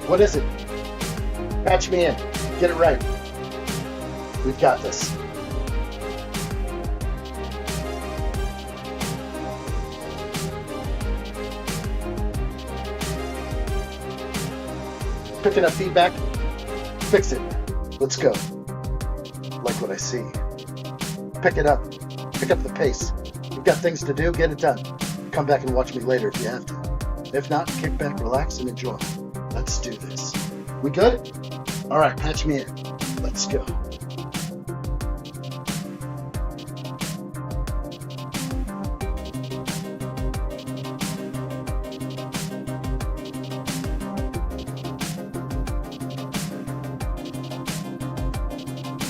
What is it? Patch me in. Get it right. We've got this. Picking up feedback. Fix it. Let's go. Like what I see. Pick it up. Pick up the pace. You've got things to do. Get it done. Come back and watch me later if you have to. If not, kick back, relax, and enjoy. Let's do this. We good? All right, patch me in. Let's go.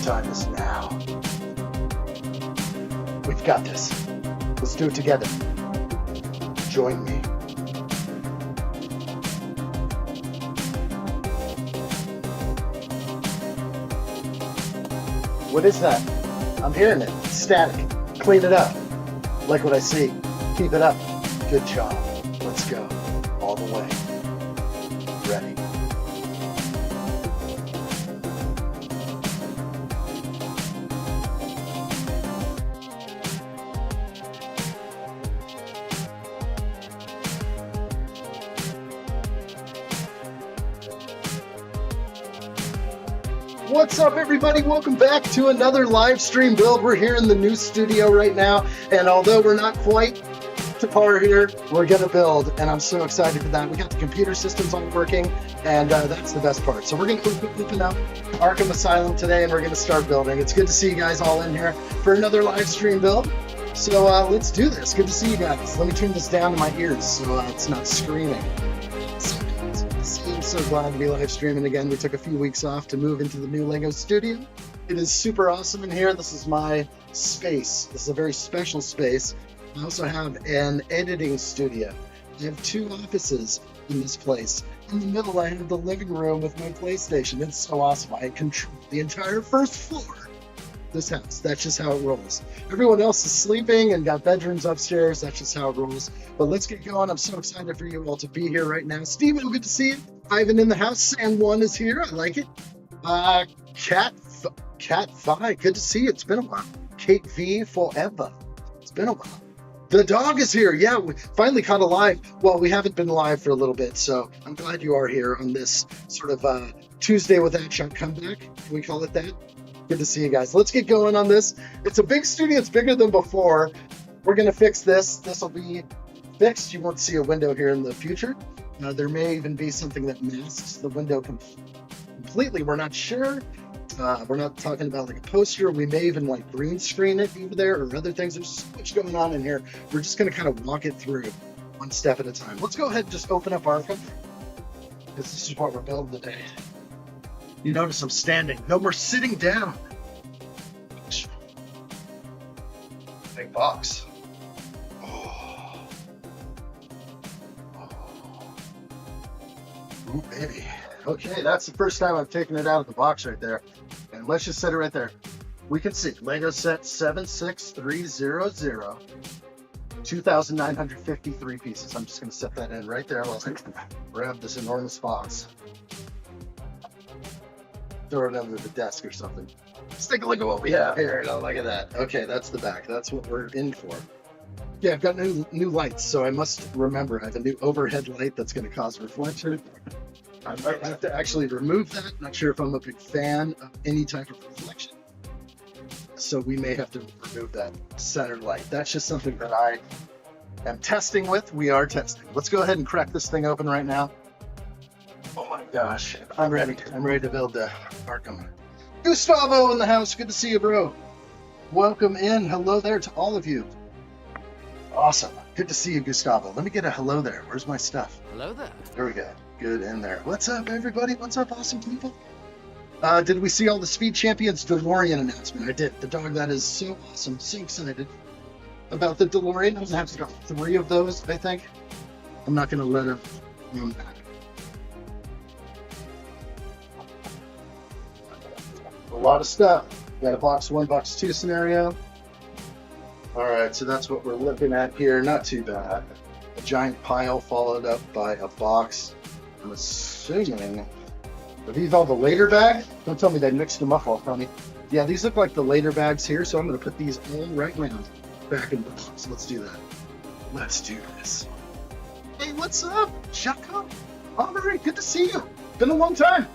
Time is now. We've got this. Let's do it together. Join me. What is that? I'm hearing it. It's static. Clean it up. Like what I see. Keep it up. Good job. Let's go. All the way. Ready. What's up, everybody? Welcome back to another live stream build. We're here in the new studio right now, and although we're not quite to par here, we're going to build, and I'm so excited for that. We got the computer systems all working, and that's the best part. So we're going to open up Arkham Asylum today, and we're going to start building. It's good to see you guys all in here for another live stream build. So let's do this. Good to see you guys. Let me turn this down to my ears so it's not screaming. I'm so glad to be live streaming again. We took a few weeks off to move into the new Lego studio. It is super awesome in here. This is my space. This is a very special space. I also have an editing studio. I have 2 offices in this place. In the middle, I have the living room with my PlayStation. It's so awesome. I control the entire first floor of this house. That's just how it rolls. Everyone else is sleeping and got bedrooms upstairs. That's just how it rolls. But let's get going. I'm so excited for you all to be here right now. Steven, good to see you. Ivan in the house. San Juan is here. I like it. Cat Fi, good to see you. It's been a while. Kate V forever. It's been a while. The dog is here. Yeah, we finally caught alive. Well, we haven't been live for a little bit, so I'm glad you are here on this sort of Tuesday with addshot comeback. Can we call it that? Good to see you guys. Let's get going on this. It's a big studio. It's bigger than before. We're going to fix this. This will be fixed. You won't see a window here in the future. There may even be something that masks the window completely. We're not sure. We're not talking about like a poster. We may even like green screen it over there or other things. There's so much going on in here. We're just going to kind of walk it through one step at a time. Let's go ahead and just open up Arkham, because this is what we're building today. You notice I'm standing. No more sitting down. Big box. Oh. Ooh, baby. Okay, that's the first time I've taken it out of the box right there. And let's just set it right there. We can see Lego set 76300, 2,953 pieces. I'm just going to set that in right there while I grab this enormous box. Throw it under the desk or something. Let's take a look at what we have here. Oh, look at that. Okay, that's the back. That's what we're in for. Yeah, I've got new lights, so I must remember I have a new overhead light that's going to cause reflection. I might have to actually remove that. Not sure if I'm a big fan of any type of reflection. So we may have to remove that center light. That's just something that I am testing with. We are testing. Let's go ahead and crack this thing open right now. Oh my gosh. I'm ready. I'm ready to build the Arkham. Gustavo in the house. Good to see you, bro. Welcome in. Hello there to all of you. Awesome. Good to see you, Gustavo. Let me get a hello there. Where's my stuff? Hello there. There we go. Good in there. What's up, everybody? What's up, awesome people? Did we see all the Speed Champions DeLorean announcement? I did. The dog, that is so awesome. So excited about the DeLorean. I have 3 of those, I think. I'm not going to let her room back. A lot of stuff. Got a box 1, box 2 scenario. All right, so that's what we're looking at here. Not too bad. A giant pile followed up by a box. I'm assuming. Are these all the later bags? Don't tell me they mixed them up all funny. Yeah, these look like the later bags here, so I'm going to put these all right now back in the box. Let's do that. Let's do this. Hey, what's up? Jaco? Henri, good to see you. Been a long time.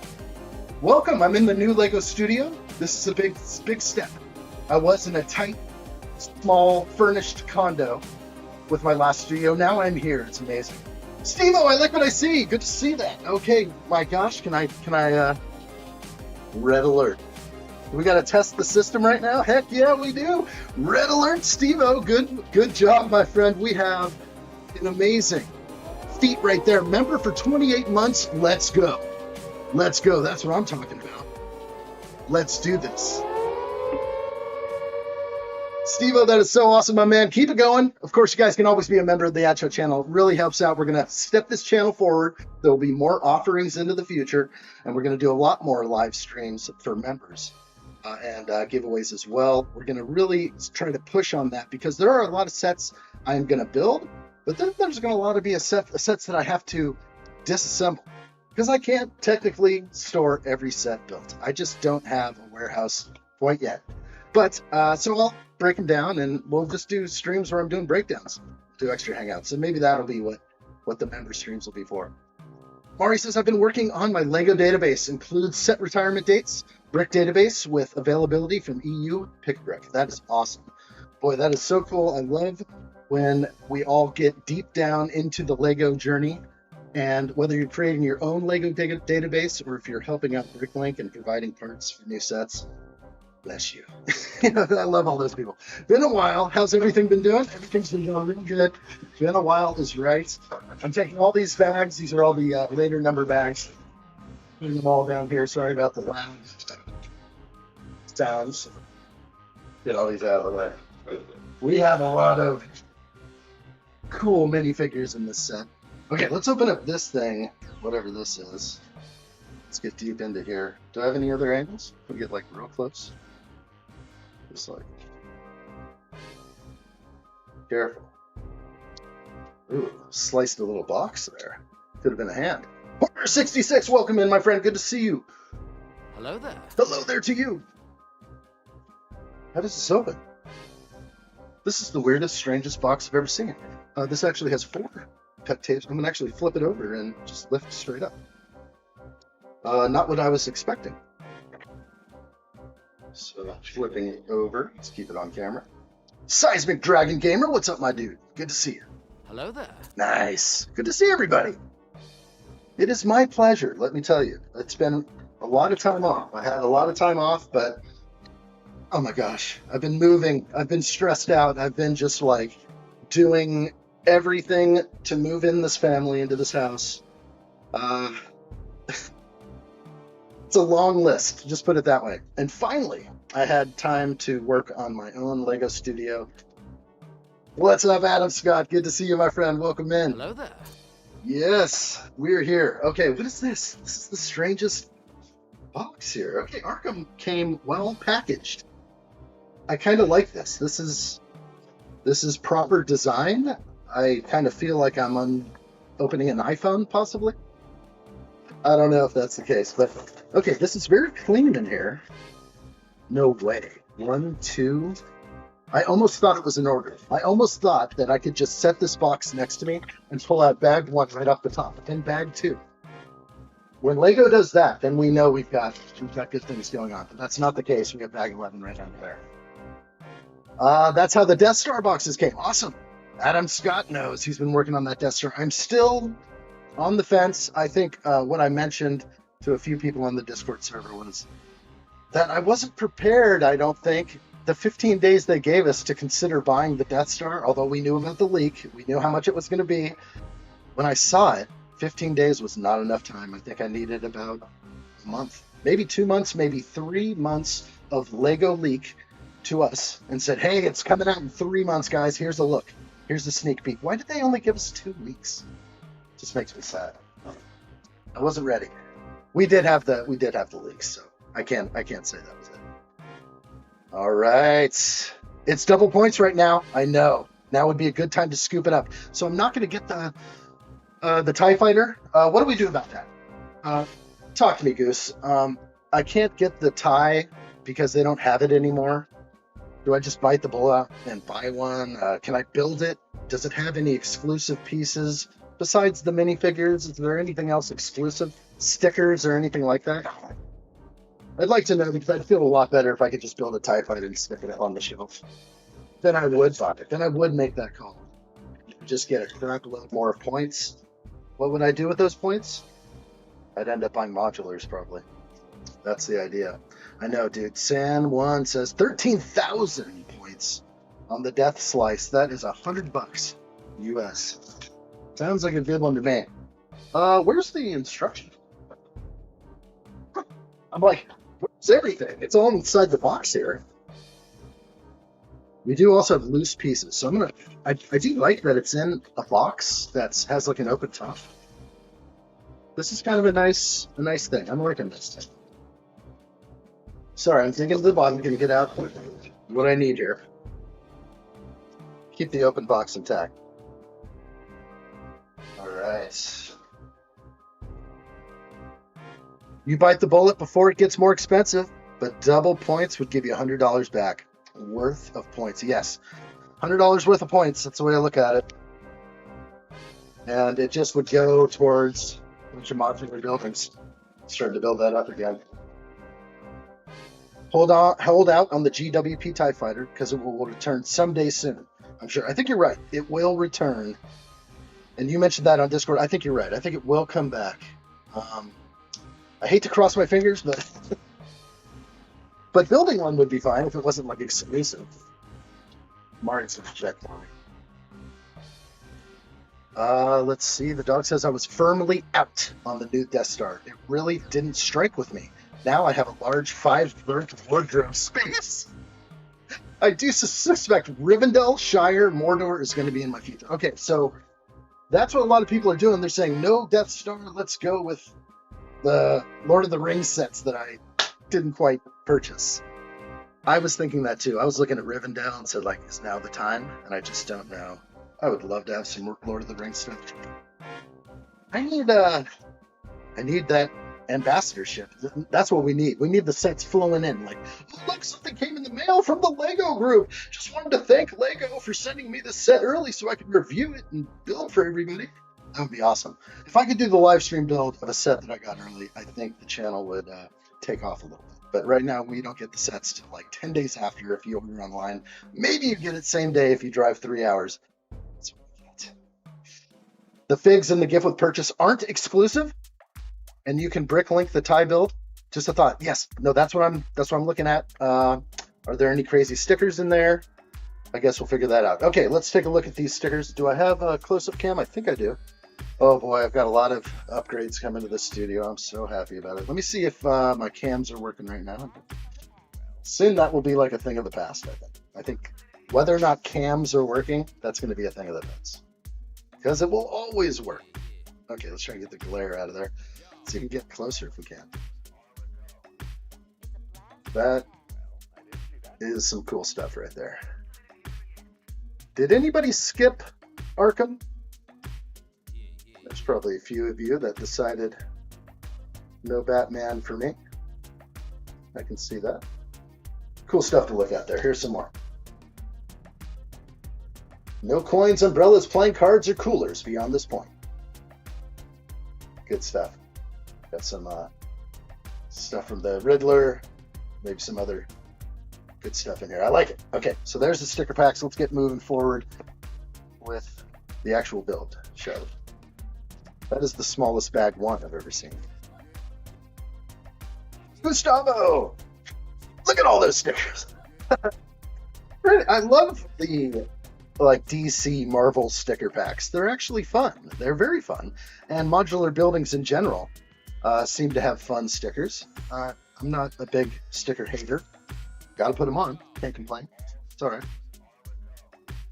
Welcome. I'm in the new Lego studio. This is a big step. I was in a tight, small, furnished condo with my last studio. Now I'm here. It's amazing. Steve-O, I like what I see. Good to see that. Okay, my gosh, can I red alert. We got to test the system right now? Heck yeah, we do. Red alert, Steve-O. Good job, my friend. We have an amazing feat right there. Member for 28 months. Let's go. Let's go. That's what I'm talking about. Let's do this. Steve-O, that is so awesome, my man. Keep it going. Of course, you guys can always be a member of the addshot channel. It really helps out. We're going to step this channel forward. There will be more offerings into the future, and we're going to do a lot more live streams for members and giveaways as well. We're going to really try to push on that because there are a lot of sets I'm going to build, but then there's going to a lot of be sets that I have to disassemble because I can't technically store every set built. I just don't have a warehouse quite yet. But so I'll break them down and we'll just do streams where I'm doing breakdowns, do extra hangouts. So maybe that'll be what the member streams will be for. Mari says, I've been working on my Lego database, includes set retirement dates, brick database with availability from EU pick brick. That is awesome. Boy, that is so cool. I love when we all get deep down into the Lego journey. And whether you're creating your own Lego database or if you're helping out Bricklink and providing parts for new sets, bless you. I love all those people. Been a while. How's everything been doing? Everything's been going really good. Been a while is right. I'm taking all these bags. These are all the later number bags. Putting them all down here. Sorry about the loud sounds. Get all these out of the way. We have a lot of cool minifigures in this set. Okay, let's open up this thing, whatever this is. Let's get deep into here. Do I have any other angles? Can we get like real close? Just like, careful. Ooh, sliced a little box there. Could have been a hand. Partner 66, welcome in, my friend. Good to see you. Hello there. Hello there to you. How does this open? This is the weirdest, strangest box I've ever seen. This actually has 4 cut tapes. I'm gonna actually flip it over and just lift straight up. Not what I was expecting. So flipping it over. Let's keep it on camera. Seismic Dragon Gamer, what's up, my dude? Good to see you. Hello there. Nice. Good to see everybody. It is my pleasure, let me tell you. It's been a lot of time off. I had a lot of time off, but oh my gosh, I've been moving. I've been stressed out. I've been just like doing everything to move in this family into this house. It's a long list, just put it that way. And finally, I had time to work on my own Lego studio. What's up, Adam Scott? Good to see you, my friend. Welcome in. Hello there. Yes, we're here. Okay, what is this? This is the strangest box here. Okay, Arkham came well packaged. I kind of like this. This is proper design. I kind of feel like I'm opening an iPhone, possibly. I don't know if that's the case, but okay, this is very clean in here. No way. 1, 2. I almost thought it was an order. I almost thought that I could just set this box next to me and pull out bag 1 right off the top, and bag 2. When Lego does that, then we know we've got good things going on. But that's not the case. We got bag 11 right under there. That's how the Death Star boxes came. Awesome. Adam Scott knows. He's been working on that Death Star. I'm still on the fence. I think what I mentioned to a few people on the Discord server was that I wasn't prepared, I don't think, the 15 days they gave us to consider buying the Death Star, although we knew about the leak. We knew how much it was going to be. When I saw it, 15 days was not enough time. I think I needed about a month, maybe 2 months, maybe 3 months of Lego leak to us and said, hey, it's coming out in 3 months, guys. Here's a look. Here's a sneak peek. Why did they only give us 2 weeks? Just makes me sad. I wasn't ready. We did have the leaks, so I can't say that was it. All right. It's double points right now. I know. Now would be a good time to scoop it up. So I'm not going to get the TIE Fighter. What do we do about that? Talk to me, Goose. I can't get the TIE because they don't have it anymore. Do I just bite the bullet and buy one? Can I build it? Does it have any exclusive pieces besides the minifigures? Is there anything else exclusive? Stickers or anything like that? I'd like to know because I'd feel a lot better if I could just build a TIE Fighter and stick it on the shelf. Then I would buy it. Then I would make that call. Just get a crap load more of points. What would I do with those points? I'd end up buying modulars, probably. That's the idea. I know, dude. San1 says 13,000 points on the Death Slice. That is $100 US. Sounds like a good one to me. Where's the instruction? I'm like, where's everything? It's all inside the box here. We do also have loose pieces, so I do like that it's in a box that has like an open top. This is kind of a nice thing. I'm liking this thing. Sorry, I'm thinking to the bottom. I'm gonna get out what I need here. Keep the open box intact. All right. You bite the bullet before it gets more expensive, but double points would give you $100 back. Worth of points. Yes. $100 worth of points. That's the way I look at it. And it just would go towards a bunch of modular buildings. Starting to build that up again. Hold out on the GWP TIE Fighter because it will return someday soon. I'm sure. I think you're right. It will return. And you mentioned that on Discord. I think you're right. I think it will come back. I hate to cross my fingers, but building one would be fine if it wasn't like exclusive. Martin's gonna check for me. Let's see. The dog says I was firmly out on the new Death Star. It really didn't strike with me. Now I have a large 5-berth wardrobe space. I do suspect Rivendell, Shire, Mordor is going to be in my future. Okay, so that's what a lot of people are doing. They're saying, no Death Star, let's go with the Lord of the Rings sets that I didn't quite purchase. I was thinking that too. I was looking at Rivendell and said, like, is now the time? And I just don't know. I would love to have some Lord of the Rings stuff. I need that ambassadorship. That's what we need. We need the sets flowing in. Like, oh, look, something came in the mail from the Lego group. Just wanted to thank Lego for sending me this set early so I could review it and build for everybody. That would be awesome. If I could do the live stream build of a set that I got early, I think the channel would take off a little bit. But right now, we don't get the sets till like 10 days after if you order online. Maybe you get it same day if you drive 3 hours. That's what we get. The figs and the gift with purchase aren't exclusive, and you can brick link the TIE build. Just a thought. Yes. No, that's what I'm looking at. Are there any crazy stickers in there? I guess we'll figure that out. Okay, let's take a look at these stickers. Do I have a close-up cam? I think I do. Oh boy, I've got a lot of upgrades coming to the studio. I'm so happy about it. Let me see if my cams are working right now. Soon that will be like a thing of the past, I think. I think whether or not cams are working, that's going to be a thing of the past. Because it will always work. Okay, let's try and get the glare out of there. Let's see if we can get closer if we can. That is some cool stuff right there. Did anybody skip Arkham? There's probably a few of you that decided no Batman for me. I can see that. Cool stuff to look at there. Here's some more. No coins, umbrellas, playing cards, or coolers beyond this point. Good stuff. Got some stuff from the Riddler, maybe some other good stuff in here. I like it. Okay, so there's the sticker packs. Let's get moving forward with the actual build show. That is the smallest bag one I've ever seen. Gustavo! Look at all those stickers. I love the DC Marvel sticker packs. They're actually fun. They're very fun. And modular buildings in general seem to have fun stickers. I'm not a big sticker hater. Gotta put them on. Can't complain. It's all right.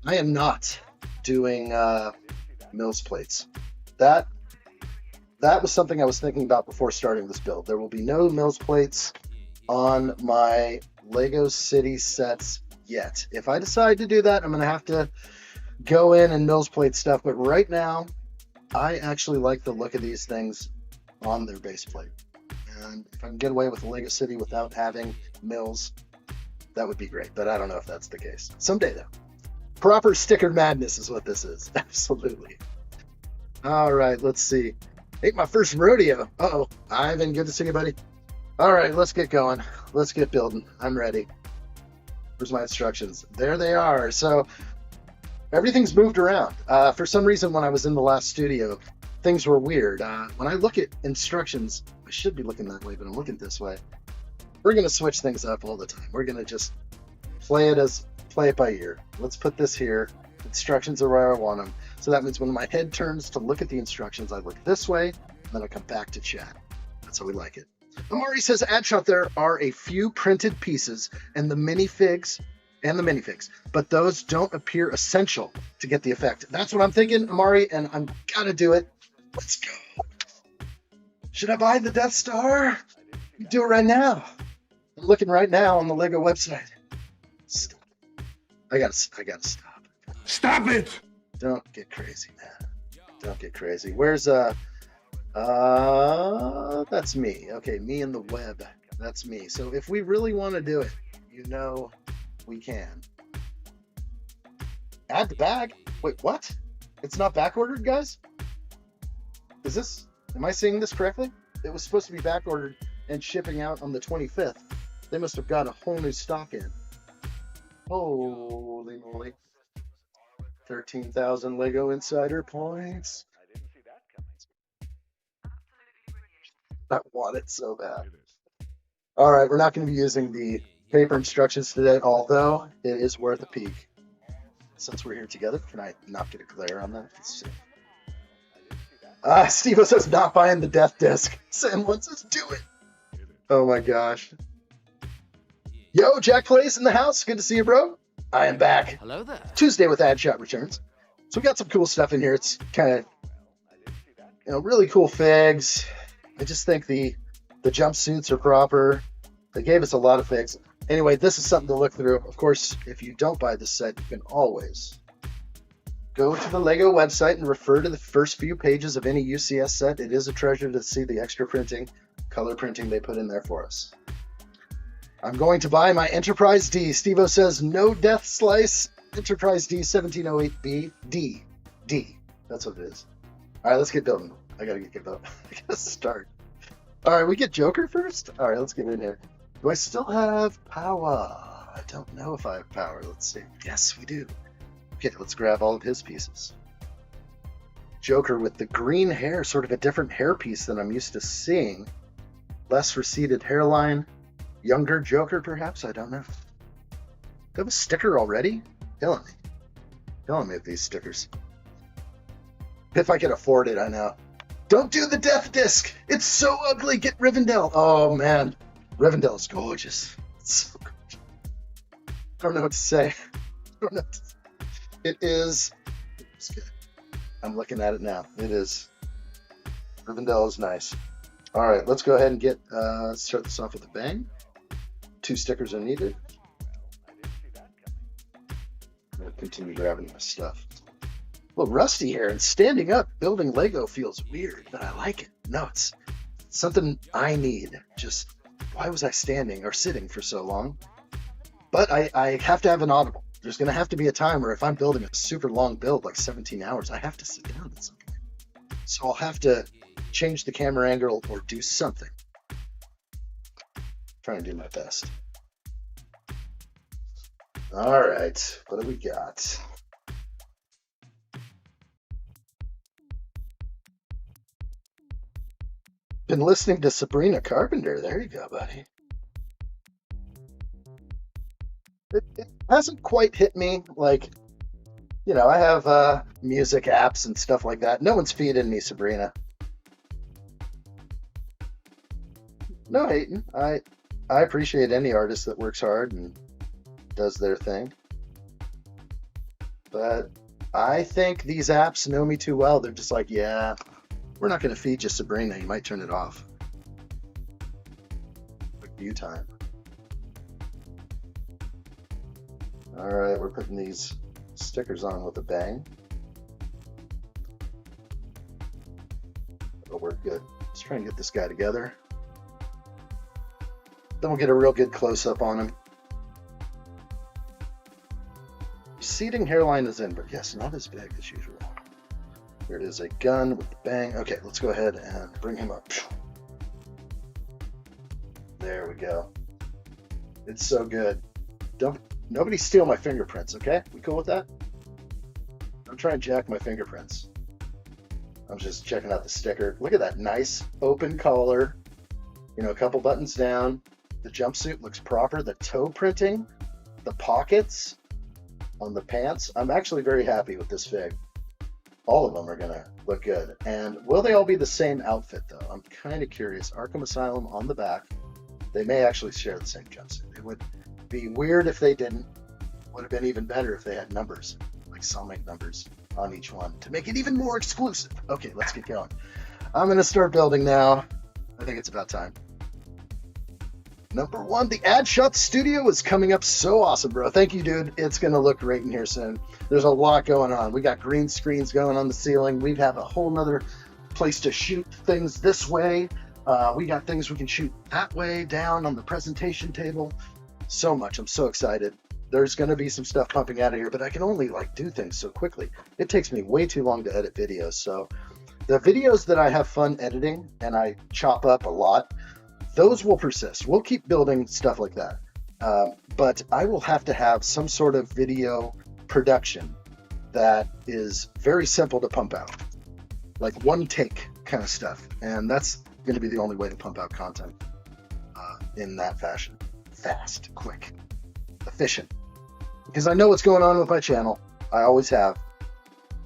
I am not doing Mills plates. That was something I was thinking about before starting this build. There will be no Mills plates on my Lego City sets yet. If I decide to do that, I'm going to have to go in and Mills plate stuff. But right now, I actually like the look of these things on their base plate. And if I can get away with Lego City without having Mills, that would be great. But I don't know if that's the case. Someday, though. Proper sticker madness is what this is. Absolutely. All right, let's see. Ain't my first rodeo. Uh-oh. Ivan, good to see you, buddy. All right, let's get going. Let's get building. I'm ready. Where's my instructions? There they are. So everything's moved around. For some reason, when I was in the last studio, things were weird. When I look at instructions, I should be looking that way, but I'm looking this way. We're going to switch things up all the time. We're going to just play it by ear. Let's put this here. Instructions are where I want them. So that means when my head turns to look at the instructions, I look this way, and then I come back to chat. That's how we like it. Amari says, addshot, there are a few printed pieces and the minifigs, but those don't appear essential to get the effect. That's what I'm thinking, Amari, and I'm gotta do it. Let's go. Should I buy the Death Star? Do it right now. I'm looking right now on the Lego website. Stop. I gotta stop. Stop it! Don't get crazy, man. Don't get crazy. Where's that's me. Okay, me in the web. That's me. So if we really want to do it, you know we can. Add the bag? Wait, what? It's not back ordered, guys? Am I seeing this correctly? It was supposed to be back ordered and shipping out on the 25th. They must have got a whole new stock in. Holy moly. 13,000 Lego Insider points. I want it so bad. All right, we're not going to be using the paper instructions today, although it is worth a peek. Since we're here together, can I not get a glare on that? Let's see. Steve says not buying the death disc. Sam wants us do it. Oh my gosh. Yo, Jack Plays in the house. Good to see you, bro. I am back. Hello there. Tuesday with Addshot returns. So we got some cool stuff in here. It's kind of, really cool figs. I just think the jumpsuits are proper. They gave us a lot of figs. Anyway, this is something to look through. Of course, if you don't buy this set, you can always go to the Lego website and refer to the first few pages of any UCS set. It is a treasure to see the extra printing, color printing they put in there for us. I'm going to buy my Enterprise D. Steve-O says, no death slice. Enterprise D 1708B. D. That's what it is. All right, let's get building. I gotta get building. I gotta start. All right, we get Joker first? All right, let's get in here. Do I still have power? I don't know if I have power. Let's see. Yes, we do. Okay, let's grab all of his pieces. Joker with the green hair, sort of a different hair piece than I'm used to seeing. Less receded hairline. Younger Joker, perhaps? I don't know. Do I have a sticker already? Killing me with these stickers. If I can afford it, I know. Don't do the death disc! It's so ugly! Get Rivendell! Oh, man. Rivendell is gorgeous. It's so gorgeous. I don't know what to say. It is... It's good. I'm looking at it now. It is Rivendell is nice. All right, let's go ahead and get start this off with a bang. 2 stickers are needed. I'm gonna continue grabbing my stuff. A little rusty here, and standing up building Lego feels weird, but I like it. No, it's something I need. Just why was I standing or sitting for so long? But I have to have an audible. There's gonna have to be a time where if I'm building a super long build, like 17 hours, I have to sit down at some point. So I'll have to change the camera angle or do something. Trying to do my best. All right, what do we got? Been listening to Sabrina Carpenter. There you go, buddy. It hasn't quite hit me. Like, you know, I have music apps and stuff like that. No one's feeding me Sabrina. No hating. I appreciate any artist that works hard and does their thing. But I think these apps know me too well. They're just like, yeah, we're not going to feed you Sabrina. You might turn it off. Quick view time. All right, we're putting these stickers on with a bang. It'll work good. Let's try and get this guy together. Then we'll get a real good close-up on him. Receding hairline is in, but yes, not as big as usual. Here it is, a gun with the bang. Okay, let's go ahead and bring him up. There we go. It's so good. Nobody steal my fingerprints, okay? We cool with that? Don't try and jack my fingerprints. I'm just checking out the sticker. Look at that nice open collar. You know, a couple buttons down. The jumpsuit looks proper. The toe printing, the pockets on the pants. I'm actually very happy with this fig. All of them are gonna look good. And will they all be the same outfit though? I'm kind of curious. Arkham Asylum on the back. They may actually share the same jumpsuit. It would be weird if they didn't. Would have been even better if they had numbers, like cellmate numbers on each one to make it even more exclusive. Okay, let's get going. I'm gonna start building now. I think it's about time. Number 1, the addshot studio is coming up so awesome, bro. Thank you, dude. It's gonna look great in here soon. There's a lot going on. We got green screens going on the ceiling. We have a whole nother place to shoot things this way. We got things we can shoot that way down on the presentation table. So much. I'm so excited. There's going to be some stuff pumping out of here, but I can only like do things so quickly. It takes me way too long to edit videos. So the videos that I have fun editing and I chop up a lot, those will persist. We'll keep building stuff like that. But I will have to have some sort of video production that is very simple to pump out, like one take kind of stuff. And that's going to be the only way to pump out content in that fashion. Fast, quick, efficient. Because I know what's going on with my channel. I always have.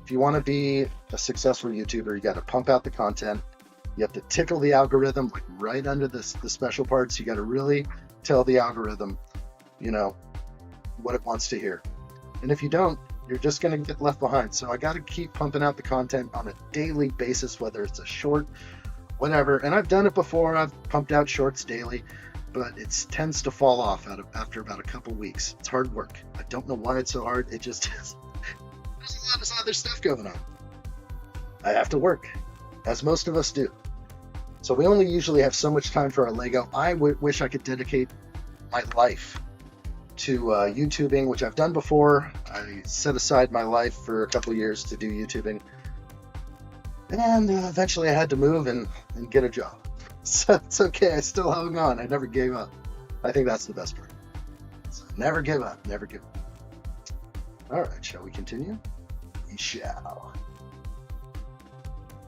If you want to be a successful YouTuber, you got to pump out the content. You have to tickle the algorithm like right under the special parts. You got to really tell the algorithm, you know, what it wants to hear. And if you don't, you're just going to get left behind. So I got to keep pumping out the content on a daily basis, whether it's a short, whatever. And I've done it before. I've pumped out shorts daily, but it tends to fall off after about a couple weeks. It's hard work. I don't know why it's so hard. It just is. There's a lot of other stuff going on. I have to work, as most of us do. So we only usually have so much time for our Lego. I wish I could dedicate my life to YouTubing, which I've done before. I set aside my life for a couple years to do YouTubing. And eventually I had to move and get a job. So it's okay. I still hung on. I never gave up. I think that's the best part. So never give up. Never give up. All right. Shall we continue? We shall.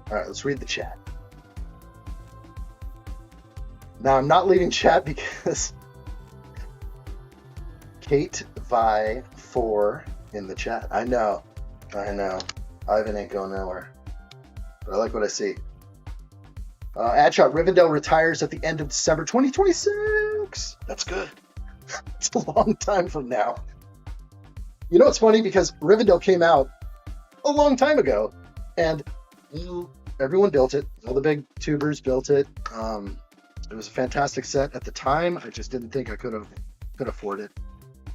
All right. Let's read the chat. Now, I'm not leaving chat because Kate Vi 4 in the chat. I know. Ivan ain't going nowhere. But I like what I see. Addshot Rivendell retires at the end of December 2026. That's good. It's a long time from now. You know what's funny? Because Rivendell came out a long time ago, and everyone built it. All the big tubers built it. It was a fantastic set at the time. I just didn't think I could afford it.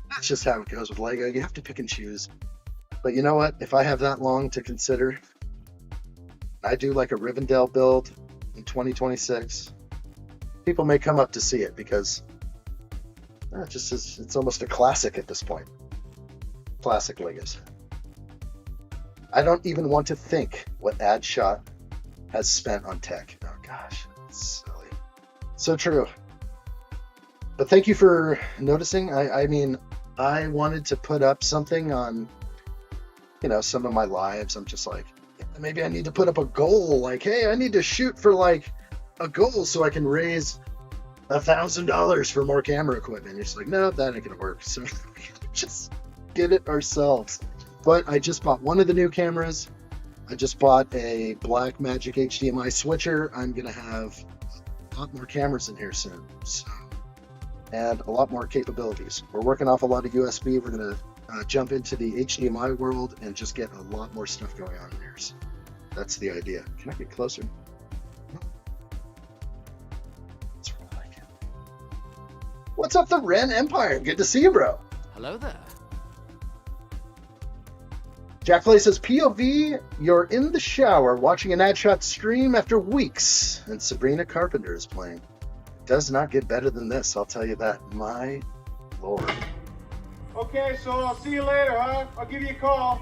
That's just how it goes with Lego. You have to pick and choose. But you know what? If I have that long to consider, I do like a Rivendell build in 2026. People may come up to see it because it's almost a classic at this point. Classic Legos. I don't even want to think what addshot has spent on tech. Oh gosh, it's silly. So true. But thank you for noticing. I mean, I wanted to put up something on, some of my lives. I'm just like, maybe I need to put up a goal. Like, hey, I need to shoot for like a goal so I can raise $1,000 for more camera equipment. It's like, no, that ain't gonna work. So just get it ourselves. But I just bought one of the new cameras. I just bought a Blackmagic HDMI switcher. I'm gonna have a lot more cameras in here soon, and a lot more capabilities. We're working off a lot of USB. We're gonna jump into the HDMI world and just get a lot more stuff going on in here. So that's the idea. Can I get closer? That's what I like it. What's up, the Ren Empire? Good to see you, bro. Hello there. Jack Play says, POV, you're in the shower watching an addshot stream after weeks, and Sabrina Carpenter is playing. Does not get better than this, I'll tell you that. My lord. Okay, so I'll see you later, huh? I'll give you a call.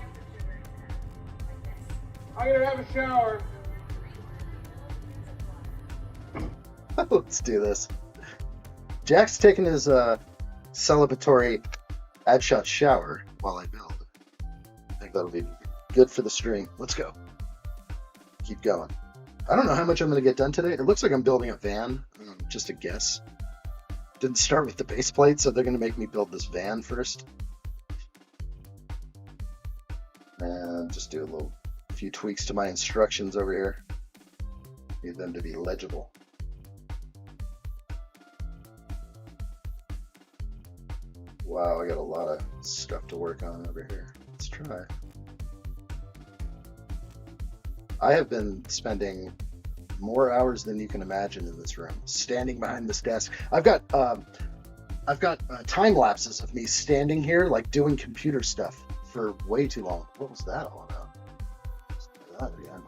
I'm gonna have a shower. Let's do this. Jack's taking his celebratory addshot shower while I build. I think that'll be good for the stream. Let's go. Keep going. I don't know how much I'm going to get done today. It looks like I'm building a van. Just a guess. Didn't start with the base plate, so they're going to make me build this van first. And just do a few tweaks to my instructions over here. Need them to be legible. Wow, I got a lot of stuff to work on over here. Let's try. I have been spending more hours than you can imagine in this room, standing behind this desk. I've got time lapses of me standing here, like doing computer stuff for way too long. What was that all about? Let's do that again.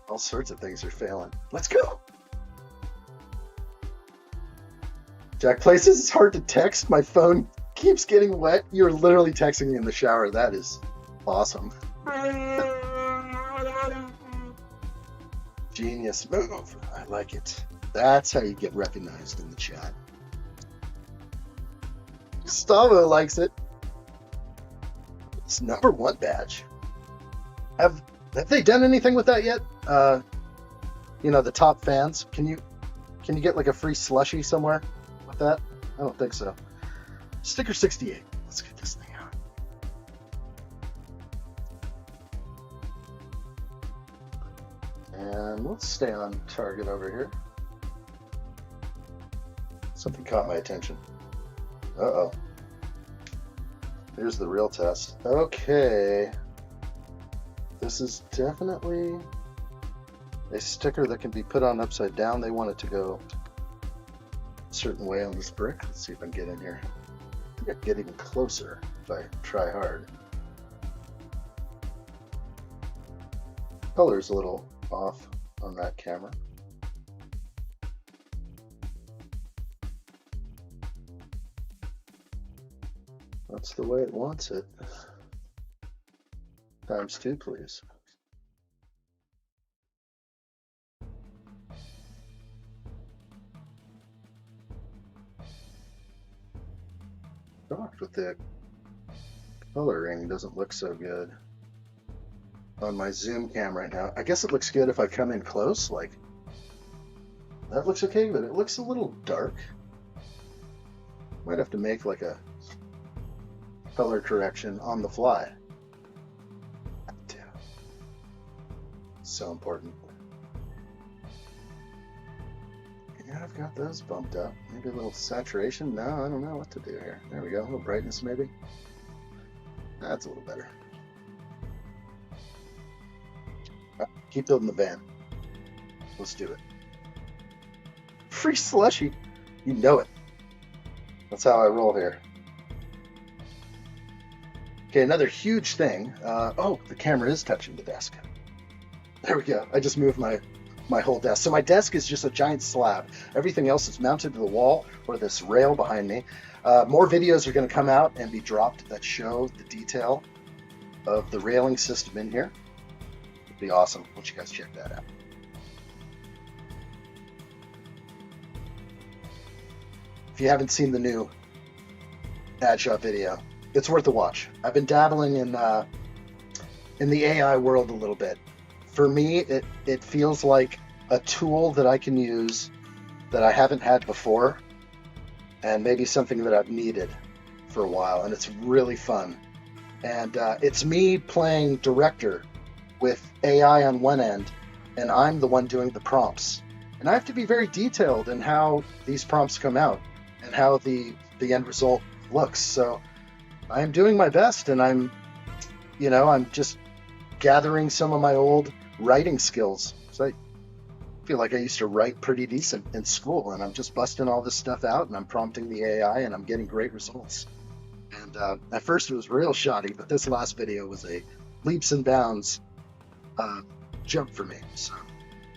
All sorts of things are failing. Let's go. Jack Places, it's hard to text. My phone keeps getting wet. You're literally texting me in the shower. That is awesome. Genius move. I like it. That's how you get recognized in the chat. Gustavo likes it. It's #1 badge. Have they done anything with that yet? The top fans. Can you get like a free slushie somewhere with that? I don't think so. Sticker 68. Let's get this thing out. And let's stay on target over here. Something caught my attention. Uh-oh. Here's the real test. Okay. This is definitely a sticker that can be put on upside down. They want it to go a certain way on this brick. Let's see if I can get in here. I think I can get even closer if I try hard. Color's a little off on that camera. That's the way it wants it. ×2, please. Shocked with the coloring doesn't look so good on my zoom cam right now. I guess it looks good if I come in close, like that looks okay, but it looks a little dark. Might have to make like a color correction on the fly. Damn. So important. Yeah, I've got those bumped up. Maybe a little saturation. No, I don't know what to do here. There we go. A little brightness maybe. That's a little better. Keep building the van. Let's do it. Free slushy. You know it. That's how I roll here. Okay, another huge thing. Oh, the camera is touching the desk. There we go. I just moved my whole desk. So my desk is just a giant slab. Everything else is mounted to the wall or this rail behind me. More videos are going to come out and be dropped that show the detail of the railing system in here. It'd be awesome. Why don't you guys check that out? If you haven't seen the new addshot video, it's worth a watch. I've been dabbling in the AI world a little bit. For me, it feels like a tool that I can use that I haven't had before, and maybe something that I've needed for a while, and it's really fun. And it's me playing director with AI on one end, and I'm the one doing the prompts. And I have to be very detailed in how these prompts come out and how the end result looks. So I'm doing my best, and I'm just gathering some of my old writing skills. So I feel like I used to write pretty decent in school, and I'm just busting all this stuff out, and I'm prompting the AI, and I'm getting great results. And at first it was real shoddy, but this last video was a leaps and bounds jump for me. So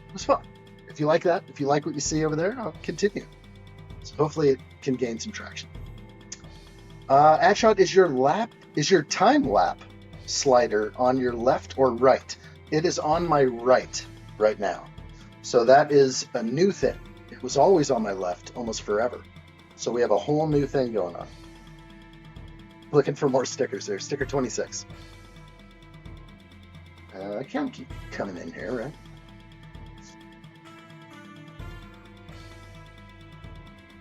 it was fun. If you like that, if you like what you see over there, I'll continue. So hopefully it can gain some traction. Addshot, is your time lap slider on your left or right? It is on my right now. So that is a new thing. It was always on my left almost forever. So we have a whole new thing going on. Looking for more stickers there. Sticker 26. I can't keep coming in here, right?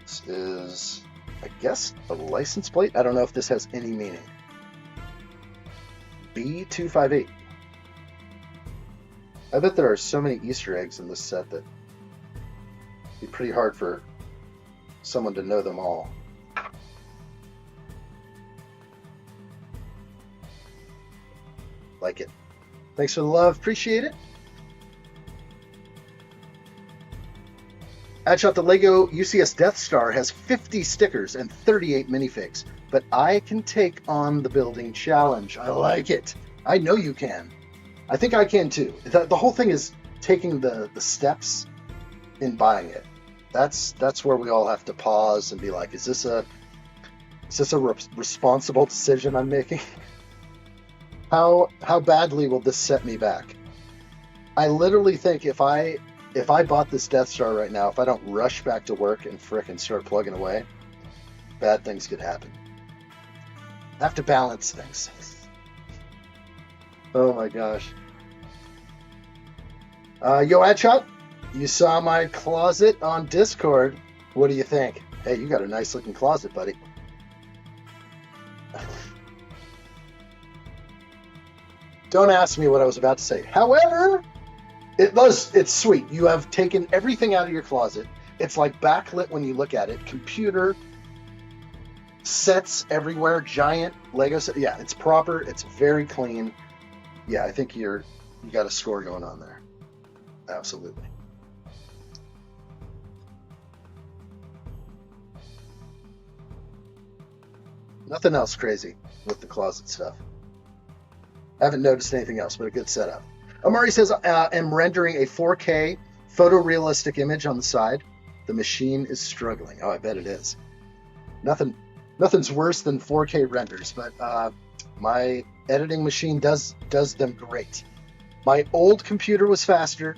This is, I guess, a license plate. I don't know if this has any meaning. B258. I bet there are so many Easter eggs in this set that it'd be pretty hard for someone to know them all. Like it. Thanks for the love. Appreciate it. Addshot, the Lego UCS Death Star has 50 stickers and 38 minifigs, but I can take on the building challenge. I like it. I know you can. I think I can too. The whole thing is taking the steps in buying it. That's where we all have to pause and be like, is this a responsible decision I'm making? How badly will this set me back? I literally think if I bought this Death Star right now, if I don't rush back to work and frickin' start plugging away, bad things could happen. I have to balance things. Oh my gosh. Yo, Addshot, you saw my closet on Discord. What do you think? Hey, you got a nice looking closet, buddy. Don't ask me what I was about to say. However, it's sweet. You have taken everything out of your closet. It's like backlit when you look at it. Computer, sets everywhere, giant Lego set. Yeah, it's proper. It's very clean. Yeah, I think you got a score going on there. Absolutely. Nothing else crazy with the closet stuff. I haven't noticed anything else, but a good setup. Amari says, I'm rendering a 4K photorealistic image on the side. The machine is struggling. Oh, I bet it is. Nothing's worse than 4K renders, but my editing machine does them great. My old computer was faster,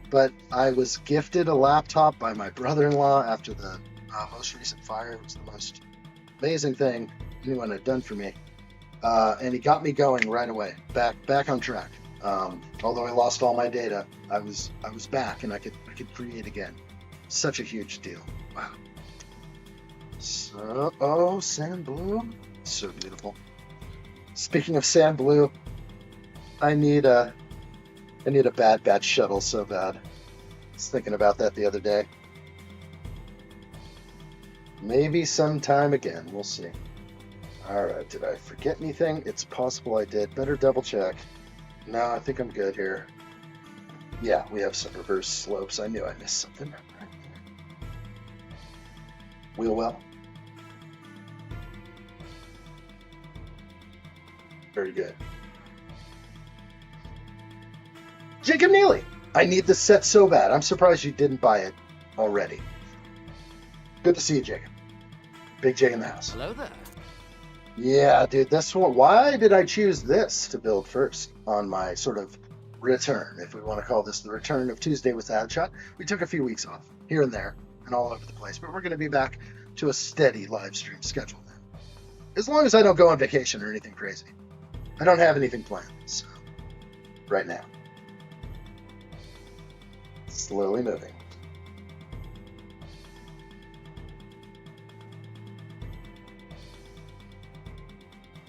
but I was gifted a laptop by my brother-in-law after the most recent fire. It was the most amazing thing anyone had done for me. And he got me going right away, back on track. Although I lost all my data, I was back and I could create again. Such a huge deal. Wow. So, sand blue, so beautiful. Speaking of sand blue, I need a bad batch shuttle so bad. I was thinking about that the other day. Maybe sometime again. We'll see. Alright, did I forget anything? It's possible I did. Better double check. No, I think I'm good here. Yeah, we have some reverse slopes. I knew I missed something. Wheel well. Very good. Jacob Neely, I need this set so bad. I'm surprised you didn't buy it already. Good to see you, Jacob. Big J in the house. Hello there. Yeah, dude, this one. Why did I choose this to build first on my sort of return, if we want to call this the return of Tuesday with addshot? We took a few weeks off here and there and all over the place, but we're going to be back to a steady live stream schedule now. As long as I don't go on vacation or anything crazy. I don't have anything planned, so right now. Slowly moving.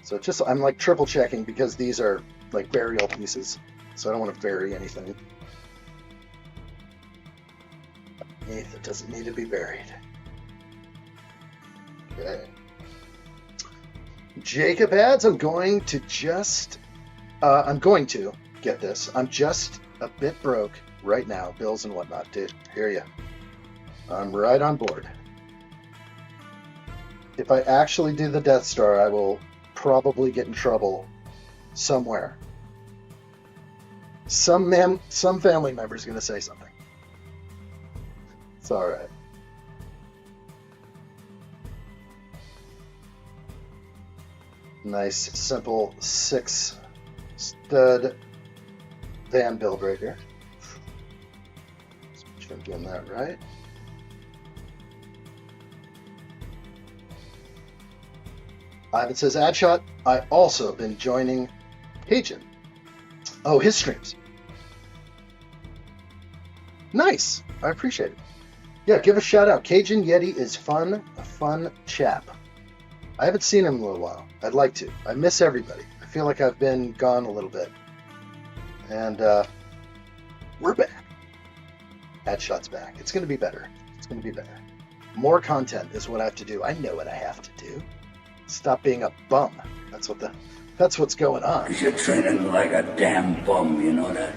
So just, I'm like triple checking because these are like burial pieces. So I don't want to bury anything. It doesn't need to be buried. Okay. Jacob adds, I'm going to get this. I'm just a bit broke right now, bills and whatnot. Dude, hear ya. I'm right on board. If I actually do the Death Star, I will probably get in trouble somewhere. Some family member is going to say something. It's all right. Nice, simple 6 stud van build right here. Let's make sure I'm getting that right. Ivan says, addshot, I also been joining Cajun. Oh, his streams. Nice. I appreciate it. Yeah, give a shout out. Cajun Yeti is fun, a fun chap. I haven't seen him in a little while. I'd like to. I miss everybody. I feel like I've been gone a little bit. And we're back. Addshot's back. It's going to be better. It's going to be better. More content is what I have to do. I know what I have to do. Stop being a bum. That's what's going on. You're training like a damn bum, you know that?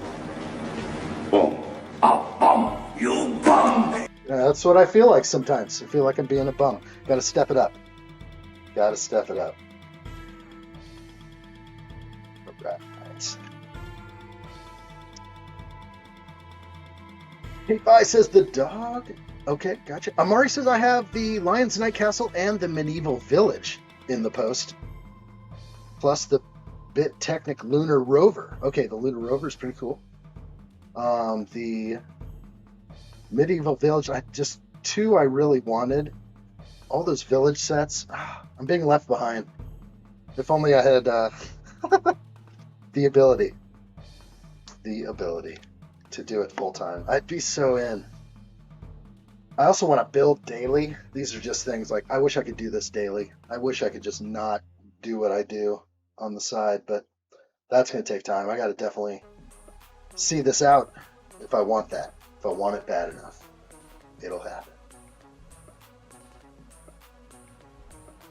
Bum. A bum. You bum. Yeah, that's what I feel like sometimes. I feel like I'm being a bum. Gotta step it up. Gotta step it up. Right. Hey, Bye says the dog. Okay, gotcha. Amari says I have the Lion's Night Castle and the Medieval Village in the post. Plus the Bit Technic Lunar Rover. Okay, the Lunar Rover is pretty cool. The Medieval Village, two I really wanted. All those village sets. I'm being left behind. If only I had the ability to do it full time. I'd be so in. I also want to build daily. These are just things like, I wish I could do this daily. I wish I could just not do what I do on the side, but that's going to take time. I got to definitely see this out if I want that. If I want it bad enough, it'll happen.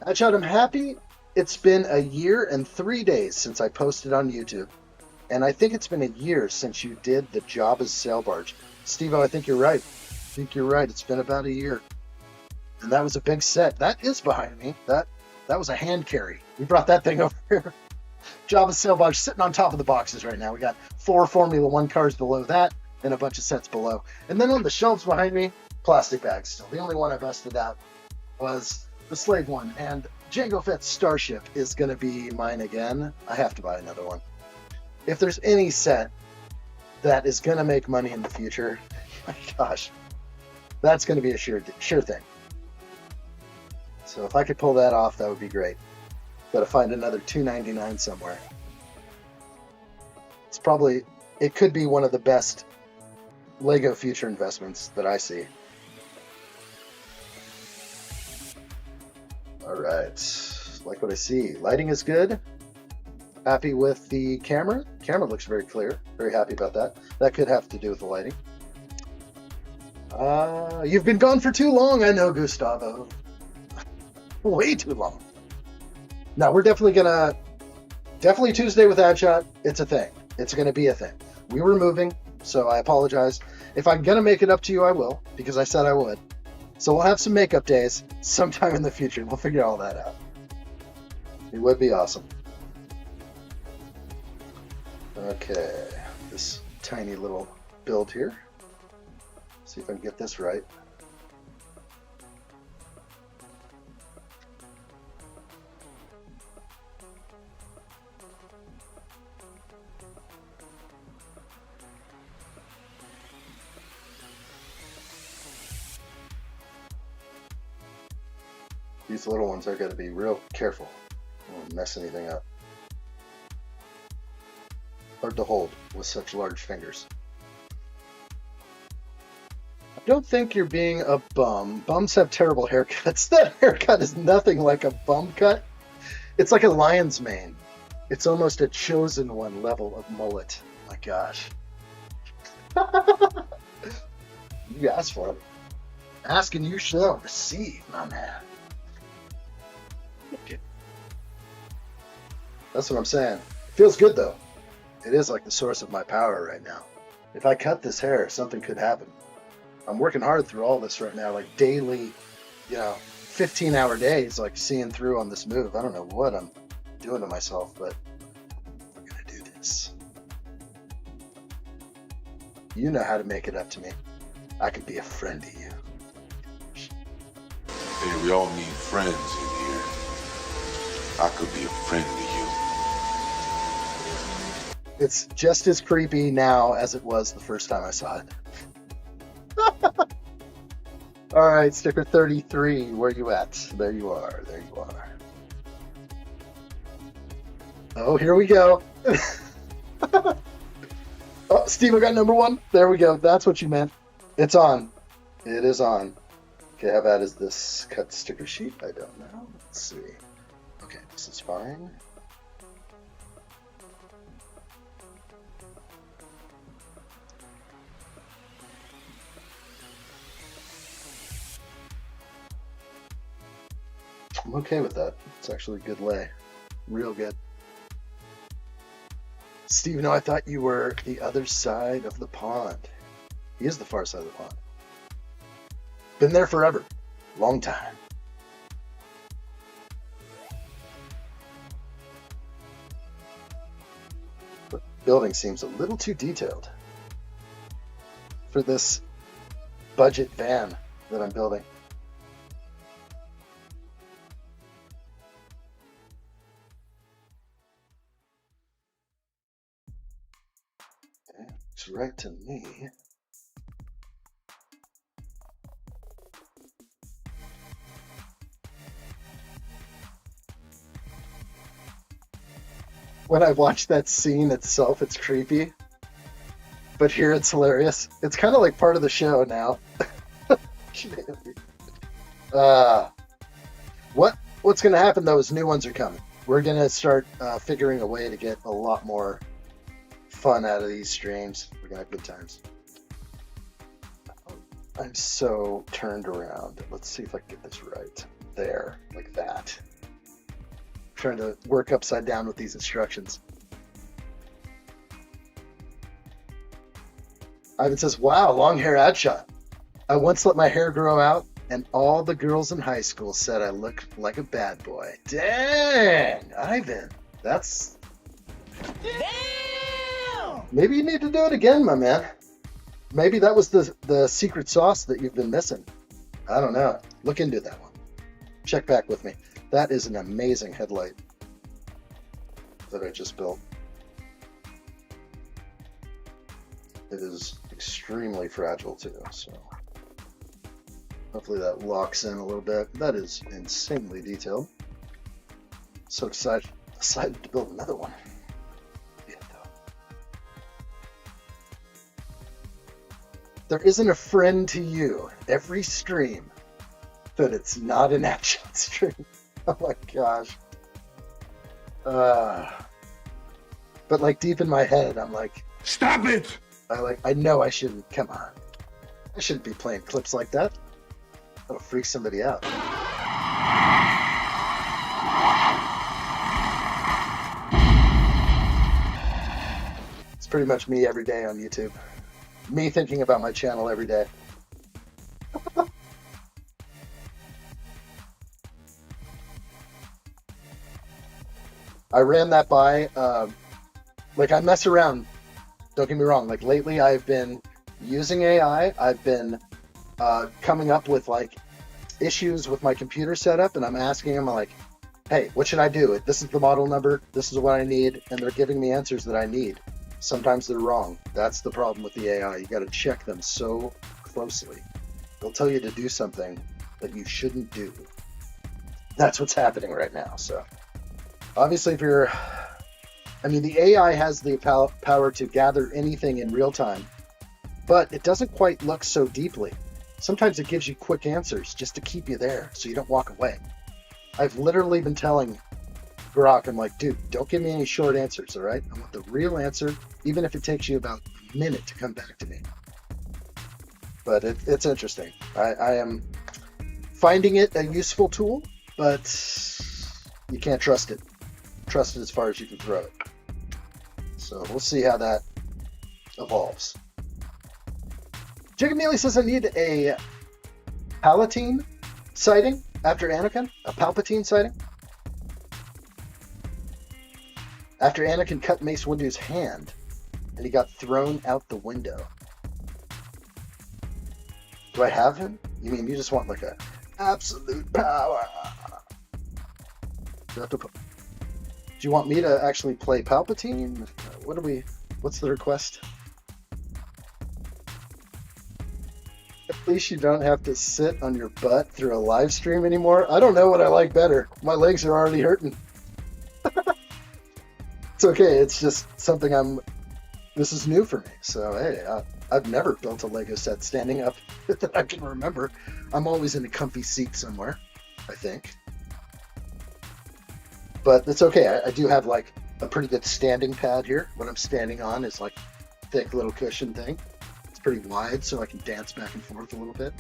Addshot, I'm happy it's been a year and 3 days since I posted on YouTube. And I think it's been a year since you did the Jabba's Sail Barge. Steve-O, I think you're right. It's been about a year. And that was a big set. That is behind me. That was a hand carry. We brought that thing over here. Jabba's Sail Barge sitting on top of the boxes right now. We got 4 Formula 1 cars below that and a bunch of sets below. And then on the shelves behind me, plastic bags still. The only one I busted out was the Slave one. And Jango Fett's Starship is going to be mine again. I have to buy another one. If there's any set that is going to make money in the future, my gosh, that's going to be a sure thing. So if I could pull that off, that would be great. Got to find another $2.99 somewhere. It could be one of the best Lego future investments that I see. All right, like what I see. Lighting is good. Happy with the camera. Camera looks very clear. Very happy about that. That could have to do with the lighting. You've been gone for too long, I know, Gustavo. Way too long. No, we're definitely Tuesday with addshot. It's a thing. It's gonna be a thing. We were moving. So I apologize. If I'm going to make it up to you, I will, because I said I would. So we'll have some makeup days sometime in the future. We'll figure all that out. It would be awesome. Okay, this tiny little build here. See if I can get this right. These little ones are going to be real careful. I won't mess anything up. Hard to hold with such large fingers. I don't think you're being a bum. Bums have terrible haircuts. That haircut is nothing like a bum cut. It's like a lion's mane. It's almost a chosen one level of mullet. My gosh. You asked for it. Ask and you shall receive, my man. Okay. That's what I'm saying. Feels good though. It is like the source of my power right now. If I cut this hair, something could happen. I'm working hard through all this right now, like daily, 15-hour days, like seeing through on this move. I don't know what I'm doing to myself, but I'm gonna do this. You know how to make it up to me. I could be a friend to you. Hey, we all need friends in here. I could be a friend to you. It's just as creepy now as it was the first time I saw it. All right, sticker 33, where you at? There you are, there you are. Oh, here we go. Oh, Steve, I got number 1. There we go. That's what you meant. It's on. It is on. Okay, how bad is this cut sticker sheet? I don't know. Let's see. Okay, this is fine. I'm okay with that. It's actually a good lay. Real good. Steve, I thought you were the other side of the pond. He is the far side of the pond. Been there forever. Long time. The building seems a little too detailed for this budget van that I'm building. Looks right to me. When I watch that scene itself, it's creepy. But here it's hilarious. It's kind of like part of the show now. What's going to happen though is new ones are coming. We're going to start figuring a way to get a lot more fun out of these streams. We're going to have good times. I'm so turned around. Let's see if I can get this right. There, like that. Trying to work upside down with these instructions. Ivan says, wow, long hair addshot. I once let my hair grow out and all the girls in high school said I look like a bad boy. Dang, Ivan, that's... Damn! Maybe you need to do it again, my man. Maybe that was the secret sauce that you've been missing. I don't know. Look into that one. Check back with me. That is an amazing headlight that I just built. It is extremely fragile too, so hopefully that locks in a little bit. That is insanely detailed. So excited to build another one. Yeah, though. There isn't a friend to you every stream that it's not an action stream. Oh my gosh. But like deep in my head, I'm like, stop it! I know I shouldn't. Come on. I shouldn't be playing clips like that. That'll freak somebody out. It's pretty much me every day on YouTube. me thinking about my channel every day. I ran that by, like I mess around, don't get me wrong, like lately I've been using AI, I've been coming up with like issues with my computer setup, and I'm asking them like, hey, what should I do? This is the model number, this is what I need, and they're giving me answers that I need. Sometimes they're wrong. That's the problem with the AI. You got to check them so closely. They'll tell you to do something that you shouldn't do. That's what's happening right now. So obviously, if you're, I mean, the AI has the power to gather anything in real time, but it doesn't quite look so deeply. Sometimes it gives you quick answers just to keep you there so you don't walk away. I've literally been telling Grok, I'm like, dude, don't give me any short answers, all right? I want the real answer, even if it takes you about a minute to come back to me. But it's interesting. I am finding it a useful tool, but you can't trust it. Trust it as far as you can throw it. So we'll see how that evolves. Jacob Neely says I need a Palatine sighting after Anakin. A Palpatine sighting? After Anakin cut Mace Windu's hand, and he got thrown out the window. Do I have him? You mean you just want like a absolute power? Do you want me to actually play Palpatine? What's the request? At least you don't have to sit on your butt through a live stream anymore. I don't know what I like better. My legs are already hurting. It's okay. It's just something this is new for me. So, hey, I've never built a Lego set standing up that I can remember. I'm always in a comfy seat somewhere, I think. But it's okay. I do have like a pretty good standing pad here. What I'm standing on is like a thick little cushion thing. It's pretty wide so I can dance back and forth a little bit.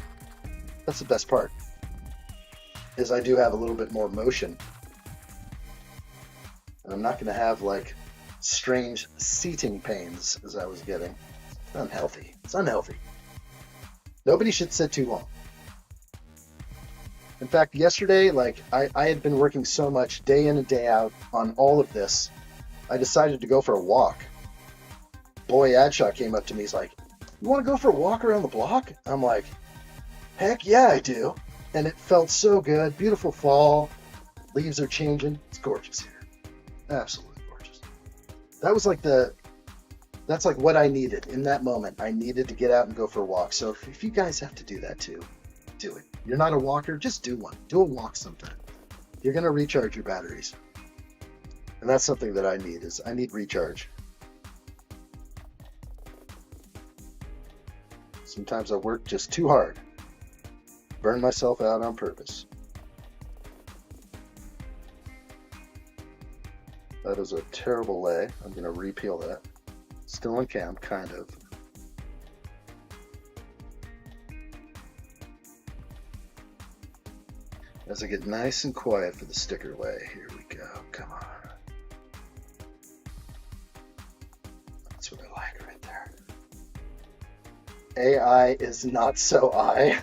That's the best part, is I do have a little bit more motion. And I'm not going to have like strange seating pains as I was getting. It's unhealthy. It's unhealthy. Nobody should sit too long. In fact, yesterday, like I had been working so much day in and day out on all of this, I decided to go for a walk. Boy, addshot came up to me. He's like, you want to go for a walk around the block? I'm like, heck yeah, I do. And it felt so good. Beautiful fall. Leaves are changing. It's gorgeous here. Absolutely gorgeous. That was like that's like what I needed in that moment. I needed to get out and go for a walk. So if you guys have to do that too, do it. You're not a walker, just do one. Do a walk sometime. You're going to recharge your batteries. And that's something that I need recharge. Sometimes I work just too hard. Burn myself out on purpose. That is a terrible lay. I'm going to repeel that. Still in cam, kind of. As I get nice and quiet for the sticker lay, here we go. Come on. That's what I like right there. AI is not so I.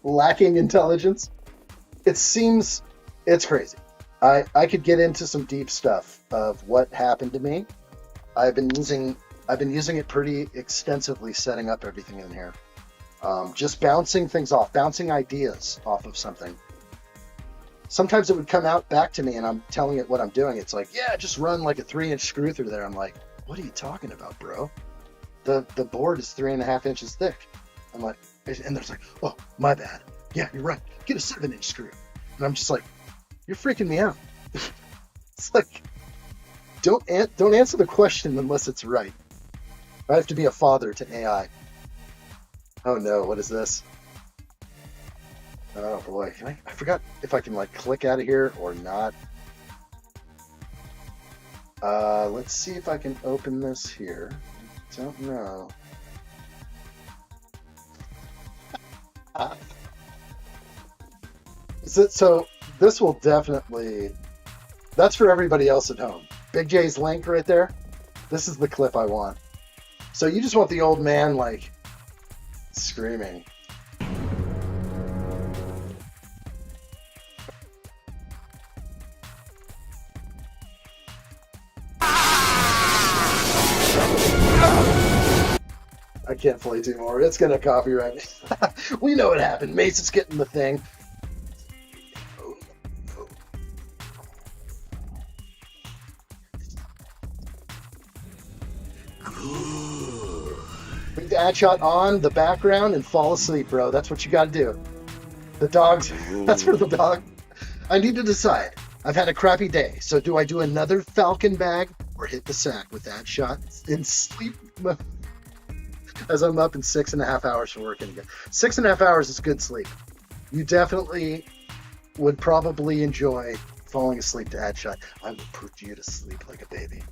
Lacking intelligence. It's crazy. I could get into some deep stuff of what happened to me. I've been using it pretty extensively, setting up everything in here. Just bouncing things off, bouncing ideas off of something. Sometimes it would come out back to me and I'm telling it what I'm doing. It's like, yeah, just run like a 3-inch screw through there. I'm like, what are you talking about, bro? The board is 3.5 inches thick. I'm like, and there's like, oh, my bad. Yeah, you're right. Get a 7-inch screw. And I'm just like, you're freaking me out. It's like, don't answer the question unless it's right. I have to be a father to AI. Oh no, what is this? Oh boy, I forgot if I can like click out of here or not. Let's see if I can open this here. Don't know. So this will definitely, that's for everybody else at home. Big J's link right there. This is the clip I want. So you just want the old man, like, screaming. I can't play too more. It's gonna copyright me. We know what happened. Mace is getting the thing. Put the addshot on the background and fall asleep, bro. That's what you gotta do. The dogs. That's for the dog. I need to decide. I've had a crappy day, so do I do another Falcon bag or hit the sack with that shot in sleep mode? As I'm up in 6.5 hours for working again. 6.5 hours is good sleep. You definitely would probably enjoy falling asleep to addshot. I will put you to sleep like a baby.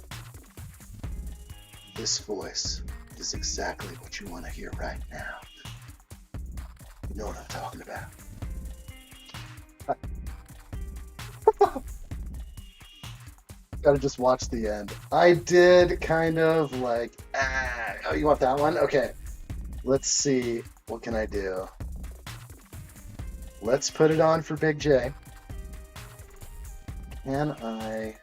This voice is exactly what you want to hear right now. You know what I'm talking about. Gotta just watch the end. I did kind of like, oh, you want that one? Okay. Let's see. What can I do? Let's put it on for Big J. Can I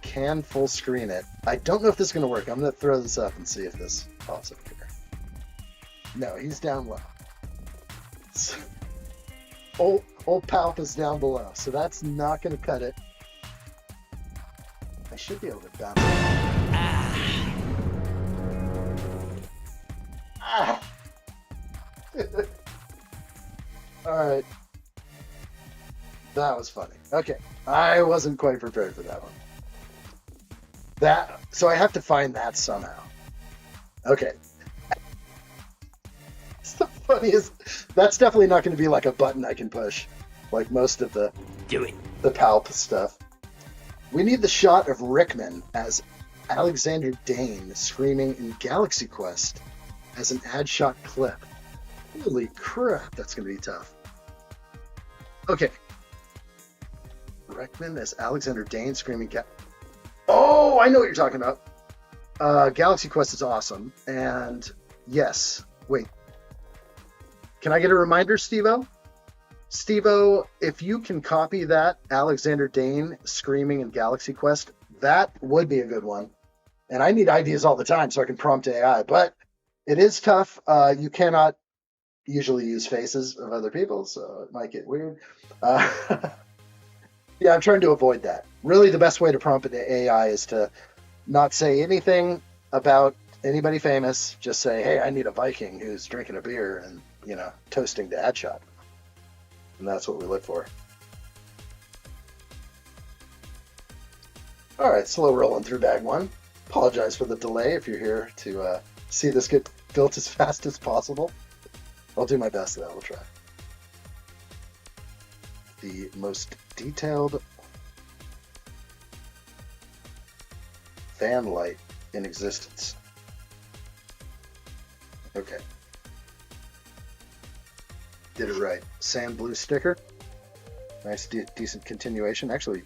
can full screen it. I don't know if this is going to work. I'm going to throw this up and see if this pops up here. No, he's down low. Old Palp is down below, so that's not going to cut it. I should be able to bounce. All right. That was funny. Okay. I wasn't quite prepared for that one. So I have to find that somehow. Okay. It's the funniest. That's definitely not going to be like a button I can push, like most of the Palp stuff. We need the shot of Rickman as Alexander Dane screaming in Galaxy Quest as an addshot clip. Holy crap, that's going to be tough. Okay. Rickman as Alexander Dane screaming Oh, I know what you're talking about. Galaxy Quest is awesome. And yes, wait. Can I get a reminder, Steve-O? Steve-O, if you can copy that Alexander Dane screaming in Galaxy Quest, that would be a good one. And I need ideas all the time so I can prompt AI. But it is tough. You cannot usually use faces of other people, so it might get weird. Yeah, I'm trying to avoid that. Really, the best way to prompt an AI is to not say anything about anybody famous. Just say, hey, I need a Viking who's drinking a beer and, toasting to addshot. And that's what we look for. All right, slow rolling through bag one. Apologize for the delay if you're here to see this get built as fast as possible. I'll do my best, though. We'll try. The most detailed fan light in existence. Okay. Did it right. Sand blue sticker. Nice, decent continuation. Actually,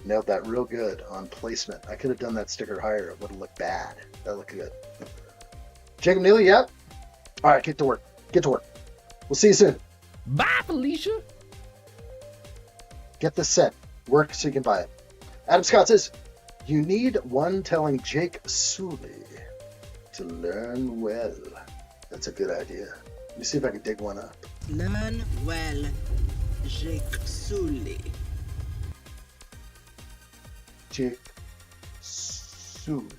nailed that real good on placement. I could have done that sticker higher. It would have looked bad. That looked good. Jacob Neely, yep. All right, get to work. Get to work. We'll see you soon. Bye, Felicia. Get this set. Work so you can buy it. Adam Scott says, you need one telling Jake Sully to learn well. That's a good idea. Let me see if I can dig one up. Learn well, Jake Sully. Jake Sully.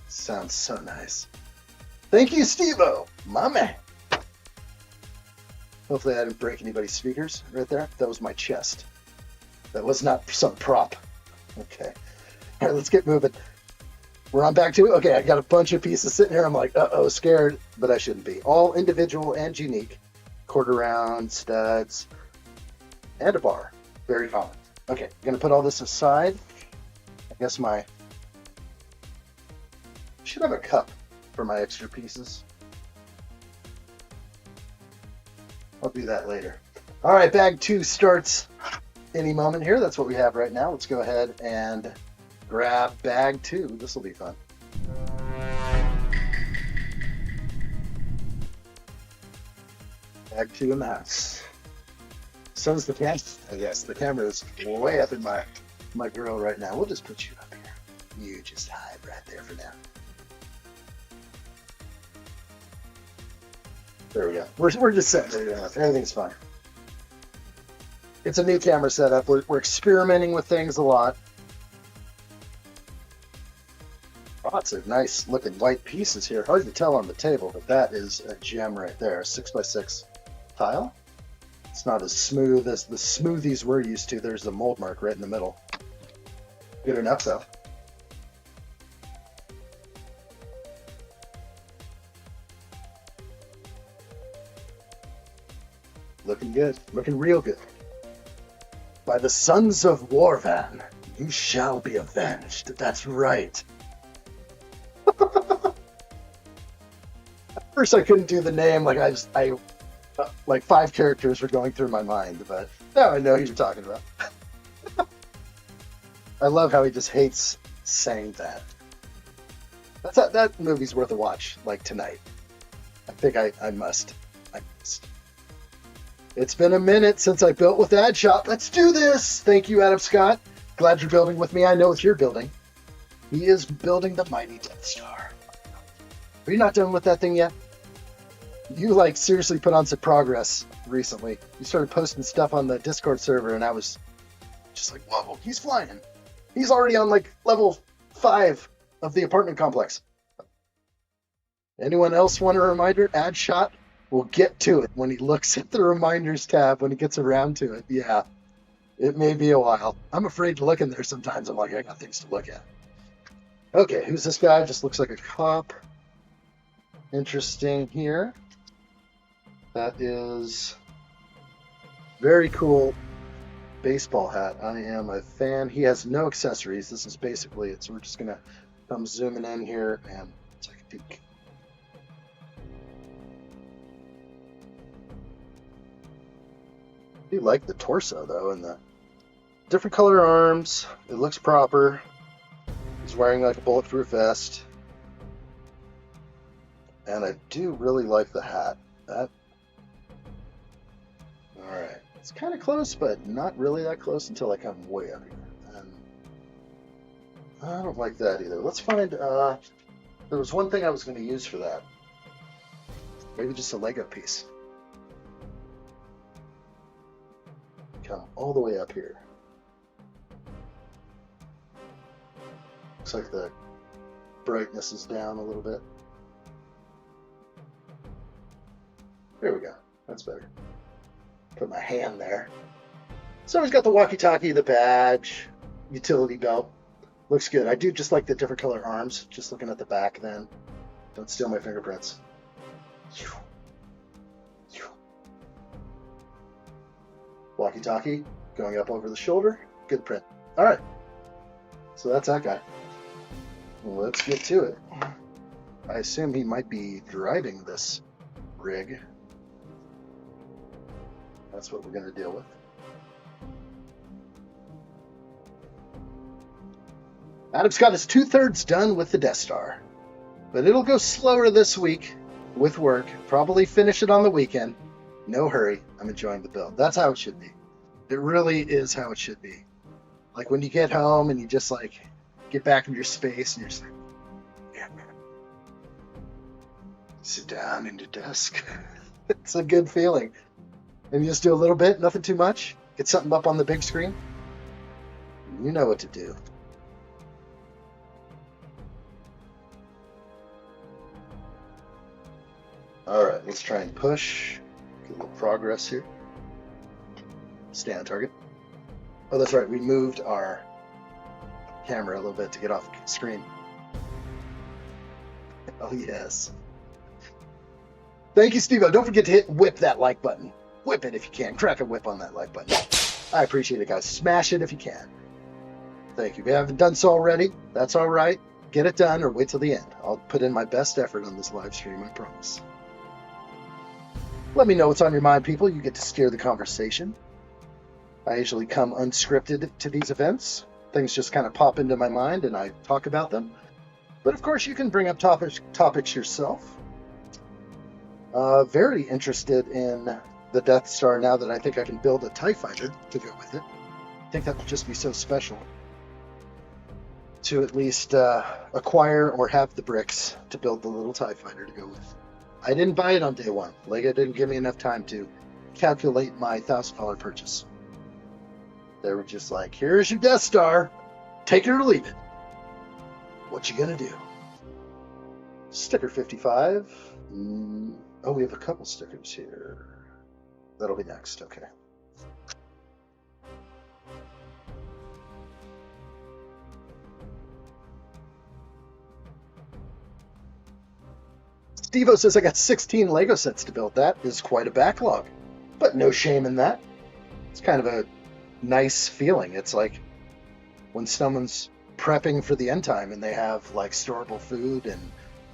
Sounds so nice. Thank you, Steve-O, my man. Hopefully I didn't break anybody's speakers right there. That was my chest. That was not some prop. Okay. All right, let's get moving. We're on back to it. Okay, I got a bunch of pieces sitting here. I'm like, uh-oh, scared, but I shouldn't be. All individual and unique. Quarter round, studs, and a bar. Very common. Okay, I'm going to put all this aside. I guess I should have a cup for my extra pieces. I'll do that later. All right, bag two starts any moment here. That's what we have right now. Let's go ahead and grab bag 2. This will be fun. Bag 2 in the house. So's the camera. Yes, the camera is way up in my grill right now. We'll just put you up here. You just hide right there for now. There we go. We're just setting it up. Everything's fine. It's a new camera setup. We're experimenting with things a lot. Lots of nice looking white pieces here. Hard to tell on the table, but that is a gem right there. 6x6 tile. It's not as smooth as the smoothies we're used to. There's a mold mark right in the middle. Good enough though. Looking good. Looking real good. By the sons of Warvan, you shall be avenged. That's right. At first I couldn't do the name, like like 5 characters were going through my mind, but now I know who you're talking about. I love how he just hates saying that. That movie's worth a watch, like tonight. I think I must. It's been a minute since I built with addshot. Let's do this! Thank you, Adam Scott. Glad you're building with me. I know what you're building. He is building the mighty Death Star. Are you not done with that thing yet? You, like, seriously put on some progress recently. You started posting stuff on the Discord server, and I was just like, whoa, he's flying. He's already on, like, level 5 of the apartment complex. Anyone else want a reminder? Addshot? We'll get to it when he looks at the reminders tab, when he gets around to it. Yeah, it may be a while. I'm afraid to look in there sometimes. I'm like, I got things to look at. Okay, who's this guy? Just looks like a cop. Interesting here. That is very cool baseball hat. I am a fan. He has no accessories. This is basically it. So we're just going to come zooming in here and take a peek. I do like the torso though, and the different color arms. It looks proper. He's wearing like a bulletproof vest. And I do really like the hat. Alright. It's kind of close, but not really that close until I come way up here. And I don't like that either. Let's find, there was one thing I was going to use for that. Maybe just a Lego piece. Come all the way up here. Looks like the brightness is down a little bit. There we go. That's better. Put my hand there. So he's got the walkie-talkie, the badge, utility belt. Looks good. I do just like the different color arms. Just looking at the back then. Don't steal my fingerprints. Walkie-talkie going up over the shoulder. Good print. All right. So that's that guy. Let's get to it. I assume he might be driving this rig. That's what we're going to deal with. Adam Scott is 2/3 done with the Death Star. But it'll go slower this week with work. Probably finish it on the weekend. No hurry. I'm enjoying the build. That's how it should be. It really is how it should be. Like when you get home and you just like get back in your space and you're just like, yeah, man. Sit down in your desk. It's a good feeling. And you just do a little bit, nothing too much. Get something up on the big screen. You know what to do. All right, let's try and push. Get a little progress here. Stay on target. Oh, that's right. We moved our camera a little bit to get off the screen. Oh, yes. Thank you, Steve-O. Don't forget to whip that like button. Whip it if you can. Crack a whip on that like button. I appreciate it, guys. Smash it if you can. Thank you. If you haven't done so already, that's all right. Get it done or wait till the end. I'll put in my best effort on this live stream, I promise. Let me know what's on your mind, people. You get to steer the conversation. I usually come unscripted to these events. things just kind of pop into my mind and I talk about them. But of course, you can bring up topics yourself. Very interested in the Death Star now that I think I can build a TIE fighter to go with it. I think that would just be so special to at least acquire or have the bricks to build the little TIE fighter to go with. I didn't buy it on day one. Lego didn't give me enough time to calculate my $1,000 purchase. They were just like, here's your Death Star. Take it or leave it. What you gonna do? Sticker 55. Oh, we have a couple stickers here. That'll be next. Okay. Stevo says, I got 16 Lego sets to build. That is quite a backlog, but no shame in that. It's kind of a nice feeling. It's like when someone's prepping for the end time and they have like storable food and,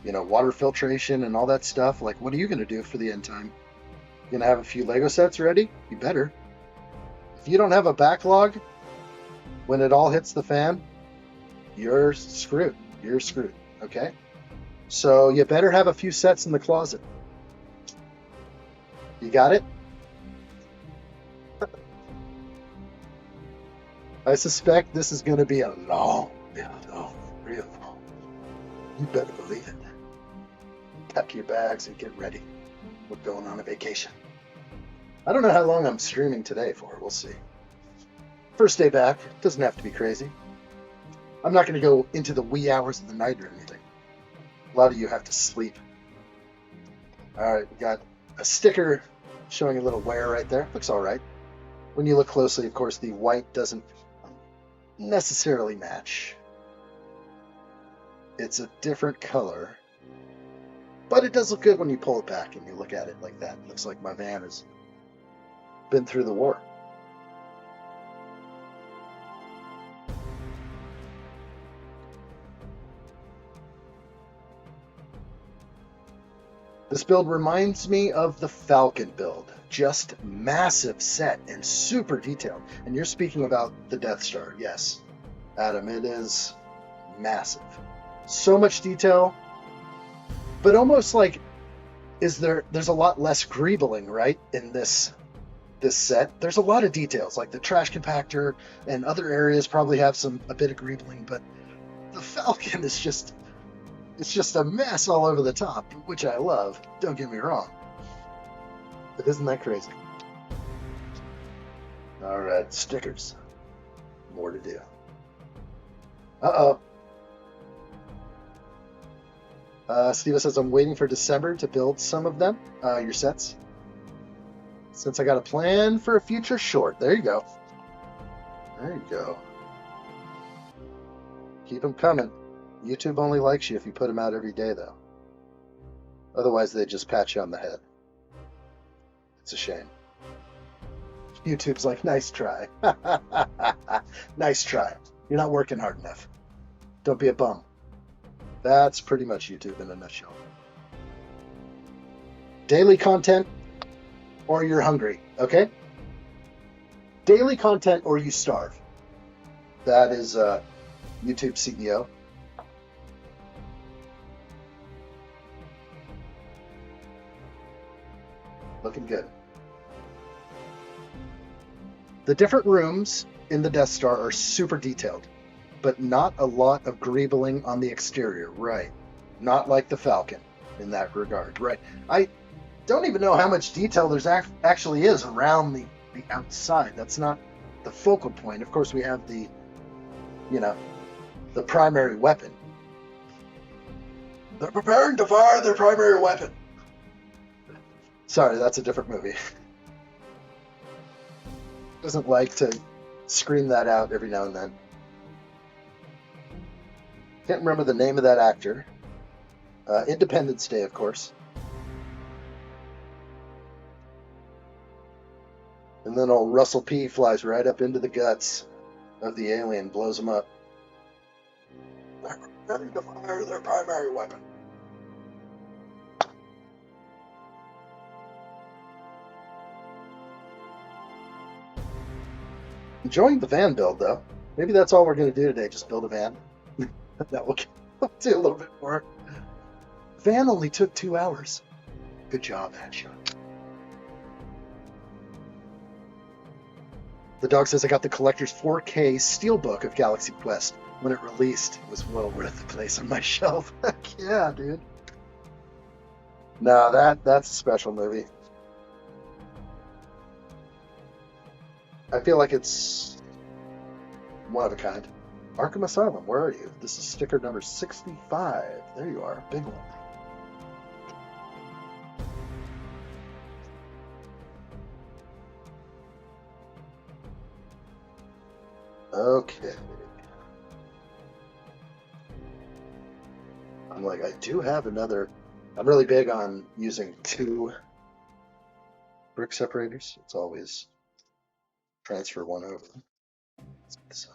you know, water filtration and all that stuff. Like, what are you going to do for the end time? You going to have a few Lego sets ready? You better. If you don't have a backlog when it all hits the fan, you're screwed. You're screwed. Okay? So you better have a few sets in the closet. You got it? I suspect this is going to be a long build. Oh, real long. You better believe it. Pack your bags and get ready. We're going on a vacation. I don't know how long I'm streaming today for. We'll see. First day back. Doesn't have to be crazy. I'm not going to go into the wee hours of the night or anything. A lot of you have to sleep. Alright, we got a sticker showing a little wear right there. Looks alright. When you look closely, of course, the white doesn't necessarily match. It's a different color. But it does look good when you pull it back and you look at it like that. It looks like my van has been through the war. This build reminds me of the Falcon build. Just massive set and super detailed. And you're speaking about the Death Star. Yes, Adam, it is massive. So much detail, but almost like there's a lot less greebling, right, in this set. There's a lot of details, like the trash compactor and other areas probably have a bit of greebling, but the Falcon is just a mess all over the top, which I love. Don't get me wrong. But isn't that crazy? Alright, stickers. More to do. Uh-oh. Steve says, I'm waiting for December to build some of them, your sets. Since I got a plan for a future short. There you go. There you go. Keep them coming. YouTube only likes you if you put them out every day, though. Otherwise, they just pat you on the head. It's a shame. YouTube's like, nice try. Nice try. You're not working hard enough. Don't be a bum. That's pretty much YouTube in a nutshell. Daily content or you're hungry, okay? Daily content or you starve. That is YouTube CEO. Looking good. The different rooms in the Death Star are super detailed, but not a lot of greebling on the exterior, right? Not like the Falcon in that regard, right? I don't even know how much detail there's actually is around the outside. That's not the focal point. Of course, we have the primary weapon. They're preparing to fire their primary weapon. Sorry, that's a different movie. Doesn't like to scream that out every now and then. Can't remember the name of that actor. Independence Day, of course. And then old Russell P. flies right up into the guts of the alien, blows him up. They're ready to fire their primary weapon. Enjoying the van build, though. Maybe that's all we're going to do today, just build a van. That will do a little bit more. Van only took 2 hours. Good job, addshot. The dog says I got the collector's 4K steelbook of Galaxy Quest. When it released, it was well worth the place on my shelf. Heck yeah, dude. No, that's a special movie. I feel like it's one of a kind. Arkham Asylum, where are you? This is sticker number 65. There you are, big one. Okay. I'm like, I do have another. I'm really big on using 2 brick separators. It's always transfer one over. So.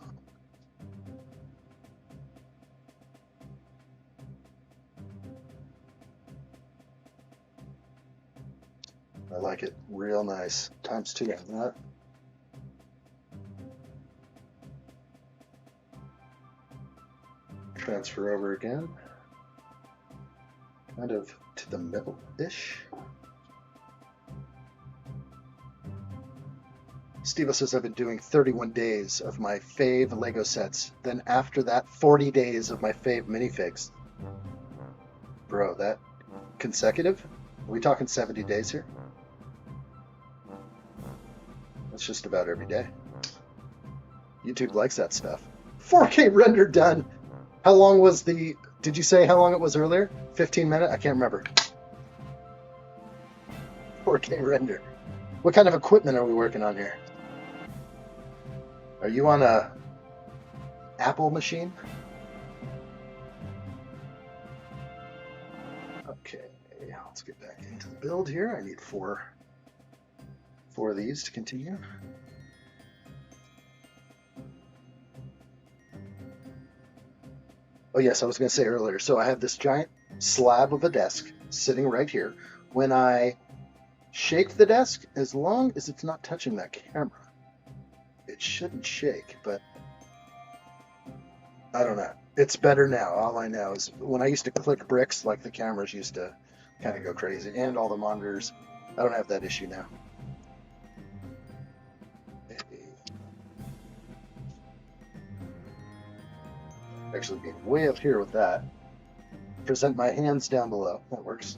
I like it real nice. ×2 on that. Transfer over again. Kind of to the middle-ish. Steve says I've been doing 31 days of my fave Lego sets. Then after that, 40 days of my fave minifigs. Bro, that consecutive? Are we talking 70 days here? That's just about every day. YouTube likes that stuff. 4K render done. How long was the... Did you say how long it was earlier? 15 minutes? I can't remember. 4K render. What kind of equipment are we working on here? Are you on a Apple machine? Okay, let's get back into the build here. I need four of these to continue. Oh yes, I was going to say earlier, so I have this giant slab of a desk sitting right here. When I shake the desk, as long as it's not touching that camera, it shouldn't shake, but I don't know. It's better now. All I know is when I used to click bricks, like the cameras used to kind of go crazy, and all the monitors. I don't have that issue now. Actually being way up here with that. Present my hands down below. That works.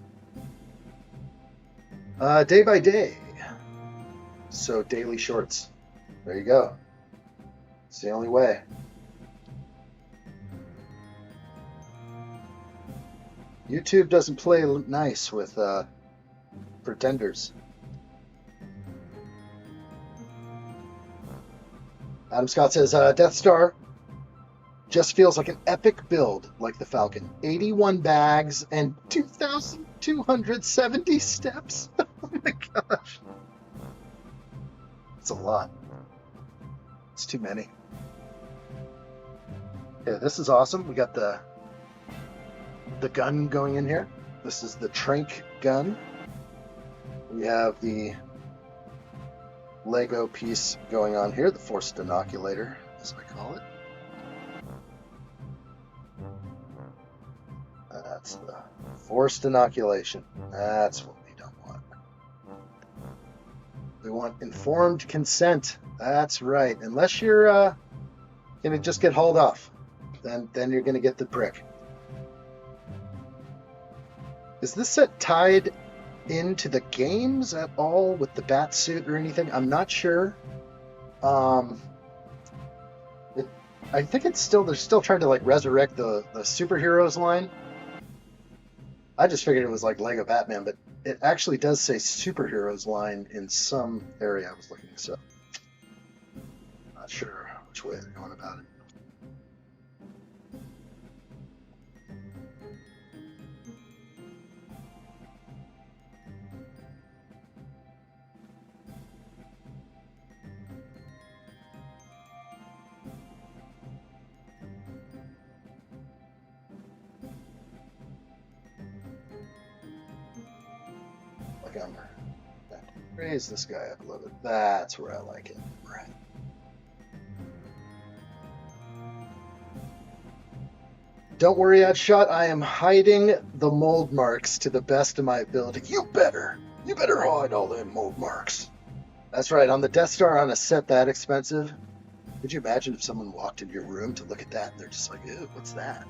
Day by day. So daily shorts. There you go. It's the only way. YouTube doesn't play nice with pretenders. Adam Scott says, Death Star just feels like an epic build, like the Falcon. 81 bags and 2,270 steps. Oh my gosh. It's a lot. It's too many. Yeah, this is awesome. We got the gun going in here. This is the Trank gun. We have the Lego piece going on here, the forced inoculator, as I call it. That's the forced inoculation. That's what we don't want. We want informed consent. That's right. Unless you're going to just get hauled off, then you're going to get the prick. Is this set tied into the games at all with the bat suit or anything? I'm not sure. I think it's still, they're still trying to like resurrect the superheroes line. I just figured it was like Lego Batman, but it actually does say superheroes line in some area I was looking, so not sure which way they're going about it. Raise this guy up a little bit. That's where I like it. Right. Don't worry, addshot. I am hiding the mold marks to the best of my ability. You better hide all them mold marks. That's right. On the Death Star, on a set that expensive, could you imagine if someone walked into your room to look at that and they're just like, ew, what's that?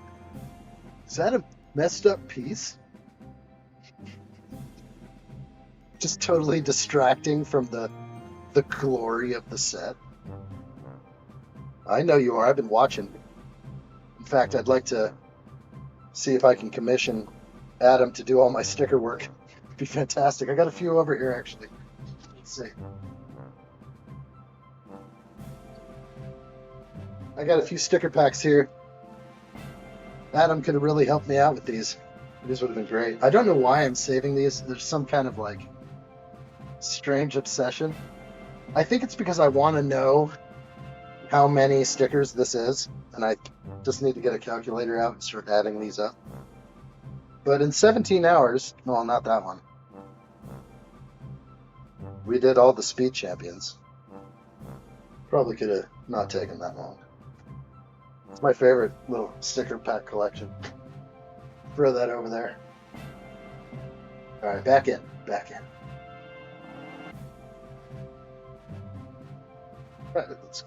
Is that a messed up piece? Just totally distracting from the glory of the set. I know you are. I've been watching. In fact, I'd like to see if I can commission Adam to do all my sticker work. It'd be fantastic. I got a few over here, actually. Let's see. I got a few sticker packs here. Adam could have really helped me out with these. These would have been great. I don't know why I'm saving these. There's some kind of like strange obsession. I think it's because I want to know how many stickers this is, and I just need to get a calculator out and start adding these up. But in 17 hours, well, not that one, we did all the speed champions. Probably could have not taken that long. It's my favorite little sticker pack collection. Throw that over there. All right, back in. All right, let's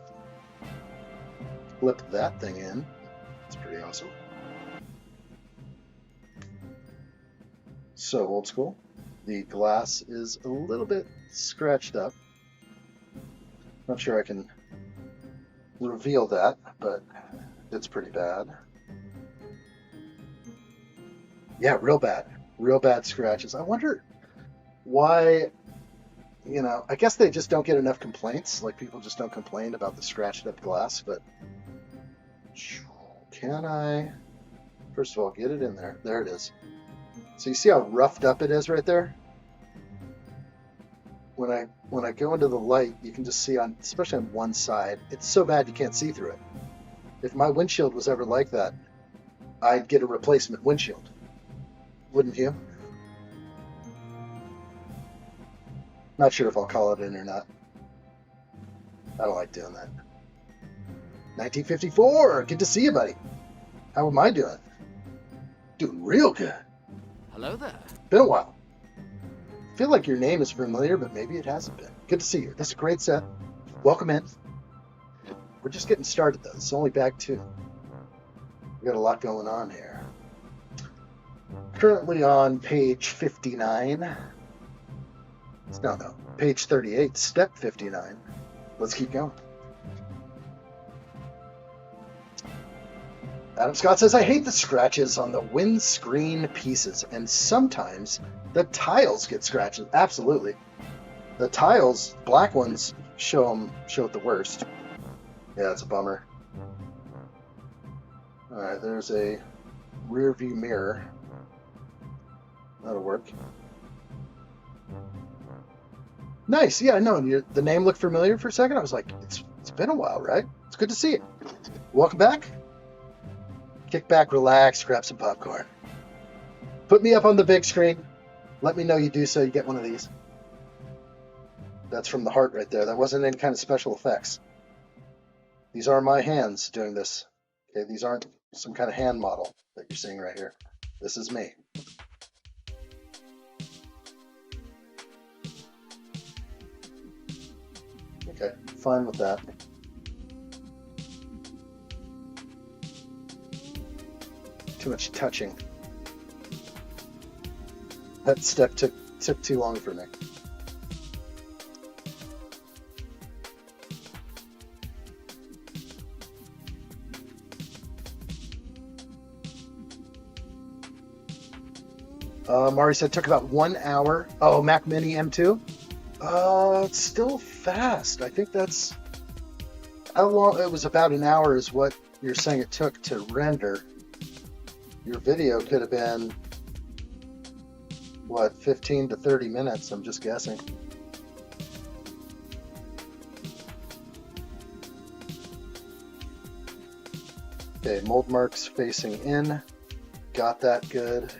flip that thing in. It's pretty awesome. So old school. The glass is a little bit scratched up. Not sure I can reveal that, but it's pretty bad. Yeah, real bad. Real bad scratches. I wonder why, I guess they just don't get enough complaints. Like, people just don't complain about the scratched up glass, but can I, first of all, get it in there? There it is. So you see how roughed up it is right there? When I go into the light, you can just see on, especially on one side, it's so bad you can't see through it. If my windshield was ever like that, I'd get a replacement windshield. Wouldn't you? Not sure if I'll call it in or not. I don't like doing that. 1954! Good to see you, buddy. How am I doing? Doing real good. Hello there. Been a while. I feel like your name is familiar, but maybe it hasn't been. Good to see you. This is a great set. Welcome in. We're just getting started, though. It's only back 2. We got a lot going on here. Currently on page 59. No. Page 38, step 59. Let's keep going. Adam Scott says, I hate the scratches on the windscreen pieces, and sometimes the tiles get scratches. Absolutely. The tiles, black ones, show it the worst. Yeah, it's a bummer. Alright, there's a rear view mirror. That'll work. Nice. Yeah, I know. The name looked familiar for a second. I was like, it's been a while, right? It's good to see you. Welcome back. Kick back, relax, grab some popcorn. Put me up on the big screen. Let me know you do so. You get one of these. That's from the heart right there. That wasn't any kind of special effects. These are my hands doing this. Okay, these aren't some kind of hand model that you're seeing right here. This is me. Okay, fine with that. Too much touching. That step took too long for me. Mari said took about 1 hour. Oh, Mac Mini M2? It's still fast. I think that's how long. It was about an hour is what you're saying it took to render. Your video could have been, what, 15 to 30 minutes, I'm just guessing. Okay, mold marks facing in. Got that good.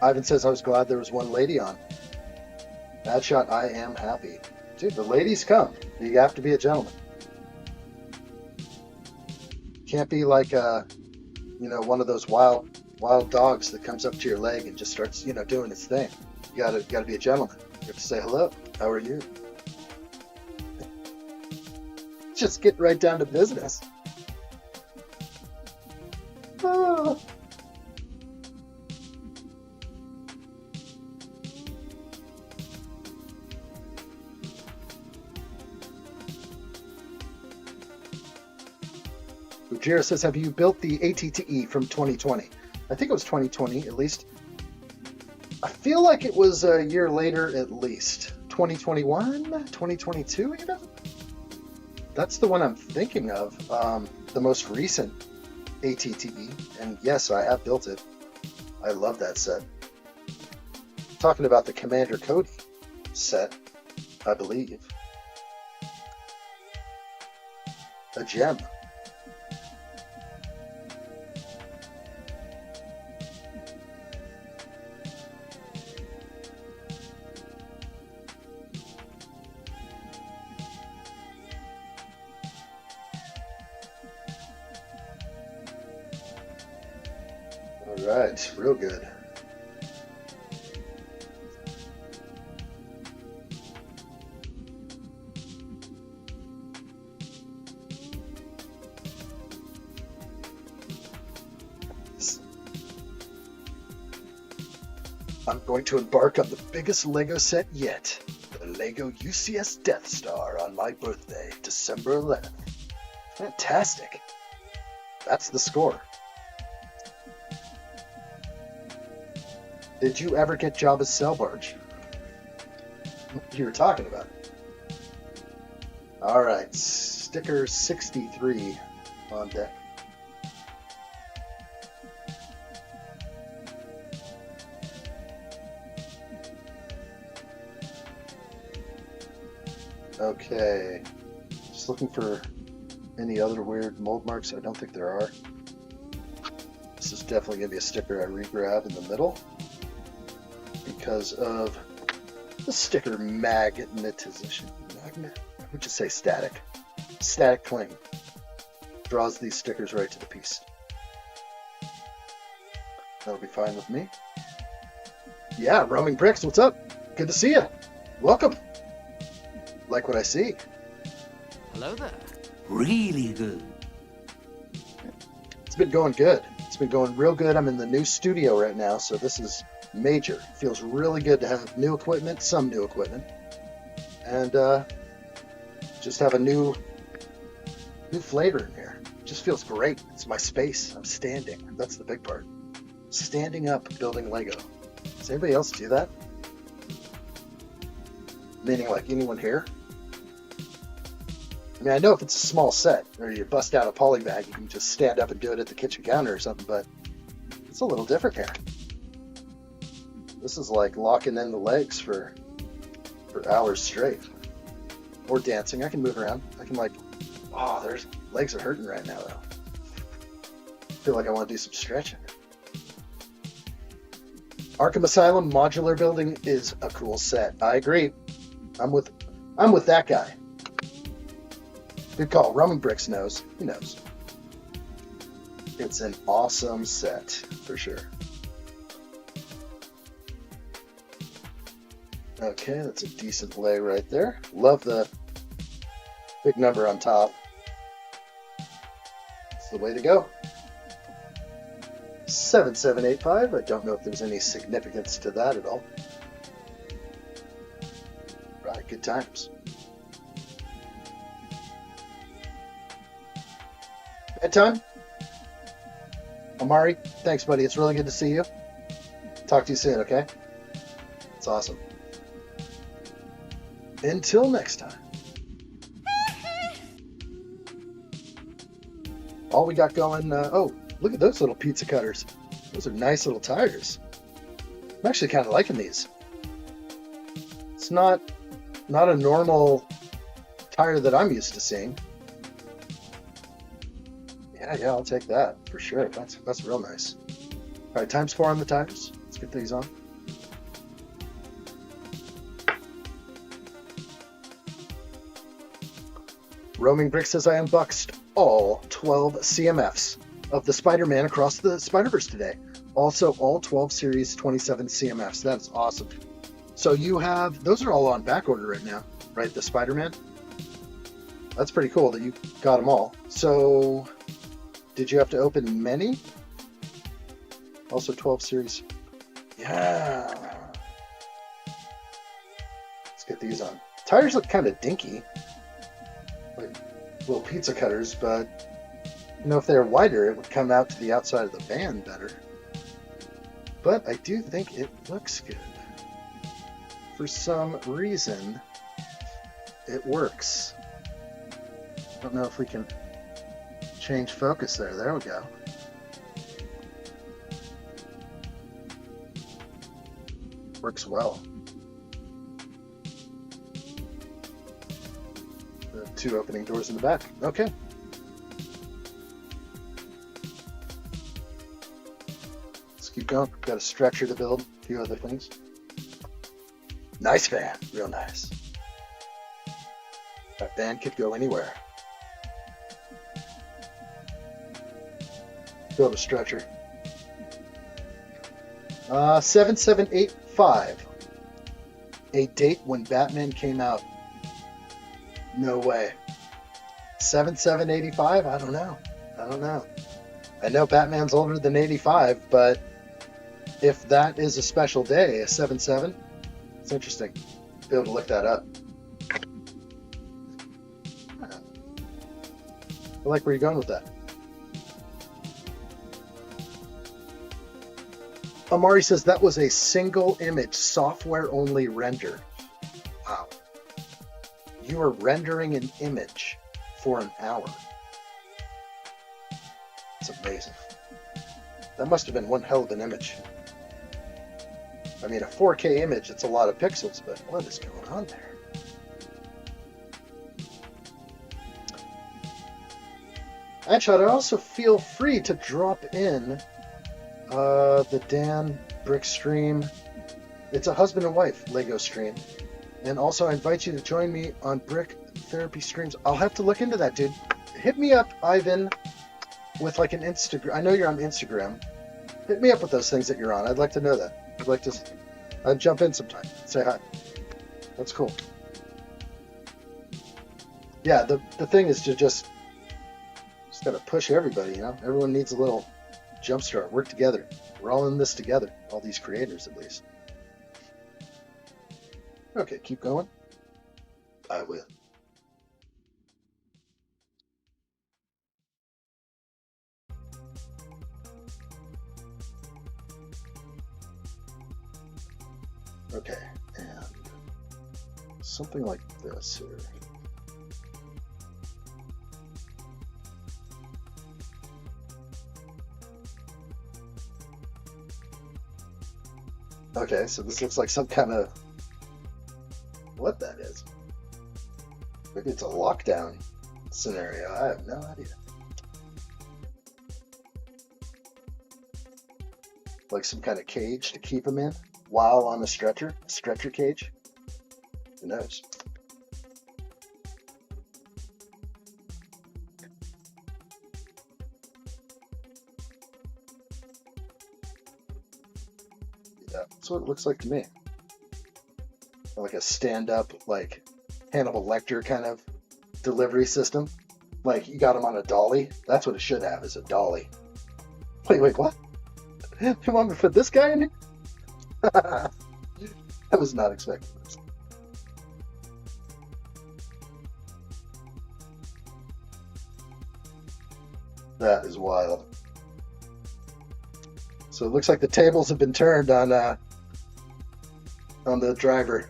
Ivan says, I was glad there was one lady on. Addshot, I am happy. Dude, the ladies come. You have to be a gentleman. Can't be like, one of those wild dogs that comes up to your leg and just starts, doing its thing. You gotta be a gentleman. You have to say hello. How are you? Just get right down to business. Oh. Ujira says, have you built the ATTE from 2020? I think it was 2020 at least. I feel like it was a year later at least. 2021? 2022 even? That's the one I'm thinking of. The most recent ATTE. And yes, I have built it. I love that set. Talking about the Commander Cody set, I believe. A gem. All right, real good. I'm going to embark on the biggest Lego set yet, the Lego UCS Death Star on my birthday, December 11th. Fantastic. That's the score. Did you ever get Jabba's sail barge? You were talking about it. All right, sticker 63 on deck. Okay, just looking for any other weird mold marks. I don't think there are. This is definitely going to be a sticker I re-grab in the middle because of the sticker magnetization. I would just say static. Static cling draws these stickers right to the piece. That'll be fine with me. Yeah, Roaming Bricks, what's up? Good to see you. Welcome. Like what I see. Hello there. Really good. It's been going good. It's been going real good. I'm in the new studio right now, so this is major. Feels really good to have new equipment, some new equipment, and just have a new flavor in here. Just feels great. It's my space. I'm standing. That's the big part. Standing up, building Lego. Does anybody else do that? Meaning like anyone here? I mean, I know if it's a small set, or you bust out a poly bag, you can just stand up and do it at the kitchen counter or something, but it's a little different here. This is like locking in the legs for hours straight. Or dancing. I can move around. I can there's legs are hurting right now though. I feel like I want to do some stretching. Arkham Asylum modular building is a cool set. I agree. I'm with that guy. Good call. Roaming Bricks knows. He knows. It's an awesome set, for sure. Okay, that's a decent lay right there. Love the big number on top. It's the way to go. 7785. I don't know if there's any significance to that at all. Right, good times. Bedtime? Amari, thanks, buddy. It's really good to see you. Talk to you soon, okay? It's awesome. Until next time. All we got going, oh, look at those little pizza cutters. Those are nice little tires. I'm actually kind of liking these. It's not a normal tire that I'm used to seeing. Yeah, I'll take that for sure. That's real nice. All right, times 4 on the tires. Let's get these on. Roaming Brick says I unboxed all 12 CMFs of the Spider-Man Across the Spider-Verse today. Also, all 12 Series 27 CMFs. That's awesome. So you have, those are all on back order right now, right? The Spider-Man. That's pretty cool that you got them all. So, did you have to open many? Also 12 Series. Yeah. Let's get these on. Tires look kind of dinky. Like little pizza cutters, but you know, if they were wider, it would come out to the outside of the van better. But I do think it looks good. For some reason, it works. I don't know if we can change focus there. There we go. Works well. The two opening doors in the back. Okay. Let's keep going. Got a stretcher to build. A few other things. Nice van. Real nice. That van could go anywhere. Build a stretcher. 7785. A date when Batman came out. No way. 7785? I don't know. I know Batman's older than 85, but if that is a special day, a 77, it's interesting. Be able to look that up. I like where you're going with that. Amari says that was a single image, software only render. Wow. You are rendering an image for an hour. It's amazing. That must have been one hell of an image. I mean, a 4K image, it's a lot of pixels, but what is going on there? Addshot, I also feel free to drop in the Dan Brick stream. It's a husband and wife Lego stream. And also I invite you to join me on Brick Therapy streams. I'll have to look into that, dude. Hit me up, Ivan, with like an Instagram. I know you're on Instagram. Hit me up with those things that you're on. I'd like to know that. I'd like to jump in sometime. Say hi. That's cool. Yeah, the thing is to just gotta push everybody, you know? Everyone needs a little jump start. Work together. We're all in this together. All these creators, at least. Okay, keep going. I will. Okay, and something like this here. Okay, so this looks like some kind of what that is. Maybe it's a lockdown scenario. I have no idea. Like some kind of cage to keep him in while on a stretcher cage. Who knows? Yeah, that's what it looks like to me. Like a stand-up, like Hannibal Lecter kind of delivery system. Like you got him on a dolly. That's what it should have, is a dolly. Wait, what? You want me to put this guy in here? I was not expecting this. That is wild. So it looks like the tables have been turned on the driver.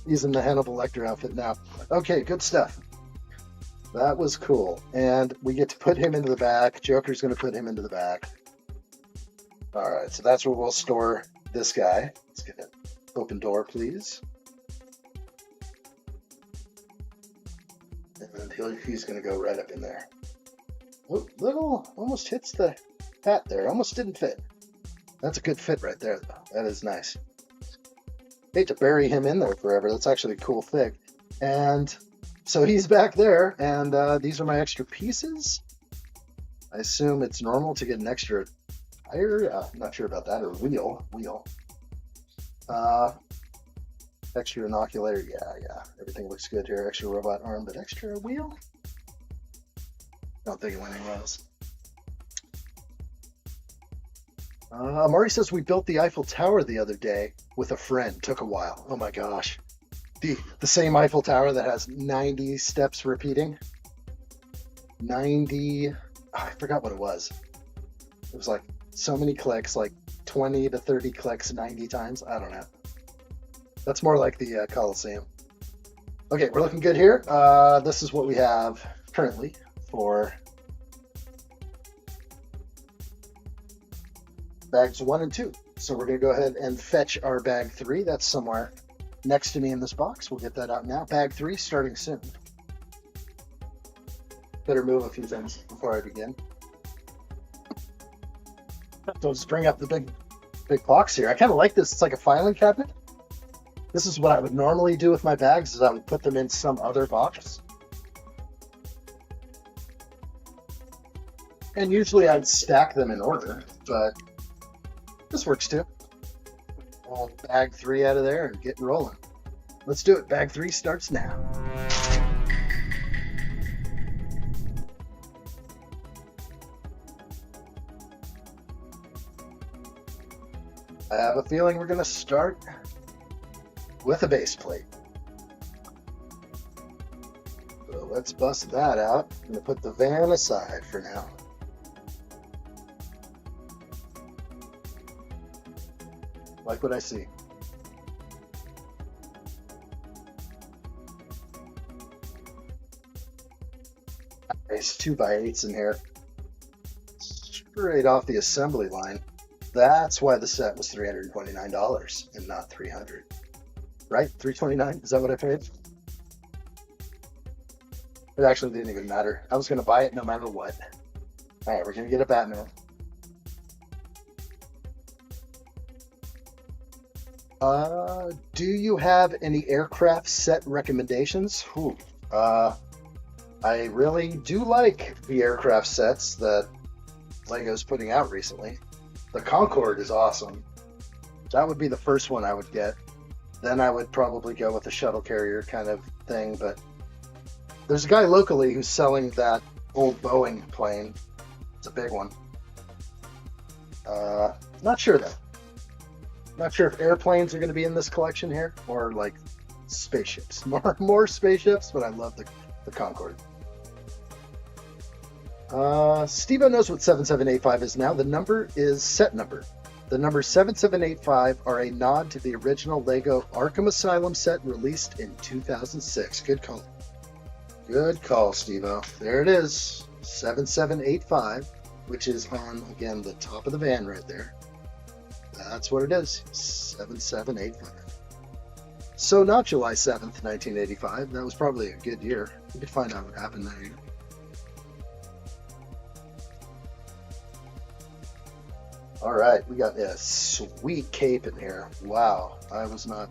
He's in the Hannibal Lecter outfit now. Okay, good stuff. That was cool. And we get to put him into the back. Joker's going to put him into the back. All right, so that's where we'll store this guy. Let's get an open door, please. And he's going to go right up in there. Little, almost hits the hat there. Almost didn't fit. That's a good fit right there, though. That is nice. Hate to bury him in there forever. That's actually a cool fig. And so he's back there, and these are my extra pieces. I assume it's normal to get an extra tire. I'm not sure about that. Or wheel. Extra inoculator. Yeah. Everything looks good here. Extra robot arm, but extra wheel? Don't think it went anywhere else. Marty says we built the Eiffel Tower the other day with a friend. Took a while. Oh my gosh. The same Eiffel Tower that has 90 steps repeating. 90... I forgot what it was. It was like so many clicks, like 20 to 30 clicks 90 times. I don't know. That's more like the Coliseum. Okay, we're looking good here. This is what we have currently for bags 1 and 2. So we're going to go ahead and fetch our bag 3. That's somewhere next to me in this box. We'll get that out now. Bag 3 starting soon. Better move a few things before I begin. So I'll just bring up the big box here. I kind of like this. It's like a filing cabinet. This is what I would normally do with my bags, is I would put them in some other box. And usually I'd stack them in order, but this works too. Pull bag 3 out of there and get rolling. Let's do it. Bag 3 starts now. I have a feeling we're going to start with a base plate. So let's bust that out. I'm going to put the van aside for now. Like what I see. Nice 2x8s in here. Straight off the assembly line. That's why the set was $329 and not $300. Right? $329? Is that what I paid? It actually didn't even matter. I was going to buy it no matter what. All right, we're going to get a Batman. Do you have any aircraft set recommendations? I really do like the aircraft sets that Lego's putting out recently. The Concorde is awesome. That would be the first one I would get. Then I would probably go with a shuttle carrier kind of thing, but there's a guy locally who's selling that old Boeing plane. It's a big one. Not sure though. Not sure if airplanes are going to be in this collection here, or like spaceships. More spaceships, but I love the Concorde. Steve-O knows what 7785 is now. The number is set number. The numbers 7785 are a nod to the original Lego Arkham Asylum set released in 2006. Good call. Good call, Steve-O. There it is. 7785, which is on, again, the top of the van right there. That's what it is. 7785. So not July 7th, 1985. That was probably a good year. We could find out what happened that year. All right, we got a sweet cape in here. Wow, I was not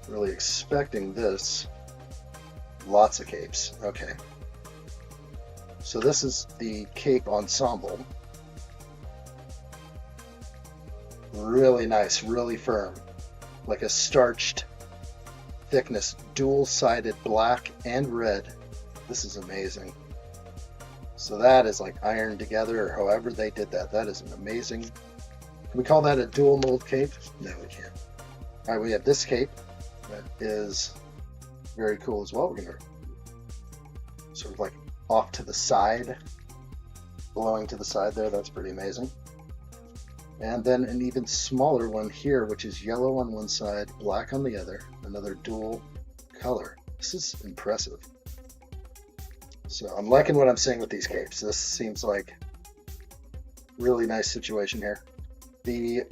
really expecting this. Lots of capes. Okay. So this is the cape ensemble. Really nice, really firm. Like a starched thickness, dual-sided black and red. This is amazing. So that is like ironed together, or however they did that. That is an amazing. Can we call that a dual mold cape? No, we can't. All right, we have this cape that is very cool as well. We're gonna sort of like off to the side, blowing to the side there. That's pretty amazing. And then an even smaller one here, which is yellow on one side, black on the other. Another dual color. This is impressive. So I'm liking what I'm seeing with these capes. This seems like really nice situation here. The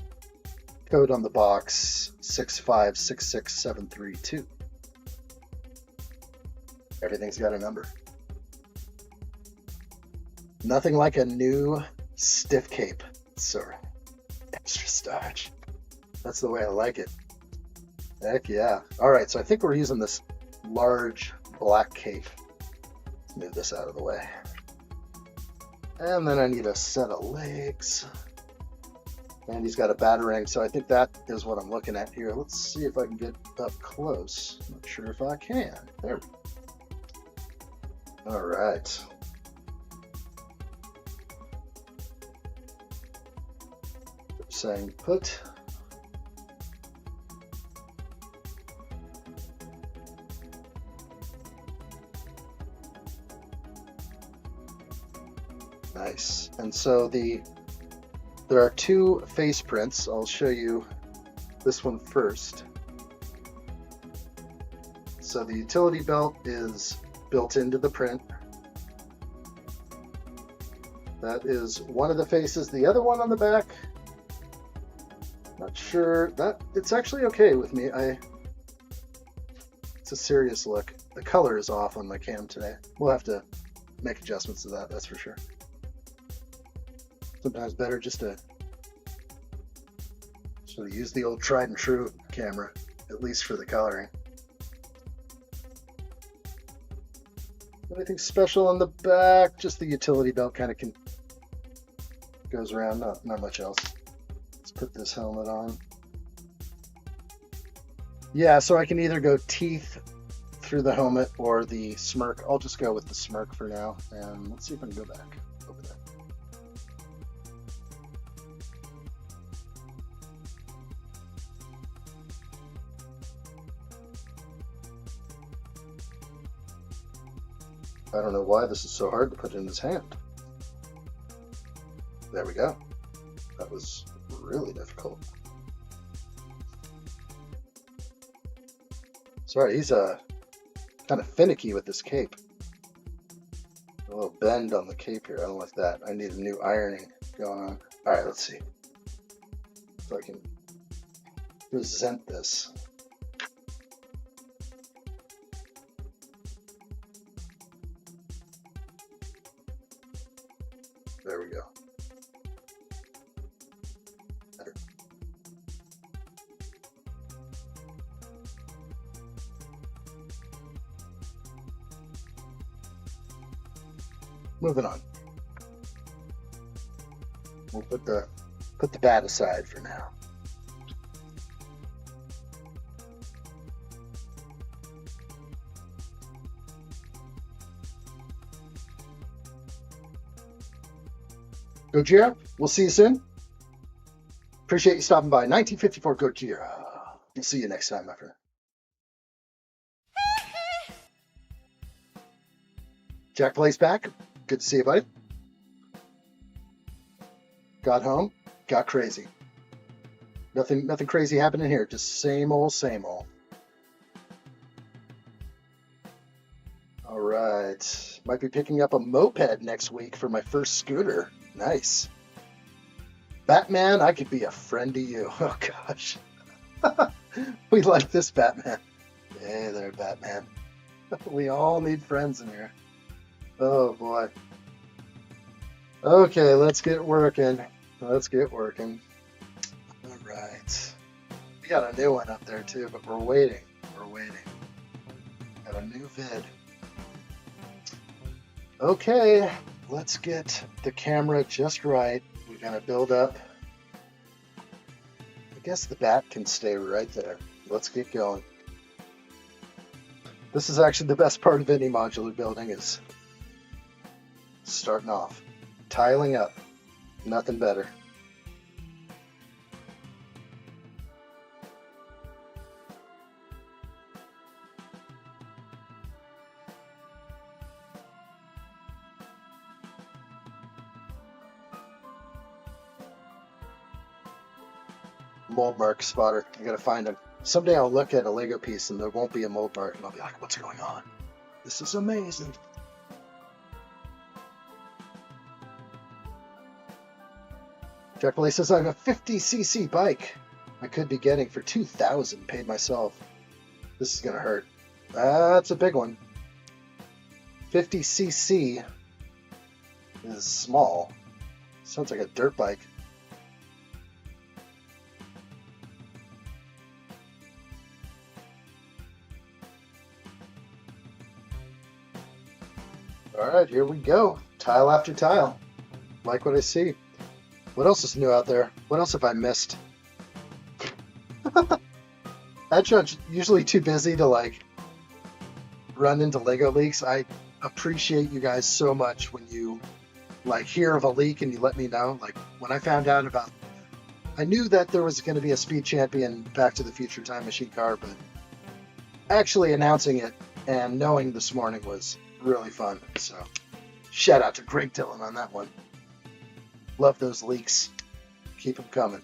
code on the box, 6566732. Everything's got a number. Nothing like a new stiff cape. So That's the way I like it. Heck yeah. All right, so I think we're using this large black cape. Let's move this out of the way. And then I need a set of legs. And he's got a batarang, so I think that is what I'm looking at here. Let's see if I can get up close. Not sure if I can. There we go. All right. Saying put. Nice. And so there are two face prints. I'll show you this one first. So the utility belt is built into the print. That is one of the faces. The other one on the back, not sure. That it's actually okay with me. It's a serious look. The color is off on my cam today. We'll have to make adjustments to that, that's for sure. Sometimes better just to sort of use the old tried and true camera, at least for the coloring. Anything special on the back? Just the utility belt kind of goes around, not much else. Let's put this helmet on. Yeah, so I can either go teeth through the helmet or the smirk. I'll just go with the smirk for now, and let's see if I can go back over there. I don't know why this is so hard to put in his hand. There we go. That was really difficult. Sorry, he's kind of finicky with this cape. A little bend on the cape here. I don't like that. I need a new ironing going on. All right, let's see if I can present this. There we go. Better. Moving on. We'll put the bat aside for now. Gojira, we'll see you soon. Appreciate you stopping by. 1954 Gojira. We'll see you next time, my friend. Jack Blaze back. Good to see you, buddy. Got home, got crazy. Nothing crazy happening here. Just same old, same old. All right. Might be picking up a moped next week for my first scooter. Nice. Batman, I could be a friend to you. Oh, gosh. We like this Batman. Hey there, Batman. We all need friends in here. Oh, boy. Okay, let's get working. Let's get working. All right. We got a new one up there, too, but we're waiting. We're waiting. Got a new vid. Okay, let's get the camera just right. We're going to build up. I guess the bat can stay right there. Let's get going. This is actually the best part of any modular building is starting off. Tiling up. Nothing better. Mold mark spotter. I gotta find him. Someday I'll look at a Lego piece and there won't be a mold mark and I'll be like, what's going on? This is amazing. Jack Blay says I have a 50cc bike I could be getting for $2,000 paid myself. This is gonna hurt. That's a big one. 50cc is small. Sounds like a dirt bike. All right, here we go. Tile after tile. Like what I see. What else is new out there? What else have I missed? Addshot's usually too busy to like run into Lego leaks. I appreciate you guys so much when you like hear of a leak and you let me know. Like when I found out about, I knew that there was going to be a Speed Champion Back to the Future Time Machine car, but actually announcing it and knowing this morning was really fun. So shout out to Greg Dillon on that one. Love those leaks. Keep them coming.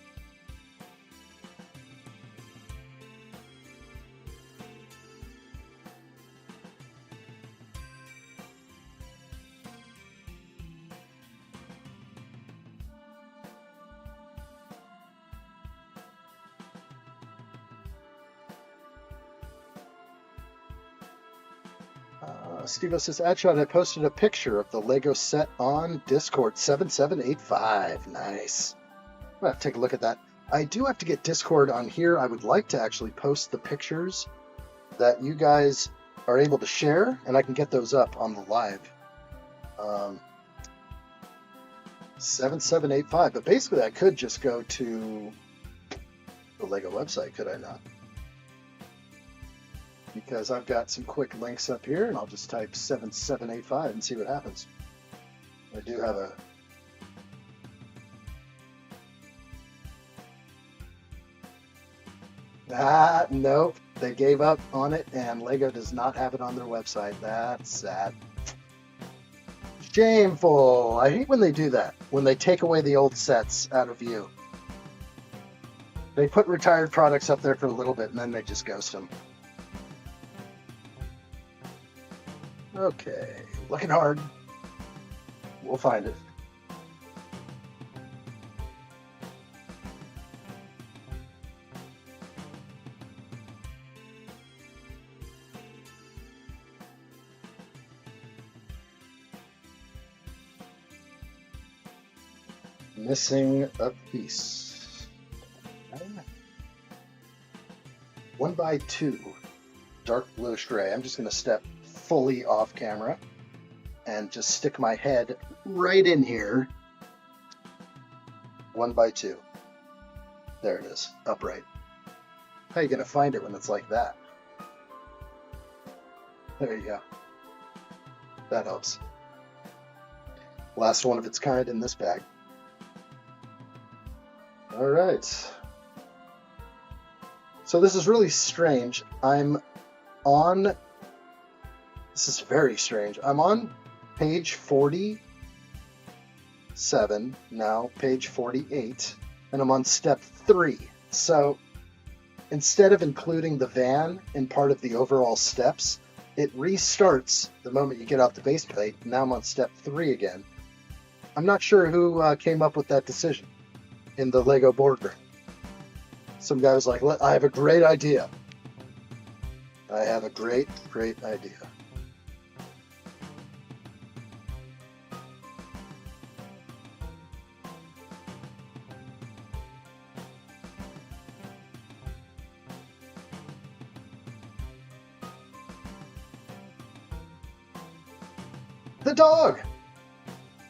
Steve says, Addshot, I posted a picture of the Lego set on Discord, 7785. Nice. I'm going to have to take a look at that. I do have to get Discord on here. I would like to actually post the pictures that you guys are able to share, and I can get those up on the live. 7785. But basically, I could just go to the Lego website, could I not? Because I've got some quick links up here, and I'll just type 7785 and see what happens. I do have a... nope. They gave up on it, and Lego does not have it on their website. That's sad. Shameful. I hate when they do that, when they take away the old sets out of view. They put retired products up there for a little bit, and then they just ghost them. Okay, looking hard. We'll find it. Missing a piece. 1x2, dark bluish gray. I'm just going to step fully off camera and just stick my head right in here. 1x2. There it is, upright. How are you going to find it when it's like that? There you go. That helps. Last one of its kind in this bag. All right. So this is really strange. This is very strange. I'm on page 47, now page 48, and I'm on step 3. So instead of including the van in part of the overall steps, it restarts the moment you get off the base plate. Now I'm on step 3 again. I'm not sure who came up with that decision in the Lego boardroom. Some guy was like, I have a great idea. I have a great idea. The dog!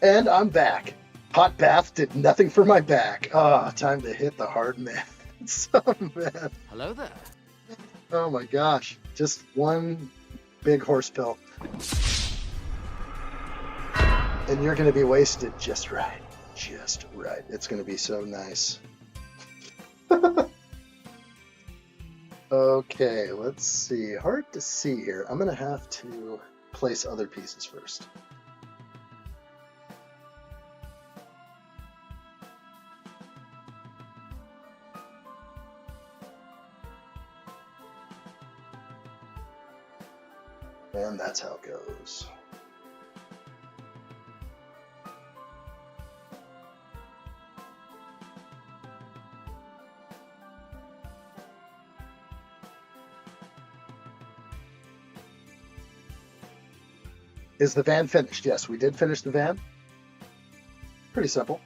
And I'm back. Hot bath did nothing for my back. Ah, time to hit the hard meth. Oh, man. Hello there. Oh my gosh. Just one big horse pill. And you're going to be wasted just right. Just right. It's going to be so nice. Okay, let's see. Hard to see here. I'm going to have to place other pieces first. And that's how it goes. Is the van finished? Yes, we did finish the van. Pretty simple.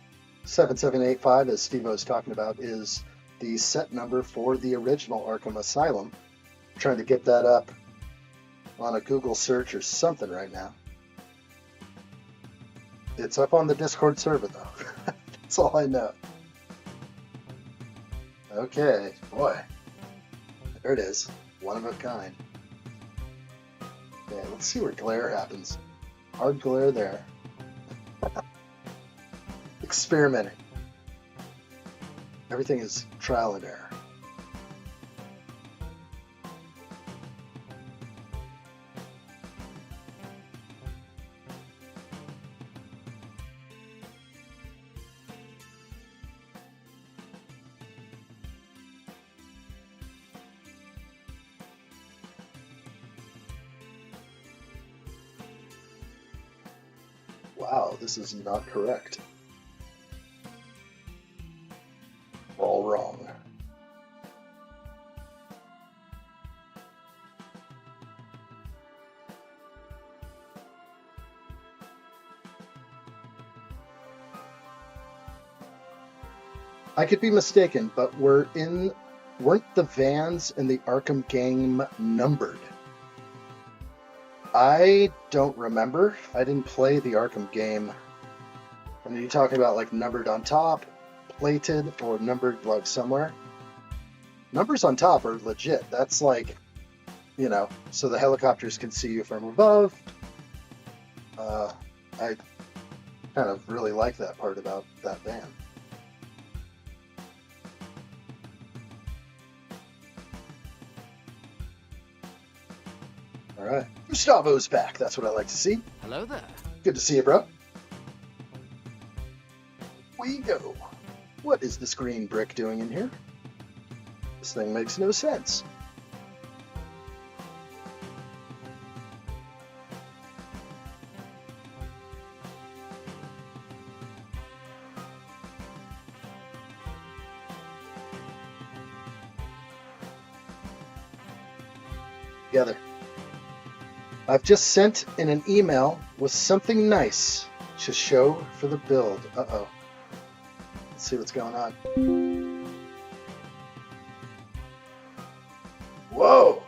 7785, as Steve was talking about, is the set number for the original Arkham Asylum. I'm trying to get that up on a Google search or something right now. It's up on the Discord server, though. That's all I know. Okay, boy. There it is. One of a kind. Okay, let's see where glare happens. Hard glare there. Experimenting. Everything is trial and error. Wow, this is not correct. All wrong. I could be mistaken, but weren't the vans in the Arkham game numbered? I don't remember. I didn't play the Arkham game. And are you talking about like numbered on top, plated, or numbered like somewhere? Numbers on top are legit. That's like, you know, so the helicopters can see you from above. I kind of really like that part about that van. All right. Gustavo's back. That's what I like to see. Hello there. Good to see you, bro. We go. What is this green brick doing in here? This thing makes no sense. Together. I've just sent in an email with something nice to show for the build. Uh-oh. Let's see what's going on. Whoa!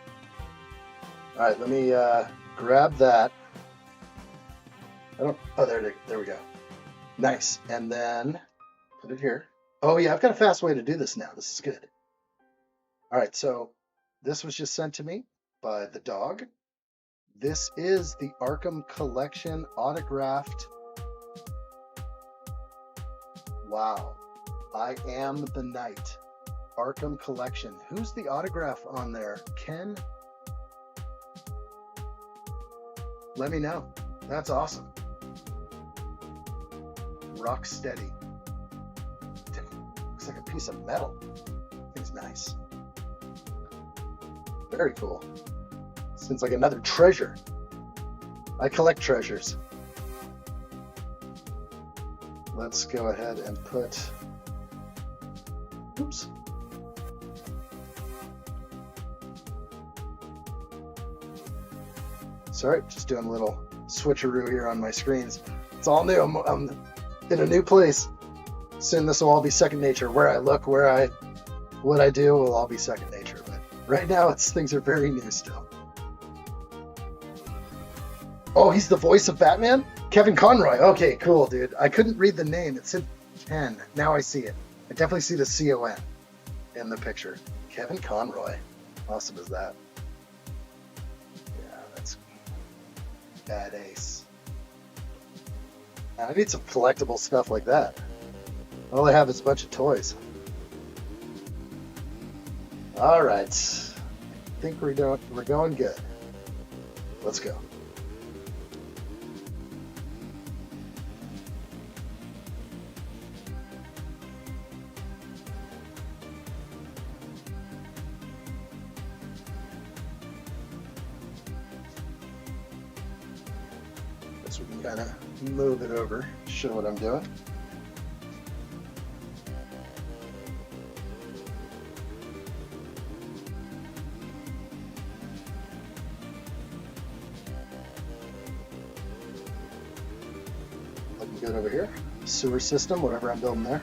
Alright, let me grab that. Oh, there we go. Nice. And then put it here. Oh yeah, I've got a fast way to do this now. This is good. Alright, so this was just sent to me by the dog. This is the Arkham Collection autographed. Wow. I am the Knight. Arkham Collection. Who's the autograph on there? Ken? Let me know. That's awesome. Rock steady. Looks like a piece of metal. It's nice. Very cool. Seems like another treasure. I collect treasures. Let's go ahead and put... Oops. Sorry, just doing a little switcheroo here on my screens. It's all new. I'm in a new place. Soon this will all be second nature. Where I look, what I do will all be second nature. But right now, things are very new still. Oh, he's the voice of Batman? Kevin Conroy. Okay, cool, dude. I couldn't read the name. It said Ken. Now I see it. I definitely see the C-O-N in the picture. Kevin Conroy. Awesome is that. Yeah, that's bad ace. I need some collectible stuff like that. All I have is a bunch of toys. All right. I think we're going good. Let's go. Guess we can kind of move it over, show what I'm doing. Looking good over here. Sewer system, whatever I'm building there.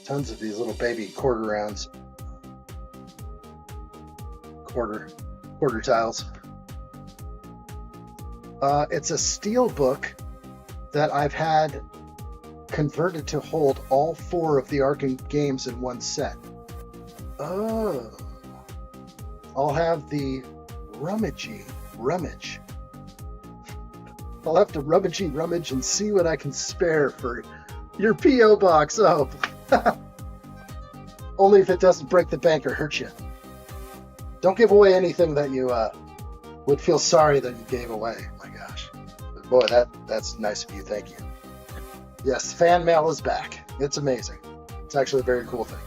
Tons of these little baby quarter rounds. Quarter tiles. It's a steel book that I've had converted to hold all 4 of the Arkham games in one set. Oh. I'll have the rummage. I'll have to rummage and see what I can spare for your P.O. box. Oh. Only if it doesn't break the bank or hurt you. Don't give away anything that you would feel sorry that you gave away. My gosh. But boy, that's nice of you. Thank you. Yes, fan mail is back. It's amazing. It's actually a very cool thing.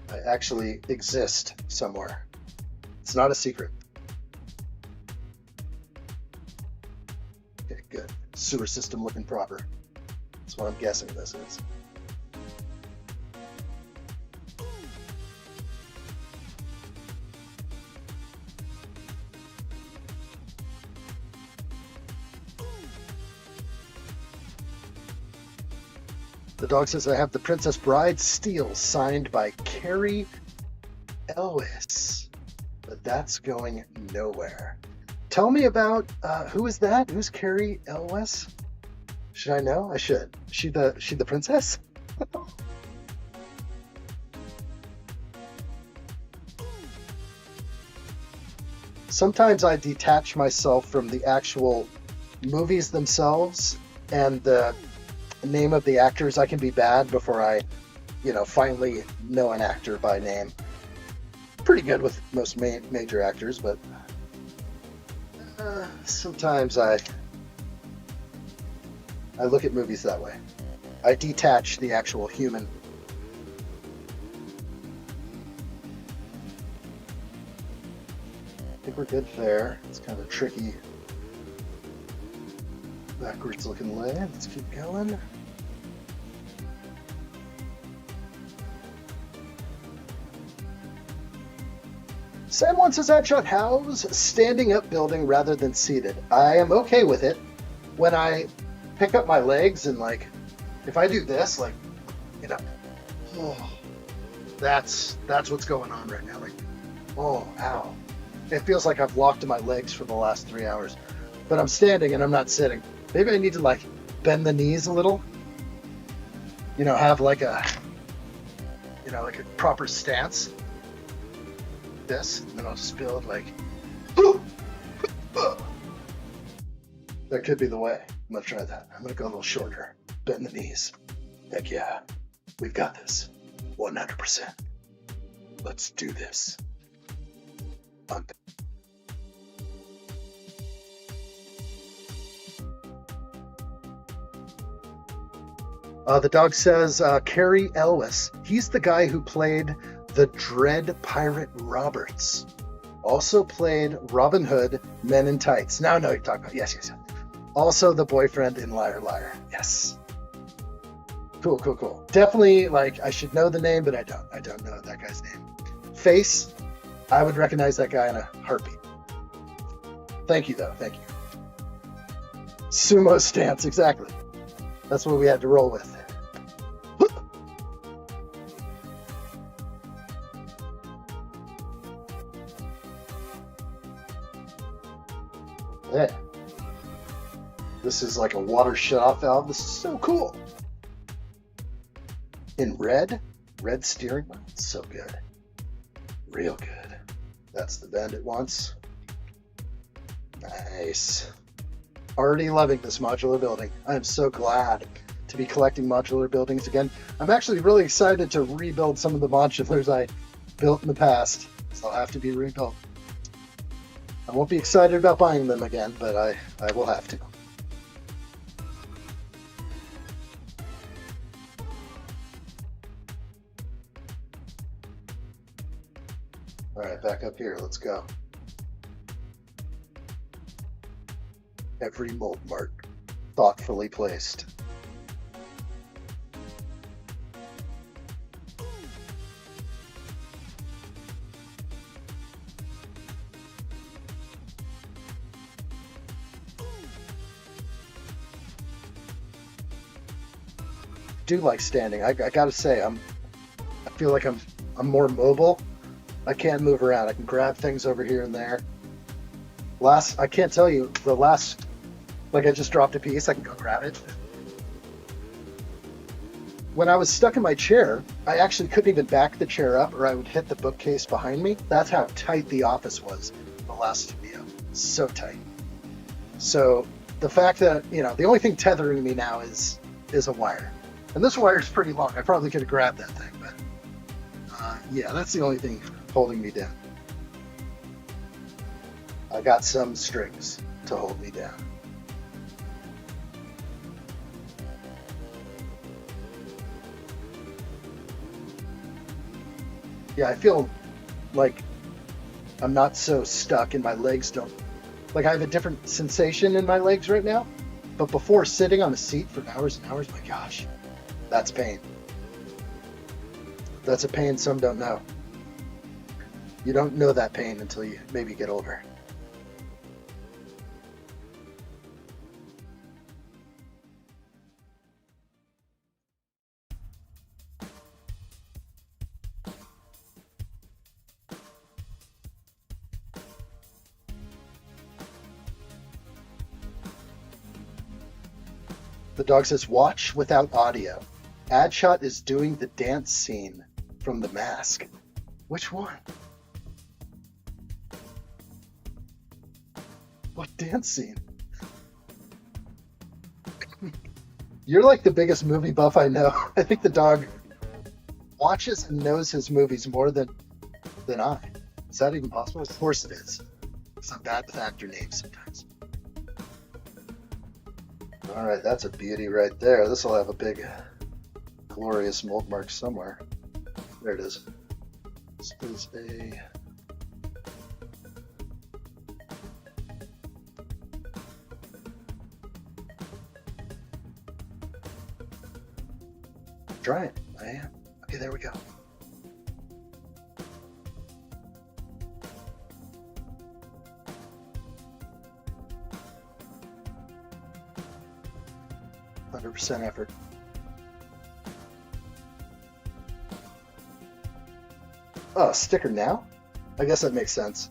I actually exist somewhere. It's not a secret. Okay, good. Sewer system looking proper. That's what I'm guessing this is. The dog says I have the Princess Bride Steel signed by Carrie Elwes, but that's going nowhere. Tell me about who is that? Who's Carrie Elwes? Should I know? I should. She the princess? Sometimes I detach myself from the actual movies themselves and the name of the actors. I can be bad before I, finally know an actor by name. Pretty good with most major actors, but sometimes I look at movies that way. I detach the actual human. I think we're good there. It's kind of a tricky backwards looking lay. Let's keep going. Sam wants his addshot. How's standing up building rather than seated? I am okay with it when I pick up my legs and if I do this, that's what's going on right now. Oh, ow. It feels like I've walked to my legs for the last 3 hours, but I'm standing and I'm not sitting. Maybe I need to bend the knees a little, have a proper stance. This, and then I'll just build that could be the way. I'm gonna try that. I'm gonna go a little shorter. Bend the knees. Heck yeah. We've got this. 100%. Let's do this. The dog says Carrie Elwes. He's the guy who played the Dread Pirate Roberts. Also played Robin Hood, Men in Tights. Now I know what you're talking about. Yes. Also the boyfriend in Liar Liar. Yes. Cool. Definitely, I should know the name, but I don't. I don't know that guy's name. Face, I would recognize that guy in a heartbeat. Thank you, though. Thank you. Sumo stance, exactly. That's what we had to roll with. Yeah. This is like a water shut-off valve. This is so cool. In red steering wheel. So good. Real good. That's the bend it wants. Nice. Already loving this modular building. I am so glad to be collecting modular buildings again. I'm actually really excited to rebuild some of the modulars I built in the past. They'll have to be rebuilt. I won't be excited about buying them again, but I will have to. All right, back up here. Let's go. Every mold mark thoughtfully placed. do like standing. I gotta say, I feel like I'm more mobile. I can't move around. I can grab things over here and there. I can't tell you the last, like I just dropped a piece, I can go grab it. When I was stuck in my chair, I actually couldn't even back the chair up or I would hit the bookcase behind me. That's how tight the office was in the last studio. So tight. So the fact that, the only thing tethering me now is a wire. And this wire is pretty long. I probably could have grabbed that thing, but yeah, that's the only thing holding me down. I got some strings to hold me down. Yeah, I feel like I'm not so stuck and my legs don't, like I have a different sensation in my legs right now. But before sitting on a seat for hours and hours, my gosh, that's pain. That's a pain some don't know. You don't know that pain until you maybe get older. The dog says, watch without audio. Addshot is doing the dance scene from The Mask. Which one? What dance scene? You're like the biggest movie buff I know. I think the dog watches and knows his movies more than I. Is that even possible? Of course it is. Because I'm bad with actor names sometimes. All right, that's a beauty right there. This will have a big, glorious mold mark somewhere. There it is. This is a... Try it. I am. Okay, there we go. %, effort. Oh, sticker now? I guess that makes sense.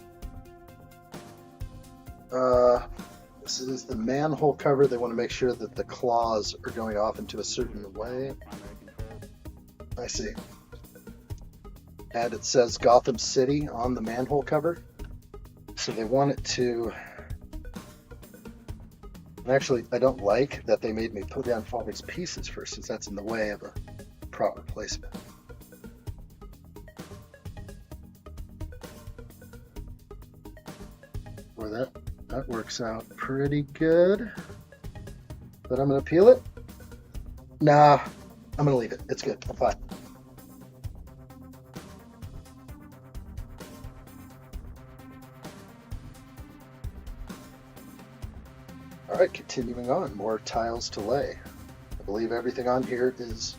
This is the manhole cover. They want to make sure that the claws are going off into a certain way. I see. And it says Gotham City on the manhole cover. So they want it to... Actually, I don't like that they made me put down all these pieces first, since that's in the way of a proper placement. Well, that works out pretty good. But I'm going to peel it. Nah, I'm going to leave it. It's good. I'm fine. All right, continuing on, more tiles to lay. I believe everything on here is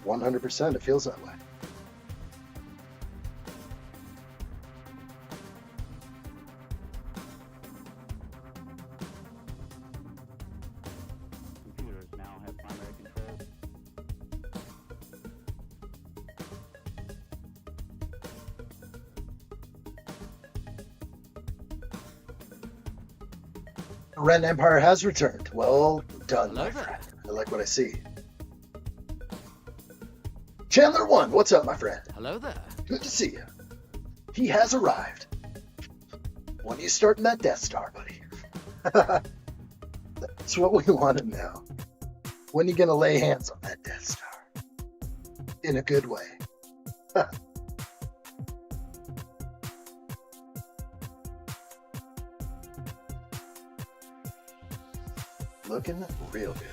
100%. It feels that way. Computers now have primary control. The Red Empire has returned. Well done, Hello my there. friend. I like what I see. Chandler 1, what's up, my friend? Hello there. Good to see you. He has arrived. When are you starting that Death Star, buddy? That's what we want to know. When are you going to lay hands on that Death Star? In a good way. Looking real good.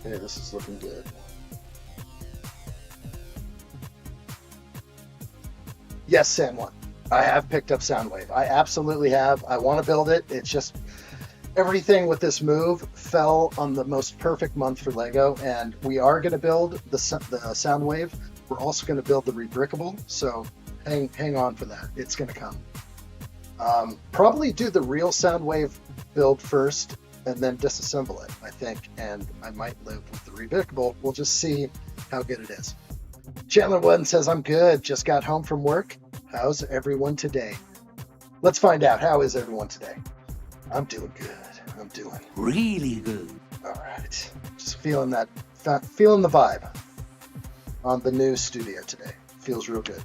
Yeah, this is looking good. Yes, San Juan. I have picked up Soundwave. I absolutely have. I want to build it. It's just everything with this move fell on the most perfect month for Lego, and we are going to build the Soundwave. We're also going to build the Rebrickable. So hang on for that. It's going to come. Probably do the real Soundwave build first and then disassemble it, I think. And I might live with the rebuildable. We'll just see how good it is. Chandler Wooden says, I'm good. Just got home from work. How's everyone today? Let's find out. How is everyone today? I'm doing good. I'm doing Really good. all right. Just feeling the vibe on the new studio today. Feels real good.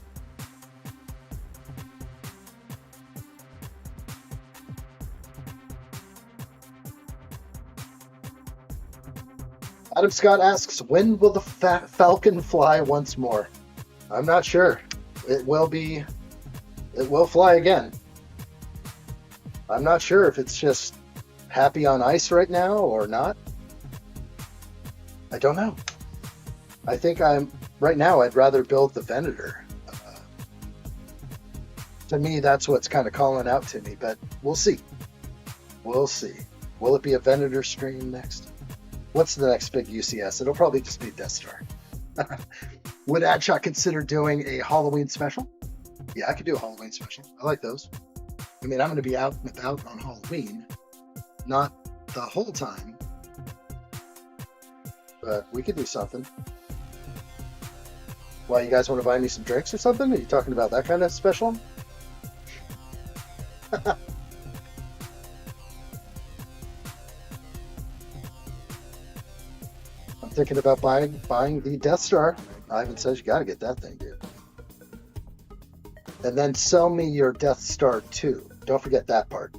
Adam Scott asks, when will the Falcon fly once more? I'm not sure. It will fly again. I'm not sure if it's just happy on ice right now or not. I don't know. I think right now I'd rather build the Venator. To me, that's what's kind of calling out to me, but we'll see. We'll see. Will it be a Venator stream next? What's the next big UCS? It'll probably just be Death Star. Would addshot consider doing a Halloween special? Yeah, I could do a Halloween special. I like those. I mean, I'm going to be out and about on Halloween. Not the whole time. But we could do something. Why, you guys want to buy me some drinks or something? Are you talking about that kind of special? I'm thinking about buying the Death Star. Ivan says you got to get that thing, dude. And then sell me your Death Star 2. Don't forget that part.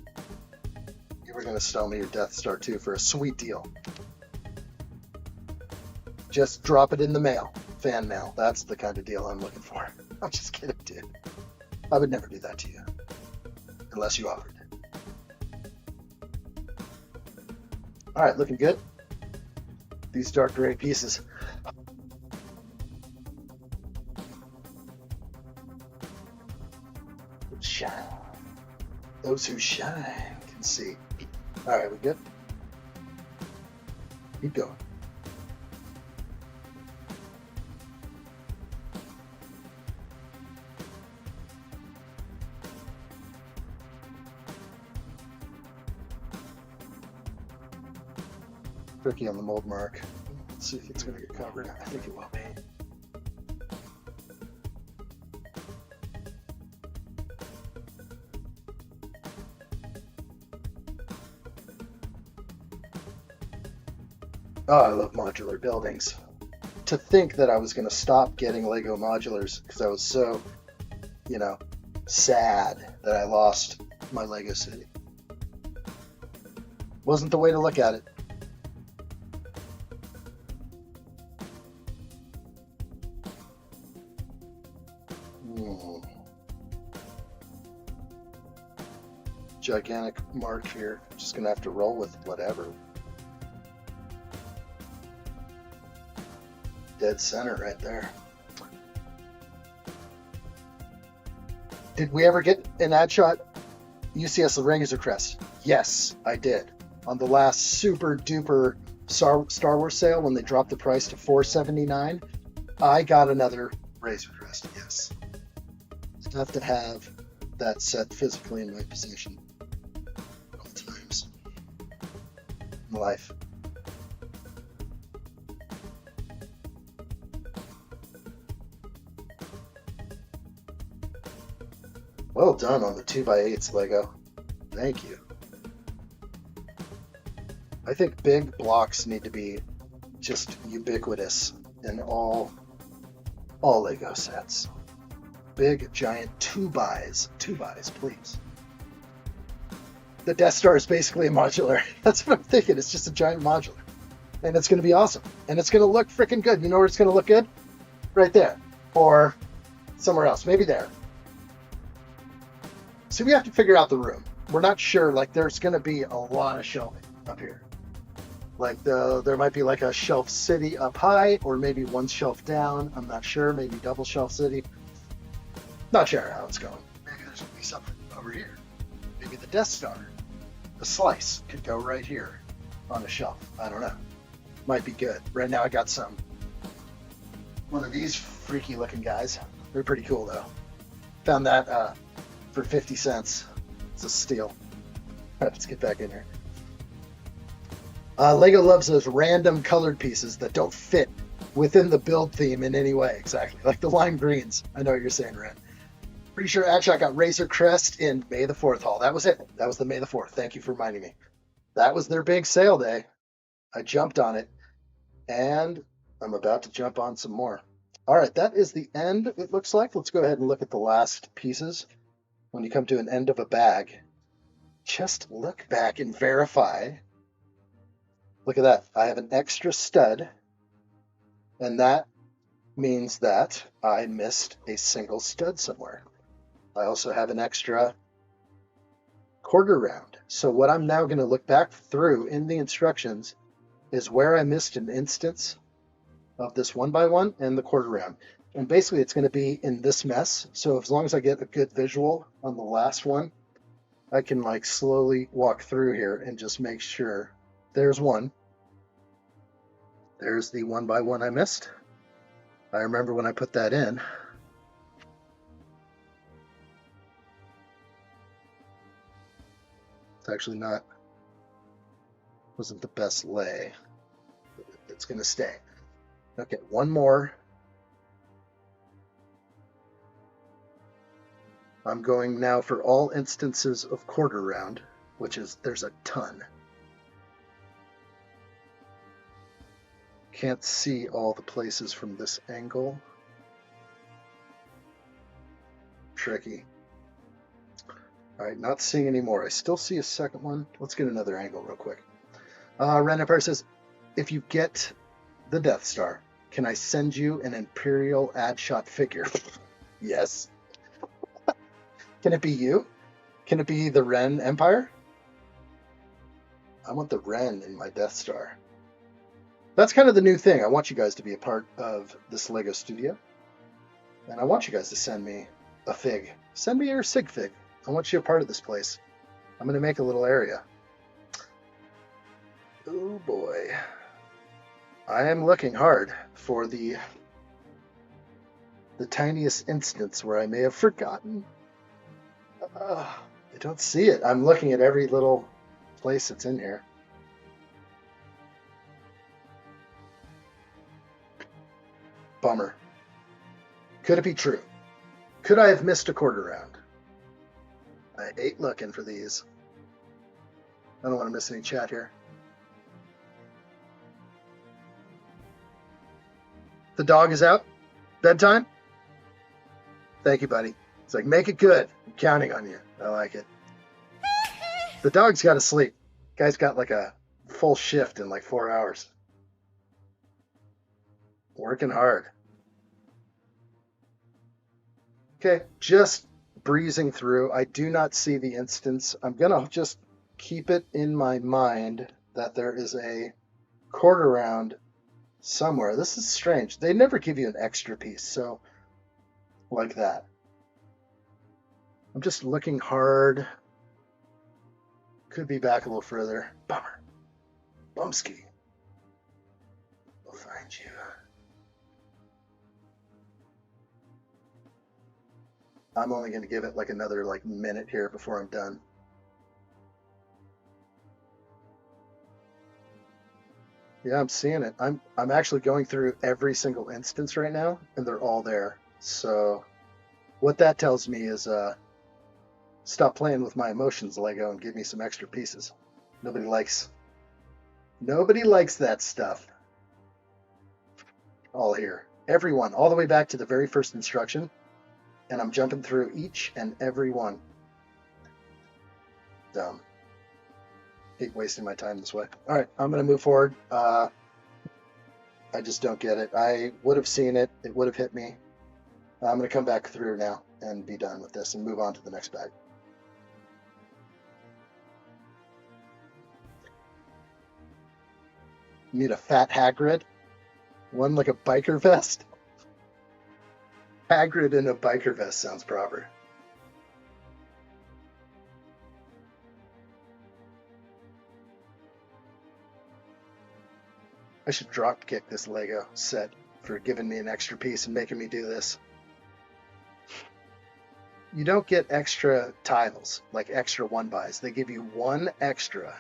You were going to sell me your Death Star 2 for a sweet deal. Just drop it in the mail. Fan mail. That's the kind of deal I'm looking for. I'm just kidding, dude. I would never do that to you. Unless you offered it. Alright, looking good. These dark gray pieces. Shine. Those who shine can see. Alright, we good? Keep going. Tricky on the mold mark. Let's see if it's going to get covered. I think it will be. Oh, I love modular buildings. To think that I was going to stop getting Lego modulars because I was so, sad that I lost my Lego City. Wasn't the way to look at it. Gigantic mark here. Just gonna have to roll with whatever. Dead center right there. Did we ever get an addshot UCS Razor Crest? Yes, I did. On the last super duper Star Wars sale when they dropped the price to $479, I got another Razor Crest, yes. I have to have that set physically in my possession at all times in life. Well done on the 2x8s, Lego. Thank you. I think big blocks need to be just ubiquitous in all Lego sets. Big, giant 2x. 2x, please. The Death Star is basically a modular. That's what I'm thinking. It's just a giant modular. And it's going to be awesome. And it's going to look freaking good. You know where it's going to look good? Right there. Or somewhere else. Maybe there. So we have to figure out the room. We're not sure. Like, there's going to be a lot of shelving up here. Like, there might be like a shelf city up high, or maybe one shelf down. I'm not sure. Maybe double shelf city. Not sure how it's going. Maybe there's going to be something over here. Maybe the Death Star, the slice, could go right here on a shelf. I don't know. Might be good. Right now I got one of these freaky looking guys. They're pretty cool though. Found that for 50 cents. It's a steal. All right, let's get back in here. Lego loves those random colored pieces that don't fit within the build theme in any way. Exactly. Like the lime greens. I know what you're saying, Ren. Pretty sure addshot got Razor Crest in May the 4th haul. That was it. That was the May the 4th. Thank you for reminding me. That was their big sale day. I jumped on it. And I'm about to jump on some more. All right, that is the end, it looks like. Let's go ahead and look at the last pieces. When you come to an end of a bag, just look back and verify. Look at that. I have an extra stud, and that means that I missed a single stud somewhere. I also have an extra quarter round. So what I'm now going to look back through in the instructions is where I missed an instance of this 1x1 and the quarter round. And basically it's going to be in this mess. So as long as I get a good visual on the last one, I can like slowly walk through here and just make sure. There's one. There's the 1x1 I missed. I remember when I put that in. It's actually wasn't the best lay. It's going to stay. Okay, one more. I'm going now for all instances of quarter round, which is, there's a ton. Can't see all the places from this angle. Tricky. All right, not seeing any more. I still see a second one. Let's get another angle real quick. Ren Empire says, if you get the Death Star, can I send you an Imperial addshot figure? Yes. Can it be you? Can it be the Ren Empire? I want the Ren in my Death Star. That's kind of the new thing. I want you guys to be a part of this Lego studio. And I want you guys to send me a fig. Send me your sig fig. I want you a part of this place. I'm going to make a little area. Oh boy. I am looking hard for the tiniest instance where I may have forgotten. I don't see it. I'm looking at every little place that's in here. Bummer. Could it be true? Could I have missed a quarter round? I hate looking for these. I don't want to miss any chat here. The dog is out? Bedtime? Thank you, buddy. It's like, make it good. I'm counting on you. I like it. The dog's got to sleep. Guy's got like a full shift in like 4 hours. Working hard. Okay, just breezing through. I do not see the instance. I'm going to just keep it in my mind that there is a quarter round somewhere. This is strange. They never give you an extra piece, so like that. I'm just looking hard. Could be back a little further. Bummer. Bumsky. We'll find you. I'm only going to give it like another minute here before I'm done. Yeah, I'm seeing it. I'm actually going through every single instance right now, and they're all there. So what that tells me is stop playing with my emotions, Lego, and give me some extra pieces. Nobody likes that stuff. All here. Everyone, all the way back to the very first instruction. And I'm jumping through each and every one. Dumb. Hate wasting my time this way. All right, I'm going to move forward. I just don't get it. I would have seen it. It would have hit me. I'm going to come back through now and be done with this and move on to the next bag. You need a fat Hagrid? One like a biker vest? Hagrid in a biker vest sounds proper. I should drop kick this Lego set for giving me an extra piece and making me do this. you don't get extra tiles, like extra one buys. They give you one extra,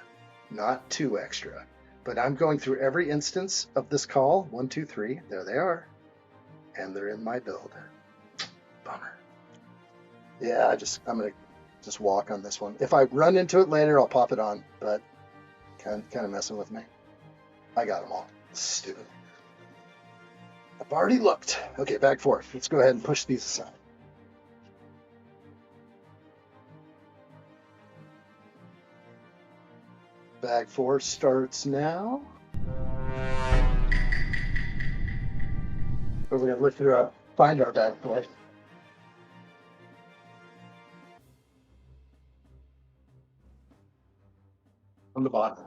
not two extra. But I'm going through every instance of this call. 1, 2, 3. There they are. And they're in my build. Bummer. Yeah, I'm gonna just walk on this one. If I run into it later, I'll pop it on, but kind of messing with me. I got them all. Stupid. I've already looked. Okay, back forth. Let's go ahead and push these aside. Bag 4 starts now. We're going to look through find our bag 4. On the bottom.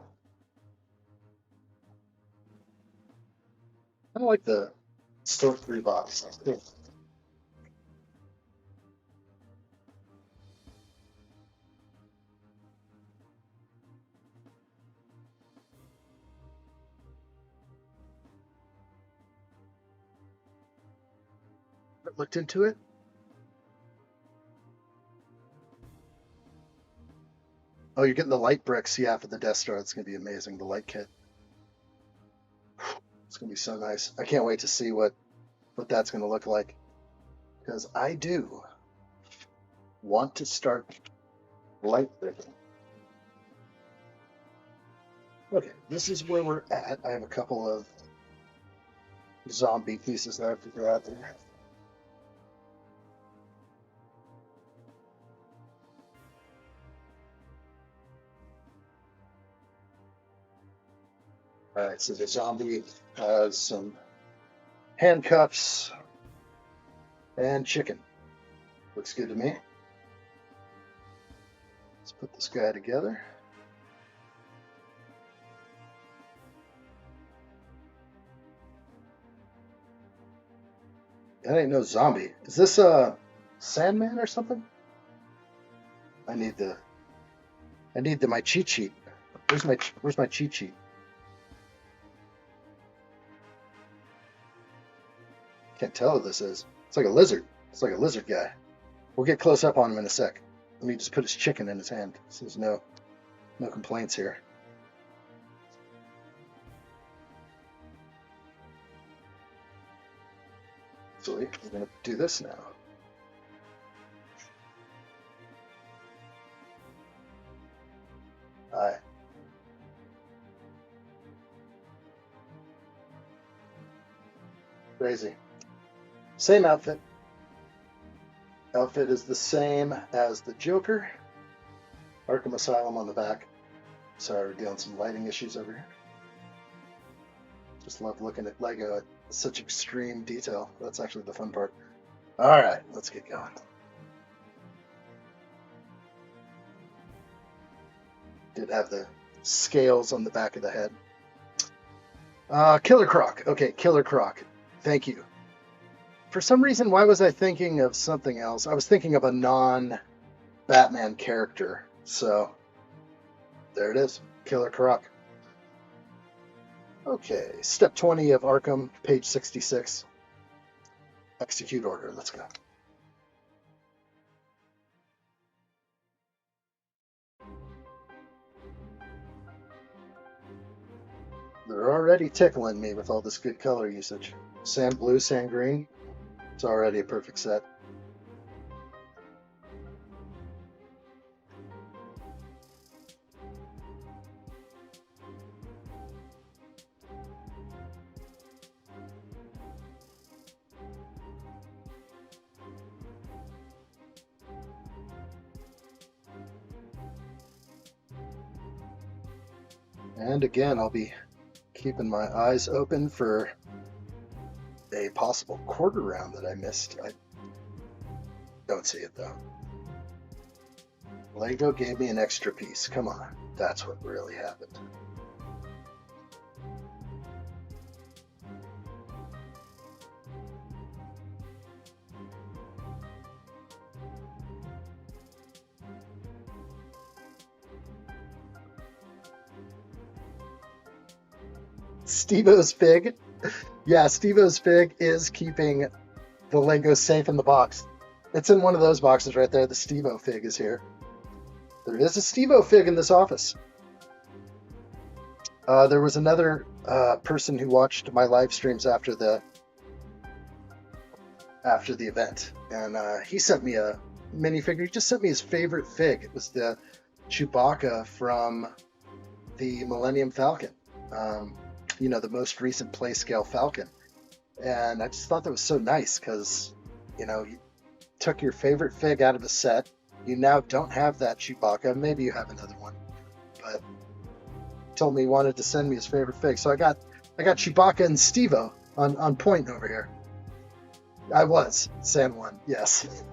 I don't like the sort 3 box. Looked into it. Oh, you're getting the light bricks, yeah, for the Death Star. It's going to be amazing, the light kit. It's going to be so nice. I can't wait to see what that's going to look like. Because I do want to start light bricking. Okay, this is where we're at. I have a couple of zombie pieces that I have to go out there. All right, so the zombie has some handcuffs and chicken. Looks good to me. Let's put this guy together. That ain't no zombie. Is this a Sandman or something? I need my cheat sheet. Where's my cheat sheet? Can't tell what this is. It's like a lizard. It's like a lizard guy. We'll get close up on him in a sec. Let me just put his chicken in his hand. So there's no complaints here. So we're going to do this now. Hi. Crazy. Same outfit. Outfit is the same as the Joker. Arkham Asylum on the back. Sorry, we're dealing with some lighting issues over here. Just love looking at Lego at such extreme detail. That's actually the fun part. All right, let's get going. Did have the scales on the back of the head. Killer Croc. Okay, Killer Croc. Thank you. For some reason, why was I thinking of something else? I was thinking of a non-Batman character. So, there it is. Killer Croc. Okay, step 20 of Arkham, page 66. Execute order. Let's go. They're already tickling me with all this good color usage. Sand blue, sand green. It's already a perfect set. And again, I'll be keeping my eyes open for a possible quarter round that I missed. I don't see it though. Lego gave me an extra piece. Come on, that's what really happened. Steve-O's Fig. Yeah, Steve-O's Fig is keeping the Lego safe in the box. It's in one of those boxes right there. The Steve-O fig is here. There is a Steve-O fig in this office. There was another person who watched my live streams after the event, and he sent me a minifigure. He just sent me his favorite fig. It was the Chewbacca from the Millennium Falcon. You know, the most recent play scale Falcon. And I just thought that was so nice because, you know, you took your favorite fig out of the set. You now don't have that Chewbacca. Maybe you have another one, but he told me he wanted to send me his favorite fig. So I got Chewbacca and Steve-O on point over here. I was San Juan, yes.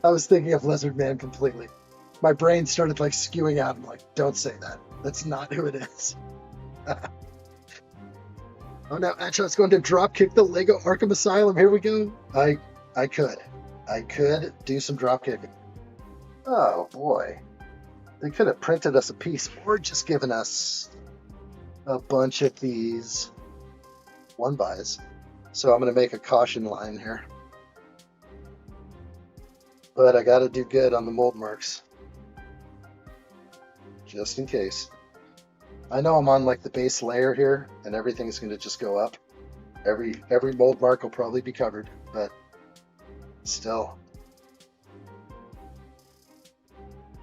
I was thinking of Lizard Man completely. My brain started like skewing out. I'm like, don't say that. That's not who it is. Oh, now addshot's going to drop kick the Lego Arkham Asylum. Here we go. I could do some drop kicking. Oh boy, they could have printed us a piece or just given us a bunch of these one buys. So I'm going to make a caution line here. But I got to do good on the mold marks. Just in case. I know I'm on like the base layer here and everything's going to just go up. Every mold mark will probably be covered, but still.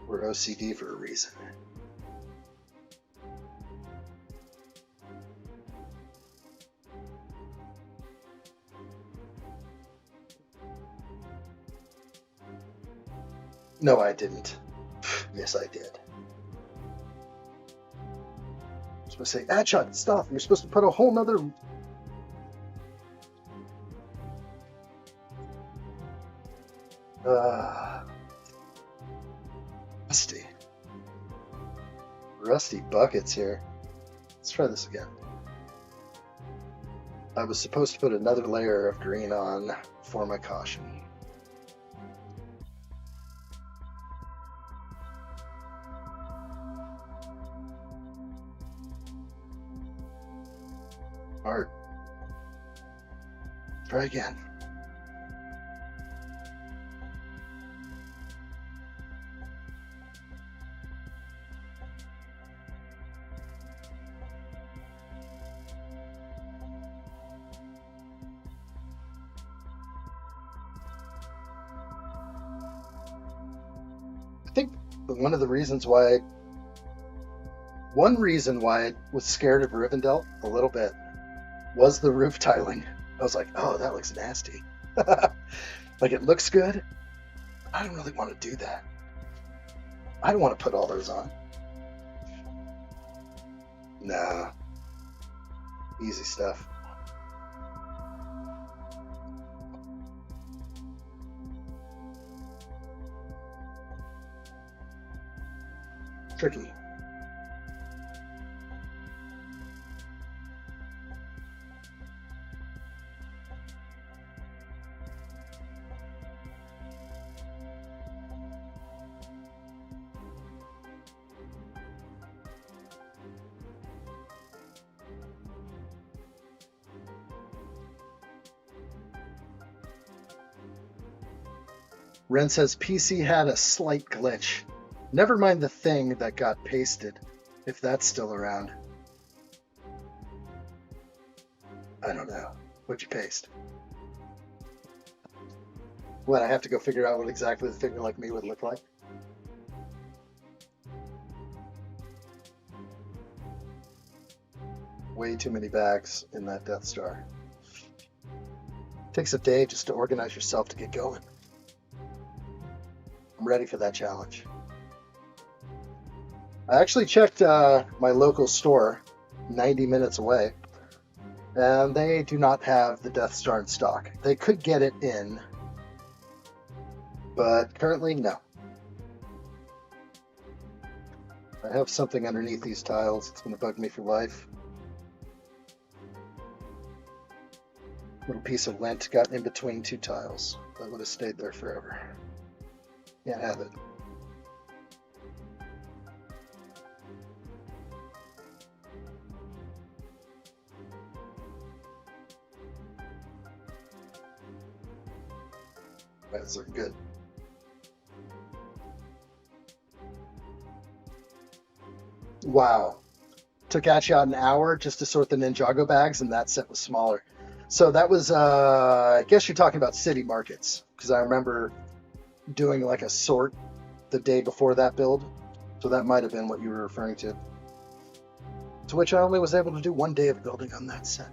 We're OCD for a reason. No, I didn't. Yes, I did. I was supposed to say, addshot, stop. You're supposed to put a whole nother... Rusty buckets here. Let's try this again. I was supposed to put another layer of green on for my caution. Art. Try again. I think one reason why I was scared of Rivendell a little bit was the roof tiling. I was like, oh, that looks nasty. Like, it looks good. I don't really want to do that. I don't want to put all those on. Nah. Easy stuff. Tricky. Ren says PC had a slight glitch. Never mind the thing that got pasted, if that's still around. I don't know. What'd you paste? What, I have to go figure out what exactly the figure like me would look like? Way too many bags in that Death Star. Takes a day just to organize yourself to get going. I'm ready for that challenge. I actually checked my local store 90 minutes away, and they do not have the Death Star in stock. They could get it in, but currently, no. I have something underneath these tiles. It's going to bug me for life. Little piece of lint got in between two tiles. That would have stayed there forever. Can't have it. That's looking good. Wow. Took addshot an hour just to sort the Ninjago bags, and that set was smaller. So that was, I guess you're talking about city markets, because I remember doing like a sort the day before that build. So that might have been what you were referring to. To which I only was able to do 1 day of building on that set.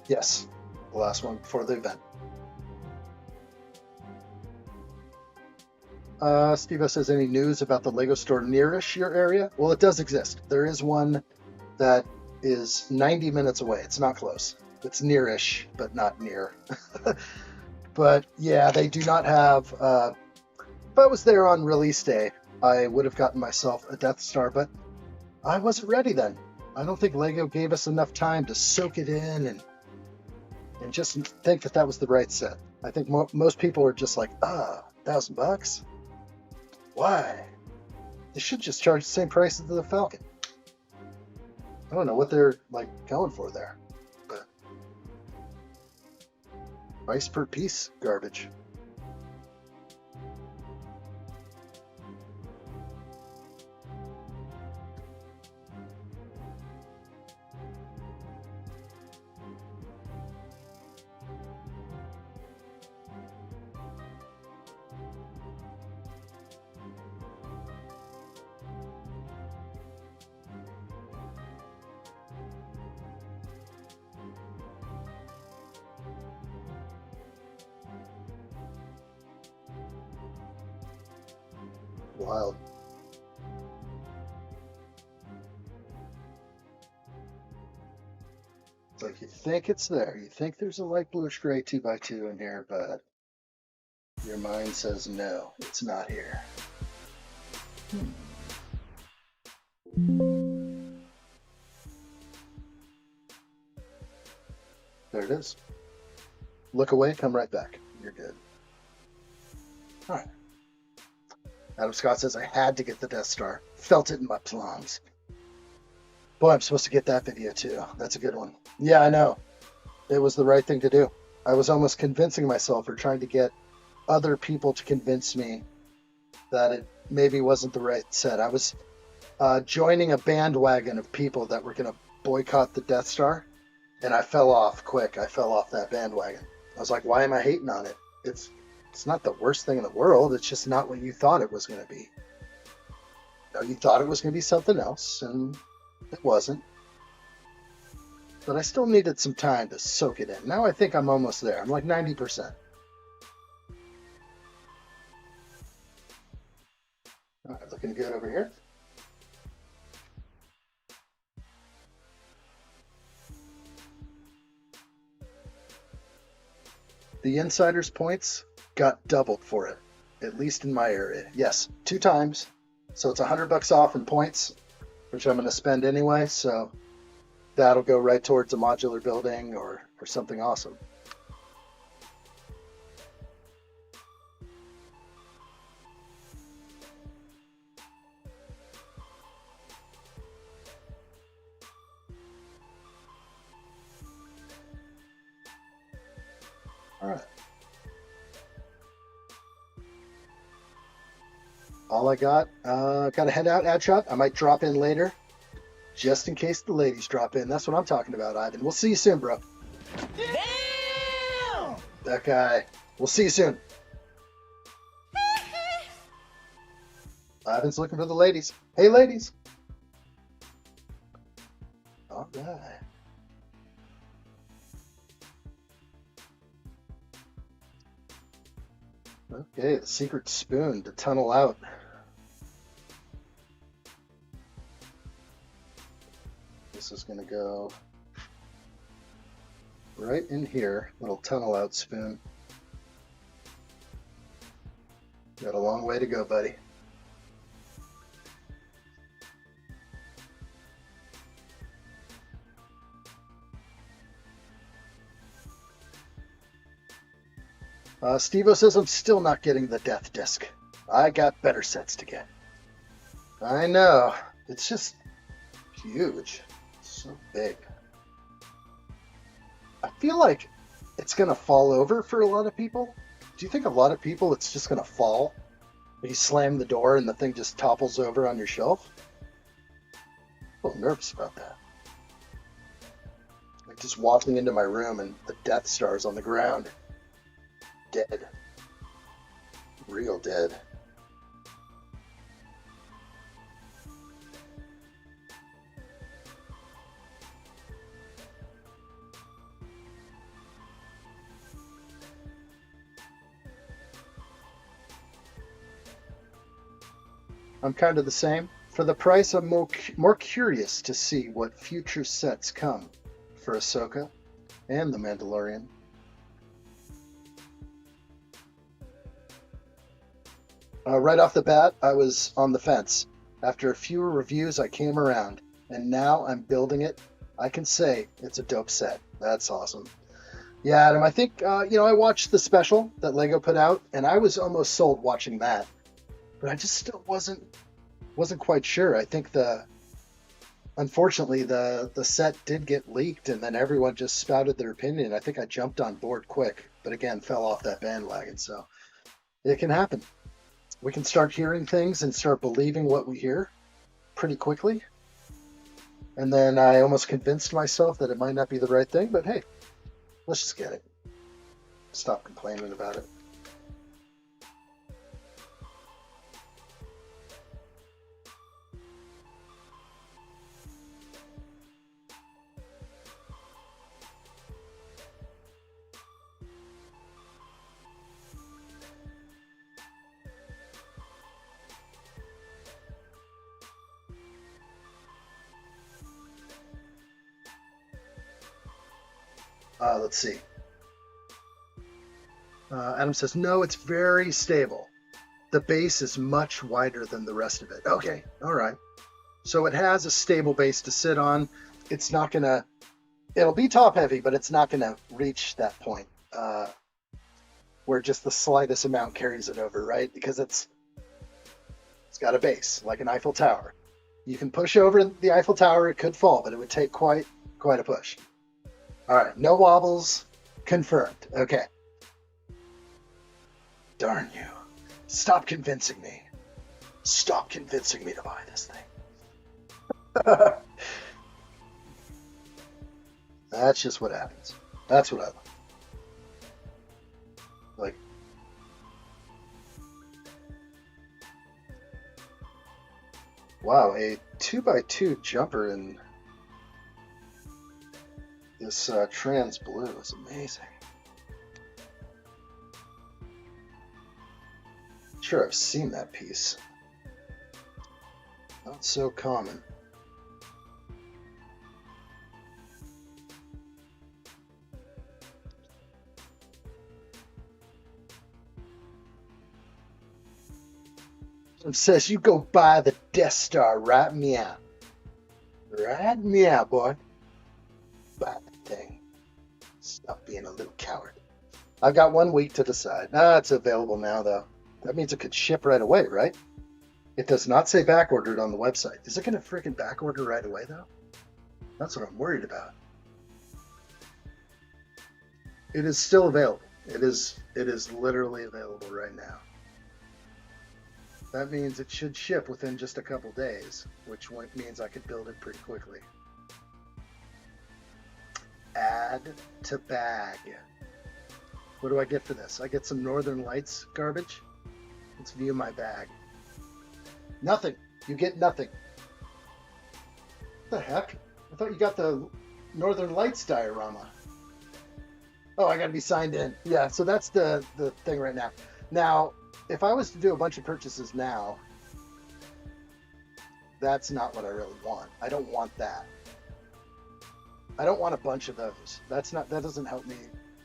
Yes, the last one before the event. Steve says, any news about the Lego store nearish your area? Well, it does exist. There is one that is 90 minutes away. It's not close. It's nearish, but not near. But yeah, they do not have. If I was there on release day, I would have gotten myself a Death Star, but I wasn't ready then. I don't think Lego gave us enough time to soak it in and just think that that was the right set. I think most people are just like, $1,000? Why? They should just charge the same price as the Falcon. I don't know what they're like going for there, but price per piece garbage. Wild. It's like you think it's there. You think there's a light bluish gray 2x2 in here, but your mind says no, it's not here. There it is. Look away, come right back. You're good. All right. Adam Scott says, I had to get the Death Star. Felt it in my plums. Boy, I'm supposed to get that video too. That's a good one. Yeah, I know. It was the right thing to do. I was almost convincing myself or trying to get other people to convince me that it maybe wasn't the right set. I was joining a bandwagon of people that were going to boycott the Death Star, and I fell off quick. I fell off that bandwagon. I was like, why am I hating on it? It's not the worst thing in the world. It's just not what you thought it was going to be. You thought it was going to be something else, and it wasn't. But I still needed some time to soak it in. Now I think I'm almost there. I'm like 90%. All right, looking good over here. The insider's points got doubled for it, at least in my area. Yes, 2 times. So it's $100 off in points, which I'm going to spend anyway. So that'll go right towards a modular building or something awesome. All right. All I got. Got to head out, addshot. I might drop in later, just in case the ladies drop in. That's what I'm talking about, Ivan. We'll see you soon, bro. Damn! That guy. We'll see you soon. Ivan's looking for the ladies. Hey, ladies. All right. Okay, the secret spoon to tunnel out. This is going to go right in here, little tunnel out spoon. Got a long way to go, buddy. Steve-O says, I'm still not getting the death disc. I got better sets to get. I know. It's just huge. So big. I feel like it's going to fall over for a lot of people. Do you think a lot of people it's just going to fall? You slam the door and the thing just topples over on your shelf? I'm a little nervous about that. Like just walking into my room and the Death Star's on the ground. Dead. Real dead. I'm kind of the same. For the price, I'm more curious to see what future sets come for Ahsoka and The Mandalorian. Right off the bat, I was on the fence. After a few reviews, I came around, and now I'm building it. I can say it's a dope set. That's awesome. Yeah, Adam, I think, I watched the special that LEGO put out, and I was almost sold watching that. But I just still wasn't quite sure. I think unfortunately the set did get leaked, and then everyone just spouted their opinion. I think I jumped on board quick, but again, fell off that bandwagon. So it can happen. We can start hearing things and start believing what we hear pretty quickly. And then I almost convinced myself that it might not be the right thing, but hey, let's just get it. Stop complaining about it. Let's see. Adam says, no, it's very stable. The base is much wider than the rest of it. Okay, all right. So it has a stable base to sit on. It's not going to... It'll be top heavy, but it's not going to reach that point where just the slightest amount carries it over, right? Because it's got a base, like an Eiffel Tower. You can push over the Eiffel Tower, it could fall, but it would take quite a push. All right, no wobbles, confirmed. Okay. Darn you. Stop convincing me. Stop convincing me to buy this thing. That's just what happens. That's what I like. Wow, a 2x2 jumper in this trans blue is amazing. Sure, I've seen that piece. Not so common. It says you go buy the Death Star, right? Meow. Right? Meow, boy. Buy the thing. Stop being a little coward. I've got 1 week to decide. It's available now, though. That means it could ship right away, right? It does not say back ordered on the website. Is it going to freaking back order right away, though? That's what I'm worried about. It is still available. It is literally available right now. That means it should ship within just a couple days, which means I could build it pretty quickly. Add to bag. What do I get for this? I get some Northern Lights garbage. Let's view my bag. Nothing. You get nothing. What the heck? I thought you got the Northern Lights diorama. Oh, I gotta be signed in. Yeah, so that's the thing right now. Now, if I was to do a bunch of purchases now, that's not what I really want. I don't want that. I don't want a bunch of those. That doesn't help me.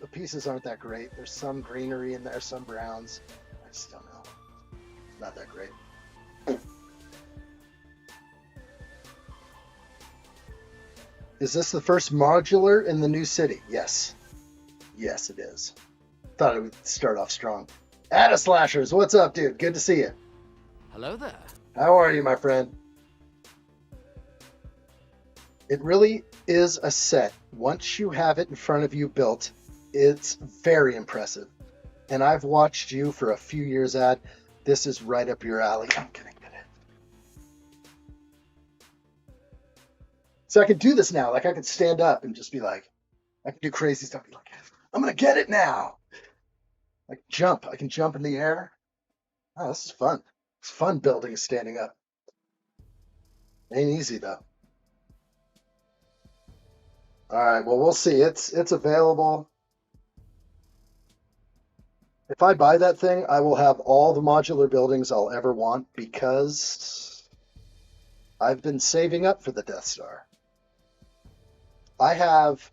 The pieces aren't that great. There's some greenery in there, some browns. I just don't know. It's not that great. Is this the first modular in the new city? Yes. Yes, it is. thought it would start off strong. Slashers, what's up, dude? Good to see you. Hello there. How are you, my friend? It really is a set. Once you have it in front of you built, it's very impressive. And I've watched you for a few years, Ad. This is right up your alley. I'm gonna get it. So I can do this now. Like, I can stand up and just be like, I can do crazy stuff. Be like, I'm gonna get it now. Like, jump. I can jump in the air. Oh, this is fun. It's fun building standing up. Ain't easy, though. All right, well, we'll see. It's available. If I buy that thing, I will have all the modular buildings I'll ever want because I've been saving up for the Death Star. I have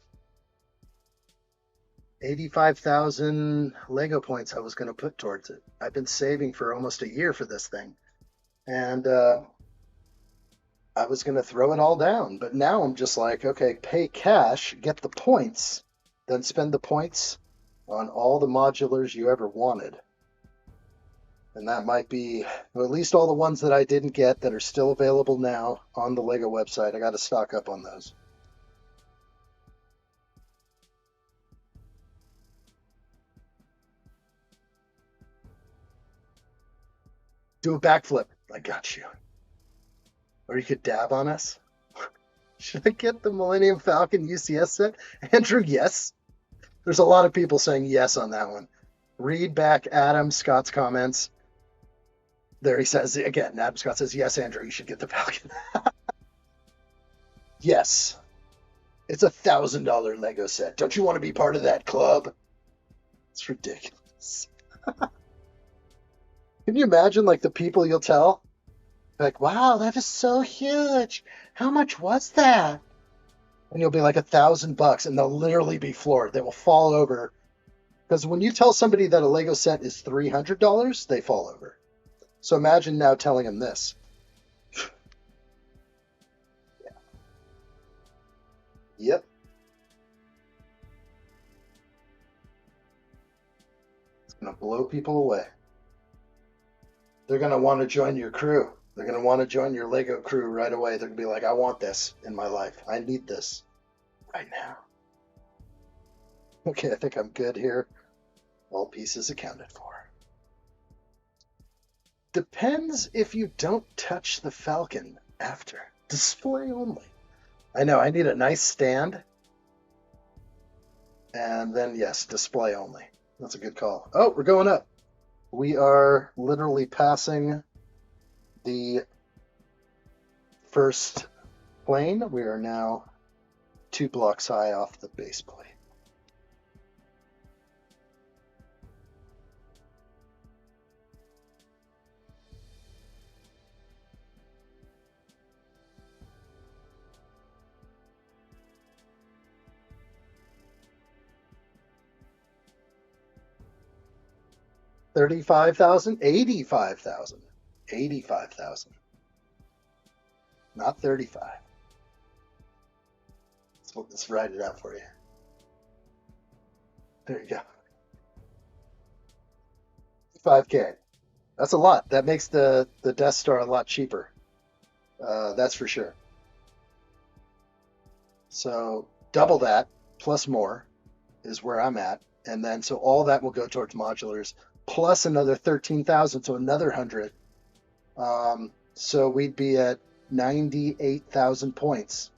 85,000 Lego points I was going to put towards it. I've been saving for almost a year for this thing. And I was going to throw it all down. But now I'm just like, okay, pay cash, get the points, then spend the points on all the modulars you ever wanted. And that might be, or at least all the ones that I didn't get that are still available now on the Lego website. I got to stock up on those. Do a backflip. I got you. Or you could dab on us. Should I get the Millennium Falcon UCS set? Andrew, yes. There's a lot of people saying yes on that one. Read back Adam Scott's comments. There he says, again, Adam Scott says, yes, Andrew, you should get the Falcon. Yes. It's $1,000 Lego set. Don't you want to be part of that club? It's ridiculous. Can you imagine, like, the people you'll tell? Like, wow, that is so huge. How much was that? And you'll be like $1,000, and they'll literally be floored. They will fall over. Because when you tell somebody that a Lego set is $300, they fall over. So imagine now telling them this. Yeah. Yep. It's going to blow people away. They're going to want to join your crew. They're going to want to join your Lego crew right away. They're going to be like, I want this in my life. I need this right now. Okay, I think I'm good here. All pieces accounted for. Depends if you don't touch the Falcon after. Display only. I know, I need a nice stand. And then, yes, display only. That's a good call. Oh, we're going up. We are literally passing the first plane. We are now 2 blocks high off the base plane. $35,000, $85,000, $85,000, not 35. Let's write it out for you. There you go. 5K. That's a lot. That makes the Death Star a lot cheaper. That's for sure. So double that plus more is where I'm at, and then so all that will go towards modulars. Plus another 13,000, so another 100. So we'd be at 98,000 points.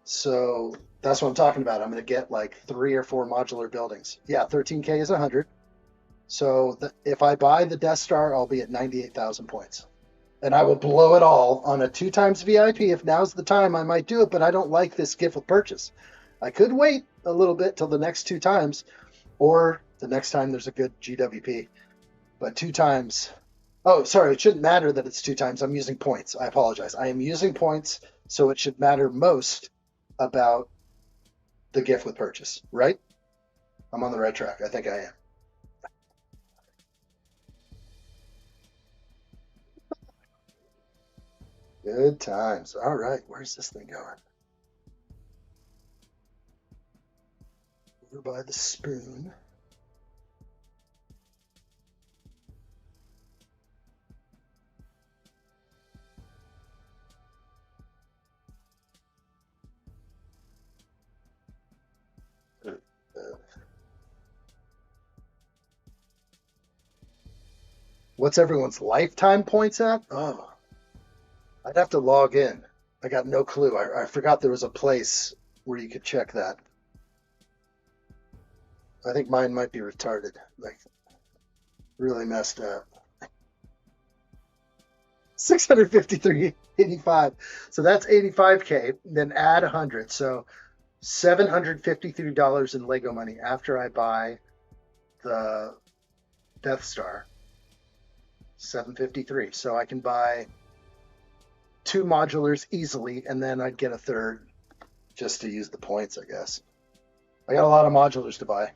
So that's what I'm talking about. I'm going to get like 3 or 4 modular buildings. Yeah, 13K is 100. So if I buy the Death Star, I'll be at 98,000 points. And I will blow it all on a 2 times VIP. If now's the time, I might do it, but I don't like this gift with purchase. I could wait a little bit till the next 2 times, or the next time there's a good GWP. But 2 times. Oh, sorry, it shouldn't matter that it's 2 times. I'm using points. I apologize. I am using points, so it should matter most about the gift with purchase, right? I'm on the right track. I think I am. Good times. All right, where's this thing going? Over by the spoon. What's everyone's lifetime points at? Oh, I'd have to log in. I got no clue. I forgot there was a place where you could check that. I think mine might be retarded. Like, really messed up. 653.85. So that's 85K. Then add 100. So $753 in Lego money after I buy the Death Star. 753. So I can buy 2 modulars easily, and then I'd get a third just to use the points, I guess. I got a lot of modulars to buy.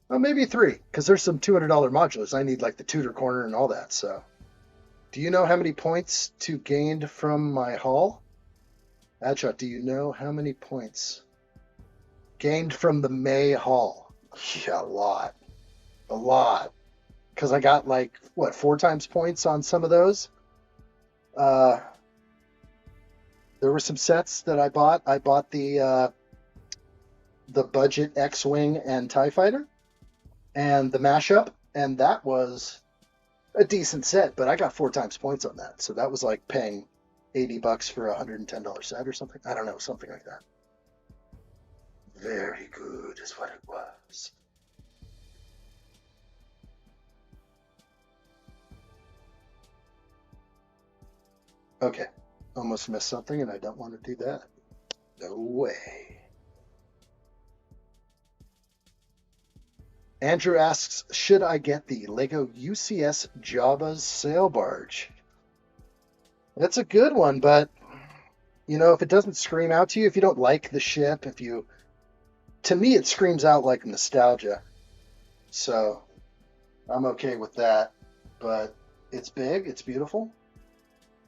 Well, maybe 3, because there's some $200 modulars. I need like the Tudor corner and all that. So, do you know how many points to gained from my haul? Addshot, do you know how many points gained from the May haul? Yeah, a lot. A lot. Because I got like, what, 4 times points on some of those? There were some sets that I bought. I bought the budget X-Wing and TIE Fighter and the mashup, and that was a decent set, but I got 4 times points on that. So that was like paying $80 for a $110 set or something. I don't know, something like that. Very good is what it was. Okay, almost missed something, and I don't want to do that. No way. Andrew asks, should I get the Lego UCS Jabba's sail barge? That's a good one, but, you know, if it doesn't scream out to you, if you don't like the ship, to me it screams out like nostalgia. So, I'm okay with that. But it's big, it's beautiful.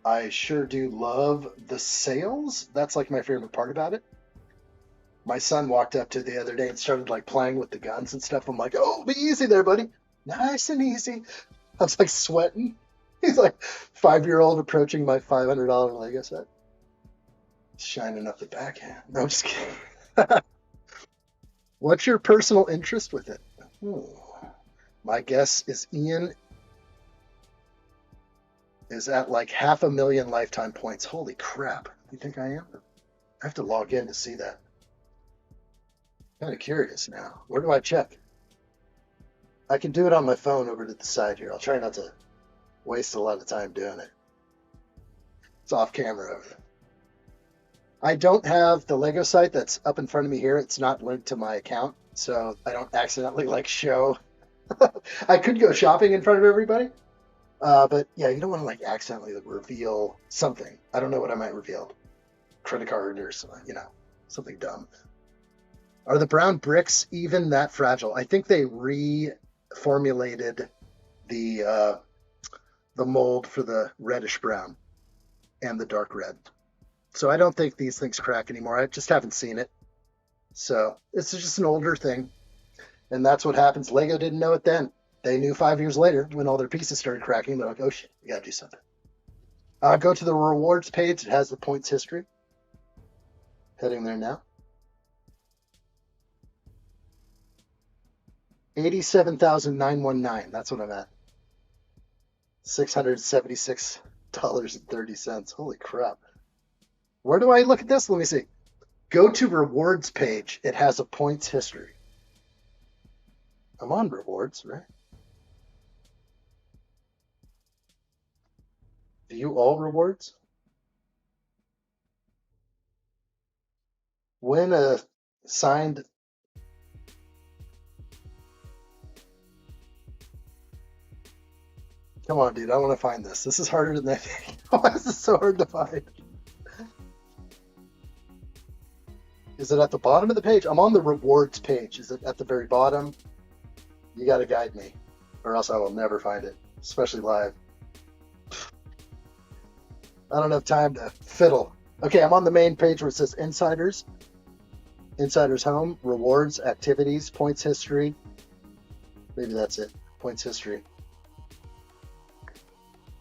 I sure do love the sails. That's like my favorite part about it. My son walked up to it the other day and started like playing with the guns and stuff. I'm like, oh, be easy there, buddy. Nice and easy. I was like sweating. He's like 5-year-old approaching my $500 Lego set. Shining up the backhand. No, I'm just kidding. What's your personal interest with it? My guess is Ian is at like 500,000 lifetime points. Holy crap. You think I am? I have to log in to see that. Kind of curious now. Where do I check? I can do it on my phone over to the side here. I'll try not to waste a lot of time doing it. It's off camera over there. I don't have the Lego site that's up in front of me here. It's not linked to my account, so I don't accidentally like show. I could go shopping in front of everybody, but yeah, you don't want to like accidentally reveal something. I don't know what I might reveal. Credit card or something, you know, something dumb. Are the brown bricks even that fragile? I think they reformulated the mold for the reddish brown and the dark red. So I don't think these things crack anymore. I just haven't seen it. So it's just an older thing. And that's what happens. Lego didn't know it then. They knew 5 years later when all their pieces started cracking. They're like, oh shit, we gotta do something. Go to the rewards page. It has the points history. Heading there now. 87,919. That's what I'm at. $676.30. Holy crap. Where do I look at this? Let me see. Go to rewards page. It has a points history. I'm on rewards, right? View all rewards. Win a signed. Come on, dude. I want to find this. This is harder than I think. Why is this so hard to find? Is it at the bottom of the page? I'm on the rewards page. Is it at the very bottom? You got to guide me, or else I will never find it, especially live. I don't have time to fiddle. Okay, I'm on the main page where it says Insiders. Insiders Home, Rewards, Activities, Points History. Maybe that's it. Points History.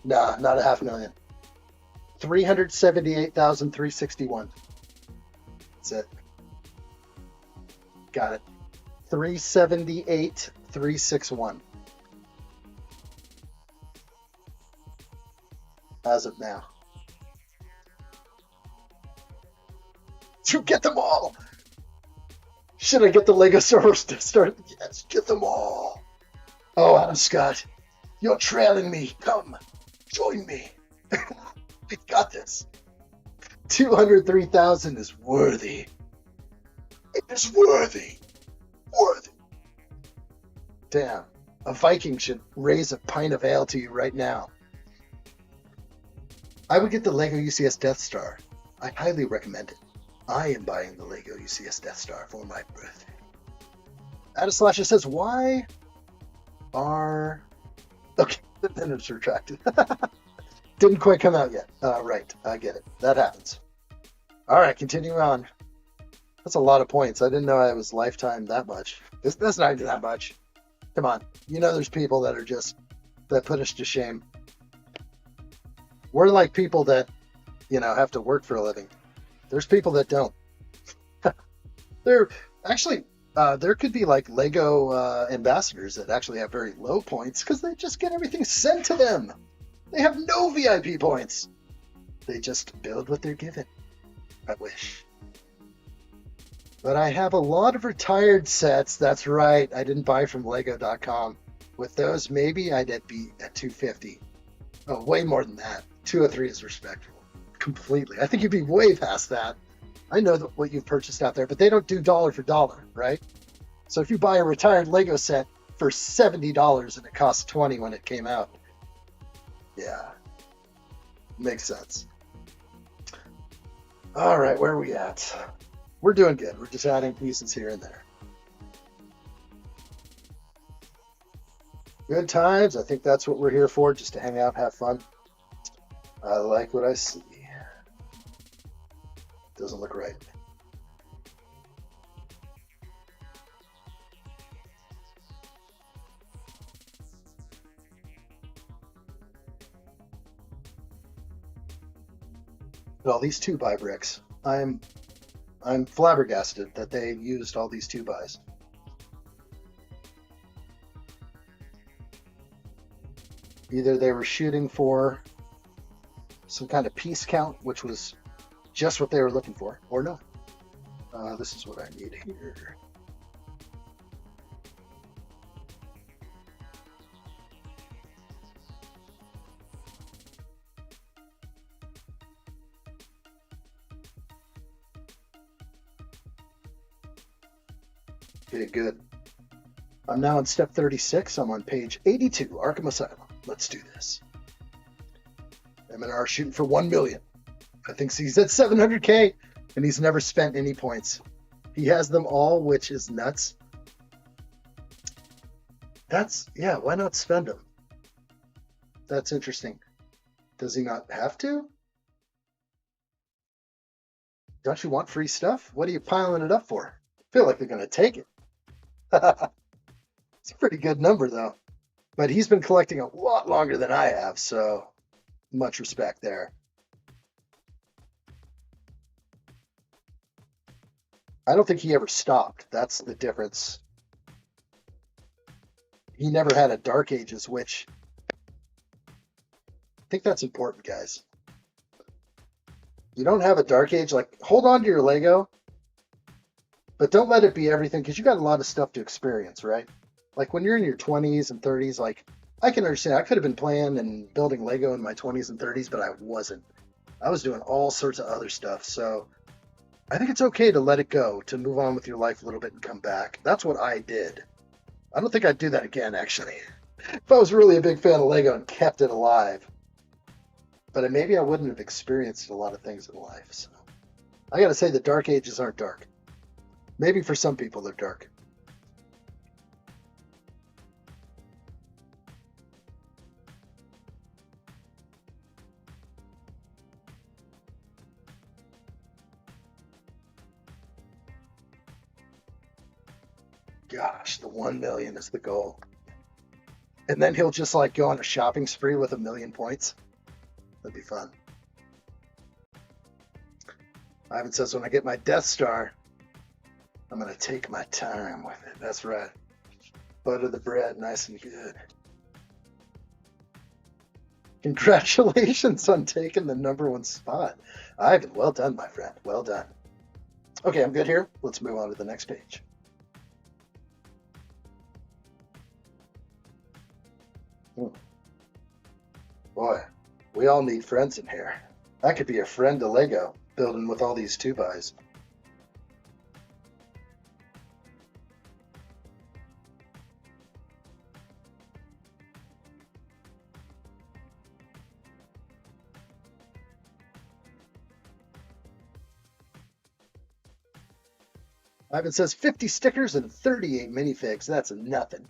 Nah, not 500,000. 378,361. That's it. Got it. 378,361. as of now. To get them all! Should I get the Lego Star Wars Death Star? Yes, get them all! Oh, Adam Scott, you're trailing me. Come, join me. We've got this. 203,000 is worthy. It is worthy. Worthy. Damn. A Viking should raise a pint of ale to you right now. I would get the Lego UCS Death Star. I highly recommend it. I am buying the Lego UCS Death Star for my birthday. Adaslasher says, why are... Okay, then it's retracted. Didn't quite come out yet. Right, I get it. That happens. All right, continuing on. That's a lot of points. I didn't know I was lifetime that much. That's not even that much. Come on. You know there's people that are just... that put us to shame. We're like people that, have to work for a living. There's people that don't. There could be like Lego ambassadors that actually have very low points because they just get everything sent to them. They have no VIP points. They just build what they're given. I wish. But I have a lot of retired sets. That's right. I didn't buy from Lego.com. With those, maybe I'd be at 250. Oh, way more than that. 203 is respectable. Completely. I think you'd be way past that. I know what you've purchased out there, but they don't do dollar for dollar, right? So if you buy a retired Lego set for $70 and it cost $20 when it came out, yeah, makes sense. All right, where are we at? We're doing good. We're just adding pieces here and there. Good times. I think that's what we're here for, just to hang out, have fun. I like what I see. Doesn't look right. All these 2x bricks. I'm flabbergasted that they used all these 2x's. Either they were shooting for some kind of piece count, which was just what they were looking for, or no. This is what I need here. Okay, good. I'm now on step 36. I'm on page 82, Arkham Asylum. Let's do this. M&R shooting for 1 million. I think he's at 700K, and he's never spent any points. He has them all, which is nuts. Yeah, why not spend them? That's interesting. Does he not have to? Don't you want free stuff? What are you piling it up for? I feel like they're going to take it. It's a pretty good number, though. But he's been collecting a lot longer than I have, so much respect there. I don't think he ever stopped. That's the difference. He never had a Dark Ages, which I think that's important, guys. You don't have a Dark Age, like, hold on to your Lego, but don't let it be everything, because you got a lot of stuff to experience, right? Like when you're in your 20s and 30s, like, I can understand. I could have been playing and building Lego in my 20s and 30s, but I wasn't. I was doing all sorts of other stuff, so I think it's okay to let it go, to move on with your life a little bit and come back. That's what I did. I don't think I'd do that again, actually. If I was really a big fan of Lego and kept it alive. But maybe I wouldn't have experienced a lot of things in life. So I gotta say, the Dark Ages aren't dark. Maybe for some people they're dark. Gosh, the 1 million is the goal. And then he'll just like go on a shopping spree with 1 million points. That'd be fun. Ivan says, when I get my Death Star, I'm going to take my time with it. That's right. Butter the bread nice and good. Congratulations on taking the #1 spot. Ivan, well done, my friend. Well done. Okay, I'm good here. Let's move on to the next page. Boy, we all need friends in here. I could be a friend to Lego, building with all these 2x. Ivan says 50 stickers and 38 minifigs. That's nothing.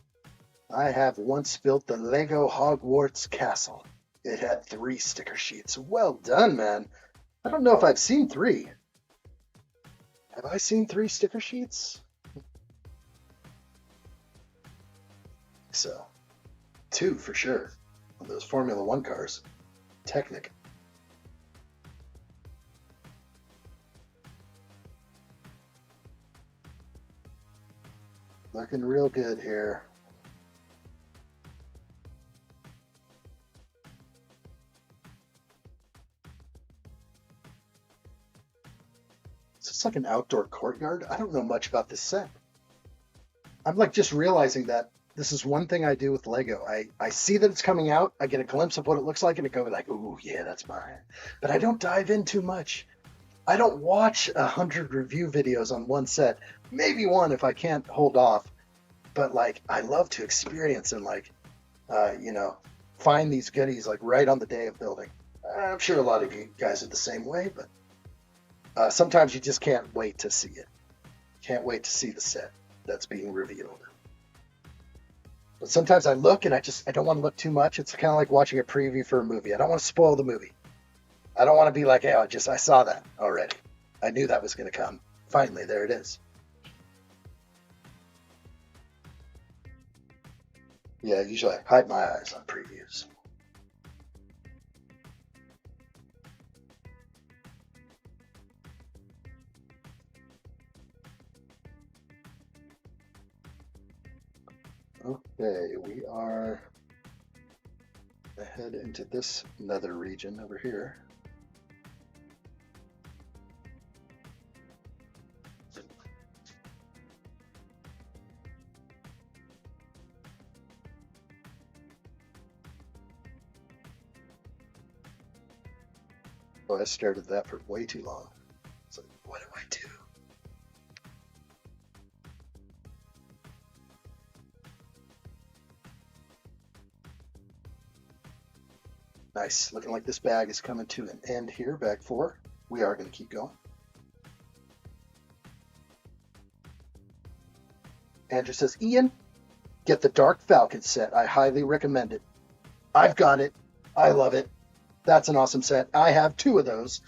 I have once built the Lego Hogwarts Castle. It had 3 sticker sheets. Well done, man. I don't know if I've seen 3. Have I seen 3 sticker sheets? So, 2 for sure. On those Formula 1 cars. Technic. Looking real good here. Is this like an outdoor courtyard? I don't know much about this set. I'm like just realizing that this is one thing I do with Lego. I see that it's coming out, I get a glimpse of what it looks like, and it goes like, ooh, yeah, that's mine. But I don't dive in too much. I don't watch 100 review videos on one set. Maybe one if I can't hold off. But like, I love to experience and like, find these goodies like right on the day of building. I'm sure a lot of you guys are the same way, but sometimes you just can't wait to see it. Can't wait to see the set that's being revealed. But sometimes I look and I don't want to look too much. It's kind of like watching a preview for a movie. I don't want to spoil the movie. I don't want to be like, hey, I saw that already. I knew that was going to come. Finally, there it is. Yeah, usually I hide my eyes on previews. Okay, we are ahead into this nether region over here. Oh, I stared at that for way too long. It's like, what do I do? Nice. Looking like this bag is coming to an end here. Bag 4. We are going to keep going. Andrew says, Ian, get the Dark Falcon set. I highly recommend it. I've got it. I love it. That's an awesome set. I have 2 of those.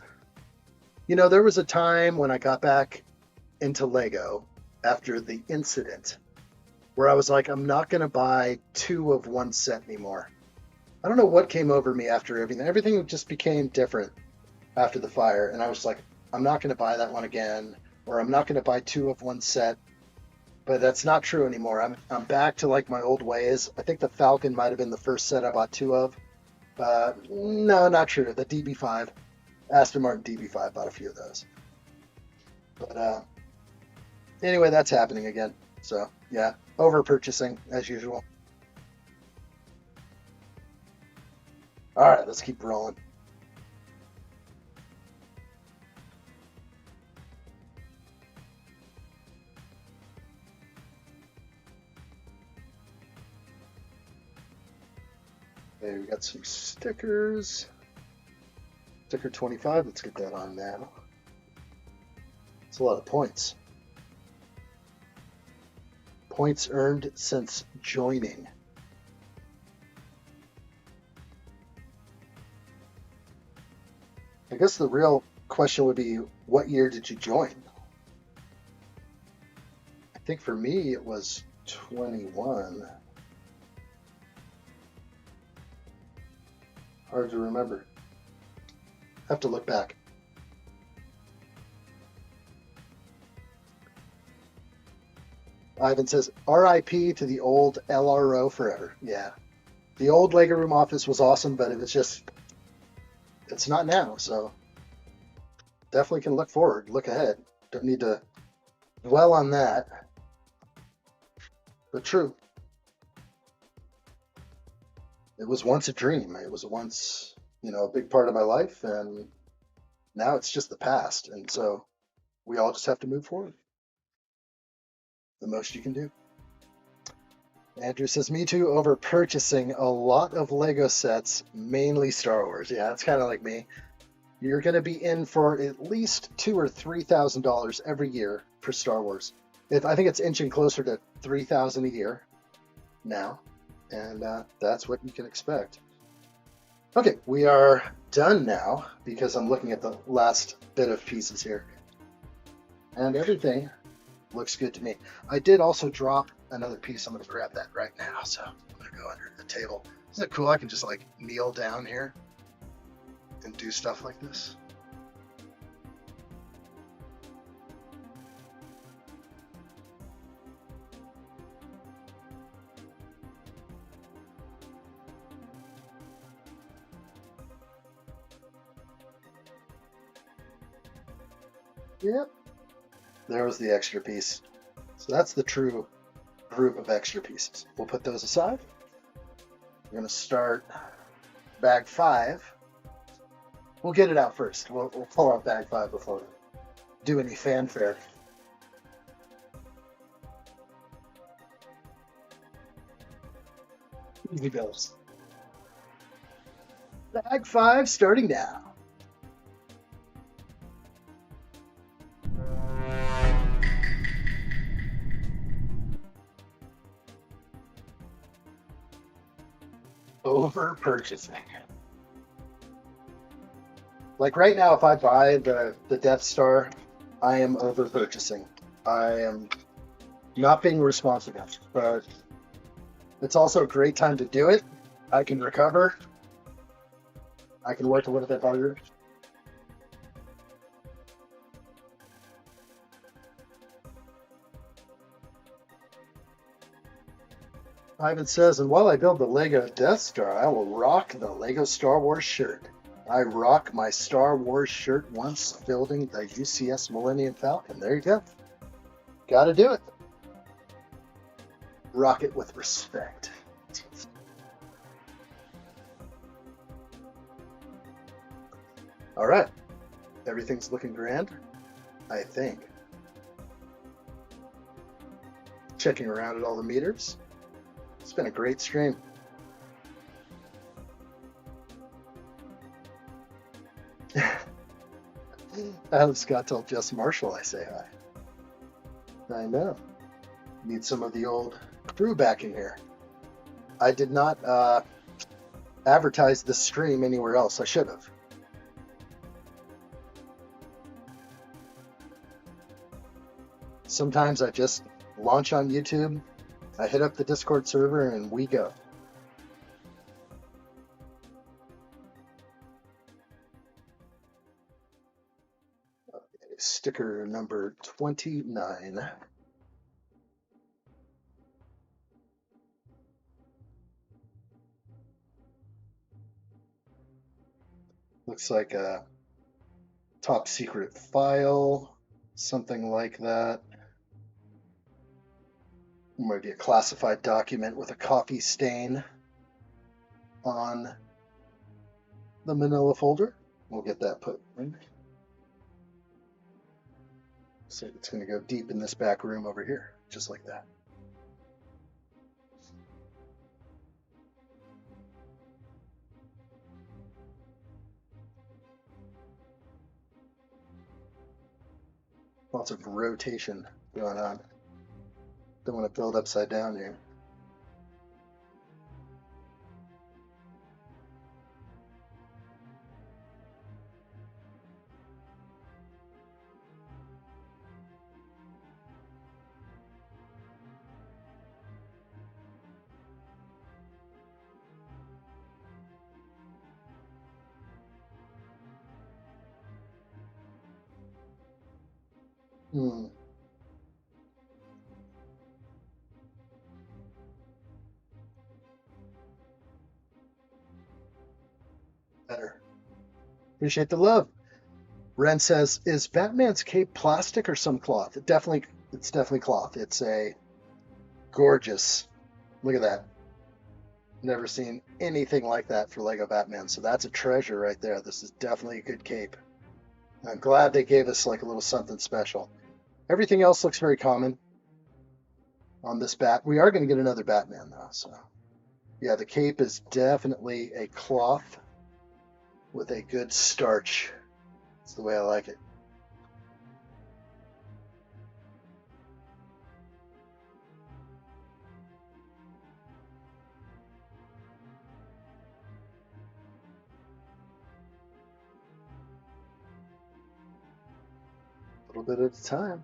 You know, there was a time when I got back into Lego after the incident where I was like, I'm not going to buy 2 of one set anymore. I don't know what came over me after everything. Everything just became different after the fire. And I was like, I'm not going to buy that one again, or I'm not going to buy 2 of one set. But that's not true anymore. I'm back to like my old ways. I think the Falcon might have been the first set I bought 2 of. No, not true. The DB5, Aston Martin DB5, bought a few of those. But anyway, that's happening again. So yeah, over purchasing as usual. All right, let's keep rolling. Okay, we got some stickers. Sticker 25, let's get that on now. It's a lot of points. Points earned since joining. I guess the real question would be, what year did you join? I think for me it was 21. Hard to remember. Have to look back. Ivan says, RIP to the old LRO forever. Yeah. The old Lego Room office was awesome, but it was just, it's not now. So definitely can look forward, look ahead. Don't need to dwell on that. But true. It was once a dream. It was once, a big part of my life, and now it's just the past. And so we all just have to move forward. The most you can do. Andrew says, me too, over purchasing a lot of Lego sets, mainly Star Wars. Yeah, it's kind of like me. You're going to be in for at least $2,000 or $3,000 every year for Star Wars. I think it's inching closer to $3,000 a year now, and that's what you can expect. Okay, we are done now because I'm looking at the last bit of pieces here, and everything looks good to me. I did also drop another piece. I'm going to grab that right now. So I'm going to go under the table. Isn't it cool? I can just like kneel down here and do stuff like this. Yep. There was the extra piece. So that's the true group of extra pieces. We'll put those aside. We're going to start bag 5. We'll get it out first. We'll pull out bag 5 before we do any fanfare. Easy bills. Bag 5 starting now. Over purchasing. Like right now, if I buy the Death Star, I am over purchasing. I am not being responsible, but it's also a great time to do it. I can recover. I can work a little bit harder. Ivan says, and while I build the Lego Death Star, I will rock the Lego Star Wars shirt. I rock my Star Wars shirt once building the UCS Millennium Falcon. There you go. Gotta do it. Rock it with respect. All right. Everything's looking grand, I think. Checking around at all the meters. It's been a great stream. Adam Scott told Jess Marshall I say hi. I know. Need some of the old crew back in here. I did not advertise the stream anywhere else. I should have. Sometimes I just launch on YouTube. I hit up the Discord server and we go. Okay, sticker number 29. Looks like a top secret file, something like that. Maybe a classified document with a coffee stain on the manila folder. We'll get that put in. So it's going to go deep in this back room over here, just like that. Lots of rotation going on. Don't want to build upside down here. Appreciate the love. Ren says, is Batman's cape plastic or some cloth? It's definitely cloth. It's a gorgeous. Look at that. Never seen anything like that for Lego Batman. So that's a treasure right there. This is definitely a good cape. I'm glad they gave us like a little something special. Everything else looks very common on this bat. We are going to get another Batman though. So yeah, the cape is definitely a cloth with a good starch. That's the way I like it. A little bit at a time.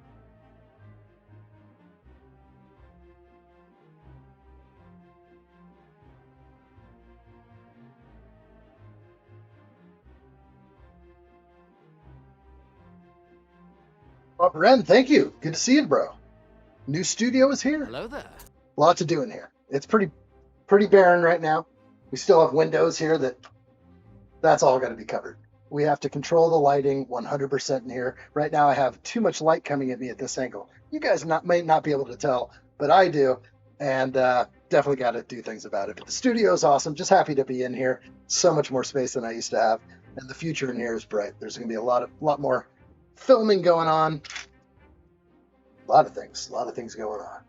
Bob Ren, thank you. Good to see you, bro. New studio is here. Hello there. Lots to do in here. It's pretty barren right now. We still have windows here that's all got to be covered. We have to control the lighting 100% in here. Right now I have too much light coming at me at this angle. You guys may not be able to tell, but I do, and definitely got to do things about it. But the studio is awesome. Just happy to be in here. So much more space than I used to have, and the future in here is bright. There's going to be a lot more filming going on. A lot of things going on.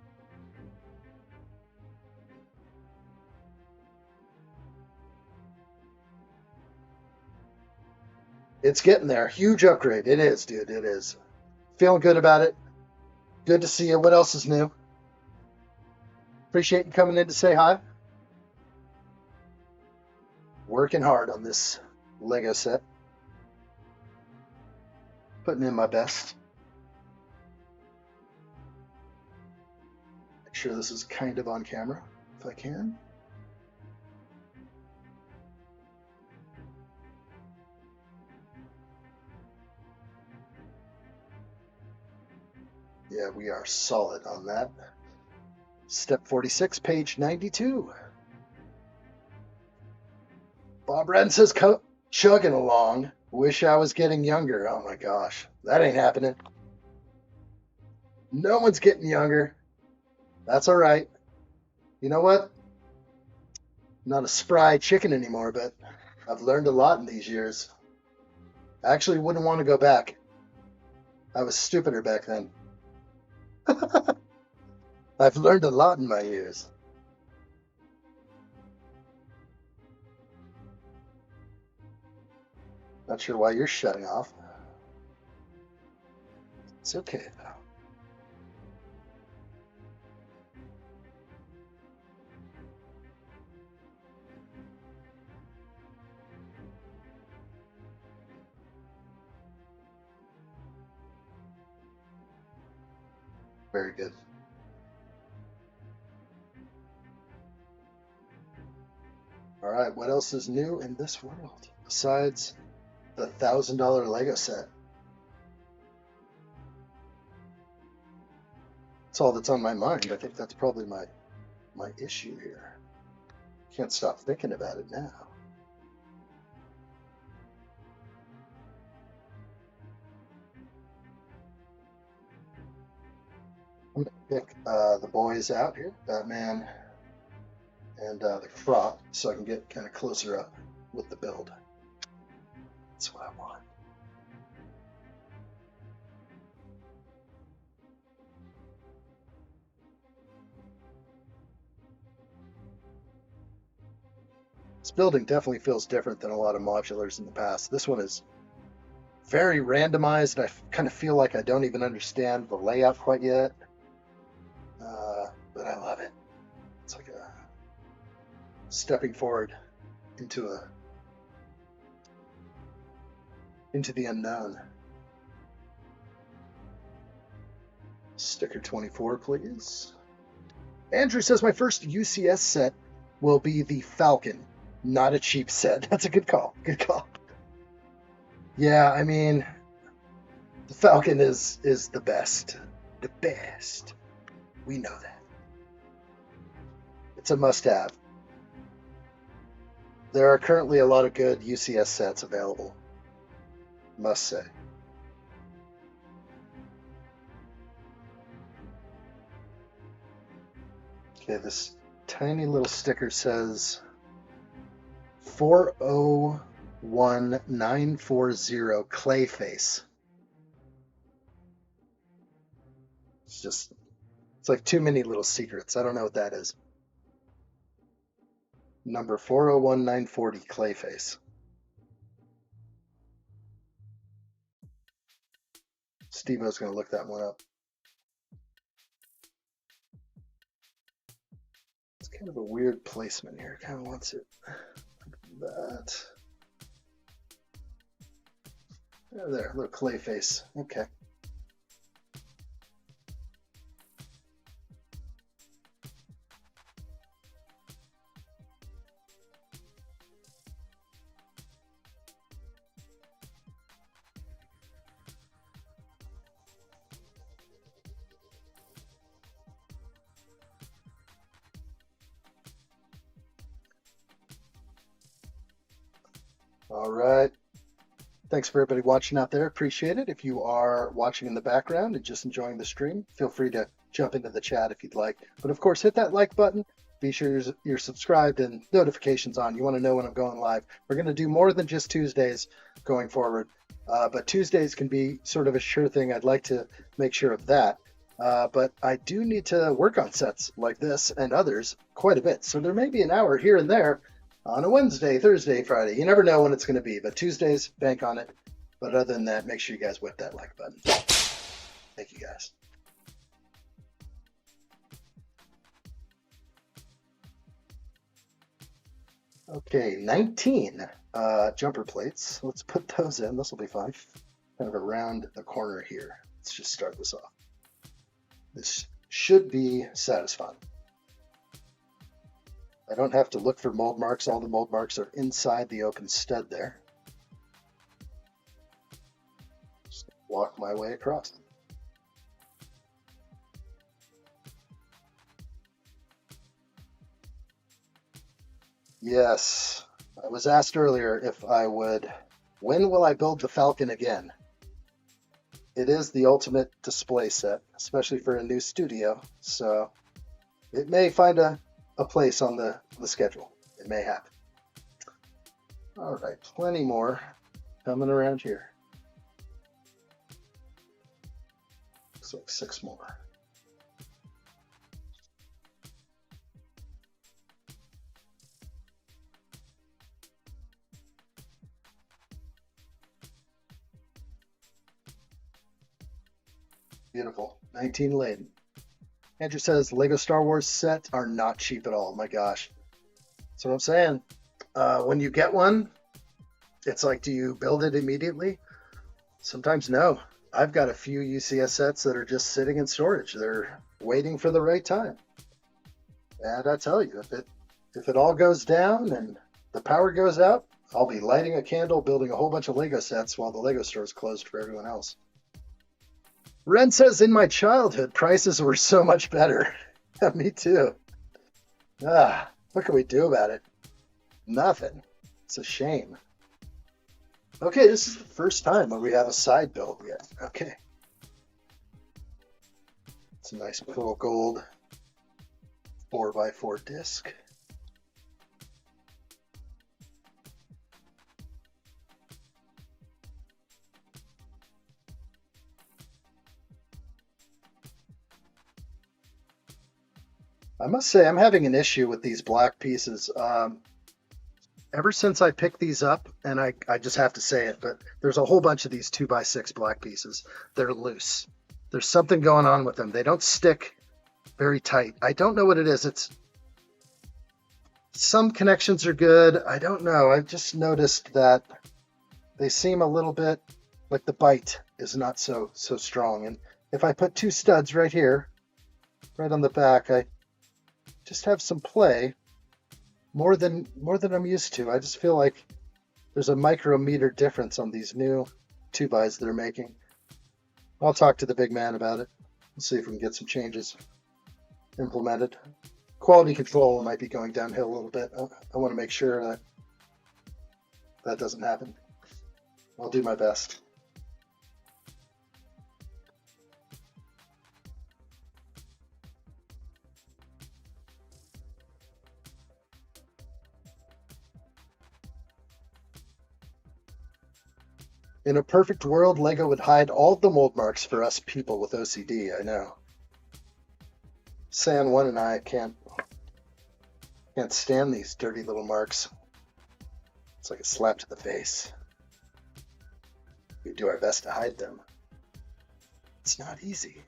It's getting there. Huge upgrade. It is, dude. It is. Feeling good about it. Good to see you. What else is new? Appreciate you coming in to say hi. Working hard on this Lego set. Putting in my best. Make sure this is kind of on camera, if I can. Yeah, we are solid on that. Step 46, page 92. Bob Ren says, chugging along. Wish I was getting younger. Oh my gosh, that ain't happening. No one's getting younger. That's all right. You know what? I'm not a spry chicken anymore, but I've learned a lot in these years. I actually wouldn't want to go back. I was stupider back then. I've learned a lot in my years. Not sure why you're shutting off. It's okay though. Very good. All right, what else is new in this world besides the $1,000 Lego set? That's all that's on my mind. I think that's probably my issue here. Can't stop thinking about it now. I'm gonna pick the boys out here, Batman and the Croc, so I can get kind of closer up with the build. That's what I want. This building definitely feels different than a lot of modulars in the past. This one is very randomized, and I kind of feel like I don't even understand the layout quite yet. But I love it. It's like a stepping forward into the unknown. Sticker 24, please. Andrew says my first UCS set will be the Falcon. Not a cheap set. That's a good call. Good call. Yeah, I mean, the Falcon is the best. The best. We know that. It's a must-have. There are currently a lot of good UCS sets available. must say. Okay, this tiny little sticker says 401940 Clayface. It's like too many little secrets. I don't know what that is. Number 401940 Clayface. Steve-O's going to look that one up. It's kind of a weird placement here. Kind of wants it like that. There, little Clayface. Okay. All right. Thanks for everybody watching out there. Appreciate it. If you are watching in the background and just enjoying the stream, feel free to jump into the chat if you'd like. But of course, hit that like button. Be sure you're subscribed and notifications on. You want to know when I'm going live. We're going to do more than just Tuesdays going forward. But Tuesdays can be sort of a sure thing. I'd like to make sure of that. But I do need to work on sets like this and others quite a bit. So there may be an hour here and there on a Wednesday, Thursday, Friday. You never know when it's going to be, but Tuesdays, bank on it. But other than that, make sure you guys whip that like button. Thank you, guys. Okay, 19 jumper plates. Let's put those in. This will be fun. Kind of around the corner here. Let's just start this off. This should be satisfying. I don't have to look for mold marks. All the mold marks are inside the open stud there. Just walk my way across. Yes, I was asked earlier if I would, when will I build the Falcon again? It is the ultimate display set, especially for a new studio. So it may find a place on the schedule. It may happen. All right, plenty more coming around here. Looks like 6 more. Beautiful. 19 laden. Andrew says Lego Star Wars sets are not cheap at all. My gosh. That's what I'm saying. When you get one, it's like, do you build it immediately? Sometimes no. I've got a few UCS sets that are just sitting in storage. They're waiting for the right time. And I tell you, if it all goes down and the power goes out, I'll be lighting a candle, building a whole bunch of Lego sets while the Lego store is closed for everyone else. Ren says, in my childhood, prices were so much better. Me too. What can we do about it? Nothing. It's a shame. Okay, this is the first time where we have a side build yet. Okay. It's a nice little gold 4x4 disc. I must say I'm having an issue with these black pieces. Ever since I picked these up, and I just have to say it, but there's a whole bunch of these 2x6 black pieces. They're loose. There's something going on with them. They don't stick very tight. I don't know what it is. Some connections are good. I don't know. I've just noticed that they seem a little bit like the bite is not so strong. And if I put 2 studs right here, right on the back, I just have some play, more than I'm used to. I just feel like there's a micrometer difference on these new 2x they're making. I'll talk to the big man about it. Let's see if we can get some changes implemented. Quality control might be going downhill a little bit. I want to make sure that doesn't happen. I'll do my best. In a perfect world, Lego would hide all the mold marks for us people with OCD, I know. San 1 and I can't stand these dirty little marks. It's like a slap to the face. We do our best to hide them. It's not easy.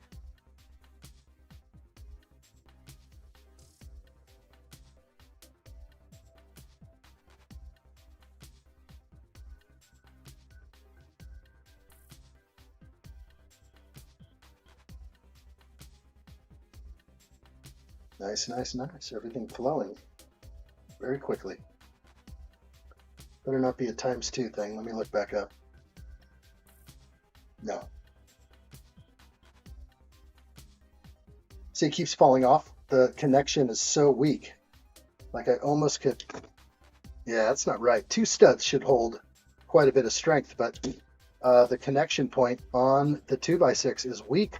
Nice, nice, nice. Everything flowing very quickly. Better not be a ×2 thing. Let me look back up. No. See, it keeps falling off. The connection is so weak. Like I almost could... Yeah, that's not right. 2 studs should hold quite a bit of strength, but the connection point on the 2x6 is weak.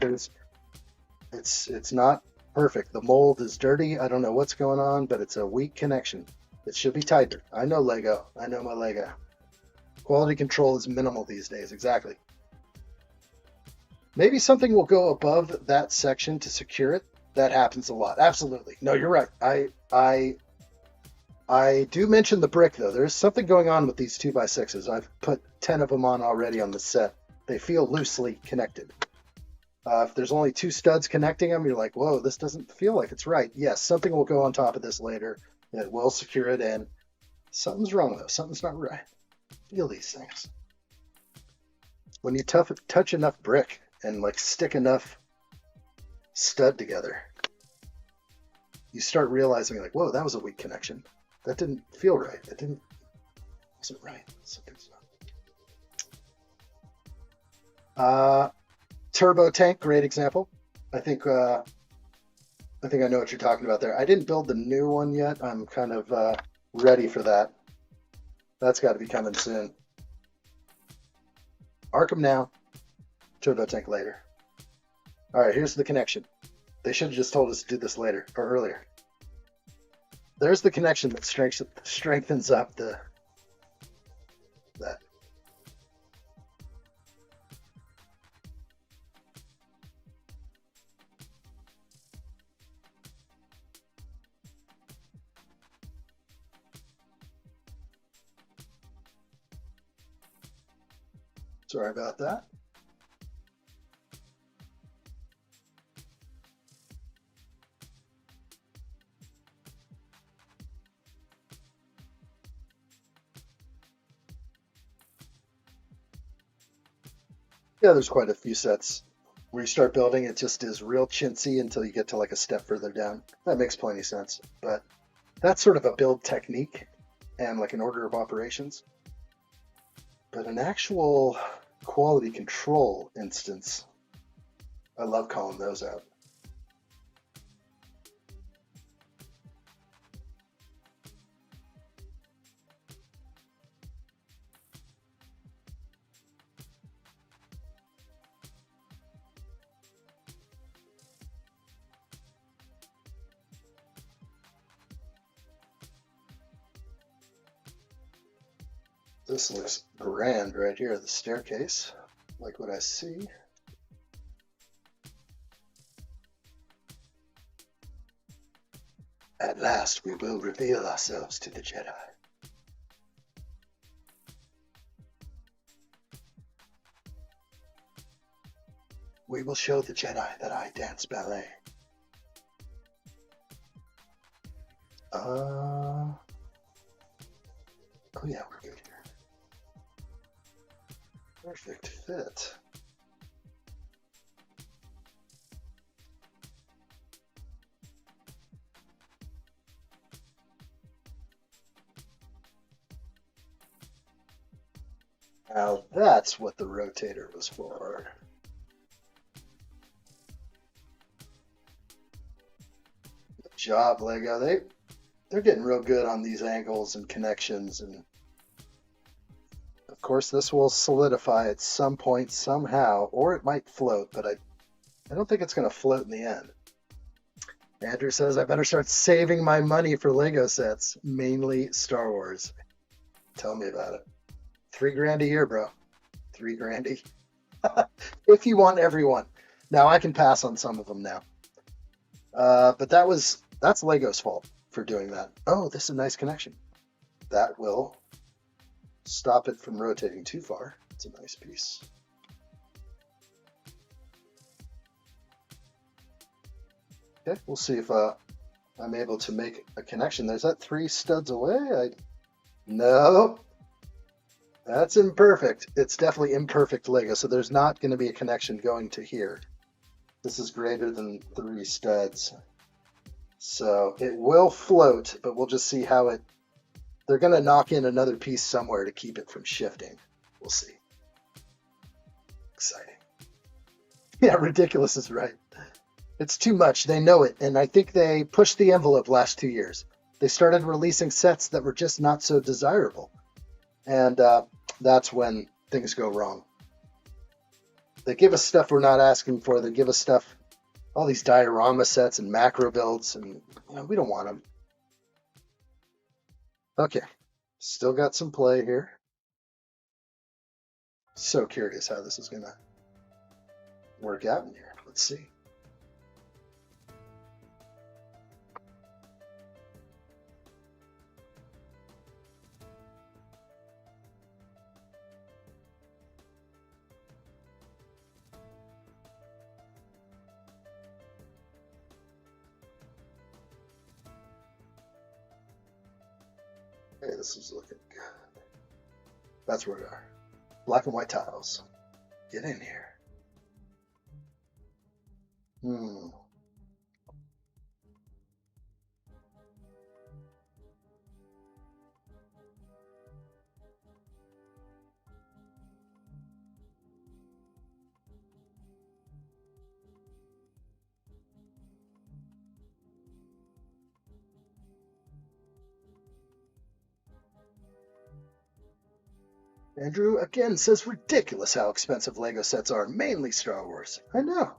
It's not perfect. The mold is dirty. I don't know what's going on, but it's a weak connection. It should be tighter. I know Lego. I know my Lego. Quality control is minimal these days. Exactly. Maybe something will go above that section to secure it. That happens a lot. Absolutely. No, you're right. I do mention the brick, though. There's something going on with these 2x6s. I've put 10 of them on already on the set. They feel loosely connected. If there's only 2 studs connecting them, you're like, whoa, this doesn't feel like it's right. Yes, something will go on top of this later. It will secure it in. Something's wrong, though. Something's not right. Feel these things. When you touch enough brick and like stick enough stud together, you start realizing like, whoa, that was a weak connection. That didn't feel right. That wasn't right. Something's not. Turbo tank, great example. I think I know what you're talking about there. I didn't build the new one yet. I'm kind of ready for that. That's got to be coming soon. Arkham now, turbo tank later. All right, here's the connection. They should have just told us to do this later or earlier. There's the connection that strengthens up that. Sorry about that. Yeah, there's quite a few sets where you start building, it just is real chintzy until you get to like a step further down. That makes plenty of sense, but that's sort of a build technique and like an order of operations. But an actual quality control instance, I love calling those out. This looks grand right here, the staircase. Like what I see. At last we will reveal ourselves to the Jedi. We will show the Jedi that I dance ballet. Oh yeah, we're good here. Perfect fit. Now that's what the rotator was for. Good job, Lego. They're getting real good on these angles and connections, and of course this will solidify at some point somehow, or it might float, but I don't think it's going to float in the end. Andrew says I better start saving my money for Lego sets, mainly Star Wars. Tell me about it. $3 grand a year, bro. 3 grandy. If you want everyone. Now I can pass on some of them now. But that's Lego's fault for doing that. Oh, this is a nice connection. That will stop it from rotating too far. It's a nice piece. Okay, we'll see if I'm able to make a connection. There's that 3 studs away. No, that's imperfect. It's definitely imperfect Lego, so there's not going to be a connection going to here. This is greater than 3 studs. So it will float, but we'll just see how they're going to knock in another piece somewhere to keep it from shifting. We'll see. Exciting. Yeah, ridiculous is right. It's too much. They know it. And I think they pushed the envelope last 2 years. They started releasing sets that were just not so desirable. And that's when things go wrong. They give us stuff we're not asking for. They give us stuff, all these diorama sets and macro builds, and we don't want them. Okay, still got some play here. So curious how this is going to work out in here. Let's see. Hey, this is looking good. That's where we are. Black and white tiles. Get in here. Andrew again says ridiculous how expensive Lego sets are, mainly Star Wars. I know.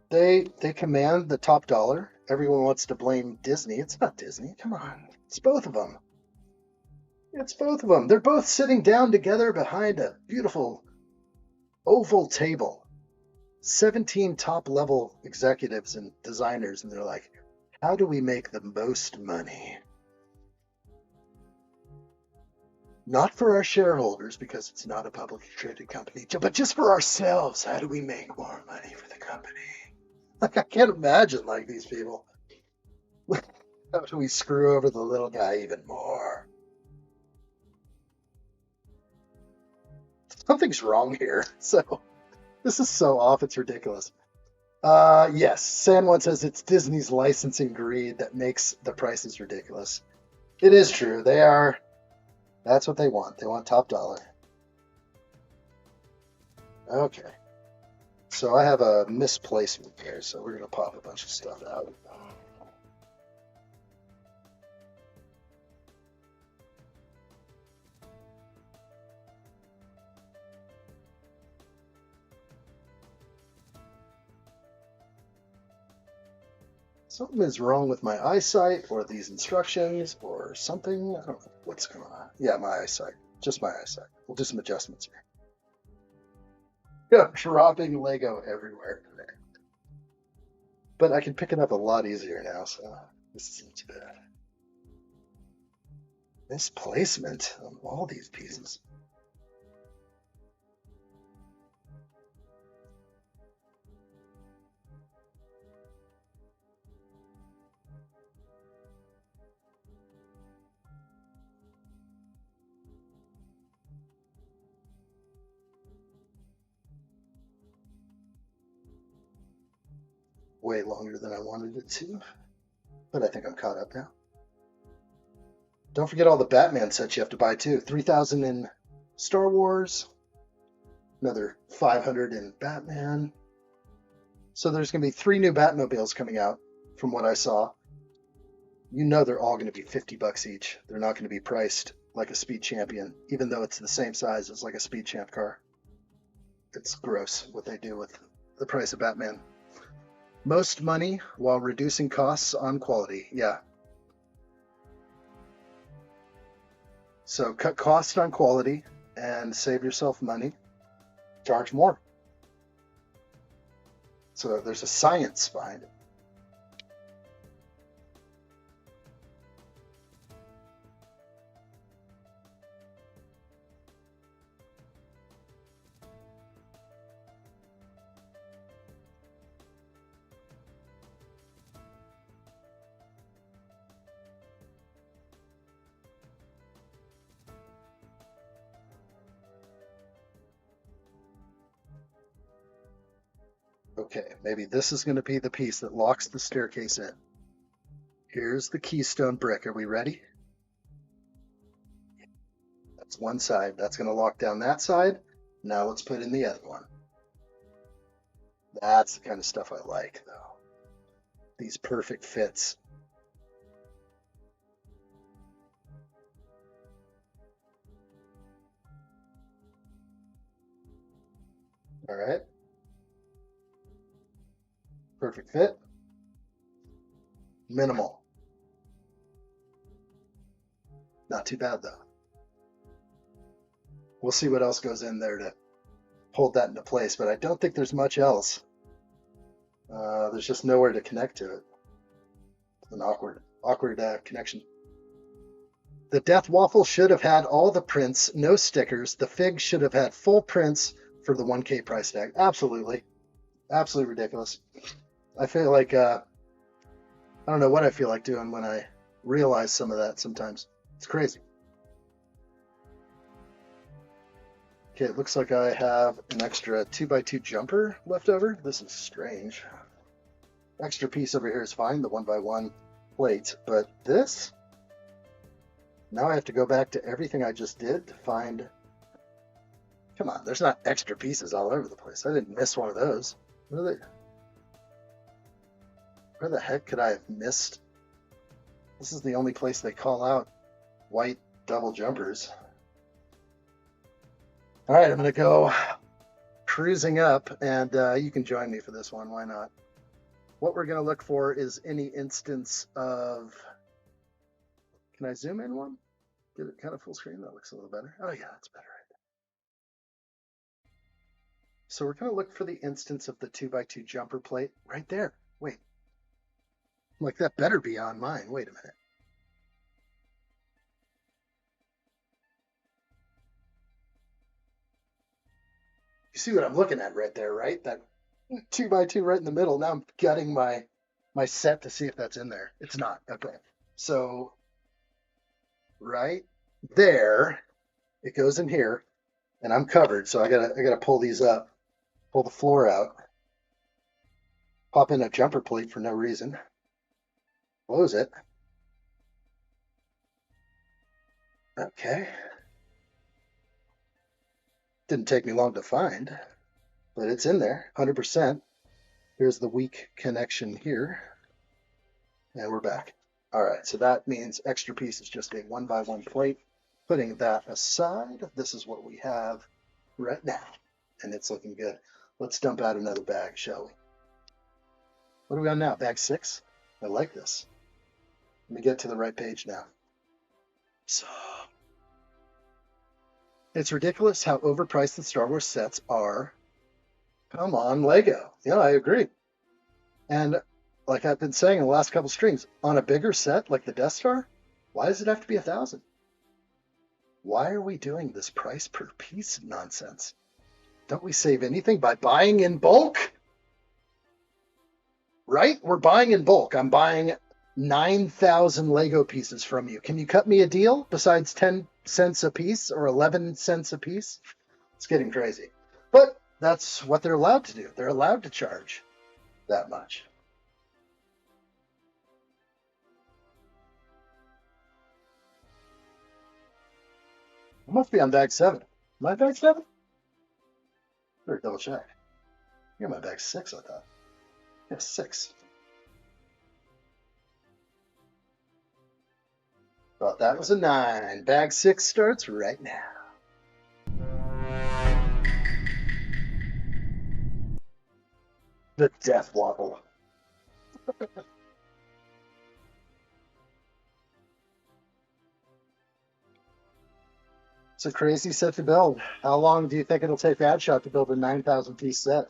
They command the top dollar. Everyone wants to blame Disney. It's not Disney. Come on. It's both of them. It's both of them. They're both sitting down together behind a beautiful oval table. 17 top-level executives and designers, and they're like, how do we make the most money? Not for our shareholders, because it's not a publicly traded company, but just for ourselves. How do we make more money for the company? Like, I can't imagine, like, these people. How do we screw over the little guy even more? Something's wrong here. So, this is so off, it's ridiculous. Yes, San1 says it's Disney's licensing greed that makes the prices ridiculous. It is true. They are... That's what they want. They want top dollar. Okay. So I have a misplacement here, so we're going to pop a bunch of stuff out. Something is wrong with my eyesight, or these instructions, or something. I don't know what's going on. Yeah, my eyesight. Just my eyesight. We'll do some adjustments here. Yeah, dropping Lego everywhere. But I can pick it up a lot easier now, so this isn't too bad. Misplacement on all these pieces. Way longer than I wanted it to, but I think I'm caught up now. Don't forget all the Batman sets you have to buy too. 3,000 in Star Wars, another 500 in Batman. So there's going to be 3 new Batmobiles coming out from what I saw. You know they're all going to be $50 each. They're not going to be priced like a Speed Champion, even though it's the same size as like a Speed Champ car. It's gross what they do with the price of Batman. Most money while reducing costs on quality. Yeah. So cut cost on quality and save yourself money, charge more. So there's a science behind it. Okay, maybe this is going to be the piece that locks the staircase in. Here's the keystone brick. Are we ready? That's one side. That's going to lock down that side. Now let's put in the other one. That's the kind of stuff I like, though. These perfect fits. All right. Perfect fit. Minimal. Not too bad, though. We'll see what else goes in there to hold that into place, but I don't think there's much else. There's just nowhere to connect to it. It's an awkward connection. The Death Waffle should have had all the prints, no stickers. The Fig should have had full prints for the 1K price tag. Absolutely. Absolutely ridiculous. I feel like, I don't know what I feel like doing when I realize some of that sometimes. It's crazy. Okay, it looks like I have an extra 2x2 jumper left over. This is strange. Extra piece over here is fine, the 1x1 plate, but this, now I have to go back to everything I just did to find, come on, there's not extra pieces all over the place. I didn't miss one of those. Where the heck could I have missed? This is the only place they call out white double jumpers. All right, I'm going to go cruising up, and you can join me for this one. Why not? What we're going to look for is any instance of... Can I zoom in one? Get it kind of full screen? That looks a little better. Oh, yeah, that's better. So we're going to look for the instance of the 2x2 jumper plate right there. Wait. Like, that better be on mine. Wait a minute. You see what I'm looking at right there, right? That 2x2 right in the middle. Now I'm gutting my set to see if that's in there. It's not. Okay. So right there, it goes in here, and I'm covered. So I gotta pull these up, pull the floor out, pop in a jumper plate for no reason, close it. Okay. Didn't take me long to find, but it's in there, 100%. Here's the weak connection here, and we're back. All right, so that means extra piece is just a 1x1 plate. Putting that aside, this is what we have right now, and it's looking good. Let's dump out another bag, shall we? What are we on now? Bag 6? I like this. Let me get to the right page now. So, it's ridiculous how overpriced the Star Wars sets are. Come on, Lego. Yeah, I agree. And like I've been saying in the last couple streams, on a bigger set like the Death Star, why does it have to be 1,000? Why are we doing this price per piece nonsense? Don't we save anything by buying in bulk? Right? We're buying in bulk. I'm buying 9,000 Lego pieces from you. Can you cut me a deal besides 10 cents a piece or 11 cents a piece? It's getting crazy. But that's what they're allowed to do. They're allowed to charge that much. I must be on bag 7. Am I bag 7? Better double check. You're my bag 6, I thought. Yeah, 6. Thought that was a 9. Bag 6 starts right now. The Death Waffle. It's a crazy set to build. How long do you think it'll take addshot to build a 9,000 piece set?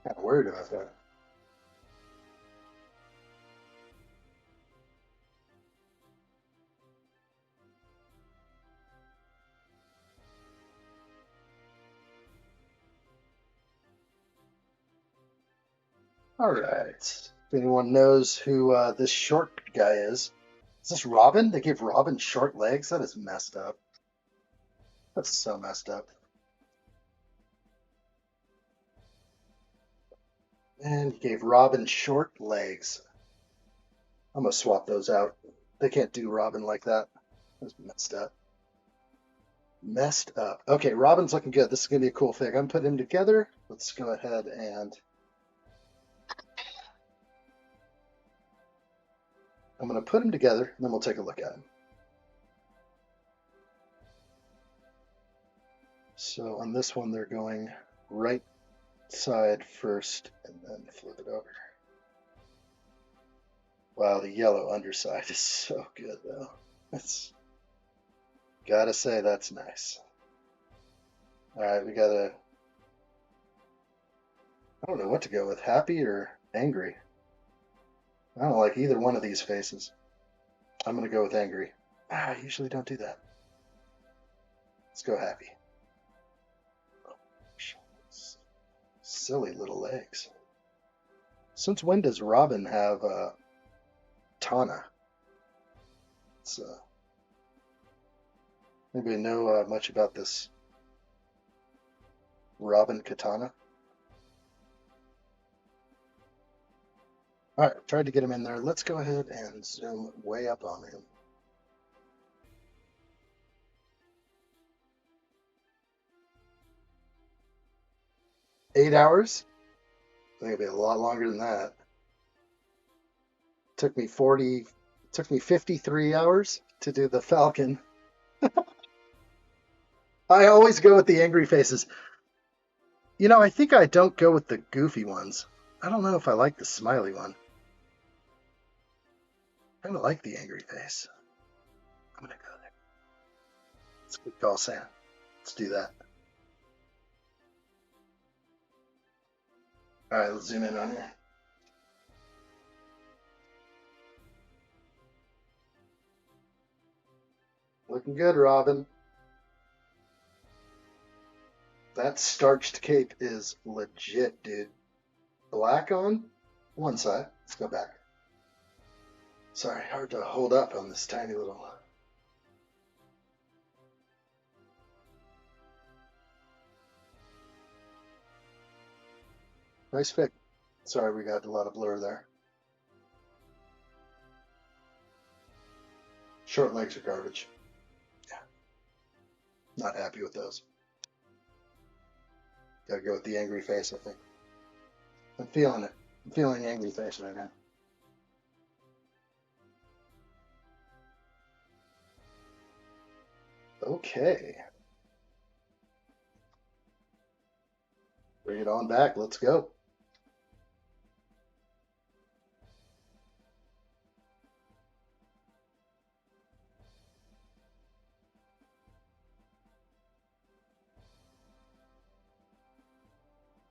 Kind of worried about that. All right. If anyone knows who this short guy is this Robin? They gave Robin short legs? That is messed up. That's so messed up. And he gave Robin short legs. I'm going to swap those out. They can't do Robin like that. That's messed up. Messed up. Okay, Robin's looking good. This is going to be a cool thing. I'm going to put him together. Let's go ahead and... I'm going to put them together, and then we'll take a look at them. So on this one, they're going right side first, and then flip it over. Wow, the yellow underside is so good, though. That's gotta say that's nice. All right, we gotta... I don't know what to go with, happy or angry. I don't like either one of these faces. I'm going to go with angry. I usually don't do that. Let's go happy. Silly little legs. Since when does Robin have Tana? It's, anybody know much about this Robin katana? All right, tried to get him in there. Let's go ahead and zoom way up on him. Eight hours? I think it'll be a lot longer than that. Took me 53 hours to do the Falcon. I always go with the angry faces. You know, I think I don't go with the goofy ones. I don't know if I like the smiley one. I kind of like the angry face. I'm going to go there. It's a good call, Sam. Let's do that. All right, let's zoom in on here. Looking good, Robin. That starched cape is legit, dude. Black on one side. Let's go back. Sorry, hard to hold up on this tiny little... Nice fit. Sorry, we got a lot of blur there. Short legs are garbage. Yeah. Not happy with those. Gotta go with the angry face, I think. I'm feeling it. I'm feeling angry face right now. Okay. Bring it on back. Let's go.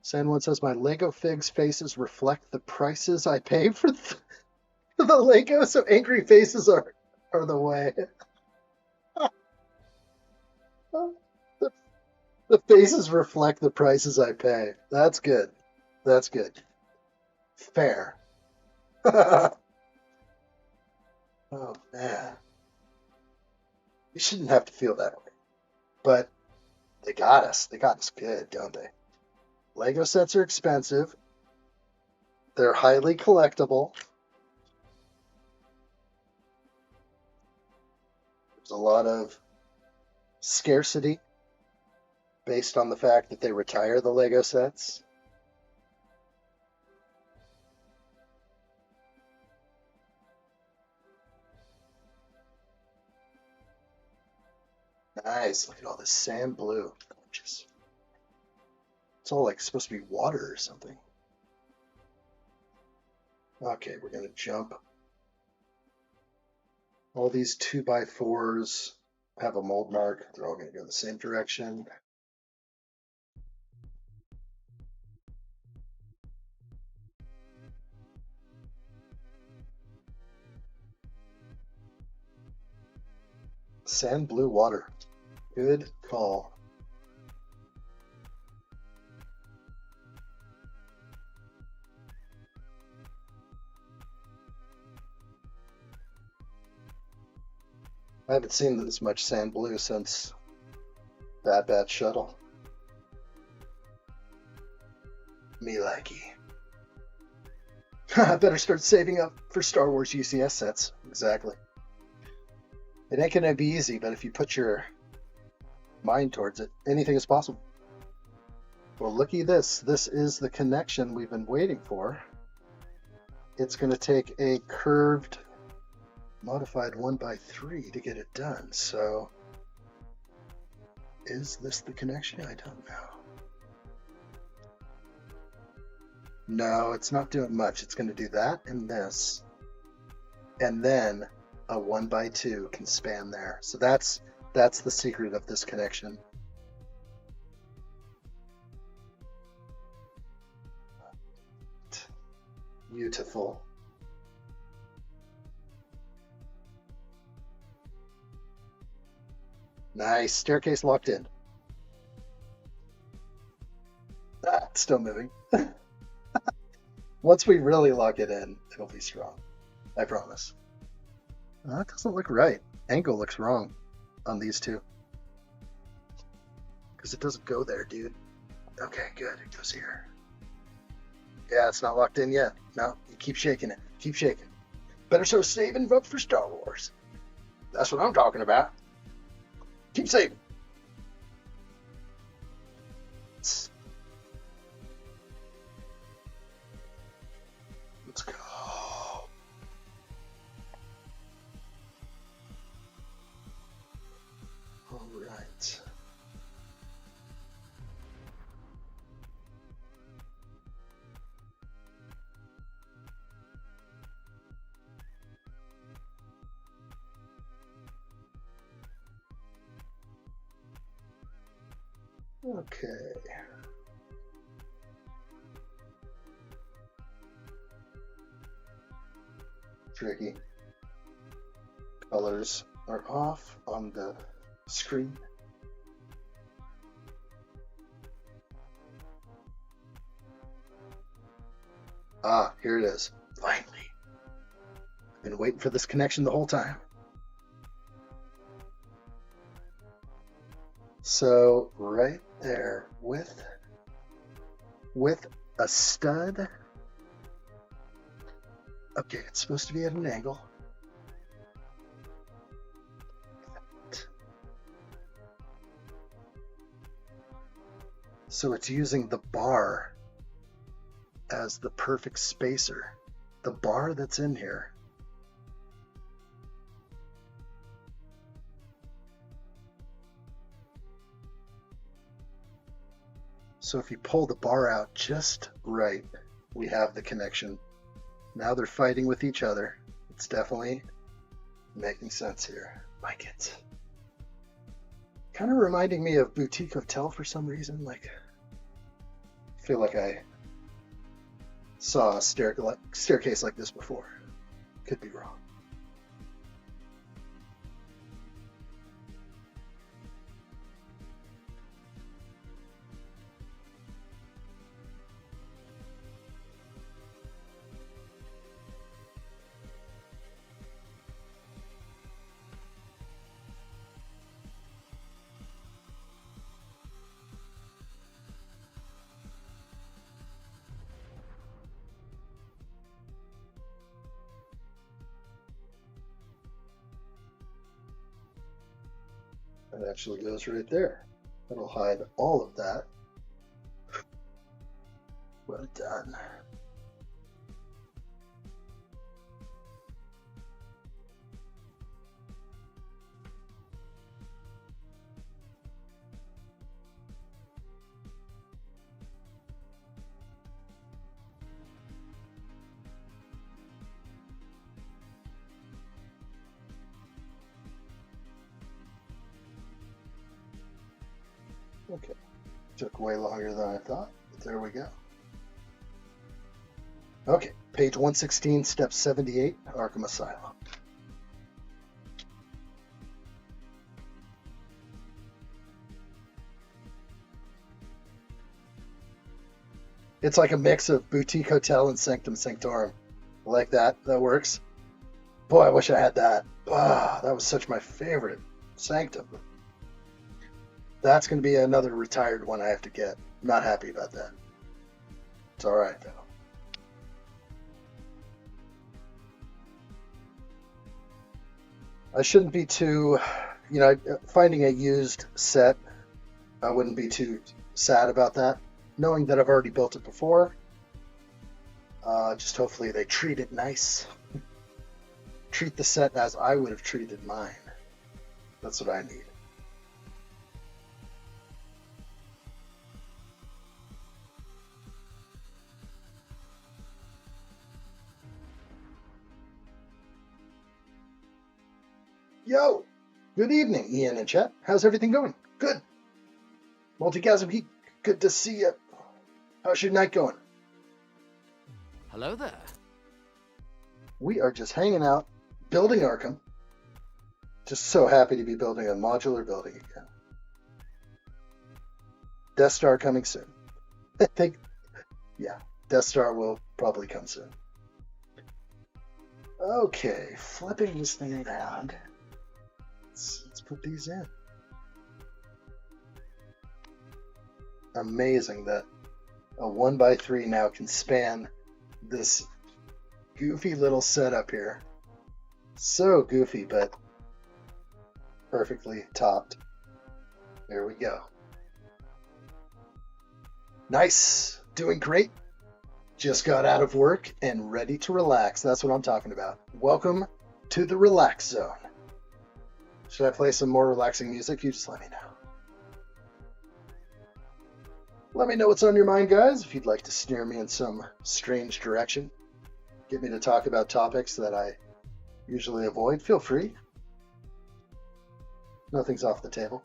San1 says, my Lego figs faces reflect the prices I pay for the Lego, so angry faces are the way. The faces reflect the prices I pay. That's good. That's good. Fair. Oh, man. You shouldn't have to feel that way. But they got us. They got us good, don't they? Lego sets are expensive. They're highly collectible. There's a lot of scarcity based on the fact that they retire the Lego sets. Nice. Look at all this sand blue. Gorgeous. It's all like supposed to be water or something. Okay, we're going to jump All these 2x4s have a mold mark. They're all going to go the same direction. Sand blue water. Good call. I haven't seen this much sand blue since Bad Shuttle. Me likey. I better start saving up for Star Wars UCS sets. Exactly. It ain't gonna be easy, but if you put your mind towards it, anything is possible. Well, looky this. This is the connection we've been waiting for. It's gonna take a curved modified 1x3 to get it done. So is this the connection? I don't know. No, it's not doing much. It's going to do that and this, and then a 1x2 can span there. So that's the secret of this connection. Beautiful. Nice. Staircase locked in. Ah, it's still moving. Once we really lock it in, it'll be strong. I promise. That doesn't look right. Angle looks wrong on these two. Because it doesn't go there, dude. Okay, good. It goes here. Yeah, it's not locked in yet. No, you keep shaking it. Keep shaking. Better start saving up for Star Wars. That's what I'm talking about. Keep saving. Let's go. All right. Okay. Tricky. Colors are off on the screen. Ah, here it is. Finally. I've been waiting for this connection the whole time. So right there with a stud. Okay, it's supposed to be at an angle. So it's using the bar as the perfect spacer. The bar that's in here. So if you pull the bar out just right, we have the connection. Now they're fighting with each other. It's definitely making sense here. Like it. Kind of reminding me of Boutique Hotel for some reason. Like, I feel like I saw a staircase like this before. Could be wrong. It actually goes right there. It'll hide all of that. Well done. Okay. Took way longer than I thought, but there we go. Okay, page 116, step 78, Arkham Asylum. It's like a mix of Boutique Hotel and Sanctum Sanctorum. I like that. That works. Boy, I wish I had that. Ah, that was such my favorite. Sanctum. That's going to be another retired one I have to get. I'm not happy about that. It's alright, though. I shouldn't be too, finding a used set, I wouldn't be too sad about that. Knowing that I've already built it before, just hopefully they treat it nice. Treat the set as I would have treated mine. That's what I need. Yo! Good evening, Ian and Chet. How's everything going? Good. Multicasm Geek, good to see you. How's your night going? Hello there. We are just hanging out, building Arkham. Just so happy to be building a modular building again. Death Star coming soon. I think, yeah, Death Star will probably come soon. Okay, flipping this thing around. Let's put these in. Amazing that a 1x3 now can span this goofy little setup here. So goofy, but perfectly topped. There we go. Nice. Doing great. Just got out of work and ready to relax. That's what I'm talking about. Welcome to the relax zone. Should I play some more relaxing music? You just let me know. Let me know what's on your mind, guys. If you'd like to steer me in some strange direction, get me to talk about topics that I usually avoid, feel free. Nothing's off the table.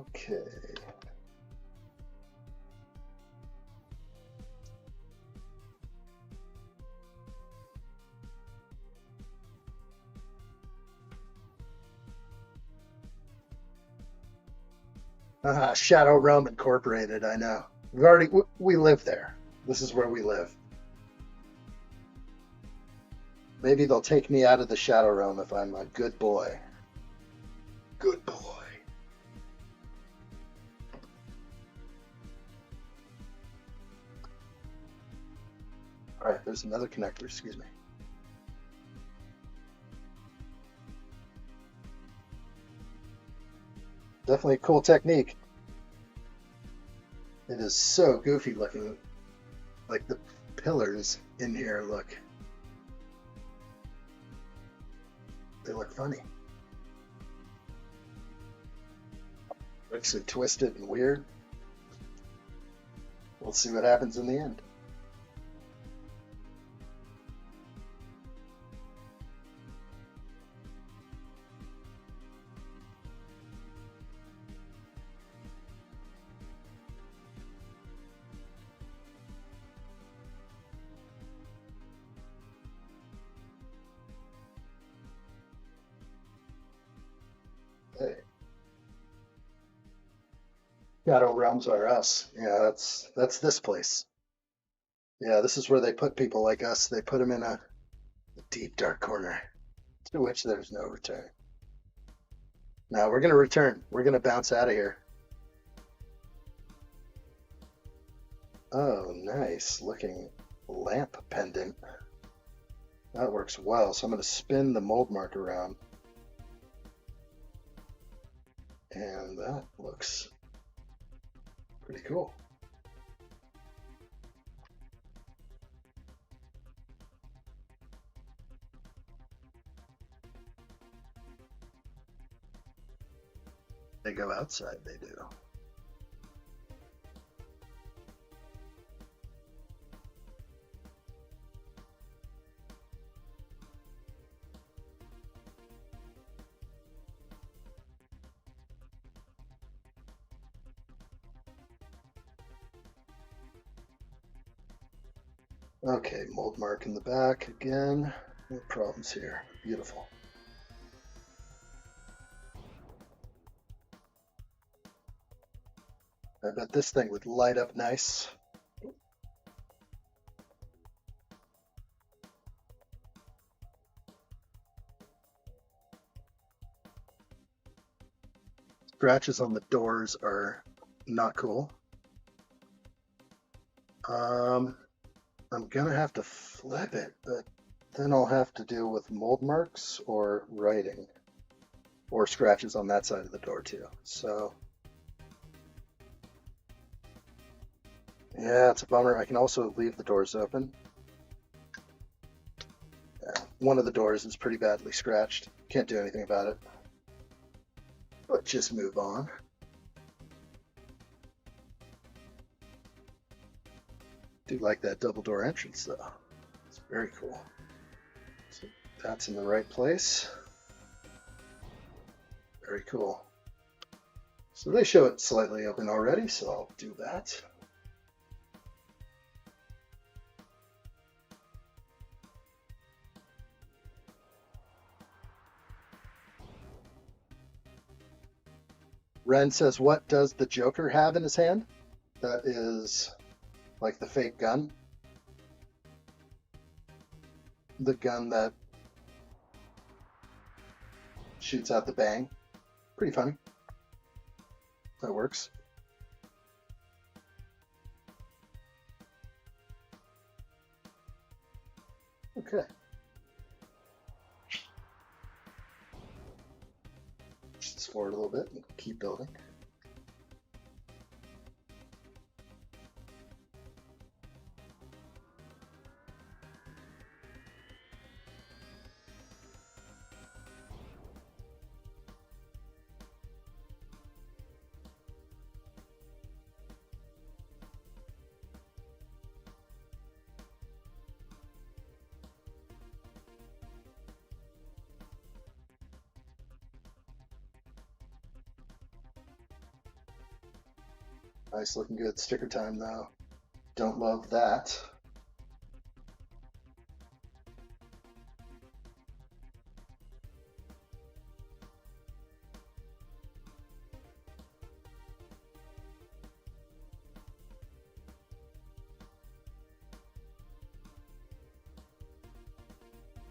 Okay. Shadow Realm Incorporated, I know. We live there. This is where we live. Maybe they'll take me out of the Shadow Realm if I'm a good boy. Good boy. Alright, there's another connector, excuse me. Definitely a cool technique. It is so goofy looking. Like the pillars in here look. They look funny. Looks so twisted and weird. We'll see what happens in the end. Hey. Shadow Realms are us. Yeah, that's this place. Yeah, this is where they put people like us. They put them in a deep, dark corner to which there's no return. Now we're going to return. We're going to bounce out of here. Oh, nice looking lamp pendant. That works well. So I'm going to spin the mold mark around. And that looks pretty cool. They go outside, they do. Okay, mold mark in the back again. No problems here. Beautiful. I bet this thing would light up nice. Scratches on the doors are not cool. I'm gonna have to flip it, but then I'll have to deal with mold marks or writing or scratches on that side of the door too. So yeah, it's a bummer. I can also leave the doors open. Yeah, one of the doors is pretty badly scratched. Can't do anything about it. But just move on. Do like that double door entrance though. It's very cool. So that's in the right place. Very cool. So they show it slightly open already, so I'll do that. Ren says, what does the Joker have in his hand? That is like the fake gun. The gun that shoots out the bang. Pretty funny. That works. Okay. Just forward a little bit and keep building. Nice looking good. Sticker time though. Don't love that.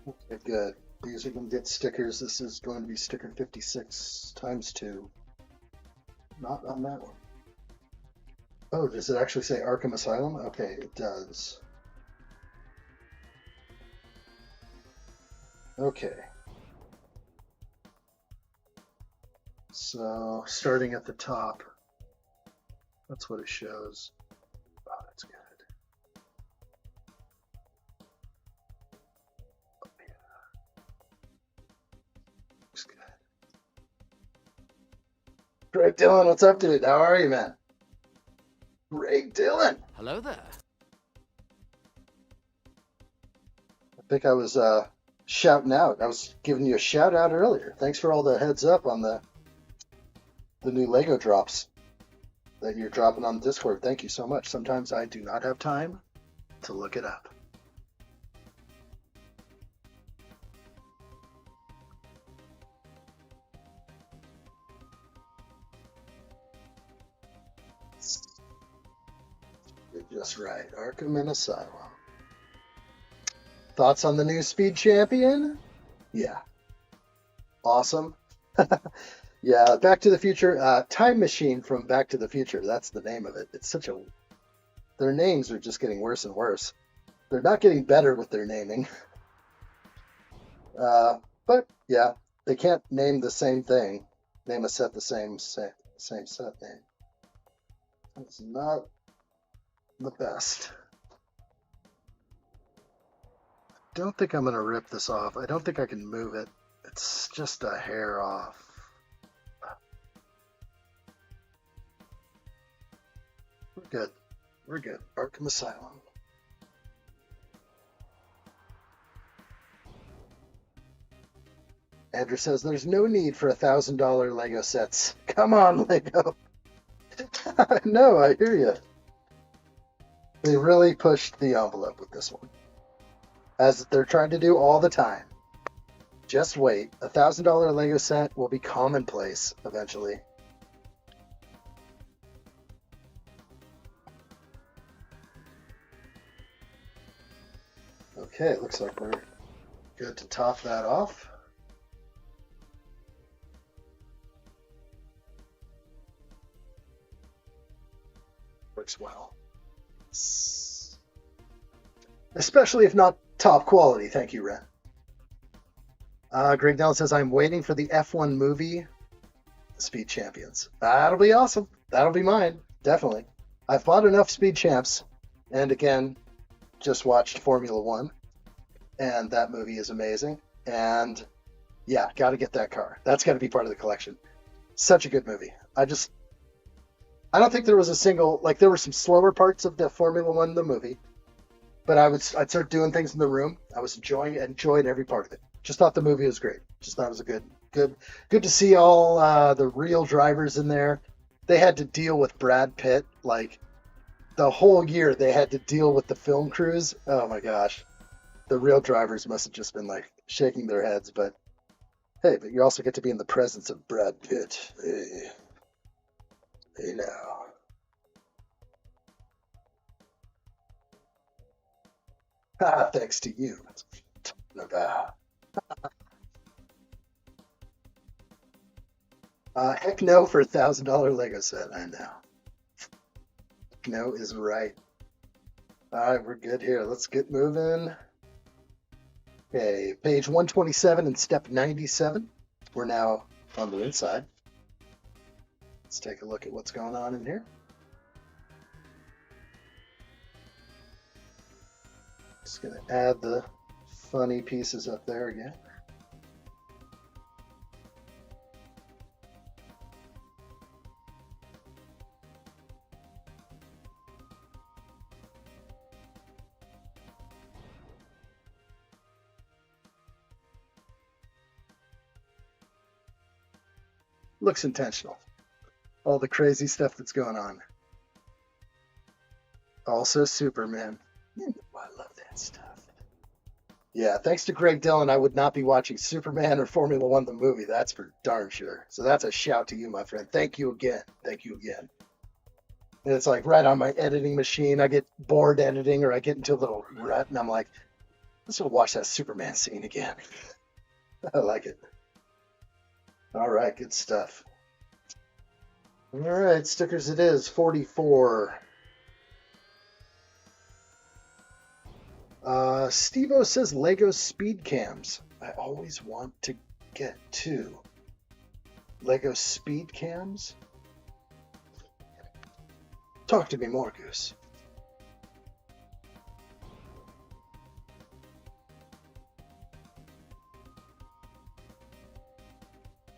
Okay, good. These are going to get stickers. This is going to be sticker 56 times 2. Not on that one. Oh, does it actually say Arkham Asylum? Okay, it does. Okay. So, starting at the top, that's what it shows. Oh, that's good. Oh, yeah. Looks good. Greg Dillon, what's up, dude? How are you, man? Greg Dillon. Hello there. I think I was shouting out. I was giving you a shout out earlier. Thanks for all the heads up on the new Lego drops that you're dropping on Discord. Thank you so much. Sometimes I do not have time to look it up. You're just right. Arkham and Asylum. Thoughts on the new Speed Champion? Yeah. Awesome. Yeah, Back to the Future. Time Machine from Back to the Future. That's the name of it. It's such a... Their names are just getting worse and worse. They're not getting better with their naming. But, yeah, they can't name the same thing. Name a set the same set name. It's not the best. Don't think I'm going to rip this off. I don't think I can move it. It's just a hair off. We're good. We're good. Arkham Asylum. Andrew says there's no need for $1,000 Lego sets. Come on, Lego. No, I hear you. They really pushed the envelope with this one, as they're trying to do all the time. Just wait. A $1,000 Lego set will be commonplace eventually. Okay, it looks like we're good to top that off. Works well. Especially if not top quality. Thank you, Ren. Greg Dell says, I'm waiting for the F1 movie, Speed Champions. That'll be awesome. That'll be mine. Definitely. I've bought enough Speed Champs. And again, just watched Formula One. And that movie is amazing. And yeah, got to get that car. That's got to be part of the collection. Such a good movie. I don't think there was a single, like there were some slower parts of the Formula One, the movie. But I'd start doing things in the room. I was enjoyed every part of it. Just thought the movie was great. Just thought it was a good to see all the real drivers in there. They had to deal with Brad Pitt like the whole year. They had to deal with the film crews. Oh my gosh, the real drivers must have just been like shaking their heads. But hey, but you also get to be in the presence of Brad Pitt. Hey now. Thanks to you. That's what I'm talking about. Heck no for $1,000 Lego set. I know. Heck no is right. All right, we're good here. Let's get moving. Okay, page 127 and step 97. We're now on the inside. Let's take a look at what's going on in here. Just going to add the funny pieces up there again. Looks intentional. All the crazy stuff that's going on. Also Superman. You know, I love that stuff. Yeah, thanks to Greg Dillon, I would not be watching Superman or Formula One the movie. That's for darn sure. So that's a shout to you, my friend. Thank you again. Thank you again. And it's like right on my editing machine. I get bored editing or I get into a little rut and I'm like, let's go watch that Superman scene again. I like it. All right, good stuff. All right, stickers it is, 44. Steve-O says Lego speed cams. I always want to get two. Lego speed cams? Talk to me more, Goose.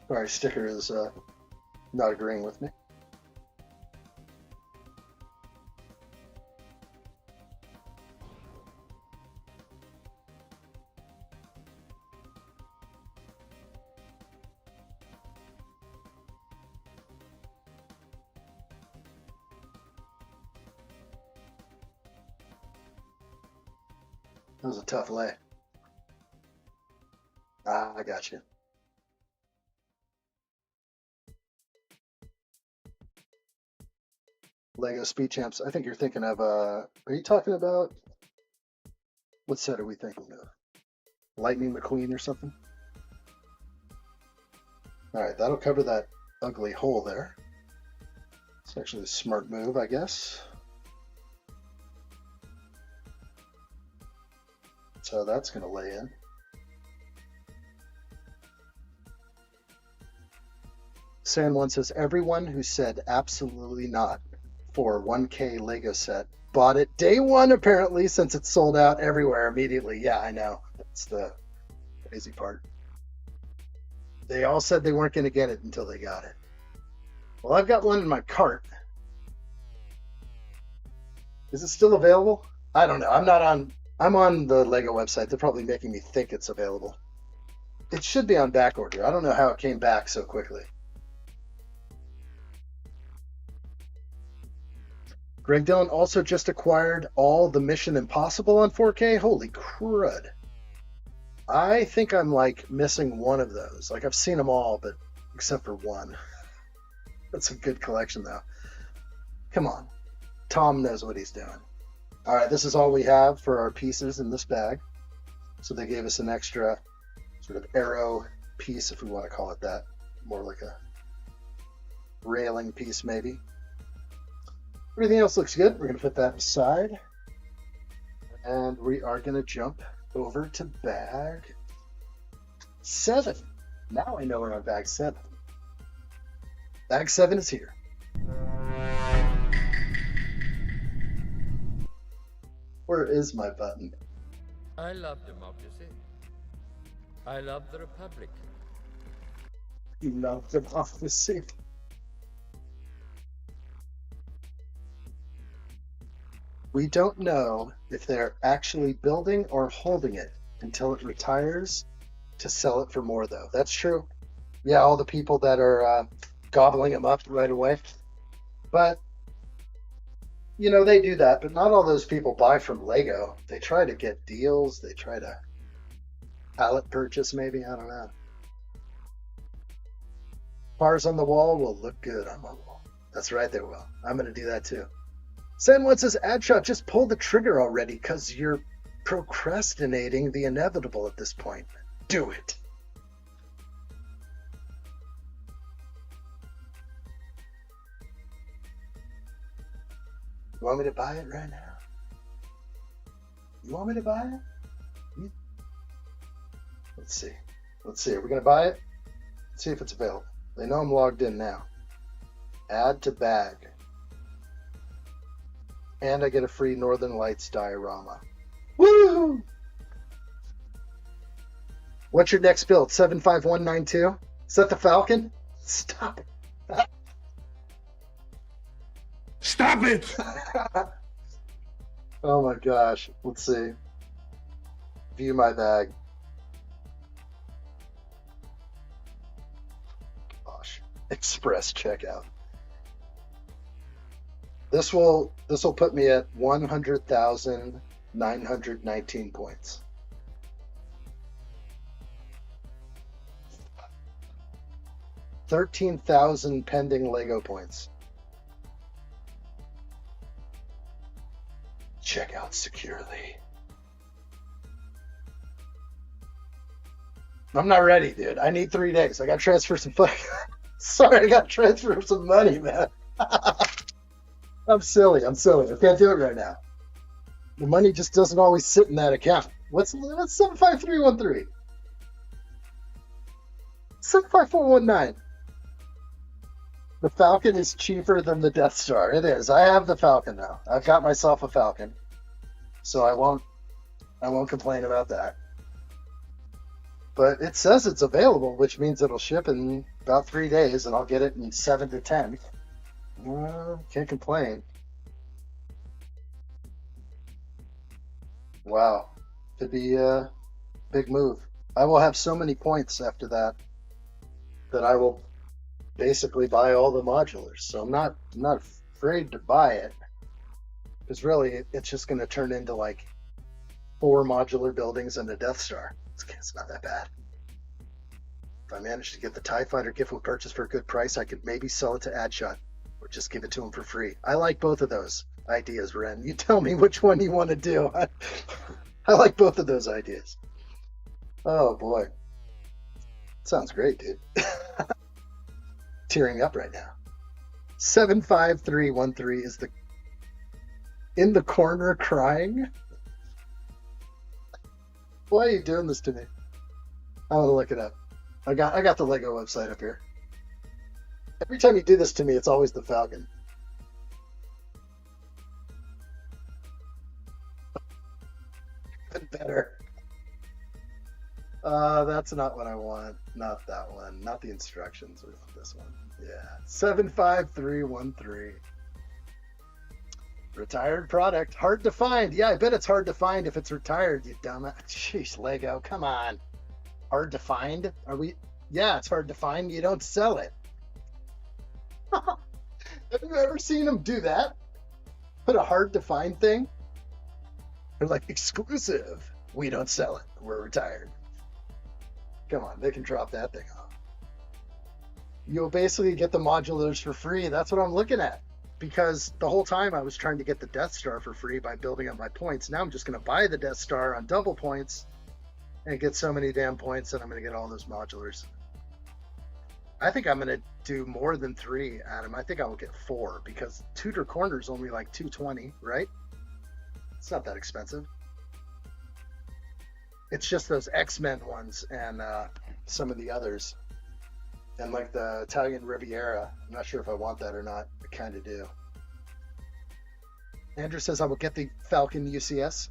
Sorry, sticker is not agreeing with me. That was a tough lay. I got you. Lego Speed Champs. I think you're thinking of, are you talking about, what set are we thinking of? Lightning McQueen or something? All right, that'll cover that ugly hole there. It's actually a smart move, I guess. So that's going to lay in. San One says, everyone who said absolutely not for 1K Lego set bought it day one, apparently, since it's sold out everywhere immediately. Yeah, I know. That's the crazy part. They all said they weren't going to get it until they got it. Well, I've got one in my cart. Is it still available? I don't know. I'm on the Lego website. They're probably making me think it's available. It should be on back order. I don't know how it came back so quickly. Greg Dillon also just acquired all the Mission Impossible on 4K. Holy crud. I think I'm like missing one of those. Like I've seen them all, but except for one. That's a good collection though. Come on. Tom knows what he's doing. All right, this is all we have for our pieces in this bag. So they gave us an extra sort of arrow piece, if we want to call it that. More like a railing piece maybe. Everything else looks good. We're going to put that aside. And we are going to jump over to bag 7. Now I know we're on bag 7. Bag 7 is here. Where is my button? I love democracy. I love the Republic. You love democracy. We don't know if they're actually building or holding it until it retires to sell it for more, though. That's true. Yeah, all the people that are gobbling them up right away. But, you know, they do that, but not all those people buy from Lego. They try to get deals. They try to pallet purchase, maybe. I don't know. Cars on the wall will look good on my wall. That's right, they will. I'm going to do that, too. Sen1 says, addshot, just pull the trigger already because you're procrastinating the inevitable at this point. Do it. You want me to buy it right now? You want me to buy it? Let's see. Let's see. Are we going to buy it? Let's see if it's available. They know I'm logged in now. Add to bag. And I get a free Northern Lights diorama. Woo! What's your next build? 75192? Is that the Falcon? Stop it. Stop it! Oh my gosh. Let's see. View my bag. Gosh. Express checkout. This will put me at 100,919 points. $13,000 pending Lego points. Check out securely. I'm not ready, dude. I need 3 days. I got to transfer some Sorry, I got to transfer some money, man. I'm silly. I can't do it right now. The money just doesn't always sit in that account. What's 75313? 75419. The Falcon is cheaper than the Death Star. It is. I have the Falcon now. I've got myself a Falcon. So I won't complain about that. But it says it's available, which means it'll ship in about 3 days, and I'll get it in 7 to 10. Can't complain. Wow. Could be a big move. I will have so many points after that I will basically buy all the modulars. So I'm not afraid to buy it. Because really, it's just going to turn into like 4 modular buildings and a Death Star. It's not that bad. If I manage to get the TIE Fighter gift with purchase for a good price, I could maybe sell it to addshot. Or just give it to him for free. I like both of those ideas, Ren. You tell me which one you want to do. I like both of those ideas. Oh, boy. Sounds great, dude. Tearing up right now. 75313 is in the corner crying. Why are you doing this to me? I want to look it up. I got the Lego website up here. Every time you do this to me, it's always the Falcon. Even better. That's not what I want. Not that one. Not the instructions. We want this one. Yeah. 75313. Retired product. Hard to find. Yeah, I bet it's hard to find if it's retired, you dumbass. Jeez, Lego. Come on. Hard to find? Are we? Yeah, it's hard to find. You don't sell it. Have you ever seen them do that? put a hard to find thing, they're like, exclusive. We don't sell it. We're retired. Come on, they can drop that thing off. You'll basically get the modulars for free. That's what I'm looking at. Because the whole time I was trying to get the Death Star for free by building up my points. Now I'm just going to buy the Death Star on double points and get so many damn points that I'm going to get all those modulars. I think I'm going to do more than 3, Adam. I think I will get 4 because Tudor Corner is only like $220, right? It's not that expensive. It's just those X-Men ones and some of the others. And like the Italian Riviera. I'm not sure if I want that or not. I kind of do. Andrew says I will get the Falcon UCS.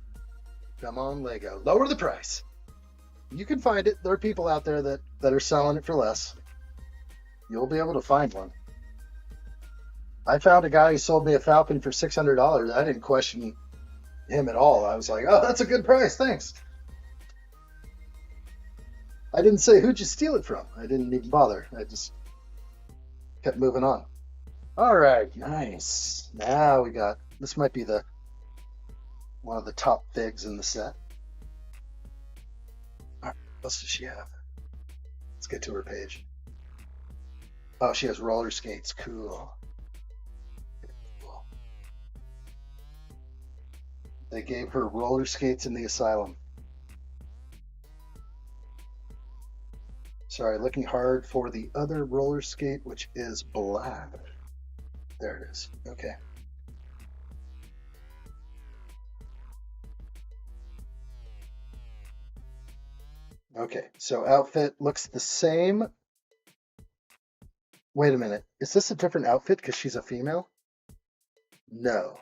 Come on, Lego. Lower the price. You can find it. There are people out there that are selling it for less. You'll be able to find one. I found a guy who sold me a Falcon for $600. I didn't question him at all. I was like, oh, that's a good price. Thanks. I didn't say, who'd you steal it from? I didn't even bother. I just kept moving on. All right, nice. Now we got, this might be one of the top figs in the set. All right, what else does she have? Let's get to her page. Oh, she has roller skates. Cool. They gave her roller skates in the asylum. Sorry, looking hard for the other roller skate, which is black. There it is. Okay. Okay, so outfit looks the same. Wait a minute. Is this a different outfit because she's a female? No.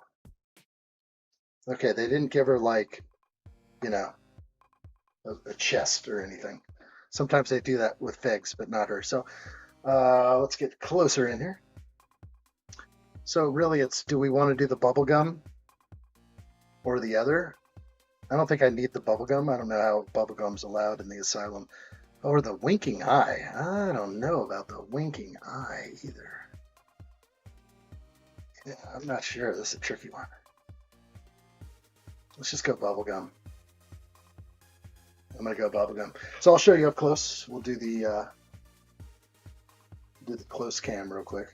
Okay, they didn't give her like, you know, a chest or anything. Sometimes they do that with figs, but not her. So let's get closer in here. So really it's, do we want to do the bubblegum or the other? I don't think I need the bubblegum. I don't know how bubblegum's allowed in the asylum. Or the winking eye. I don't know about the winking eye either. Yeah, I'm not sure. This is a tricky one. Let's just go bubblegum. I'm gonna go bubblegum. So I'll show you up close. We'll do the close cam real quick.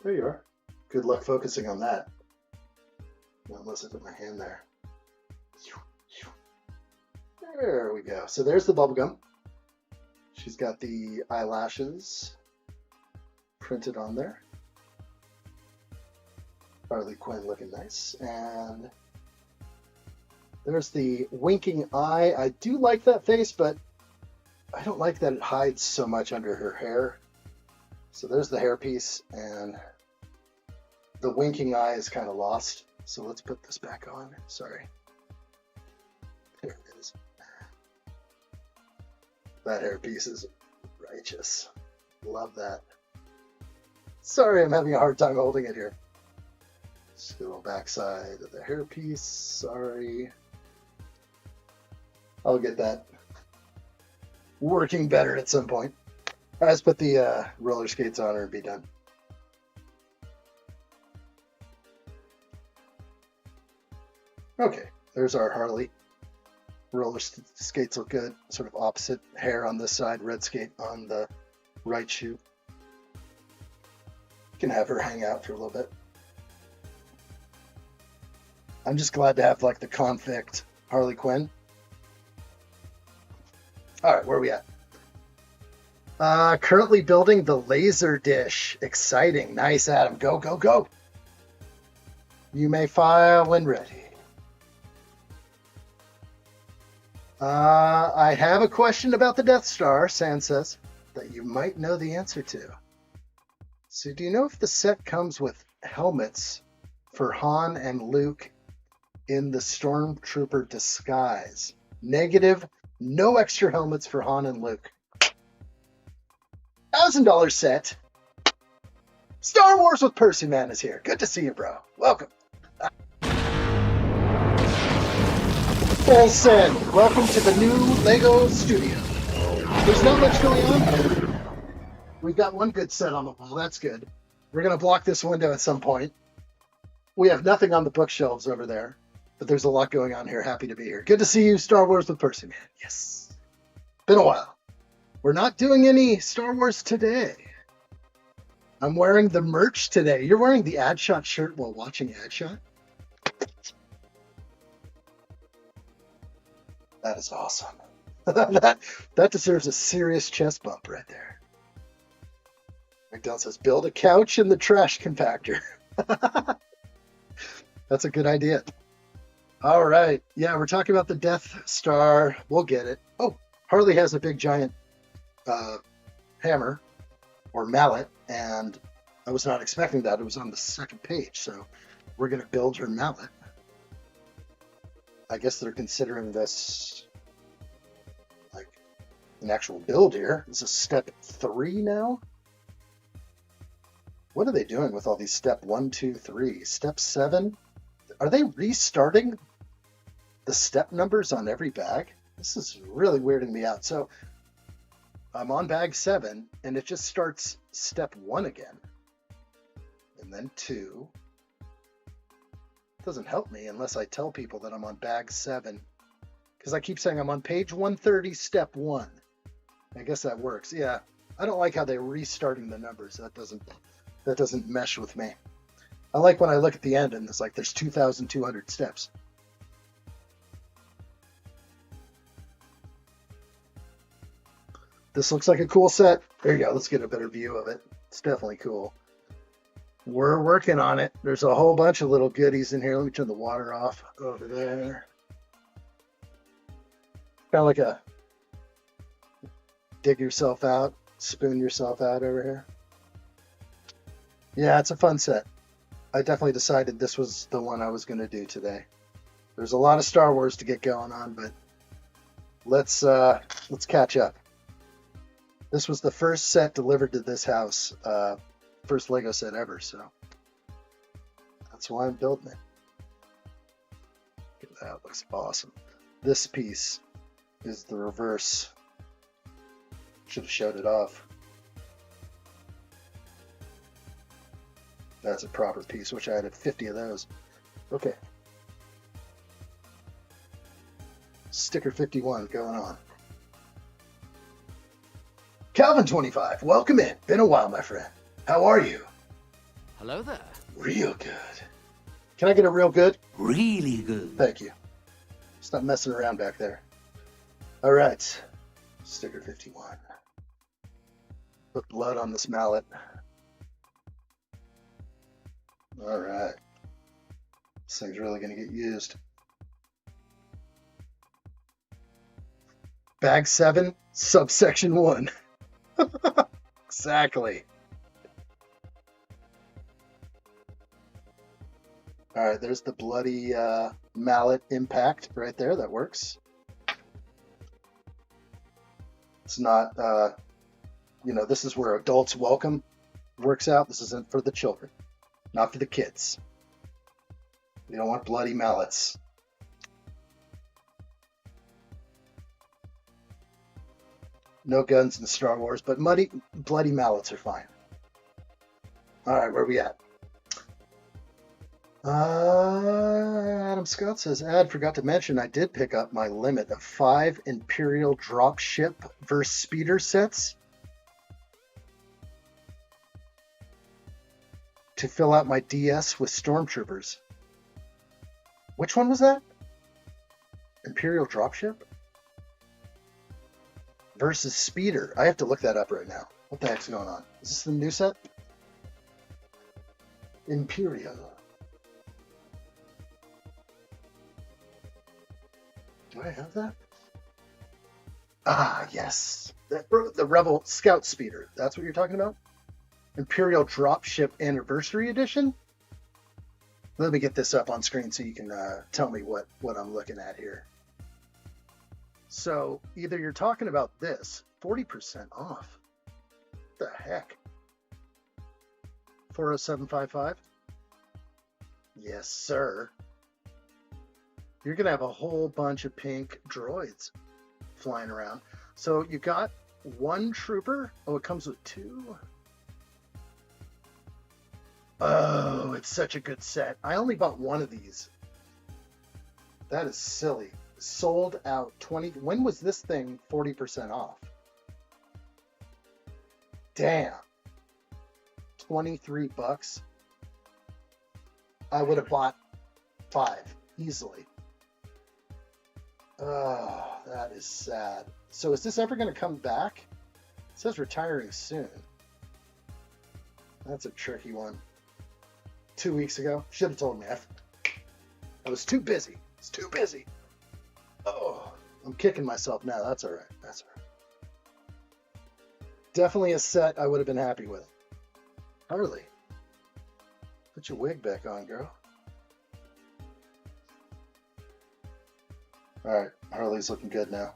There you are. Good luck focusing on that. Unless I put my hand there. There we go. So there's the bubblegum. She's got the eyelashes printed on there. Harley Quinn looking nice. And there's the winking eye. I do like that face, but I don't like that it hides so much under her hair. So there's the hairpiece, and the winking eye is kind of lost. So let's put this back on. Sorry. There it is. That hairpiece is righteous. Love that. Sorry, I'm having a hard time holding it here. Just a little backside of the hairpiece. Sorry. I'll get that working better at some point. All right, let's put the roller skates on her and be done. Okay, there's our Harley. Roller skates look good. Sort of opposite hair on this side, red skate on the right shoe. You can have her hang out for a little bit. I'm just glad to have like the convict Harley Quinn. All right, where are we at? Currently building the laser dish. Exciting. Nice, Adam. Go, go, go. You may file when ready. I have a question about the Death Star, San says, that you might know the answer to. So do you know if the set comes with helmets for Han and Luke in the Stormtrooper disguise? Negative, no extra helmets for Han and Luke. $1,000 set. Star Wars with Percy Man is here. Good to see you, bro. Welcome. Full send. Welcome to the new LEGO studio. There's not much going on here. We've got one good set on the wall. That's good. We're going to block this window at some point. We have nothing on the bookshelves over there, but there's a lot going on here. Happy to be here. Good to see you, Star Wars with Percy, man. Yes. Been a while. We're not doing any Star Wars today. I'm wearing the merch today. You're wearing the addshot shirt while watching addshot? That is awesome. that deserves a serious chest bump right there. McDonald says, build a couch in the trash compactor. That's a good idea. All right. Yeah, we're talking about the Death Star. We'll get it. Oh, Harley has a big giant hammer or mallet, and I was not expecting that. It was on the second page, so we're going to build her mallet. I guess they're considering this like an actual build here. This is step 3 now. What are they doing with all these step 1, 2, 3? Step 7? Are they restarting the step numbers on every bag? This is really weirding me out. So I'm on bag 7, and it just starts step 1 again. And then 2. It doesn't help me unless I tell people that I'm on bag 7. Because I keep saying I'm on page 130, step 1. I guess that works. Yeah, I don't like how they're restarting the numbers. That doesn't mesh with me. I like when I look at the end and it's like there's 2,200 steps. This looks like a cool set. There you go. Let's get a better view of it. It's definitely cool. We're working on it. There's a whole bunch of little goodies in here. Let me turn the water off over there. Kind of like a dig yourself out, spoon yourself out over here. Yeah, it's a fun set. I definitely decided this was the one I was going to do today. There's a lot of Star Wars to get going on, but let's catch up. This was the first set delivered to this house, first Lego set ever, so that's why I'm building it. Look at that, looks awesome. This piece is the reverse. Should have showed it off. That's a proper piece. Wish I had 50 of those. Okay. Sticker 51 going on. Calvin25, welcome in. Been a while, my friend. How are you? Hello there. Real good. Can I get a real good? Really good. Thank you. Stop messing around back there. All right. Sticker 51. Put blood on this mallet. All right. This thing's really going to get used. Bag 7, subsection 1. Exactly. All right, there's the bloody mallet impact right there. That works. It's not, this is where adults welcome works out. This isn't for the children, not for the kids. You don't want bloody mallets. No guns in Star Wars, but bloody mallets are fine. All right, where are we at? Adam Scott says, forgot to mention I did pick up my limit of 5 Imperial dropship versus speeder sets to fill out my DS with stormtroopers. Which one was that? Imperial dropship versus speeder. I have to look that up right now. What the heck's going on? Is this the new set? Imperial. Do I have that? Ah, yes. The Rebel Scout Speeder. That's what you're talking about? Imperial Dropship Anniversary Edition? Let me get this up on screen so you can tell me what I'm looking at here. So either you're talking about this, 40% off. What the heck? 40755? Yes, sir. You're going to have a whole bunch of pink droids flying around. So you got one trooper. Oh, it comes with two. Oh, it's such a good set. I only bought one of these. That is silly. Sold out 20. When was this thing 40% off? Damn. 23 bucks. I would have bought 5 easily. Oh, that is sad. So is this ever going to come back? It says retiring soon. That's a tricky one. 2 weeks ago. Should have told me. I was too busy. It's too busy. Oh, I'm kicking myself now. That's all right. That's all right. Definitely a set I would have been happy with. Harley, put your wig back on, girl. All right, Harley's looking good now.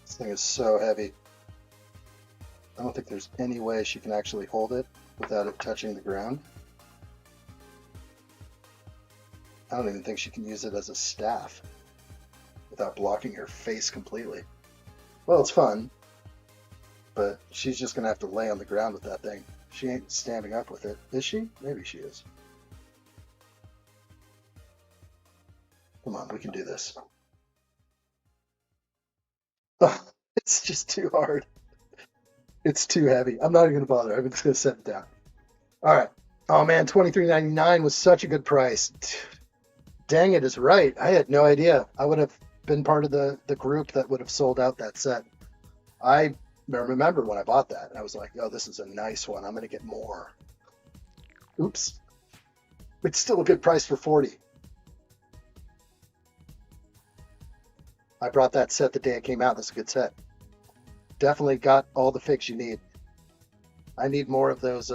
This thing is so heavy. I don't think there's any way she can actually hold it without it touching the ground. I don't even think she can use it as a staff without blocking her face completely. Well, it's fun, but she's just going to have to lay on the ground with that thing. She ain't standing up with it, is she? Maybe she is. Come on, we can do this. Oh, it's just too hard. It's too heavy. I'm not even going to bother. I'm just going to set it down. All right. Oh, man, $23.99 was such a good price. Dang it is right. I had no idea. I would have been part of the group that would have sold out that set. I remember when I bought that. I was like, oh, this is a nice one. I'm going to get more. Oops. It's still a good price for 40. I brought that set the day it came out. That's a good set. Definitely got all the figs you need. I need more of those,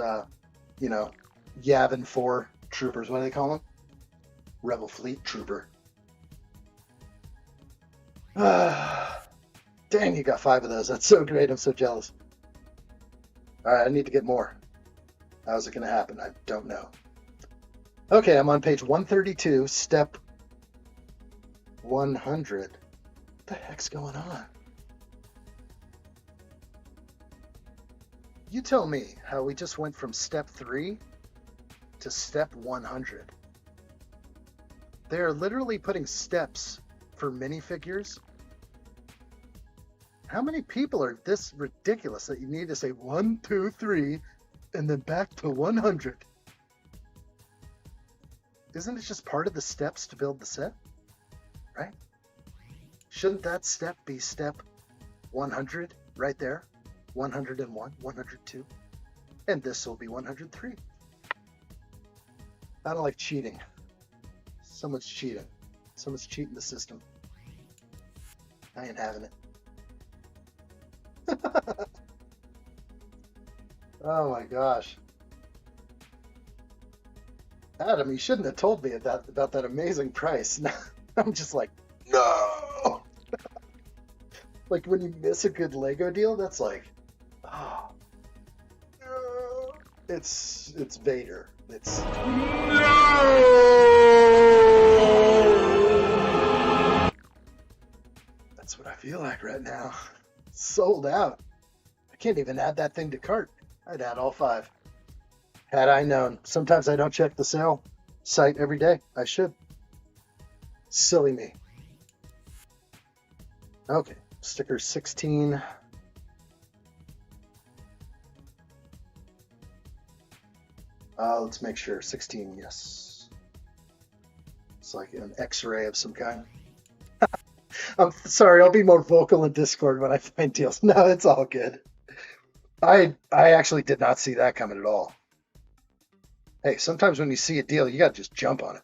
Yavin 4 troopers. What do they call them? Rebel Fleet Trooper. Dang, you got 5 of those. That's so great. I'm so jealous. All right, I need to get more. How's it going to happen? I don't know. Okay, I'm on page 132, step 100. What the heck's going on? You tell me how we just went from step 3 to step 100. They are literally putting steps for minifigures. How many people are this ridiculous that you need to say 1, 2, 3 and then back to 100? Isn't it just part of the steps to build the set? Right? Shouldn't that step be step 100 right there? 101, 102, and this will be 103. I don't like cheating. Someone's cheating. Someone's cheating the system. I ain't having it. Oh my gosh. Adam, you shouldn't have told me about that amazing price. I'm just like, no! Like when you miss a good Lego deal, that's like, oh, no. It's Vader. It's no. That's what I feel like right now. Sold out. I can't even add that thing to cart. I'd add all 5. Had I known. Sometimes I don't check the sale site every day. I should. Silly me. Okay. Sticker 16. Let's make sure. 16, yes. It's like an X-ray of some kind. I'm sorry, I'll be more vocal in Discord when I find deals. No, it's all good. I actually did not see that coming at all. Hey, sometimes when you see a deal, you got to just jump on it.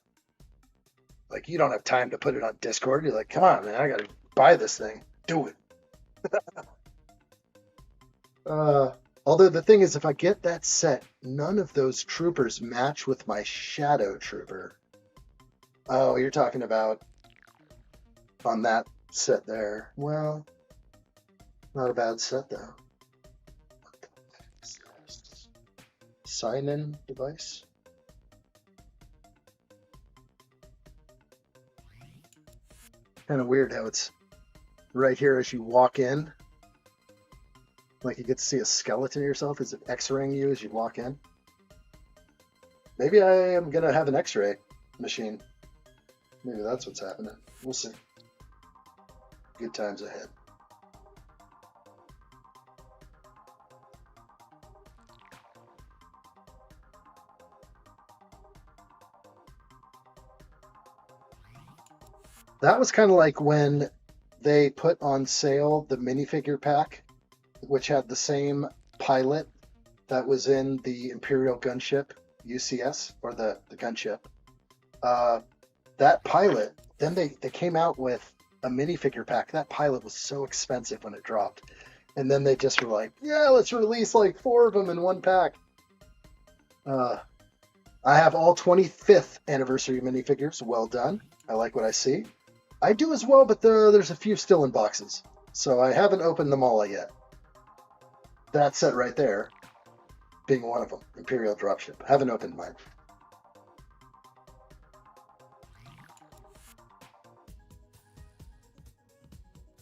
Like, you don't have time to put it on Discord. You're like, come on, man, I got to buy this thing. Do it. Although the thing is, if I get that set, none of those troopers match with my Shadow Trooper. Oh, you're talking about on that set there. Well, not a bad set, though. Sign-in device. Kind of weird how it's right here as you walk in. Like you get to see a skeleton of yourself. Is it X-raying you as you walk in? Maybe I am going to have an X-ray machine. Maybe that's what's happening. We'll see. Good times ahead. That was kind of like when they put on sale the minifigure pack, which had the same pilot that was in the Imperial gunship UCS, or the gunship. That pilot, then they came out with a minifigure pack. That pilot was so expensive when it dropped. And then they just were like, yeah, let's release like 4 of them in one pack. I have all 25th anniversary minifigures. Well done. I like what I see. I do as well, but there's a few still in boxes. So I haven't opened them all yet. That set right there being one of them. Imperial dropship. Haven't opened mine.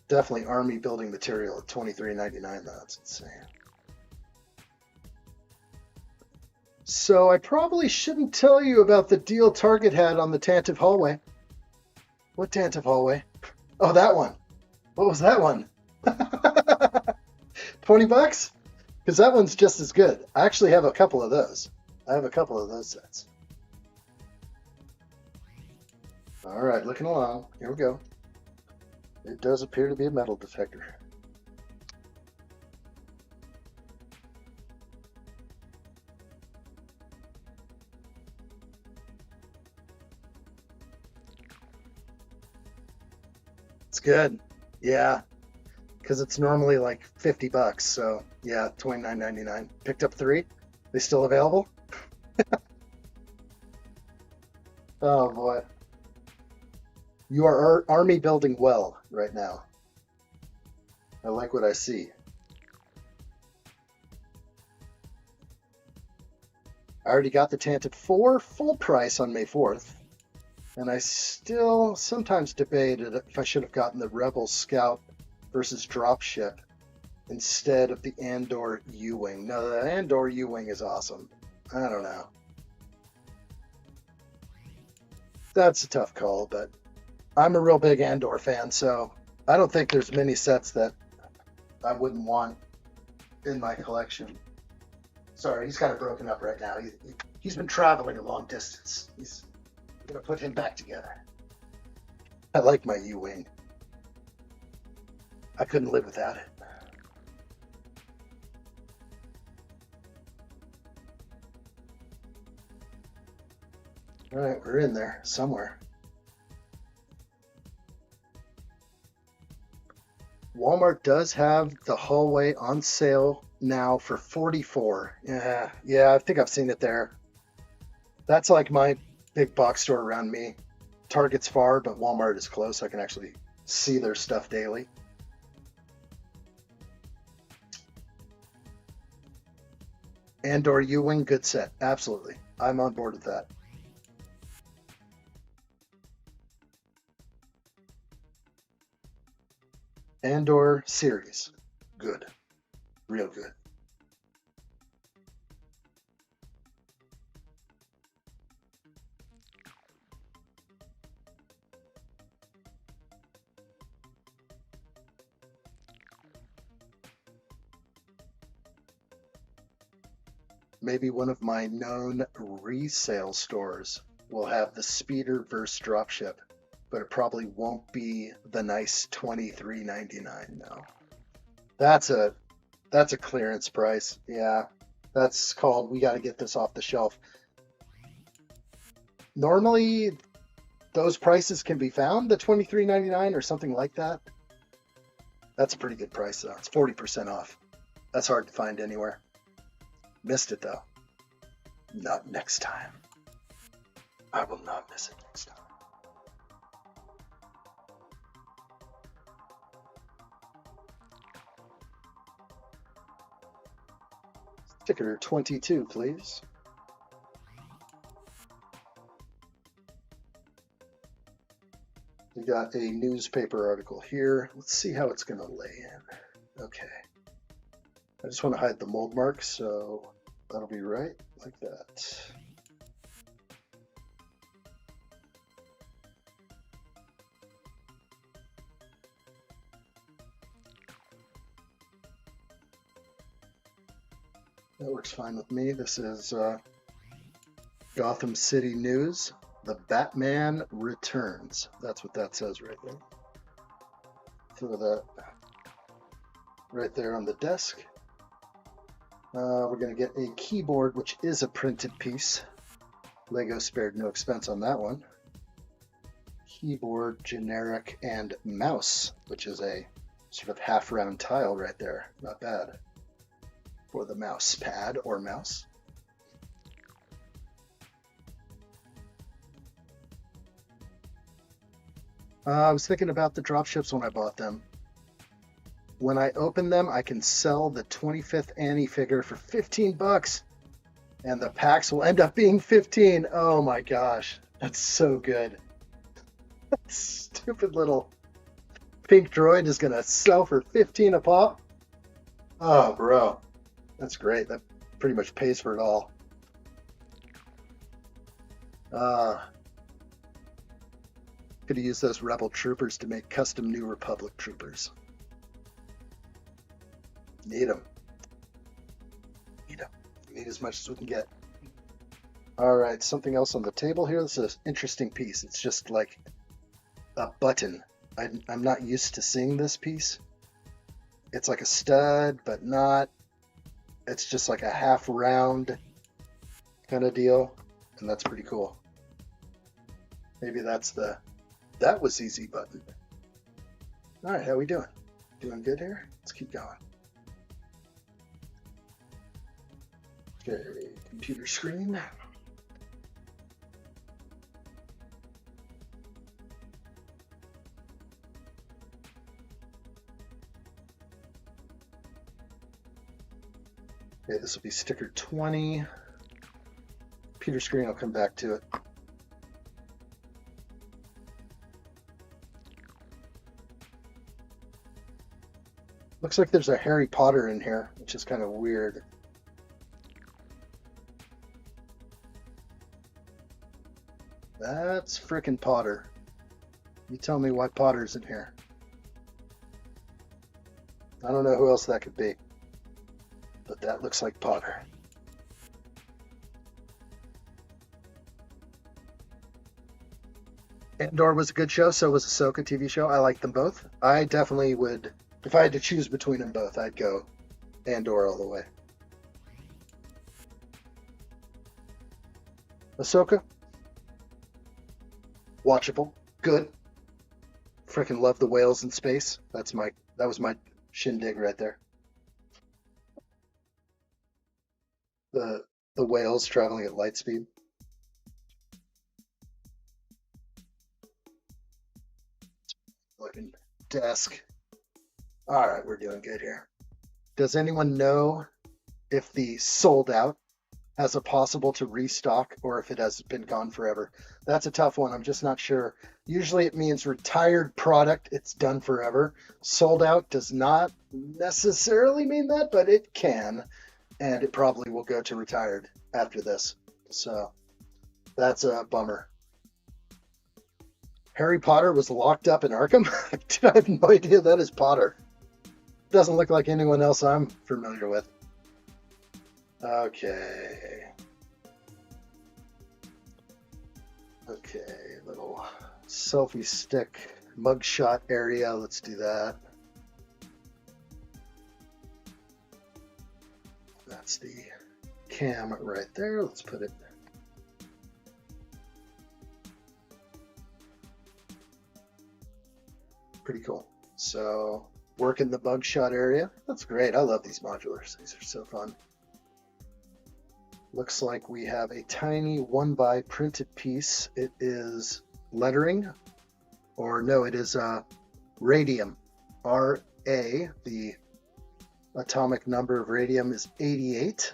Definitely army building material at $23.99 though. That's insane. So I probably shouldn't tell you about the deal Target had on the Tantive hallway. What Tantive hallway? Oh, that one. What was that one? 20 bucks? Because that one's just as good. I actually have a couple of those. I have a couple of those sets. All right, looking along. Here we go. It does appear to be a metal detector. It's good. Yeah. Because it's normally like 50 bucks. So yeah, $29.99. Picked up 3. They still available? Oh boy. You are army building well right now. I like what I see. I already got the Tantive 4 full price on May 4th. And I still sometimes debated if I should have gotten the Rebel Scout versus Dropship instead of the Andor U-Wing. No, the Andor U-Wing is awesome. I don't know. That's a tough call, but I'm a real big Andor fan, so I don't think there's many sets that I wouldn't want in my collection. Sorry, he's kind of broken up right now. He's been traveling a long distance. He's going to put him back together. I like my U-Wing. I couldn't live without it. All right, we're in there somewhere. Walmart does have the hallway on sale now for $44. Yeah, I think I've seen it there. That's like my big box store around me. Target's far, but Walmart is close. I can actually see their stuff daily. Andor U-Wing, good set. Absolutely. I'm on board with that. Andor series. Good. Real good. Maybe one of my known resale stores will have the Speeder versus Dropship, but it probably won't be the nice $23.99. No, that's a clearance price. Yeah, that's called we got to get this off the shelf. Normally, those prices can be found, the $23.99 or something like that. That's a pretty good price though. It's 40% off. That's hard to find anywhere. Missed it though. Not next time. I will not miss it next time. Sticker 22, please. We got a newspaper article here. Let's see how it's going to lay in. Okay. I just want to hide the mold marks, so that'll be right like that. That works fine with me. This is Gotham City News. The Batman returns. That's what that says right there. Throw that right there on the desk. We're going to get a keyboard, which is a printed piece. Lego spared no expense on that one. Keyboard, generic, and mouse, which is a sort of half-round tile right there. Not bad for the mouse pad or mouse. I was thinking about the dropships when I bought them. When I open them, I can sell the 25th Annie figure for 15 bucks, and the packs will end up being 15. Oh my gosh, that's so good. That stupid little pink droid is gonna sell for 15 a pop. Oh, bro, that's great. That pretty much pays for it all. Could have used those Rebel troopers to make custom New Republic troopers. Need them. Need them. Need as much as we can get. All right, something else on the table here. This is an interesting piece. It's just like a button. I'm not used to seeing this piece. It's like a stud, but not. It's just like a half round kind of deal, and that's pretty cool. Maybe that's the that was easy button. All right, how we doing? Doing good here? Let's keep going. Okay, computer screen. Okay, this will be sticker 20. Computer screen, I'll come back to it. Looks like there's a Harry Potter in here, which is kind of weird. That's frickin' Potter. You tell me why Potter's in here. I don't know who else that could be, but that looks like Potter. Andor was a good show, so was Ahsoka TV show. I like them both. I definitely would, if I had to choose between them both, I'd go Andor all the way. Ahsoka, watchable, good. Freaking love the whales in space. That was my shindig right there. The whales traveling at light speed. Looking desk. All right, we're doing good here. Does anyone know if the sold out has a possible to restock or if it has been gone forever? That's a tough one. I'm just not sure. Usually it means retired product. It's done forever. Sold out does not necessarily mean that, but it can. And it probably will go to retired after this. So that's a bummer. Harry Potter was locked up in Arkham? I have no idea that is Potter. Doesn't look like anyone else I'm familiar with. Okay. Okay, little selfie stick mugshot area. Let's do that. That's the cam right there. Let's put it. Pretty cool. So work in the mugshot area. That's great. I love these modulars. These are so fun. Looks like we have a tiny 1x printed piece. It is lettering, or no, it is radium. RA, the atomic number of radium is 88.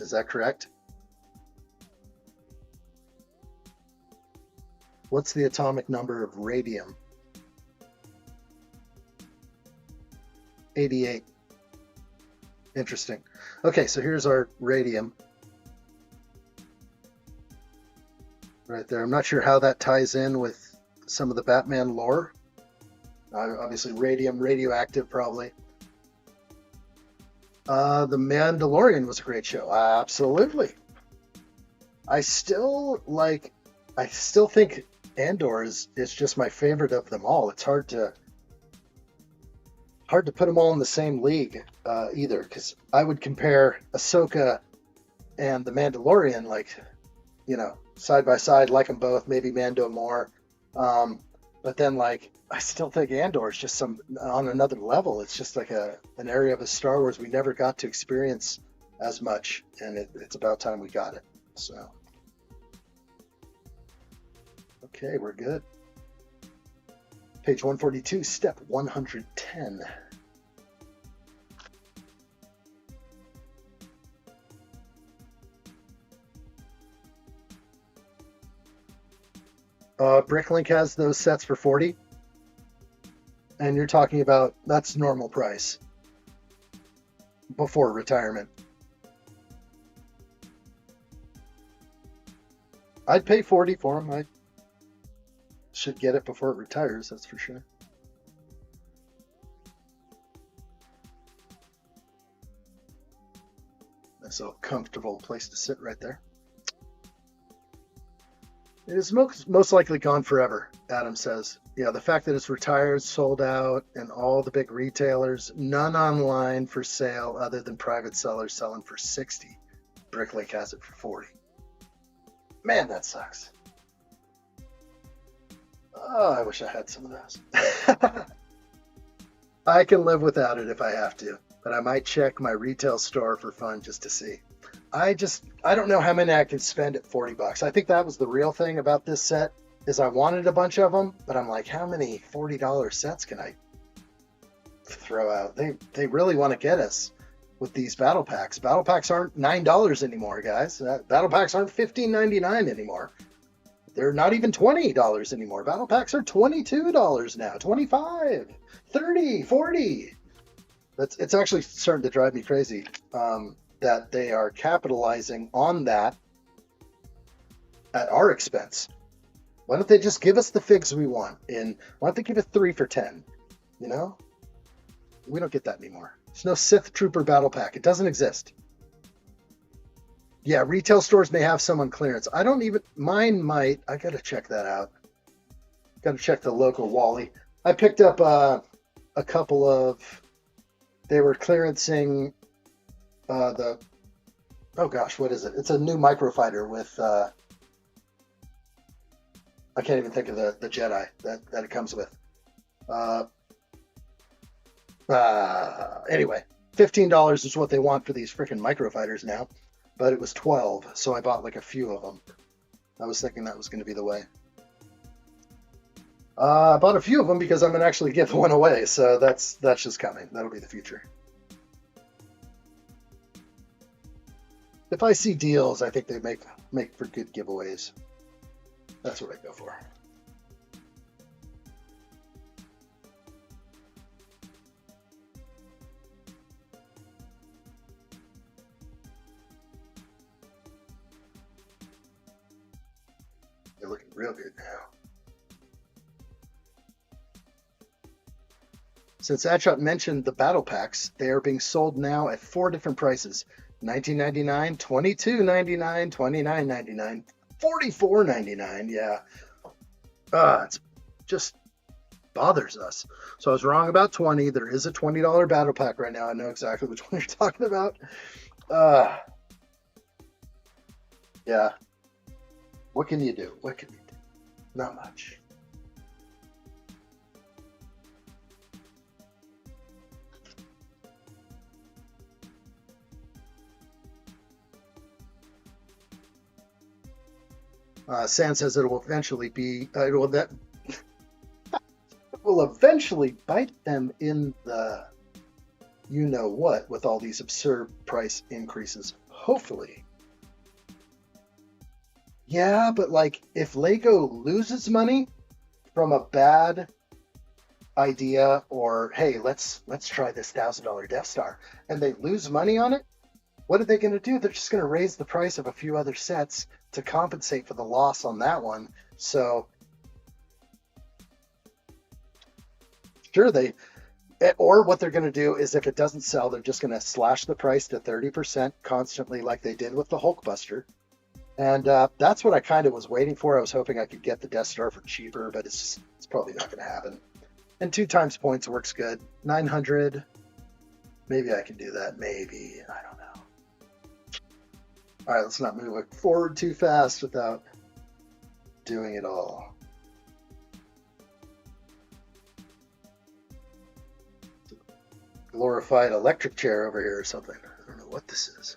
Is that correct? What's the atomic number of radium? 88. Interesting. Okay, so here's our radium. Right there. I'm not sure how that ties in with some of the Batman lore. Obviously, radium, radioactive, probably. The Mandalorian was a great show. Absolutely. I still think Andor is just my favorite of them all. It's hard to put them all in the same league either, because I would compare Ahsoka and the Mandalorian, like, you know, side by side, like them both, maybe Mando more. But then, like, I still think Andor is just on another level. It's just like an area of a Star Wars we never got to experience as much, and it's about time we got it. So, okay, we're good. Page 142, step 110. Bricklink has those sets for 40. And you're talking about, that's normal price before retirement. I'd pay 40 for them. I should get it before it retires, that's for sure. Nice little comfortable place to sit right there. It is most likely gone forever, Adam says. Yeah, the fact that it's retired, sold out, and all the big retailers, none online for sale other than private sellers selling for 60. Bricklink has it for 40. Man, that sucks. Oh, I wish I had some of those. I can live without it if I have to, but I might check my retail store for fun just to see. I don't know how many I can spend at 40 bucks. I think that was the real thing about this set, is I wanted a bunch of them, but I'm like, how many $40 sets can I throw out? They really want to get us with these battle packs. Battle packs aren't $9 anymore, guys. Battle packs aren't $15.99 anymore. They're not even $20 anymore. Battle packs are $22 now, $25, $30, $40. It's actually starting to drive me crazy. That they are capitalizing on that at our expense. Why don't they just give us the figs we want? And why don't they give it 3 for 10? You know? We don't get that anymore. There's no Sith Trooper battle pack. It doesn't exist. Yeah, retail stores may have some on clearance. Mine might. I gotta check that out. Gotta check the local Wally. I picked up a couple of, they were clearancing oh gosh, what is it? It's a new microfighter with I can't even think of the Jedi that it comes with. Anyway, $15 is what they want for these freaking microfighters now, but it was $12, so I bought like a few of them. I was thinking that was going to be the way. I bought a few of them because I'm going to actually give one away, so that's just coming. That'll be the future. If I see deals, I think they make for good giveaways. That's what I go for. They're looking real good now. Since addshot mentioned the battle packs, they are being sold now at 4 different prices. $19.99, $22.99, $29.99, $44.99. Yeah. It just bothers us. So I was wrong about 20. There is a $20 battle pack right now. I know exactly which one you're talking about. Yeah. What can you do? What can you do? Not much. Sand says it will eventually be, it will eventually bite them in the you-know-what with all these absurd price increases. Hopefully. Yeah, but like if Lego loses money from a bad idea, or hey, let's try this $1,000 Death Star, and they lose money on it, what are they going to do? They're just going to raise the price of a few other sets to compensate for the loss on that one. So sure, or what they're going to do is if it doesn't sell, they're just going to slash the price to 30% constantly, like they did with the Hulkbuster. And that's what I kind of was waiting for. I was hoping I could get the Death Star for cheaper, but it's probably not going to happen. And 2 times points works good. 900. Maybe I can do that. Maybe. I don't know. All right, let's not move forward too fast without doing it all. Glorified electric chair over here or something. I don't know what this is.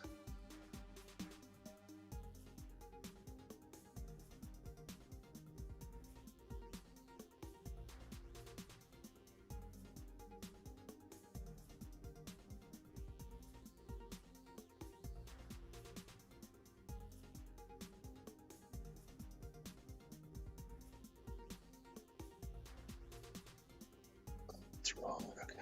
What's wrong? Okay.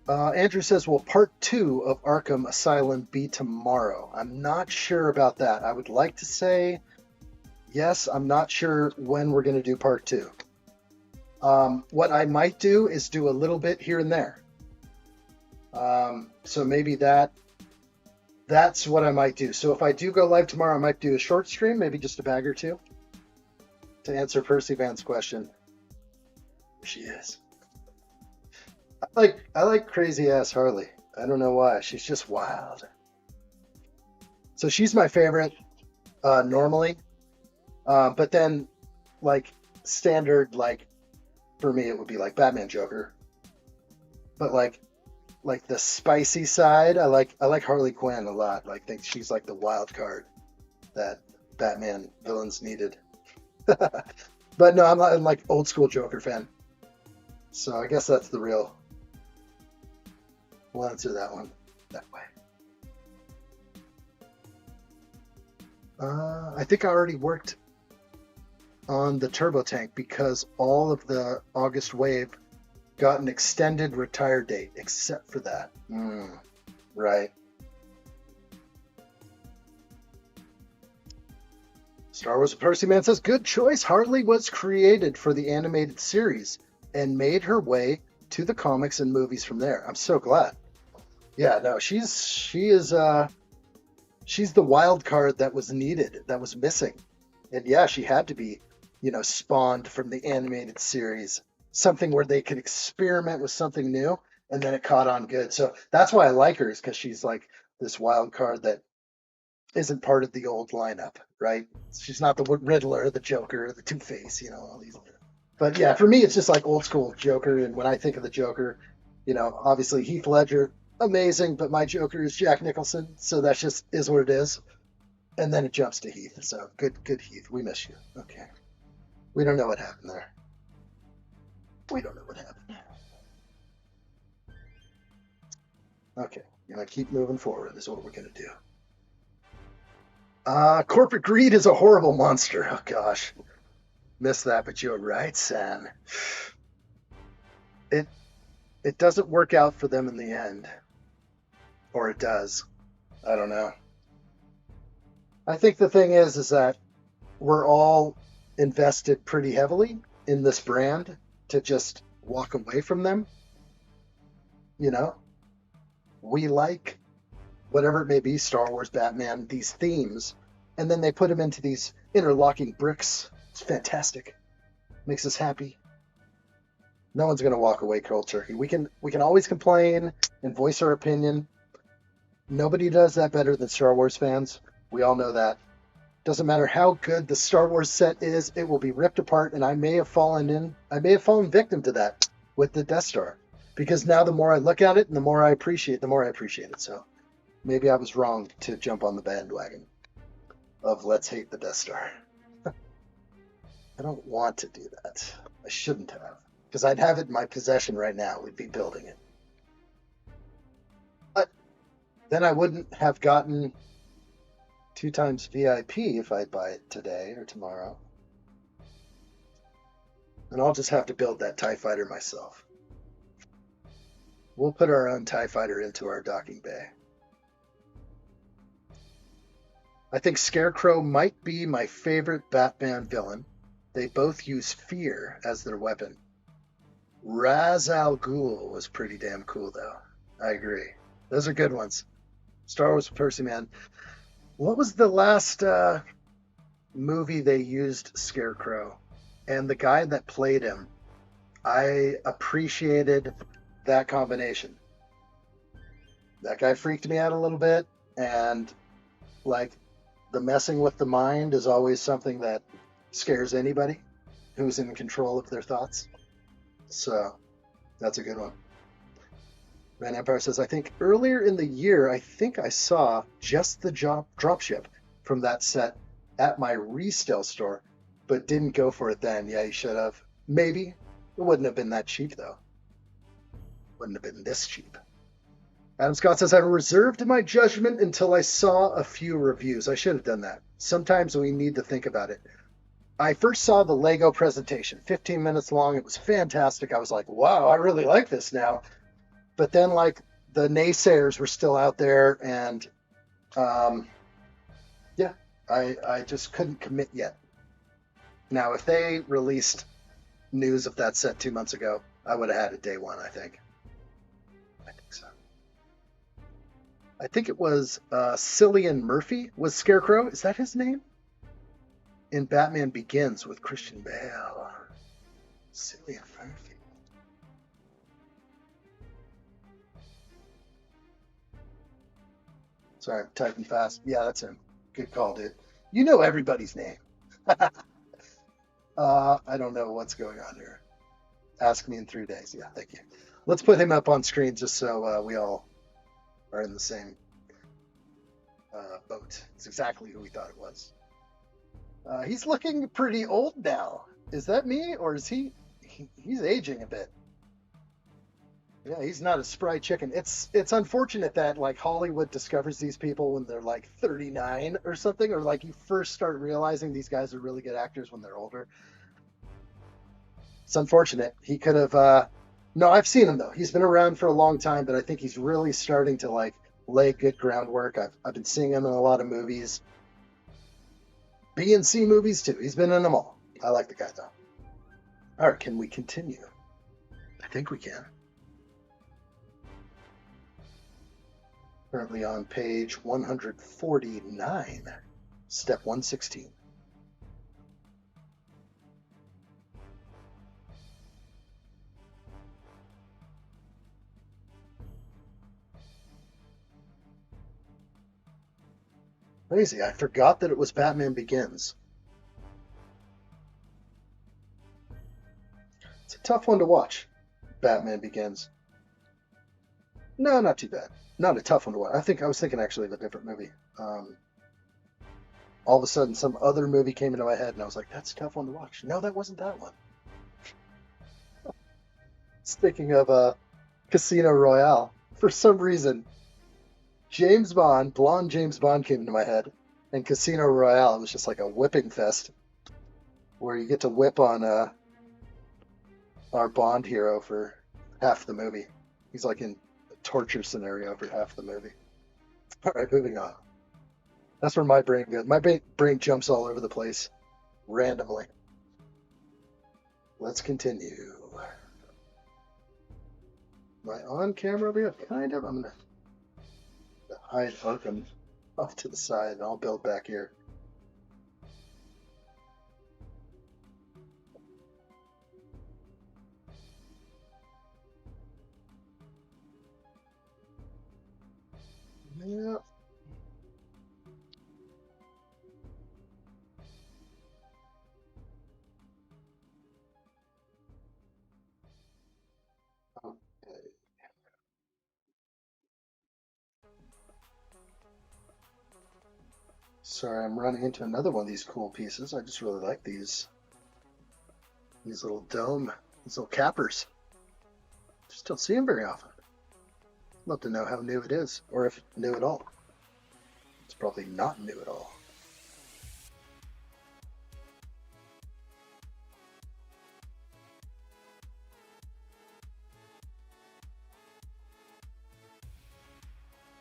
Andrew says, will part 2 of Arkham Asylum be tomorrow? I'm not sure about that. I would like to say yes. I'm not sure when we're going to do part 2. What I might do is do a little bit here and there. So maybe that's what I might do. So if I do go live tomorrow, I might do a short stream, maybe just a bag or two, to answer Percy Van's question. There she is. I like crazy ass Harley. I don't know why. She's just wild. So she's my favorite normally. But then like standard, like for me it would be like Batman Joker. But like the spicy side, I like Harley Quinn a lot. Like think she's like the wild card that Batman villains needed. But no, I'm like old school Joker fan. So I guess that's the real. We'll answer that one that way. I think I already worked on the turbo tank because all of the August wave got an extended retire date except for that. Right. Star Wars Percy Man says, good choice. Harley was created for the animated series and made her way to the comics and movies from there. I'm so glad. Yeah, no, she's the wild card that was needed, that was missing. And yeah, she had to be, spawned from the animated series, something where they could experiment with something new, and then it caught on good. So that's why I like her, is because she's like this wild card that isn't part of the old lineup, right? She's not the Riddler, the Joker, the Two-Face, all these. But yeah, for me, it's just like old school Joker. And when I think of the Joker, obviously Heath Ledger, amazing, but my Joker is Jack Nicholson, so that just is what it is. And then it jumps to Heath. So good Heath. We miss you. Okay. We don't know what happened there. We don't know what happened. Okay. Keep moving forward is what we're going to do. Corporate greed is a horrible monster. Oh, gosh. Missed that, but you're right, Sam. It doesn't work out for them in the end. Or it does. I don't know. I think the thing is that we're all invested pretty heavily in this brand to just walk away from them. We like whatever it may be, Star Wars, Batman, these themes, and then they put them into these interlocking bricks. It's fantastic. Makes us happy. No one's going to walk away cold turkey. We can always complain and voice our opinion. Nobody does that better than Star Wars fans. We all know that. Doesn't matter how good the Star Wars set is, it will be ripped apart, and I may have fallen victim to that with the Death Star. Because now the more I look at it and the more I appreciate it. So maybe I was wrong to jump on the bandwagon of let's hate the Death Star. I don't want to do that. I shouldn't have. Because I'd have it in my possession right now. We'd be building it. But then I wouldn't have gotten 2 times VIP if I buy it today or tomorrow. And I'll just have to build that TIE fighter myself. We'll put our own TIE fighter into our docking bay. I think Scarecrow might be my favorite Batman villain. They both use fear as their weapon. Ra's al Ghul was pretty damn cool, though. I agree. Those are good ones. Star Wars Percy, man. What was the last movie they used Scarecrow? And the guy that played him, I appreciated that combination. That guy freaked me out a little bit, and like the messing with the mind is always something that scares anybody who's in control of their thoughts. So that's a good one. Red Empire says, I think earlier in the year, I think I saw just the dropship from that set at my resale store, but didn't go for it then. Yeah, you should have. Maybe. It wouldn't have been that cheap, though. Wouldn't have been this cheap. Adam Scott says, I reserved my judgment until I saw a few reviews. I should have done that. Sometimes we need to think about it. I first saw the Lego presentation, 15 minutes long. It was fantastic. I was like, wow, I really like this now. But then, like, the naysayers were still out there, and yeah, I just couldn't commit yet. Now, if they released news of that set 2 months ago, I would have had it day one, I think. I think so. I think it was Cillian Murphy was Scarecrow. Is that his name? In Batman Begins with Christian Bale. Cillian Murphy. Sorry, I'm typing fast. Yeah, that's him. Good call, dude. You know everybody's name. I don't know what's going on here. Ask me in 3 days. Yeah, thank you. Let's put him up on screen just so we all are in the same boat. It's exactly who we thought it was. He's looking pretty old now. Is that me, or is he's aging a bit? Yeah, he's not a spry chicken. It's unfortunate that like Hollywood discovers these people when they're like 39 or something, or like you first start realizing these guys are really good actors when they're older. It's unfortunate. He could have. No, I've seen him though. He's been around for a long time, but I think he's really starting to like lay good groundwork. I've been seeing him in a lot of movies. B and C movies too. He's been in them all. I like the guy though. All right, can we continue? I think we can. Currently on page 149, step 116. Crazy, I forgot that it was Batman Begins. It's a tough one to watch, Batman Begins. No, not too bad. Not a tough one to watch. I was thinking actually of a different movie. All of a sudden, some other movie came into my head, and I was like, that's a tough one to watch. No, that wasn't that one. Speaking of Casino Royale, for some reason, blonde James Bond came into my head, and Casino Royale was just like a whipping fest, where you get to whip on our Bond hero for half the movie. He's like in torture scenario for half the movie. All right, moving on. That's where my brain goes. My brain jumps all over the place randomly. Let's continue. Am I on camera over here? Kind of. I'm going to hide Arkham off to the side, and I'll build back here. Yeah. Okay. Sorry, I'm running into another one of these cool pieces. I just really like these little dome These little cappers. Just don't see them very often. Love to know how new it is, or if new at all. It's probably not new at all.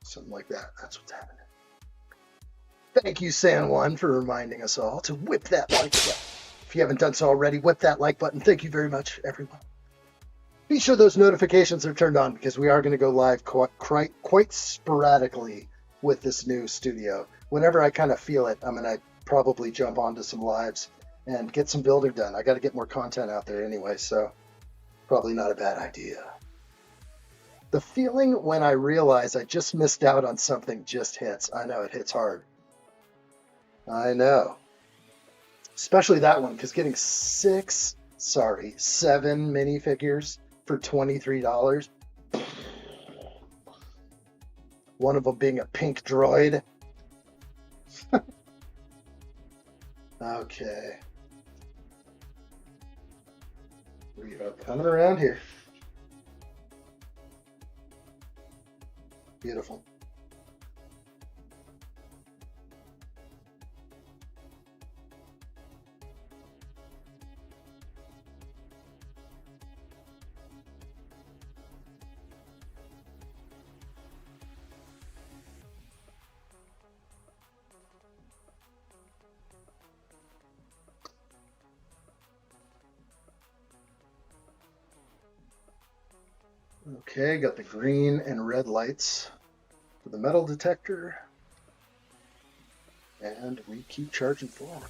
Something like that. That's what's happening. Thank you, San1, for reminding us all to whip that like button. If you haven't done so already, whip that like button. Thank you very much, everyone. Be sure those notifications are turned on because we are going to go live quite sporadically with this new studio. Whenever I kind of feel it, I'm going to probably jump onto some lives and get some building done. I got to get more content out there anyway, so probably not a bad idea. The feeling when I realize I just missed out on something just hits. I know, it hits hard. I know. Especially that one, because getting 7 minifigures for $23. One of them being a pink droid. Okay. We are coming around here. Beautiful. Okay, got the green and red lights for the metal detector. And we keep charging forward.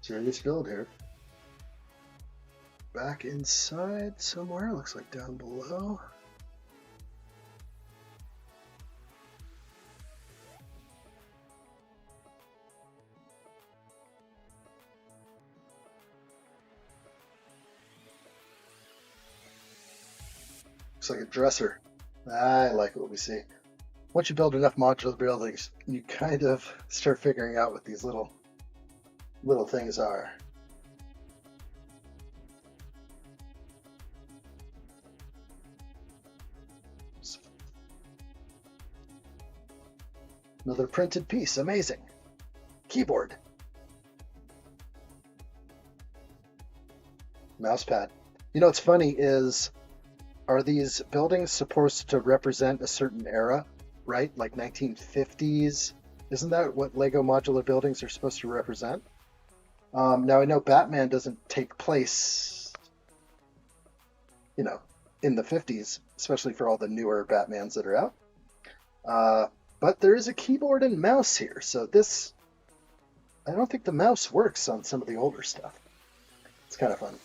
Serious build here. Back inside somewhere, looks like down below. Looks like a dresser. I like what we see. Once you build enough modular buildings, you kind of start figuring out what these little things are. Another printed piece, amazing. Keyboard. Mousepad. You know what's funny is, are these buildings supposed to represent a certain era, right? Like 1950s? Isn't that what Lego modular buildings are supposed to represent? Now, I know Batman doesn't take place, in the 50s, especially for all the newer Batmans that are out. But there is a keyboard and mouse here, so this, I don't think the mouse works on some of the older stuff. It's kind of fun.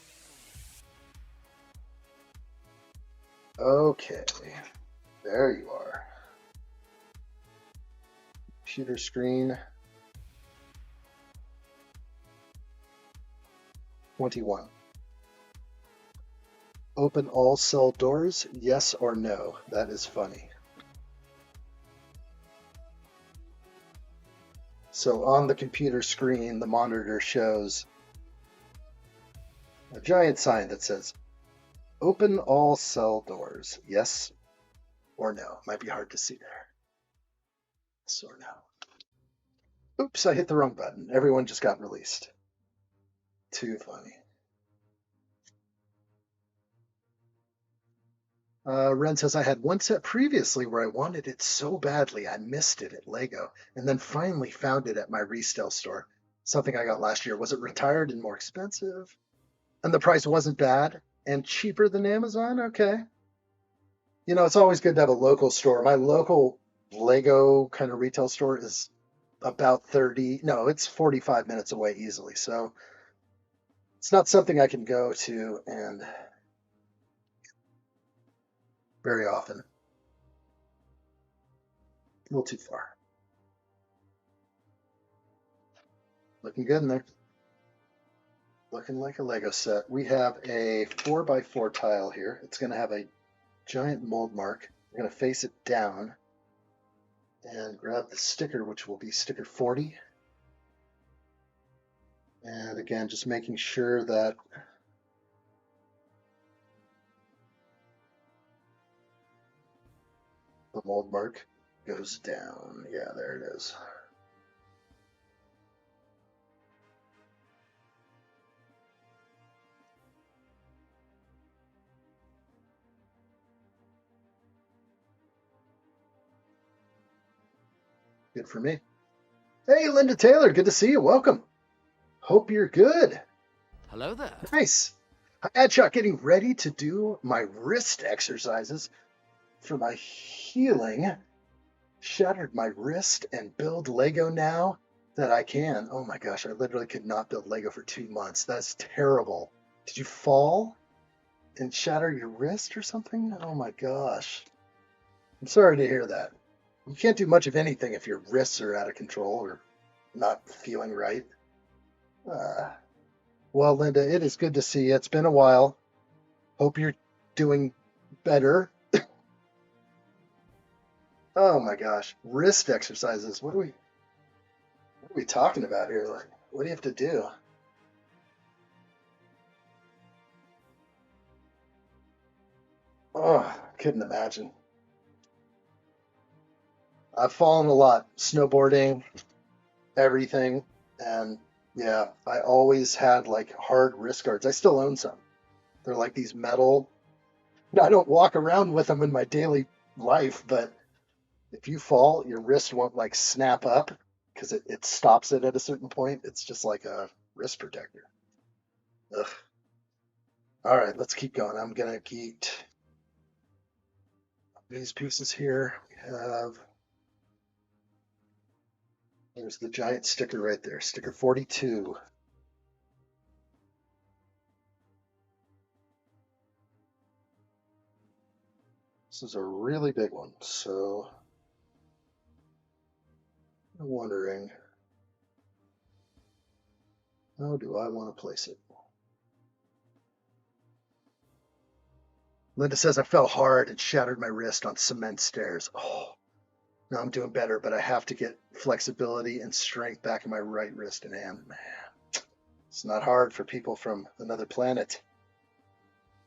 Okay, there you are. Computer screen. 21. Open all cell doors, yes or no? That is funny. So on the computer screen, the monitor shows a giant sign that says, open all cell doors, yes or no? Might be hard to see there. Yes or no? Oops, I hit the wrong button. Everyone just got released. Too funny. Ren says, I had one set previously where I wanted it so badly I missed it at Lego, and then finally found it at my resale store. Something I got last year. Was it retired and more expensive? And the price wasn't bad and cheaper than Amazon? Okay. It's always good to have a local store. My local Lego kind of retail store is about 45 minutes away easily. So it's not something I can go to and very often. A little too far. Looking good in there. Looking like a Lego set. We have a 4x4 tile here. It's going to have a giant mold mark. We're going to face it down and grab the sticker, which will be sticker 40. And again, just making sure that the mold mark goes down. Yeah, there it is. Good for me. Hey, Linda Taylor, good to see you. Welcome. Hope you're good. Hello there. Nice. Addshot, getting ready to do my wrist exercises for my healing. Shattered my wrist and build Lego now that I can. Oh my gosh, I literally could not build Lego for 2 months. That's terrible. Did you fall and shatter your wrist or something? Oh my gosh. I'm sorry to hear that. You can't do much of anything if your wrists are out of control or not feeling right. Well, Linda, it is good to see you. It's been a while. Hope you're doing better. Oh my gosh, wrist exercises. What are we talking about here? Like, what do you have to do? Oh, couldn't imagine. I've fallen a lot, snowboarding, everything, and yeah, I always had like hard wrist guards. I still own some. They're like these metal. I don't walk around with them in my daily life, but if you fall, your wrist won't like snap up because it stops it at a certain point. It's just like a wrist protector. Ugh. All right, let's keep going. I'm gonna get these pieces here. We have, there's the giant sticker right there, sticker 42. This is a really big one, so I'm wondering, how do I want to place it? Linda says I fell hard and shattered my wrist on cement stairs. Oh, now I'm doing better, but I have to get flexibility and strength back in my right wrist and hand. Man, it's not hard for people from another planet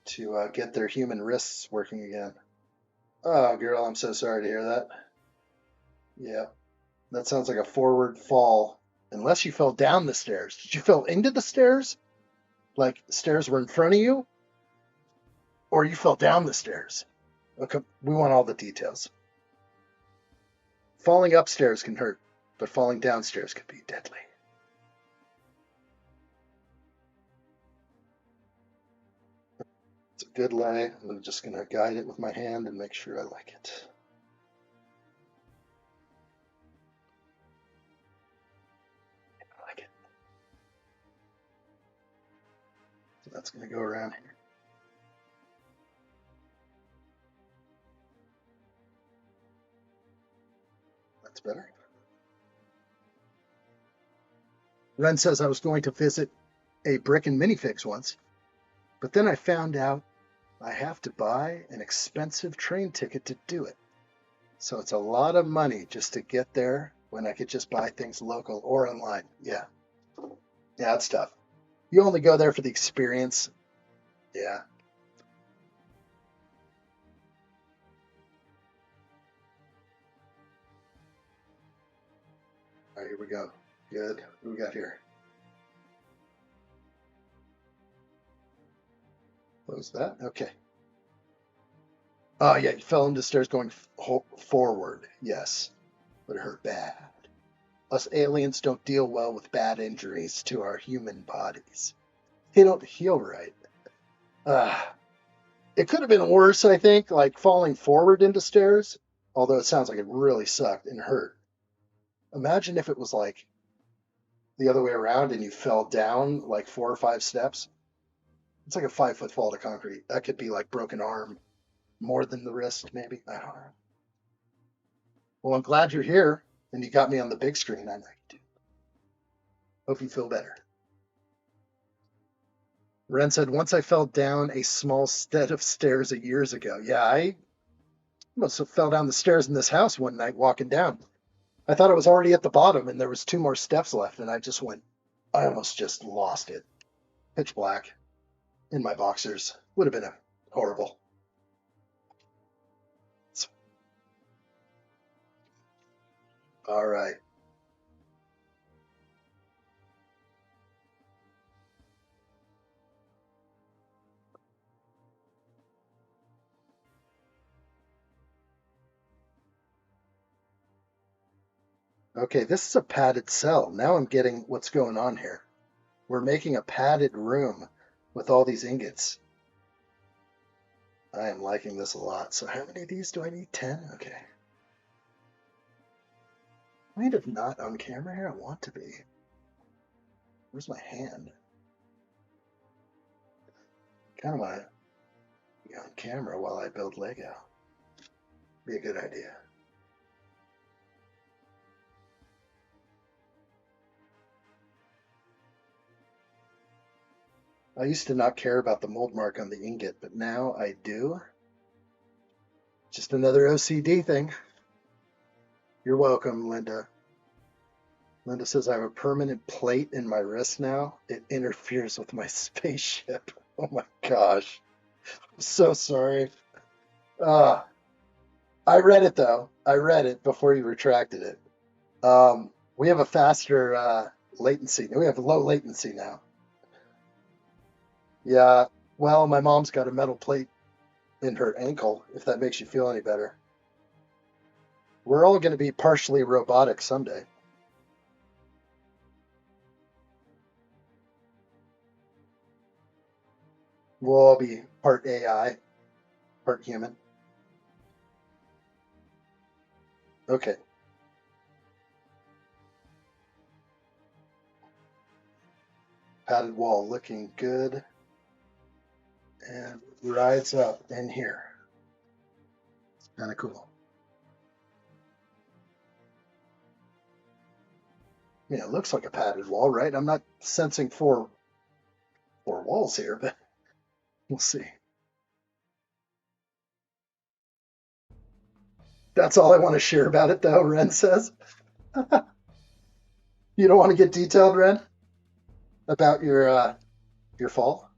to get their human wrists working again. Oh, girl, I'm so sorry to hear that. Yeah, that sounds like a forward fall. Unless you fell down the stairs. Did you fall into the stairs? Like the stairs were in front of you? Or you fell down the stairs? Okay, we want all the details. Falling upstairs can hurt, but falling downstairs can be deadly. It's a good lay. I'm just going to guide it with my hand and make sure I like it. I like it. So that's going to go around here. That's better. Ren says I was going to visit a brick and minifix once, but then I found out I have to buy an expensive train ticket to do it. So it's a lot of money just to get there when I could just buy things local or online. Yeah. Yeah, it's tough. You only go there for the experience. Yeah. All right, here we go. Good. What do we got here? Close that. Okay. Oh, yeah, you fell into the stairs going forward. Yes. But it hurt bad. Us aliens don't deal well with bad injuries to our human bodies. They don't heal right. It could have been worse, I think, like falling forward into stairs, although it sounds like it really sucked and hurt. Imagine if it was like the other way around and you fell down like 4 or 5 steps. It's like a 5-foot fall to concrete. That could be like broken arm, more than the wrist, maybe. I don't know. Well, I'm glad you're here and you got me on the big screen. I know you do. Hope you feel better. Ren said, once I fell down a small set of stairs years ago. Yeah, I must have fell down the stairs in this house one night walking down. I thought I was already at the bottom and there was 2 more steps left, and I almost just lost it. Pitch black in my boxers. Would have been horrible. All right. Okay, this is a padded cell. Now I'm getting what's going on here. We're making a padded room with all these ingots. I am liking this a lot. So how many of these do I need? 10? Okay. Kind of not on camera here. I want to be. Where's my hand? Kind of want to be on camera while I build Lego. Be a good idea. I used to not care about the mold mark on the ingot, but now I do. Just another OCD thing. You're welcome, Linda. Linda says, I have a permanent plate in my wrist now. It interferes with my spaceship. Oh my gosh. I'm so sorry. I read it, though. I read it before you retracted it. We have a faster latency. We have low latency now. Yeah, well, my mom's got a metal plate in her ankle, if that makes you feel any better. We're all going to be partially robotic someday. We'll all be part AI, part human. Okay. Padded wall looking good. And rides up in here. It's kind of cool. I mean, it looks like a padded wall, right? I'm not sensing four walls here, but we'll see. That's all I want to share about it, though, Ren says. You don't want to get detailed, Ren, about your fall?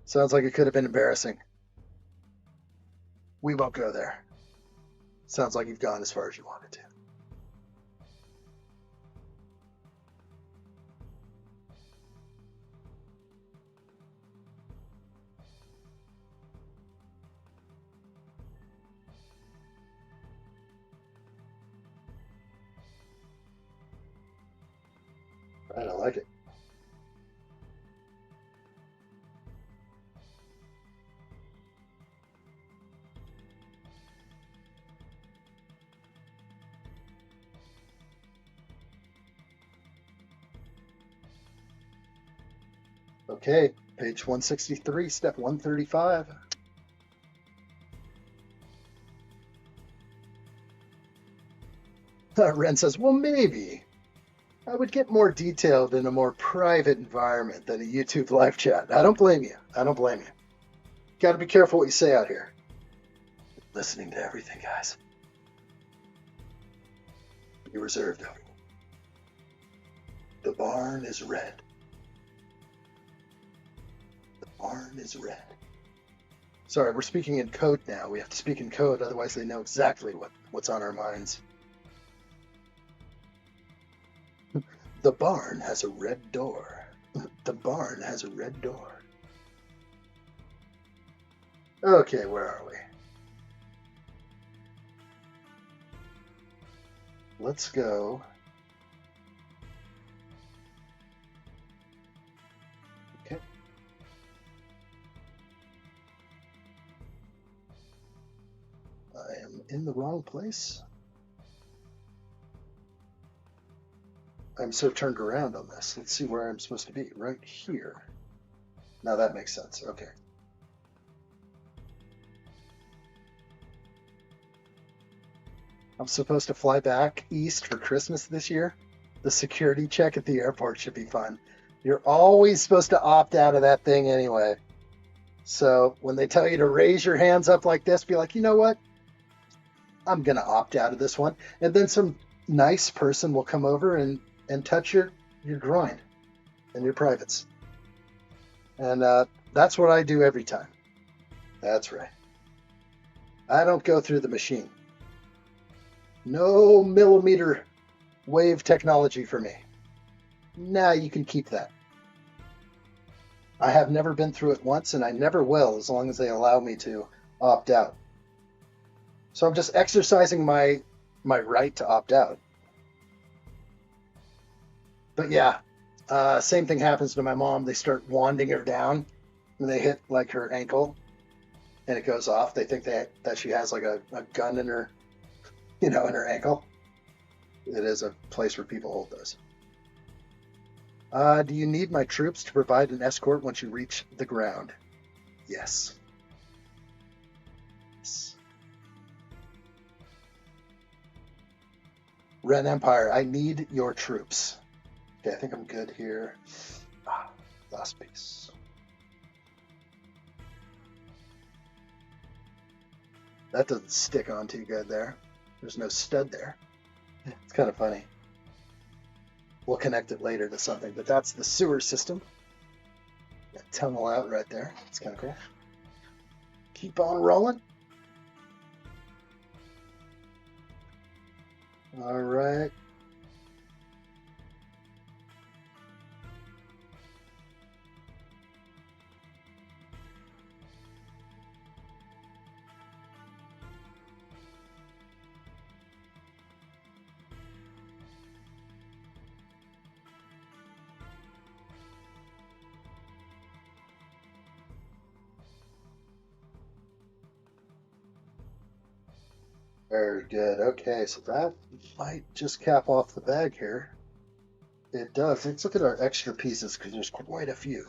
Sounds like it could have been embarrassing. We won't go there. Sounds like you've gone as far as you wanted to. I don't like it. Okay, page 163, step 135. Ren says, well, maybe I would get more detailed in a more private environment than a YouTube live chat. I don't blame you. I don't blame you. Got to be careful what you say out here. Listening to everything, guys. Be reserved, everyone. The barn is red. Barn is red. Sorry, we're speaking in code now. We have to speak in code, otherwise they know exactly what's on our minds. The barn has a red door. The barn has a red door. Okay, where are we? Let's go. Okay. I am in the wrong place. I'm so turned around on this. Let's see where I'm supposed to be. Right here. Now that makes sense. Okay. I'm supposed to fly back east for Christmas this year. The security check at the airport should be fun. You're always supposed to opt out of that thing anyway. So when they tell you to raise your hands up like this, be like, you know what? I'm going to opt out of this one. And then some nice person will come over and touch your groin and your privates. And that's what I do every time. That's right. I don't go through the machine. No millimeter wave technology for me. Nah, you can keep that. I have never been through it once, and I never will as long as they allow me to opt out. So I'm just exercising my right to opt out. But yeah, same thing happens to my mom. They start wanding her down, and they hit like her ankle, and it goes off. They think that she has like a gun in her, in her ankle. It is a place where people hold those. Do you need my troops to provide an escort once you reach the ground? Yes. Ren Empire, I need your troops. Okay, I think I'm good here. Last piece. That doesn't stick on too good there. There's no stud there. It's kind of funny. We'll connect it later to something, but that's the sewer system. That tunnel out right there. It's kind of cool. Keep on rolling. All right. Very good. Okay, so that might just cap off the bag here. It does. Let's look at our extra pieces because there's quite a few.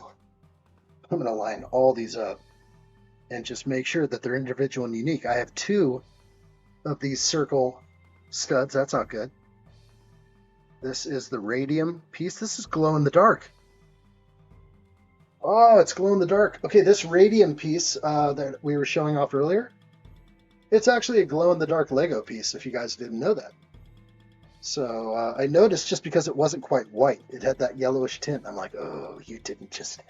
I'm going to line all these up and just make sure that they're individual and unique. I have 2 of these circle studs. That's not good. This is the radium piece. This is glow in the dark. Oh, it's glow in the dark. Okay, this radium piece that we were showing off earlier, it's actually a glow-in-the-dark Lego piece, if you guys didn't know that. So I noticed just because it wasn't quite white, it had that yellowish tint. I'm like, oh, you didn't just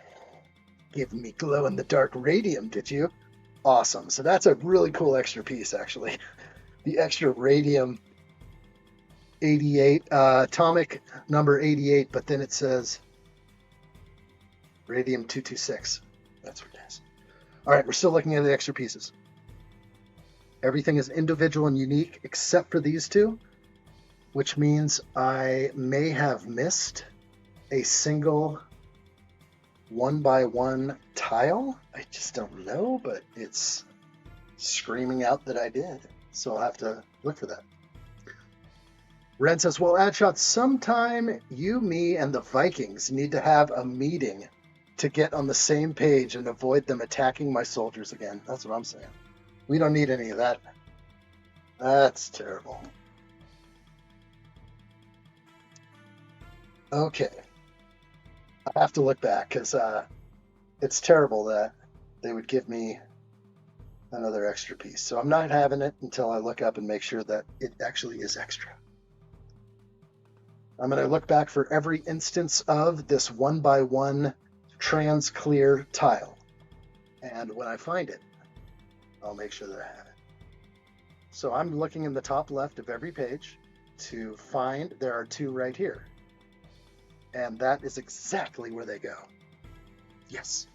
give me glow-in-the-dark radium, did you? Awesome. So that's a really cool extra piece, actually. The extra radium 88, atomic number 88, but then it says radium 226. That's what it is. All right, we're still looking at the extra pieces. Everything is individual and unique except for these 2, which means I may have missed a single 1x1 tile. I just don't know, but it's screaming out that I did. So I'll have to look for that. Ren says, well, Addshot, sometime you, me, and the Vikings need to have a meeting to get on the same page and avoid them attacking my soldiers again. That's what I'm saying. We don't need any of that. That's terrible. Okay. I have to look back because it's terrible that they would give me another extra piece. So I'm not having it until I look up and make sure that it actually is extra. I'm going to look back for every instance of this 1x1 trans clear tile. And when I find it, I'll make sure that I have it. So I'm looking in the top left of every page to find there are 2 right here. And that is exactly where they go. Yes.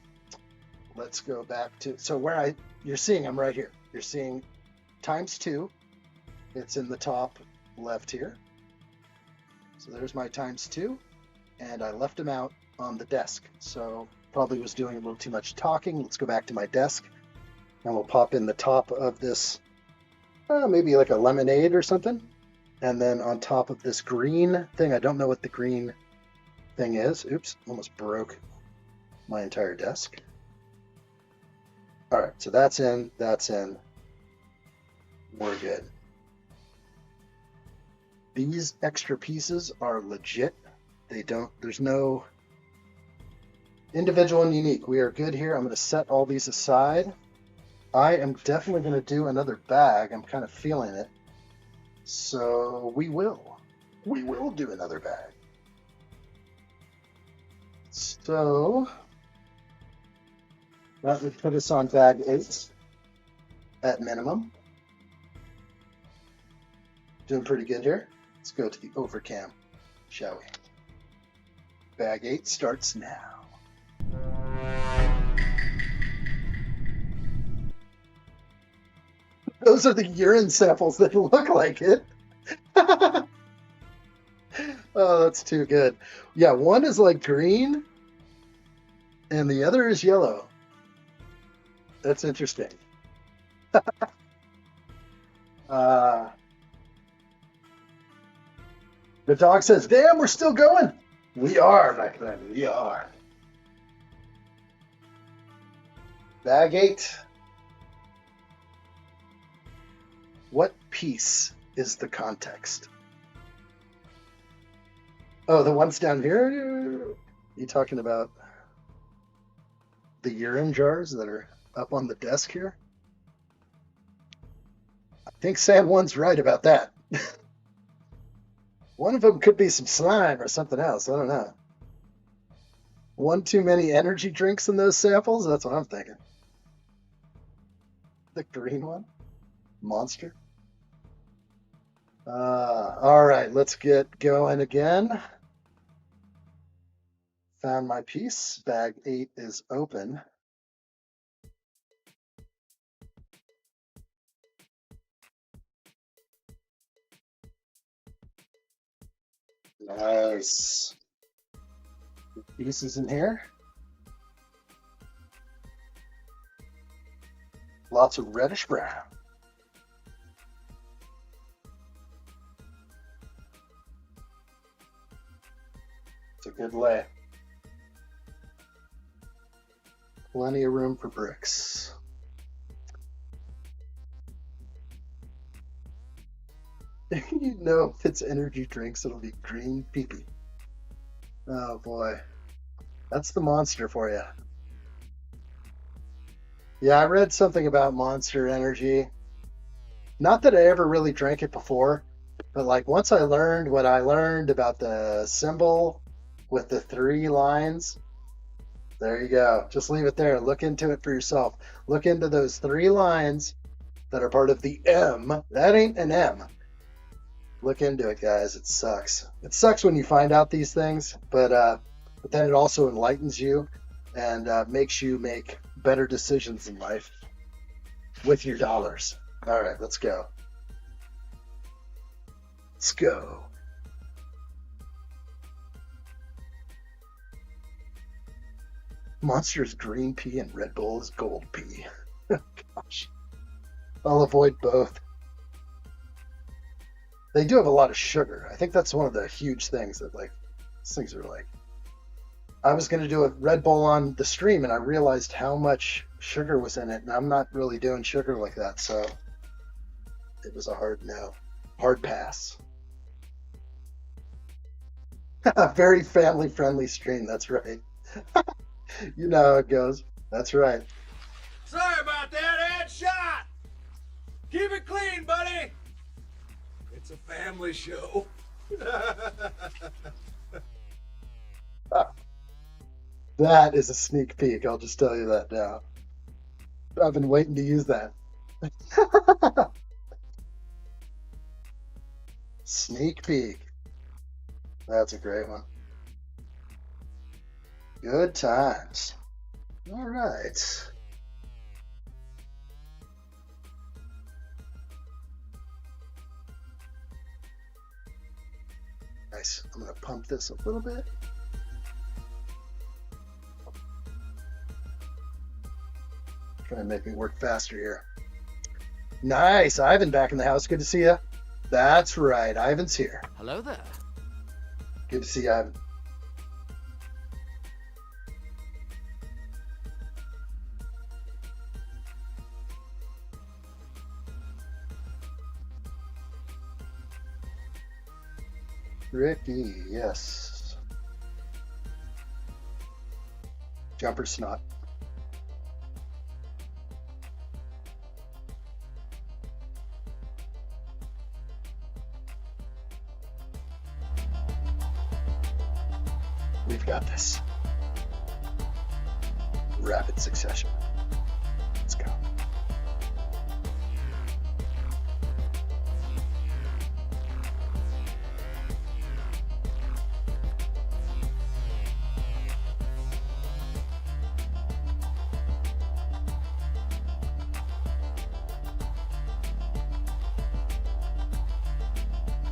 Let's go back to, so where you're seeing them right here. You're seeing ×2. It's in the top left here. So there's my ×2. And I left them out on the desk. So probably was doing a little too much talking. Let's go back to my desk. And we'll pop in the top of this, maybe like a lemonade or something. And then on top of this green thing, I don't know what the green thing is. Oops, almost broke my entire desk. All right, so that's in. We're good. These extra pieces are legit. There's no individual and unique. We are good here. I'm going to set all these aside. I am definitely going to do another bag. I'm kind of feeling it. So we will do another bag. So that would put us on bag 8 at minimum. Doing pretty good here. Let's go to the overcam, shall we? Bag 8 starts now. Those are the urine samples that look like it. Oh, that's too good. Yeah, one is like green and the other is yellow. That's interesting. The dog says, damn, we're still going. We are, my friend. We are. Bag 8. What piece is the context? Oh, the ones down here? You talking about the urine jars that are up on the desk here? I think San Juan's right about that. One of them could be some slime or something else. I don't know. One too many energy drinks in those samples? That's what I'm thinking. The green one? Monster? All right, let's get going again. Found my piece. Bag 8 is open. Nice. Pieces in here. Lots of reddish brown. It's a good lay. Plenty of room for bricks. You know, if it's energy drinks, it'll be green pee-pee. Oh boy. That's the monster for you. Yeah, I read something about Monster Energy. Not that I ever really drank it before, but like once I learned what I learned about the symbol with the 3 lines, there you go. Just leave it there. Look into it for yourself. Look into those 3 lines that are part of the M. That ain't an M. Look into it, guys. It sucks. It sucks when you find out these things, but then it also enlightens you and makes you make better decisions in life with your dollars. All right, let's go. Let's go. Monster is green pea and Red Bull is gold pea. Gosh. I'll avoid both. They do have a lot of sugar. I think that's one of the huge things that like these things are like. I was going to do a Red Bull on the stream and I realized how much sugar was in it, and I'm not really doing sugar like that, so it was a hard no. Hard pass. Very family friendly stream, that's right. You know how it goes. That's right. Sorry about that, addshot. Keep it clean, buddy. It's a family show. That is a sneak peek, I'll just tell you that now. I've been waiting to use that. Sneak peek. That's a great one. Good times. All right. Nice. I'm going to pump this a little bit. Trying to make me work faster here. Nice. Ivan back in the house. Good to see you. That's right. Ivan's here. Hello there. Good to see you, Ivan. Tricky, yes. Jumper snot. We've got this. Rapid succession. Let's go.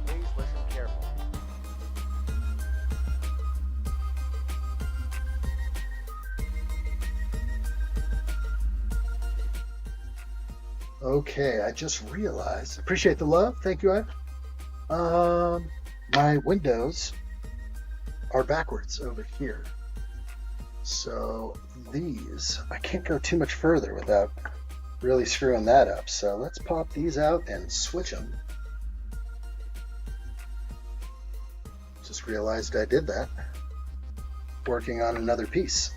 Please listen carefully. Okay, I just realized. Appreciate the love. Thank you, Ed. My windows are backwards over here. So these, I can't go too much further without really screwing that up. So let's pop these out and switch them. Just realized I did that. Working on another piece.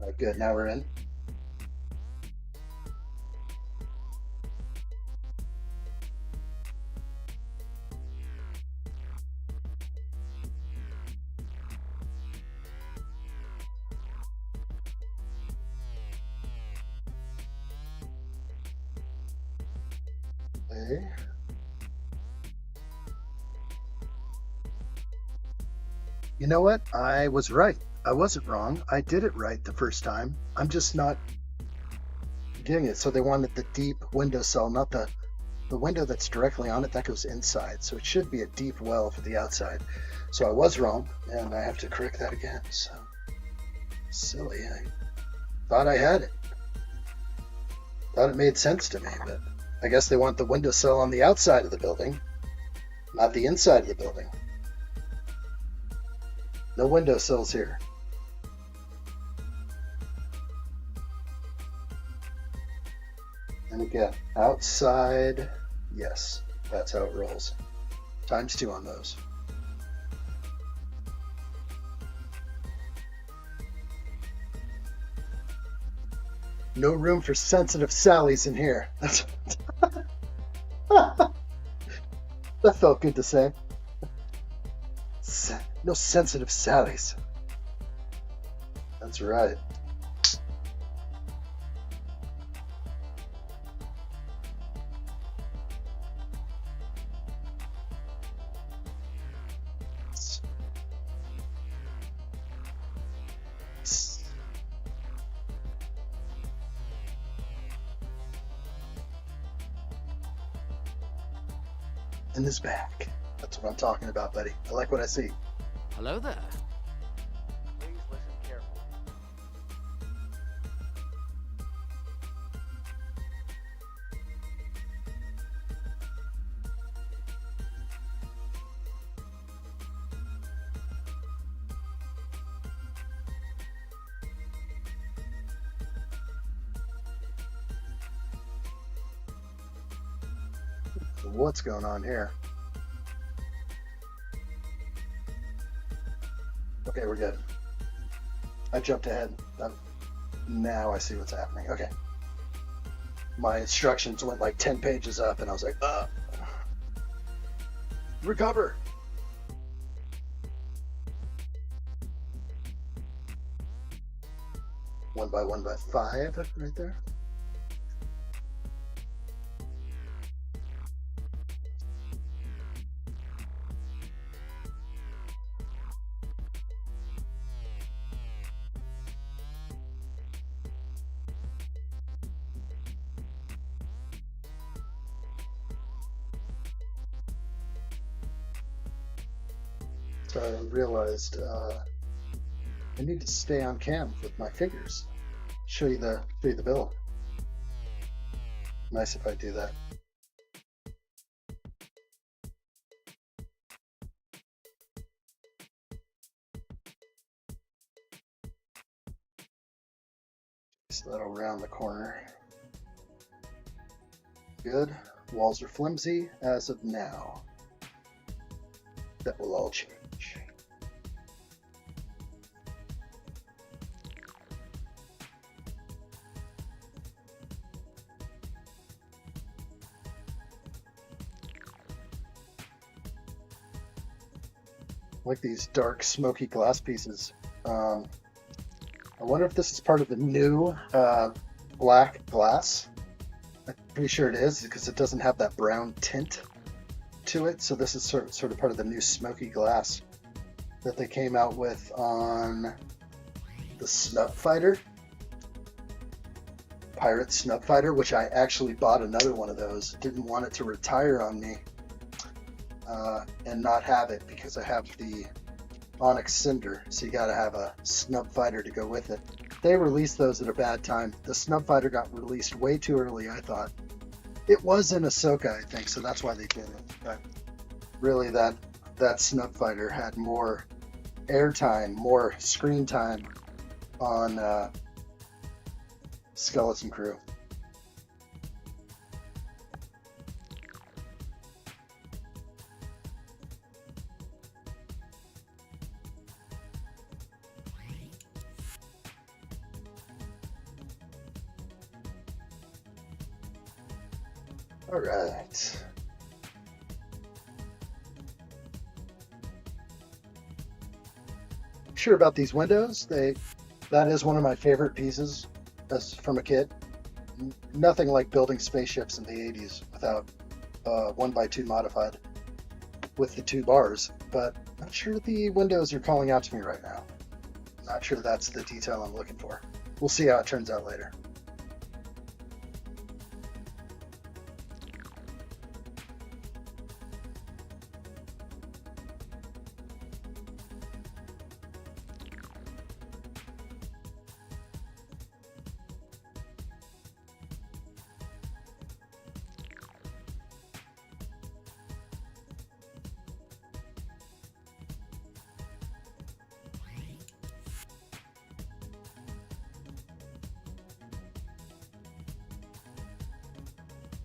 All right, good. Now we're in. Okay. You know what? I was right. I wasn't wrong. I did it right the first time. I'm just not getting it. So they wanted the deep windowsill, not the window that's directly on it. That goes inside. So it should be a deep well for the outside. So I was wrong, and I have to correct that again. So silly. I thought I had it. Thought it made sense to me, but I guess they want the windowsill on the outside of the building, not the inside of the building. No windowsills here. And again, outside, yes, that's how it rolls. ×2 on those. No room for sensitive Sallys in here. That's that felt good to say. No sensitive Sallys. That's right. In his back. That's what I'm talking about, buddy. I like what I see. Hello there. Please listen carefully. So what's going on here? Okay, we're good. I jumped ahead. Now I see what's happening. Okay. My instructions went like 10 pages up, and I was like, recover. One by 5 right there. So I realized I need to stay on cam with my fingers. Show you the build. Nice if I do that. So that'll round the corner. Good. Walls are flimsy as of now. That will all change. Like these dark, smoky glass pieces. I wonder if this is part of the new black glass. I'm pretty sure it is because it doesn't have that brown tint to it. So this is sort of part of the new smoky glass that they came out with on the Snub Fighter, Pirate Snub Fighter, which I actually bought another one of those. Didn't want it to retire on me and not have it because I have the Onyx Cinder. So you got to have a Snub Fighter to go with it. They released those at a bad time. The Snub Fighter got released way too early, I thought. It was in Ahsoka, I think, so that's why they did it. But really, that Snub Fighter had more airtime, more screen time on Skeleton Crew. All right. Sure about these windows. That is one of my favorite pieces as from a kid. Nothing like building spaceships in the 80s without 1x2 modified with the 2 bars, but not sure the windows are calling out to me right now. Not sure that's the detail I'm looking for. We'll see how it turns out later.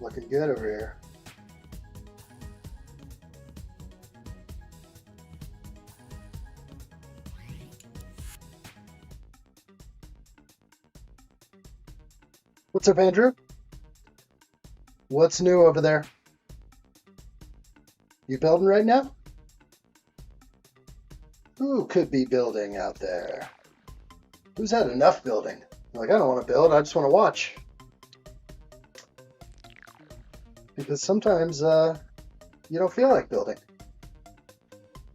Looking good over here. What's up, Andrew? What's new over there? You building right now? Who could be building out there? Who's had enough building? Like, I don't want to build, I just want to watch. Because sometimes you don't feel like building.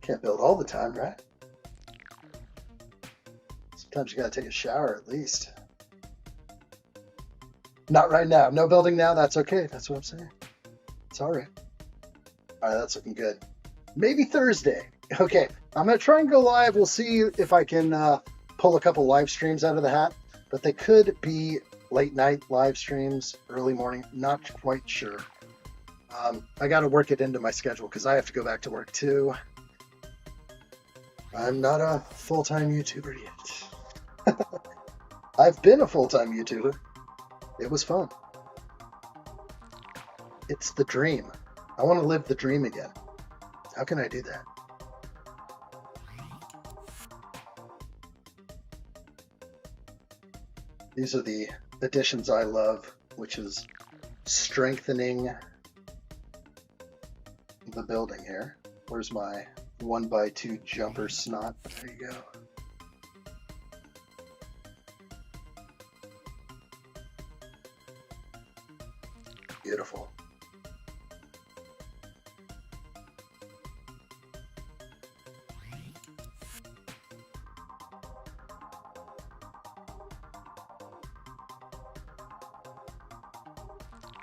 Can't build all the time, right? Sometimes you gotta take a shower at least. Not right now. No building now. That's okay. That's what I'm saying. It's all right. All right, that's looking good. Maybe Thursday. Okay, I'm gonna try and go live. We'll see if I can pull a couple live streams out of the hat, but they could be late night live streams, early morning. Not quite sure. I got to work it into my schedule because I have to go back to work too. I'm not a full-time YouTuber yet. I've been a full-time YouTuber. It was fun. It's the dream. I want to live the dream again. How can I do that? These are the additions I love, which is strengthening the building here. Where's my 1x2 jumper snot? There you go. Beautiful.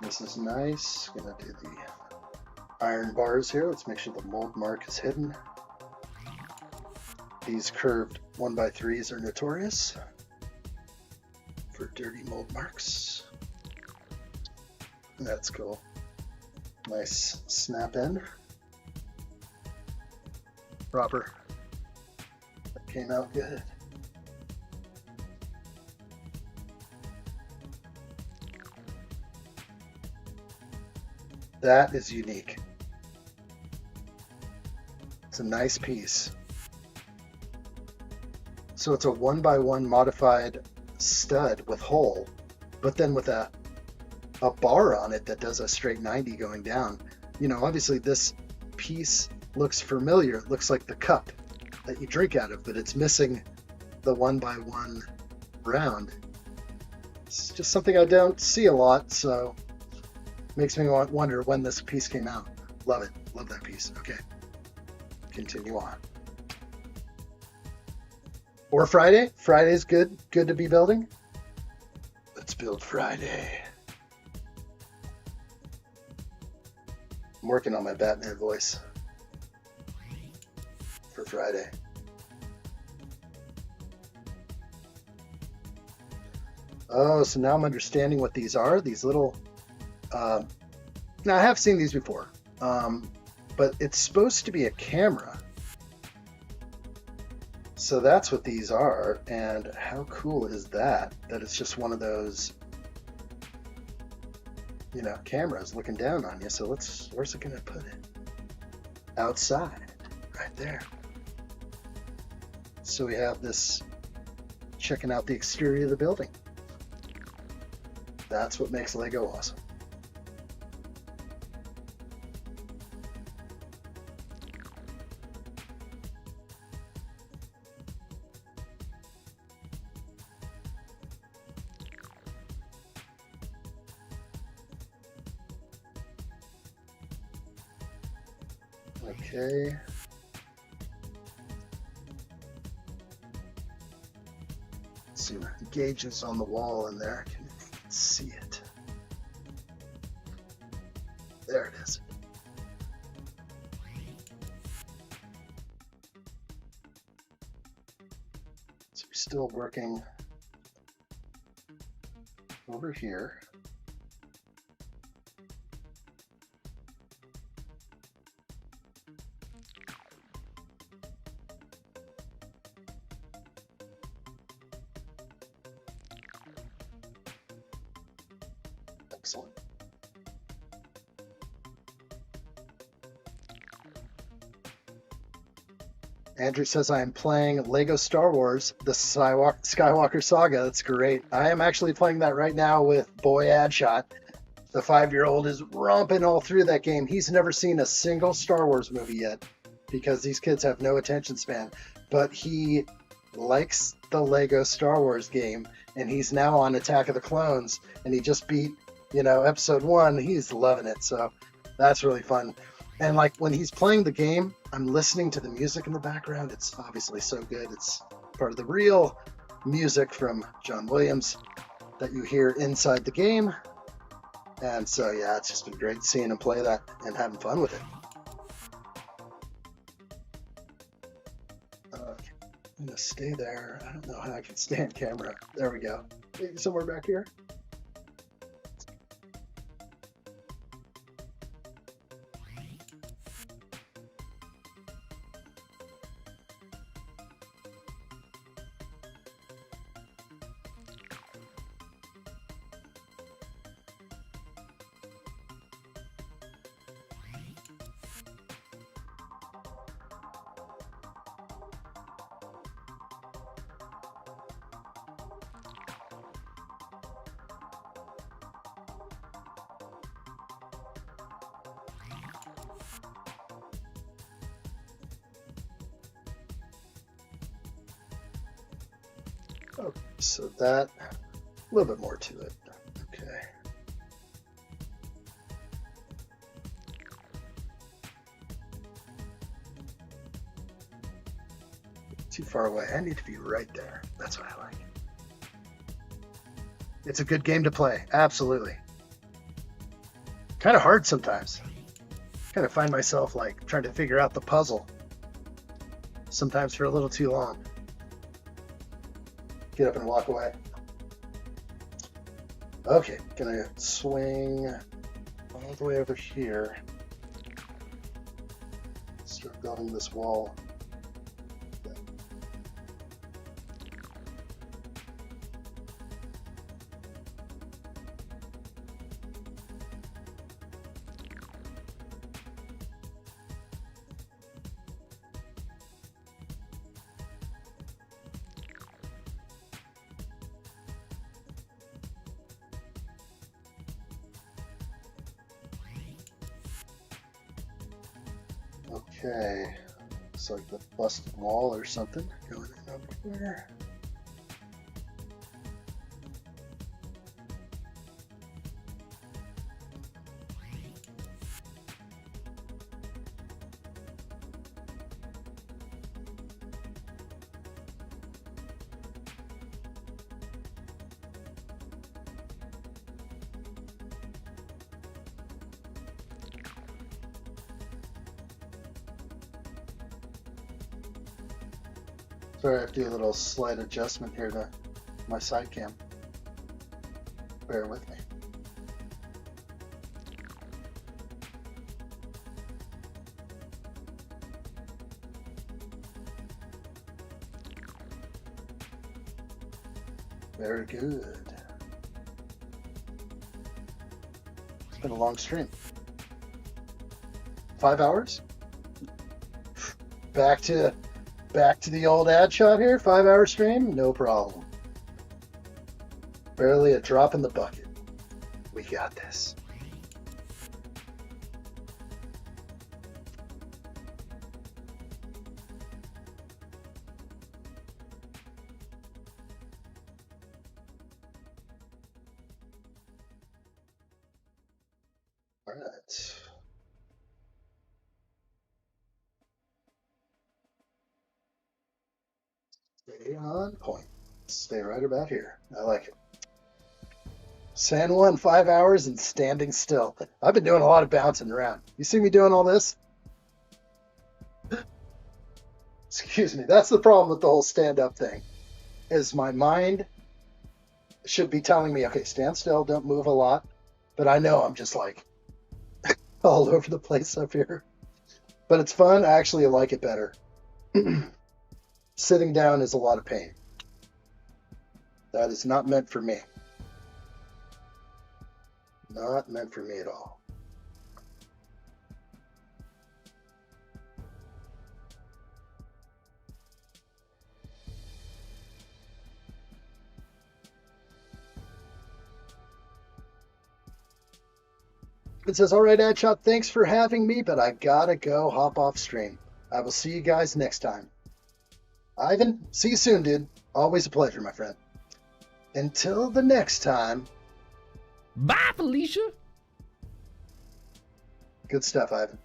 This is nice. Gonna do the iron bars here. Let's make sure the mold mark is hidden. These curved 1x3s are notorious for dirty mold marks. That's cool. Nice snap in. Proper. That came out good. That is unique. It's a nice piece. So it's a 1x1 modified stud with hole, but then with a bar on it that does a straight 90 going down. You know, obviously this piece looks familiar. It looks like the cup that you drink out of, but it's missing the 1x1 round. It's just something I don't see a lot, so makes me wonder when this piece came out. Love it. Love that piece. Okay. Continue on. Or Friday. Friday's good. Good to be building. Let's build Friday. I'm working on my Batman voice for Friday. Oh, so now I'm understanding what these are. These little... now, I have seen these before, but it's supposed to be a camera. So that's what these are, and how cool is that? That it's just one of those, you know, cameras looking down on you. So where's it gonna put it? Outside, right there. So we have this checking out the exterior of the building. That's what makes Lego awesome. Okay. Some gauges on the wall in there. Can you see it? There it is. So we're still working over here. Excellent. Andrew says, I am playing Lego Star Wars, the Skywalker Saga. That's great. I am actually playing that right now with boy Addshot. The 5-year-old is romping all through that game. He's never seen a single Star Wars movie yet because these kids have no attention span. But he likes the Lego Star Wars game, and he's now on Attack of the Clones, and he just beat, you know, episode 1. He's loving it. So that's really fun. And like when he's playing the game, I'm listening to the music in the background. It's obviously so good. It's part of the real music from John Williams that you hear inside the game. And so, yeah, it's just been great seeing him play that and having fun with it. Okay, I'm gonna stay there. I don't know how I can stay on camera. There we go. Maybe somewhere back here. Oh, so that, a little bit more to it. Okay. Too far away. I need to be right there. That's what I like. It's a good game to play. Absolutely. Kind of hard sometimes. Kind of find myself like trying to figure out the puzzle. Sometimes for a little too long. Get up and walk away. Okay, gonna swing all the way over here. Start building this wall. Okay. Looks like the busted wall or something going in over there. Sorry, I have to do a little slight adjustment here to my side cam. Bear with me. Very good. It's been a long stream. 5 hours? Back to the old ad shot here. 5 hour stream, no problem. Barely a drop in the bucket. We got this. All right. Stay on point. Stay right about here. I like it. San Juan, 5 hours and standing still. I've been doing a lot of bouncing around. You see me doing all this? Excuse me. That's the problem with the whole stand-up thing. Is my mind should be telling me, okay, stand still, don't move a lot. But I know I'm just like all over the place up here. But it's fun. I actually like it better. Sitting down is a lot of pain. That is not meant for me. Not meant for me at all. It says, all right, Adshot, thanks for having me, but I gotta go hop off stream. I will see you guys next time. Ivan, see you soon, dude. Always a pleasure, my friend. Until the next time. Bye, Felicia. Good stuff, Ivan.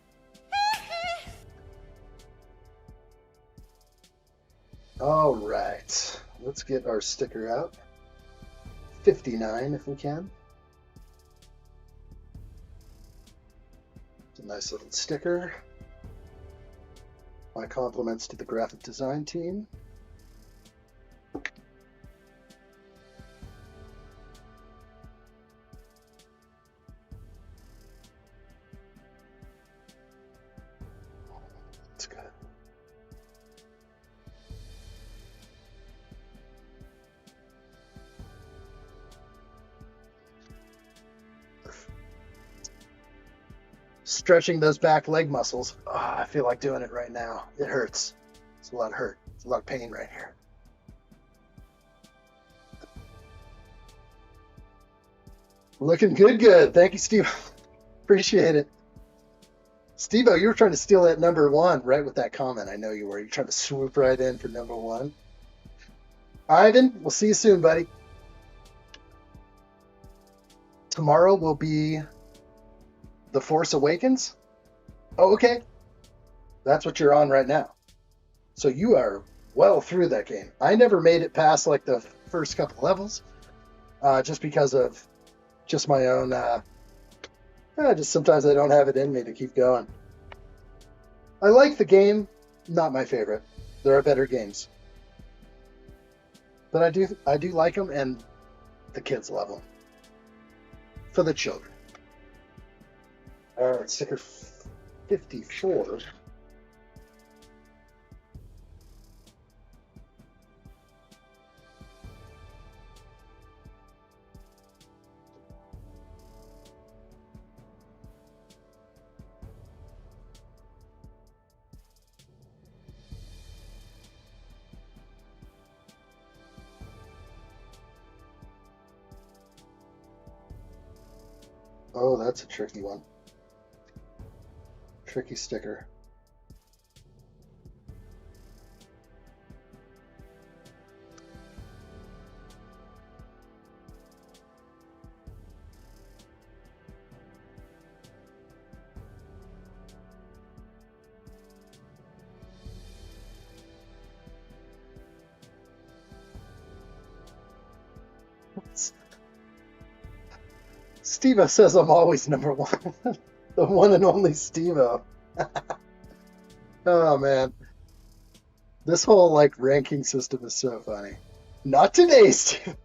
All right. Let's get our sticker out. 59 if we can. It's a nice little sticker. My compliments to the graphic design team. That's good. Stretching those back leg muscles. Oh, I feel like doing it right now. It hurts. It's a lot of hurt. It's a lot of pain right here. Looking good. Thank you, Steve. Appreciate it. Steve-O, you were trying to steal that number one right with that comment. I know you were. You're trying to swoop right in for number one. Ivan, we'll see you soon, buddy. Tomorrow will be The Force Awakens? Oh, okay. That's what you're on right now. So you are well through that game. I never made it past like the first couple levels, just because of just my own, just sometimes I don't have it in me to keep going. I like the game, not my favorite. There are better games. But I do like them, and the kids love them. For the children. All right, sticker 54. Oh, that's a tricky one. Tricky sticker. Steve-O says I'm always number one. The one and only Steve-O. Oh, man. This whole, like, ranking system is so funny. Not today, Steve.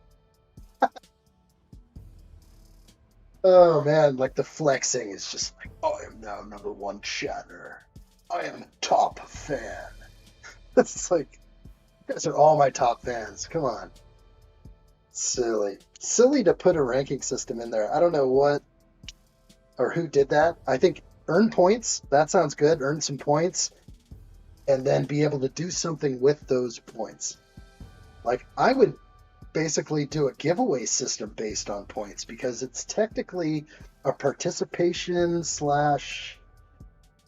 Oh, man. Like, the flexing is just like, I am now number one chatter. I am a top fan. It's like, you guys are all my top fans. Come on. Silly. Silly to put a ranking system in there. I don't know what or who did that. I think earn points. That sounds good. Earn some points. And then be able to do something with those points. Like, I would basically do a giveaway system based on points because it's technically a participation slash,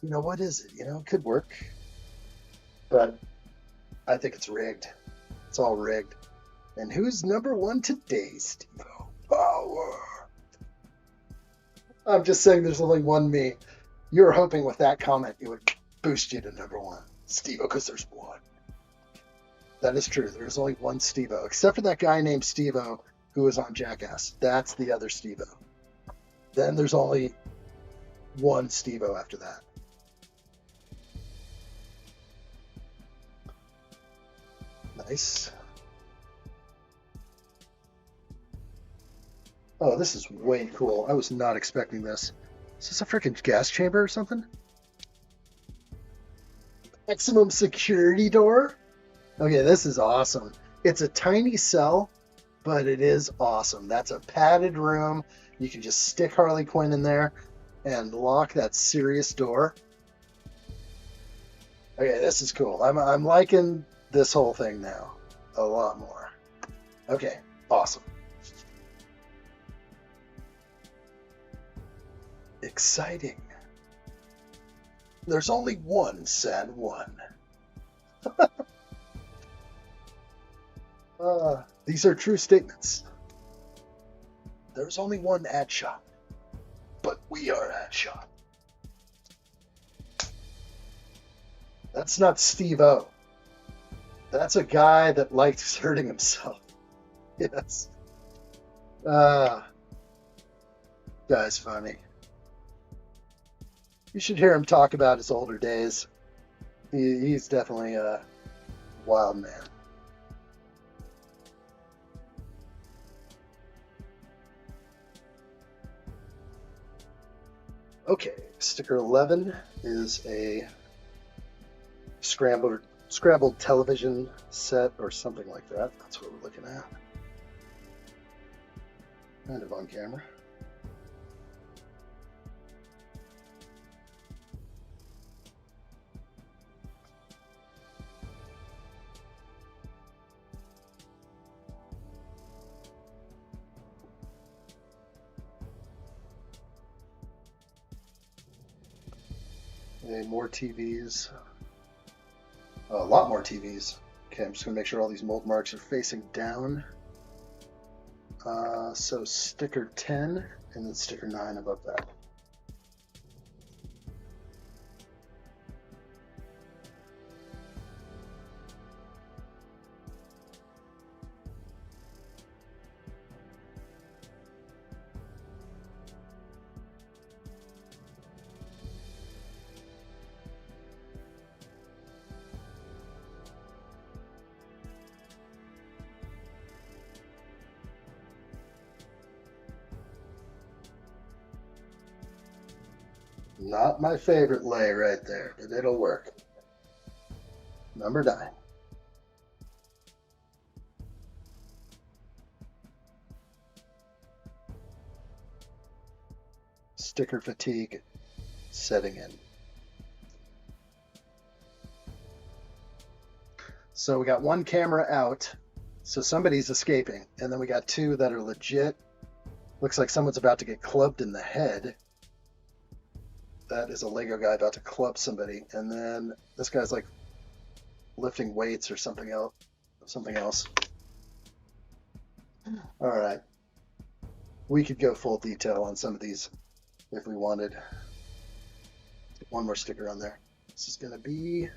you know, what is it? You know, it could work. But I think it's rigged. It's all rigged. And who's number one today, Steve-O? Power. I'm just saying there's only one me. You were hoping with that comment it would boost you to number one. Steve-O, because there's one. That is true. There's only one Steve-O, except for that guy named Steve-O who was on Jackass. That's the other Steve-O. Then there's only one Steve-O after that. Nice. Oh, this is way cool. I was not expecting this. Is this a freaking gas chamber or something? Maximum security door? Okay, this is awesome. It's a tiny cell, but it is awesome. That's a padded room. You can just stick Harley Quinn in there and lock that serious door. Okay, this is cool. I'm liking this whole thing now a lot more. Okay, awesome. Exciting. There's only one sad one. These are true statements. There's only one addshot, but we are addshot. That's not Steve-O. That's a guy that likes hurting himself. Yes. Guy's funny. You should hear him talk about his older days. He's definitely a wild man. Okay, sticker 11 is a scrambled television set or something like that. That's what we're looking at. Kind of on camera. More TVs. A lot more TVs. Okay, I'm just going to make sure all these mold marks are facing down. So sticker 10 and then sticker 9 above that. Not my favorite lay right there, but it'll work. Number 9. Sticker fatigue setting in. So we got one camera out, so somebody's escaping, and then we got 2 that are legit. Looks like someone's about to get clubbed in the head. That is a Lego guy about to club somebody, and then this guy's like lifting weights or something else. All right, we could go full detail on some of these if we wanted. One more sticker on there. This is gonna be,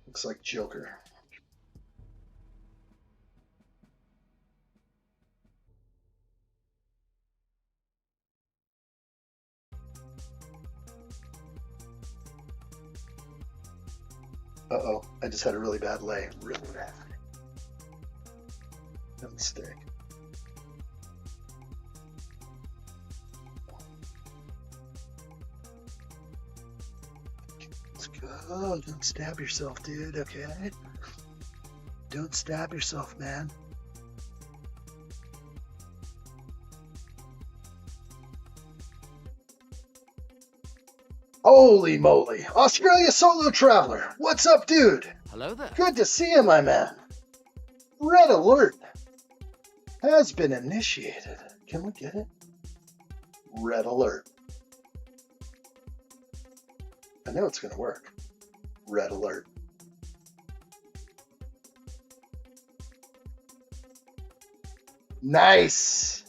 looks like Joker. Uh-oh, I just had a really bad lay. Really bad. No mistake. Let's go. Don't stab yourself, dude, okay? Don't stab yourself, man. Holy moly. Australia solo traveler. What's up, dude? Hello there. Good to see you, my man. Red alert has been initiated. Can we get it? Red alert. I know it's going to work. Red alert. Nice.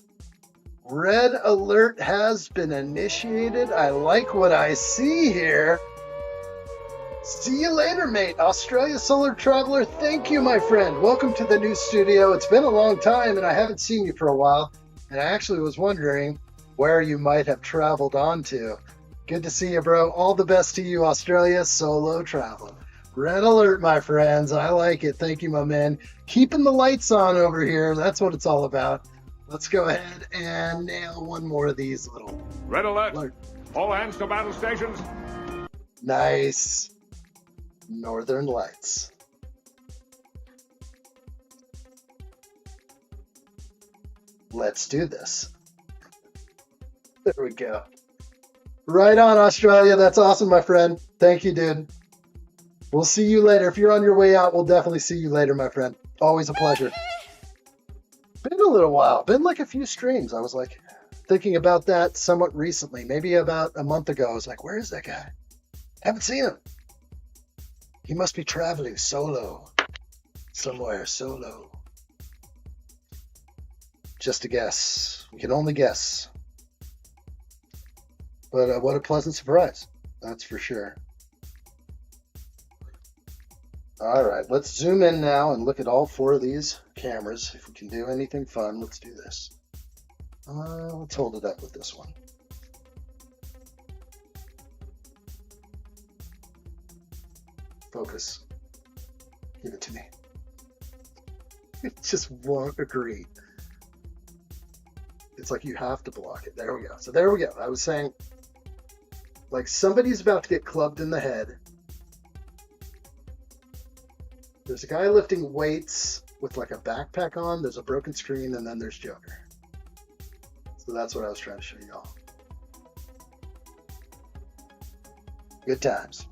Red alert has been initiated. I like what I see here. See you later, mate. Australia Solar Traveler, thank you, my friend. Welcome to the new studio. It's been a long time, and I haven't seen you for a while. And I actually was wondering where you might have traveled on to. Good to see you, bro. All the best to you, Australia Solo Traveler. Red alert, my friends. I like it. Thank you, my man. Keeping the lights on over here. That's what it's all about. Let's go ahead and nail one more of these little... Red alert. All hands to battle stations. Nice. Northern Lights. Let's do this. There we go. Right on, Australia. That's awesome, my friend. Thank you, dude. We'll see you later. If you're on your way out, we'll definitely see you later, my friend. Always a pleasure. Been a little while. Been like a few streams. I was like thinking about that somewhat recently. Maybe about a month ago. I was like, where is that guy? Haven't seen him. He must be traveling solo. Somewhere solo. Just a guess. We can only guess. But what a pleasant surprise. That's for sure. All right, let's zoom in now and look at all four of these cameras. If we can do anything fun, let's do this. Let's hold it up with this one. Focus. Give it to me. It just won't agree. It's like you have to block it. There we go. So there we go. I was saying, like somebody's about to get clubbed in the head. There's a guy lifting weights with like a backpack on. There's a broken screen, and then there's Joker. So that's what I was trying to show y'all. Good times.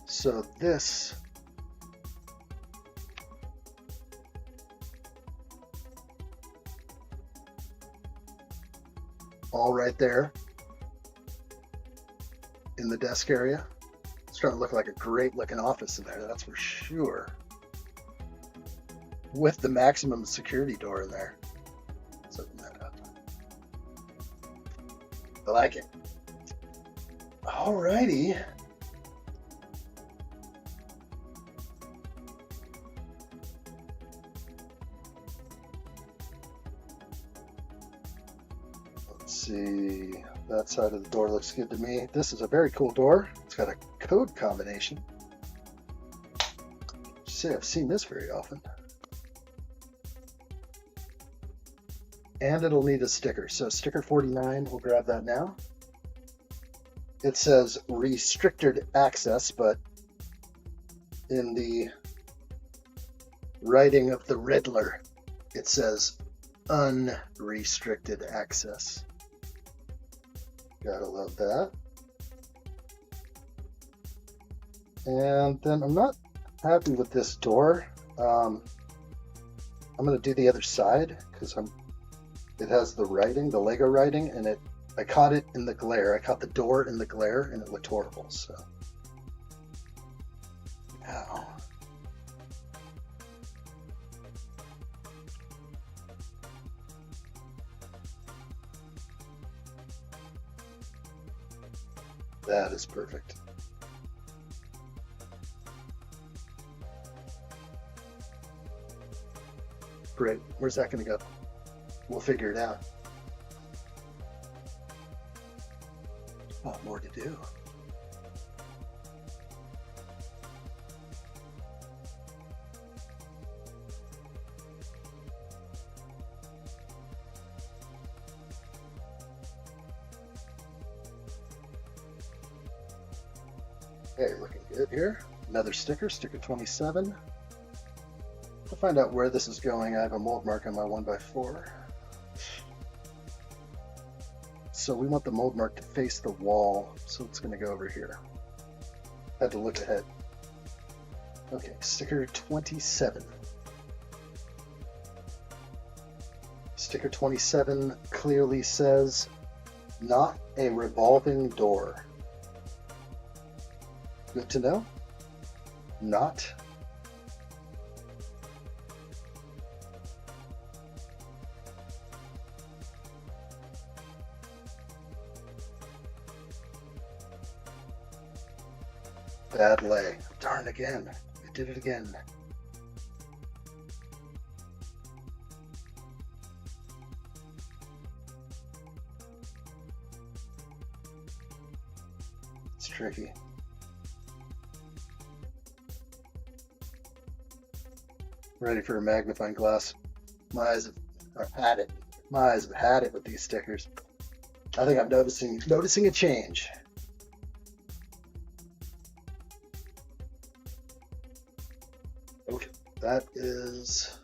So this all right there in the desk area. It's starting to look like a great looking office in there, that's for sure. With the maximum security door in there. Let's open that up. I like it. Alrighty. Let's see. That side of the door looks good to me. This is a very cool door. It's got a code combination. Say I've seen this very often. And it'll need a sticker. So sticker 49, we'll grab that now. It says restricted access, but in the writing of the Riddler, it says unrestricted access. Gotta love that. And then I'm not happy with this door. I'm gonna do the other side because it has the writing, the Lego writing, and I caught it in the glare. I caught the door in the glare, and it looked horrible. So now that is perfect. Great. Where's that going to go? We'll figure it out. a lot more to do. Okay, looking good here. Another sticker, sticker 27. To find out where this is going, I have a mold mark on my 1x4. So we want the mold mark to face the wall, so it's going to go over here. Had to look ahead. Okay, sticker 27. Sticker 27 clearly says, not a revolving door. Good to know. Not. Bad lay. Darn again. I did it again. It's tricky. Ready for a magnifying glass. My eyes have had it. My eyes have had it with these stickers. I think I'm noticing a change. Okay, that is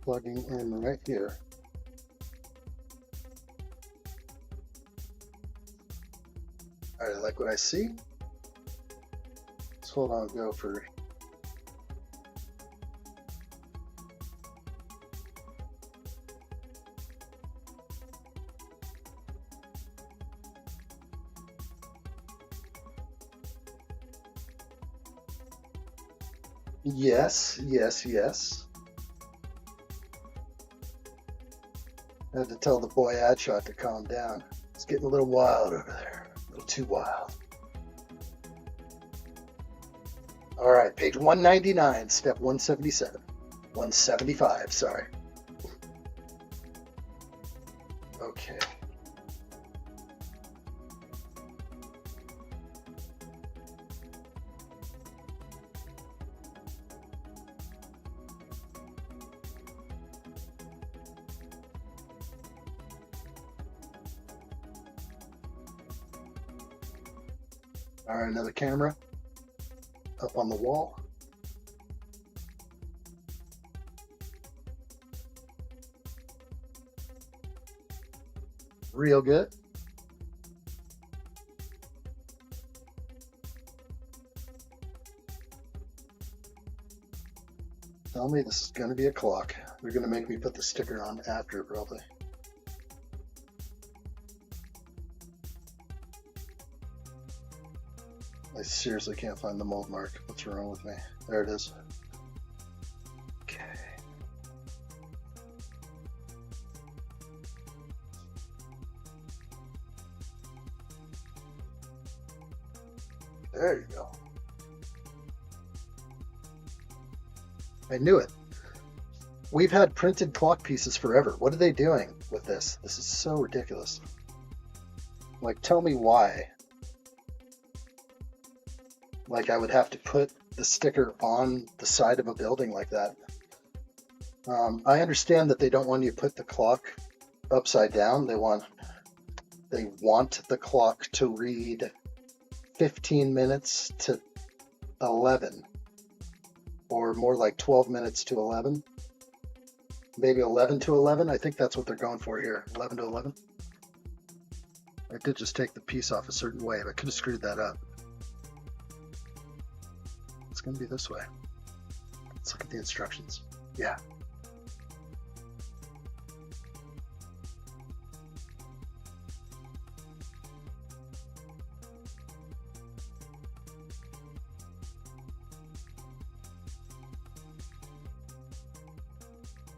plugging in right here. All right, I like what I see. Let's hold on, go for. Yes, yes, yes. I had to tell the boy addshot to calm down. It's getting a little wild over there. A little too wild. All right, page 199, step 177. 175, sorry. Okay. All right, another camera up on the wall. Real good. Tell me this is going to be a clock. They're going to make me put the sticker on after, probably. I seriously can't find the mold mark. What's wrong with me? There it is. Okay. There you go. I knew it. We've had printed clock pieces forever. What are they doing with this? This is so ridiculous. Like, tell me why. Like, I would have to put the sticker on the side of a building like that. I understand that they don't want you to put the clock upside down. They want the clock to read 15 minutes to 11, or more like 12 minutes to 11. Maybe 11 to 11. I think that's what they're going for here. 11 to 11. I did just take the piece off a certain way, but I could have screwed that up. It's going to be this way. Let's look at the instructions. Yeah.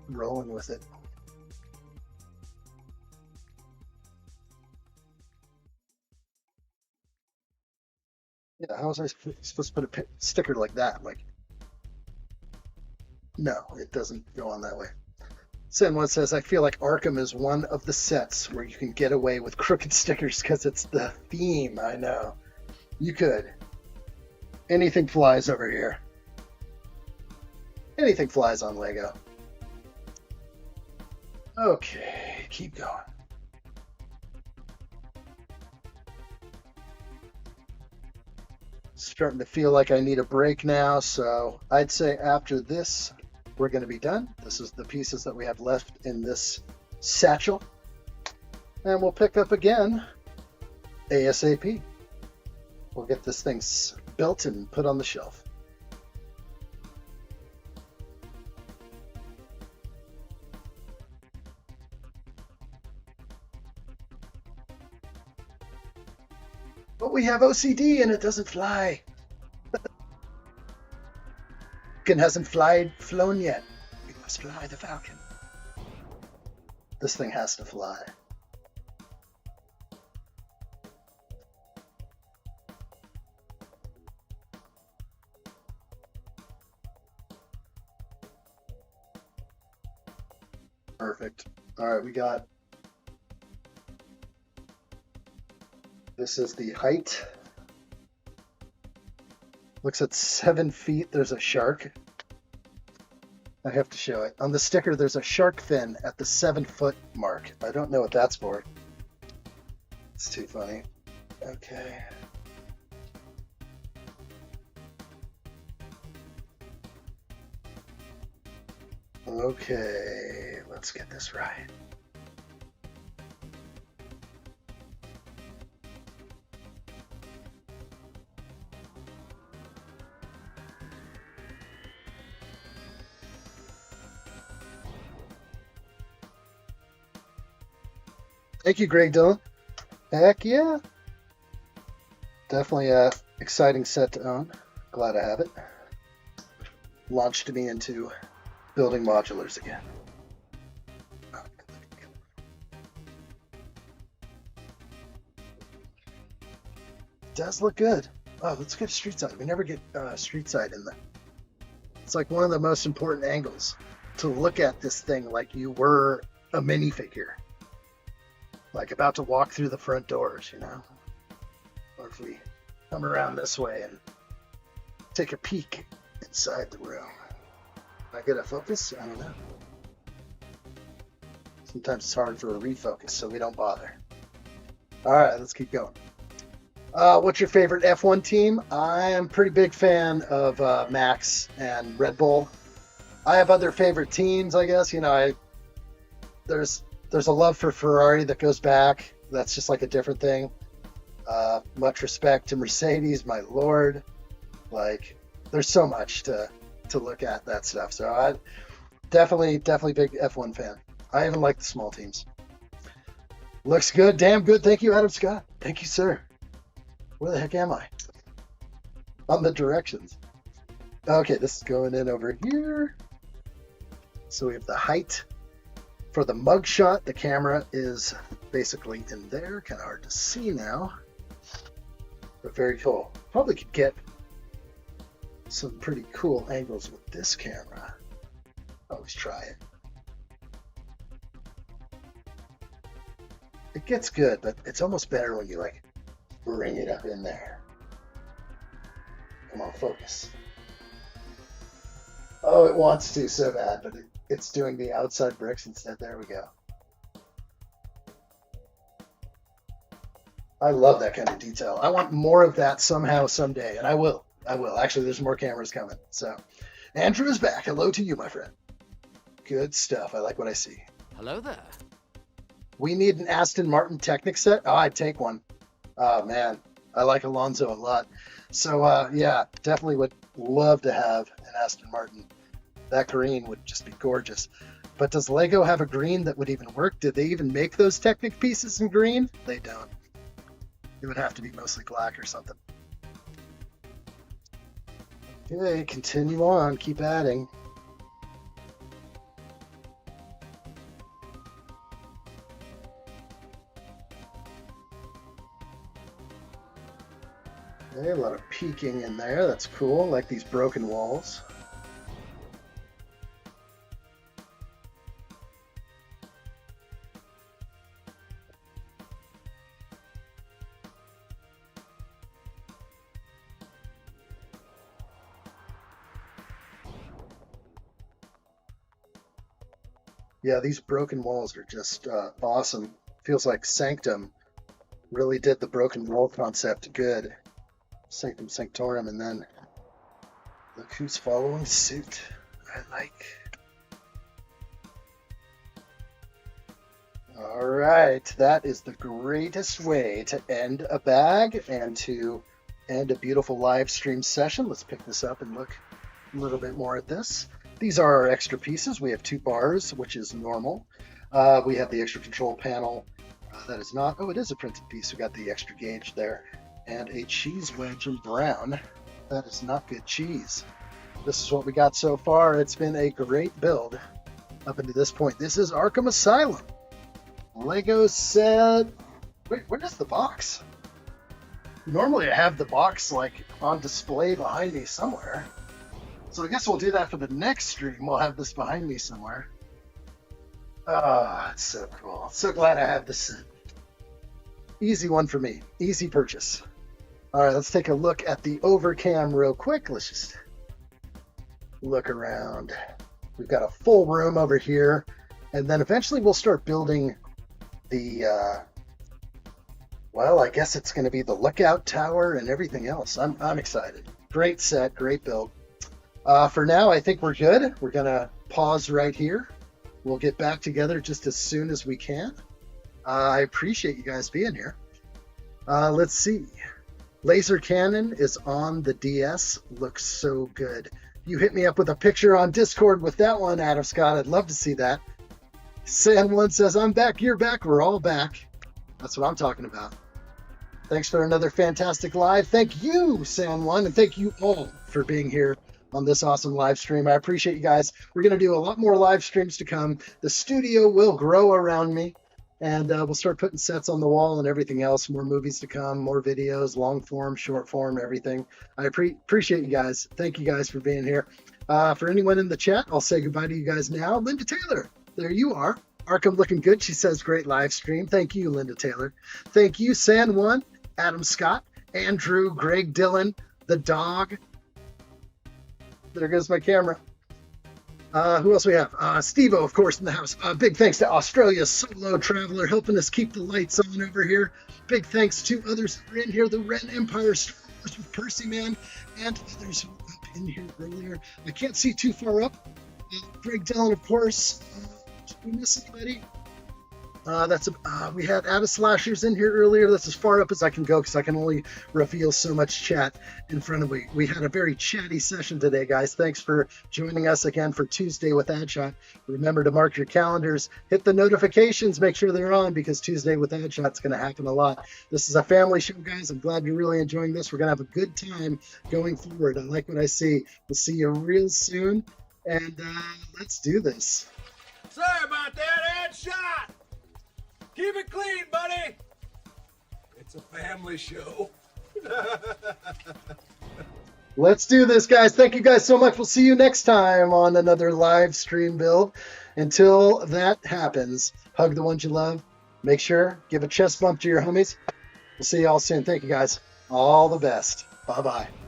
Rolling with it. Yeah, how was I supposed to put a sticker like that? Like, no, it doesn't go on that way. Senwa says, I feel like Arkham is one of the sets where you can get away with crooked stickers because it's the theme. I know. You could. Anything flies over here. Anything flies on Lego. Okay, keep going. Starting to feel like I need a break now, so I'd say after this, we're going to be done. This is the pieces that we have left in this satchel. And we'll pick up again ASAP. We'll get this thing built and put on the shelf. But we have OCD and it doesn't fly. Falcon hasn't flown yet. We must fly the Falcon. This thing has to fly. Perfect. All right, we got. This is the height. Looks at 7 feet. There's a shark. I have to show it. On the sticker, there's a shark fin at the 7-foot mark. I don't know what that's for. It's too funny. Okay. Okay, let's get this right. Thank you, Greg Dillon. Heck yeah. Definitely a exciting set to own. Glad I have it. Launched me into building modulars again. Does look good. Oh, let's get street side. We never get street side in there. It's like one of the most important angles to look at this thing like you were a minifigure. Like about to walk through the front doors, you know? Or if we come around this way and take a peek inside the room. Am I good at focus? I don't know. Sometimes it's hard for a refocus, so we don't bother. All right, let's keep going. What's your favorite F1 team? I am a pretty big fan of Max and Red Bull. I have other favorite teams, I guess. You know, there's a love for Ferrari that goes back. That's just like a different thing. Much respect to Mercedes, my lord. Like, there's so much to look at that stuff. So I definitely big F1 fan. I even like the small teams. Looks good, damn good. Thank you, Adam Scott. Thank you, sir. Where the heck am I? On the directions. Okay, this is going in over here. So we have the height. For the mug shot, the camera is basically in there. Kind of hard to see now. But very cool. Probably could get some pretty cool angles with this camera. Always try it. It gets good, but it's almost better when you like bring it up in there. Come on, focus. Oh, it wants to so bad, but it's doing the outside bricks instead. There we go. I love that kind of detail. I want more of that somehow, someday, and I will. Actually, there's more cameras coming. So, Andrew is back. Hello to you, my friend. Good stuff. I like what I see. Hello there. We need an Aston Martin Technic set. Oh, I'd take one. Oh, man. I like Alonso a lot. So, yeah, definitely would love to have an Aston Martin. That green would just be gorgeous. But does Lego have a green that would even work? Did they even make those Technic pieces in green? They don't. It would have to be mostly black or something. Okay, continue on. Keep adding. Okay, a lot of peeking in there. That's cool. Like these broken walls. Yeah, these broken walls are just awesome. Feels like Sanctum really did the broken wall concept good. Sanctum Sanctorum, and then look who's following suit. I like. All right, that is the greatest way to end a bag and to end a beautiful live stream session. Let's pick this up and look a little bit more at this. These are our extra pieces. We have 2 bars, which is normal. We have the extra control panel. That is not, oh, it is a printed piece. We got the extra gauge there. And a cheese wedge in brown. That is not good cheese. This is what we got so far. It's been a great build up until this point. This is Arkham Asylum. Lego set. Wait, where's the box? Normally I have the box like on display behind me somewhere. So I guess we'll do that for the next stream. We'll have this behind me somewhere. Ah, it's so cool. So glad I have this set. Easy one for me. Easy purchase. All right, let's take a look at the overcam real quick. Let's just look around. We've got a full room over here. And then eventually we'll start building the, well, I guess it's going to be the lookout tower and everything else. I'm excited. Great set, great build. For now, I think we're good. We're going to pause right here. We'll get back together just as soon as we can. I appreciate you guys being here. Let's see. Laser cannon is on the DS. Looks so good. You hit me up with a picture on Discord with that one, Adam Scott. I'd love to see that. San1 says, I'm back, you're back, we're all back. That's what I'm talking about. Thanks for another fantastic live. Thank you, San1, and thank you all for being here on this awesome live stream. I appreciate you guys. We're going to do a lot more live streams to come. The studio will grow around me, and we'll start putting sets on the wall and everything else. More movies to come, more videos, long form, short form, everything. I appreciate you guys. Thank you guys for being here. For anyone in the chat, I'll say goodbye to you guys now. Linda Taylor, there you are. Arkham looking good. She says, great live stream. Thank you, Linda Taylor. Thank you, San1, Adam Scott, Andrew, Greg Dillon, the dog. There goes my camera. Who else we have? Steve-O, of course, in the house. Big thanks to Australia's Solo Traveler helping us keep the lights on over here. Big thanks to others who are in here. The Ren Empire Star Wars with Percy Man and others who were up in here earlier. I can't see too far up. Greg Dillon, of course. Did we miss anybody? We had Addis Slashers in here earlier. That's as far up as I can go because I can only reveal so much chat in front of me. We had a very chatty session today, guys. Thanks for joining us again for Tuesday with Addshot. Remember to mark your calendars, hit the notifications, make sure they're on because Tuesday with Addshot is going to happen a lot. This is a family show, guys. I'm glad you're really enjoying this. We're going to have a good time going forward. I like what I see. We'll see you real soon, and let's do this. Sorry about that, addshot! Keep it clean, buddy! It's a family show. Let's do this, guys. Thank you guys so much. We'll see you next time on another live stream build. Until that happens, hug the ones you love. Make sure, give a chest bump to your homies. We'll see you all soon. Thank you, guys. All the best. Bye-bye.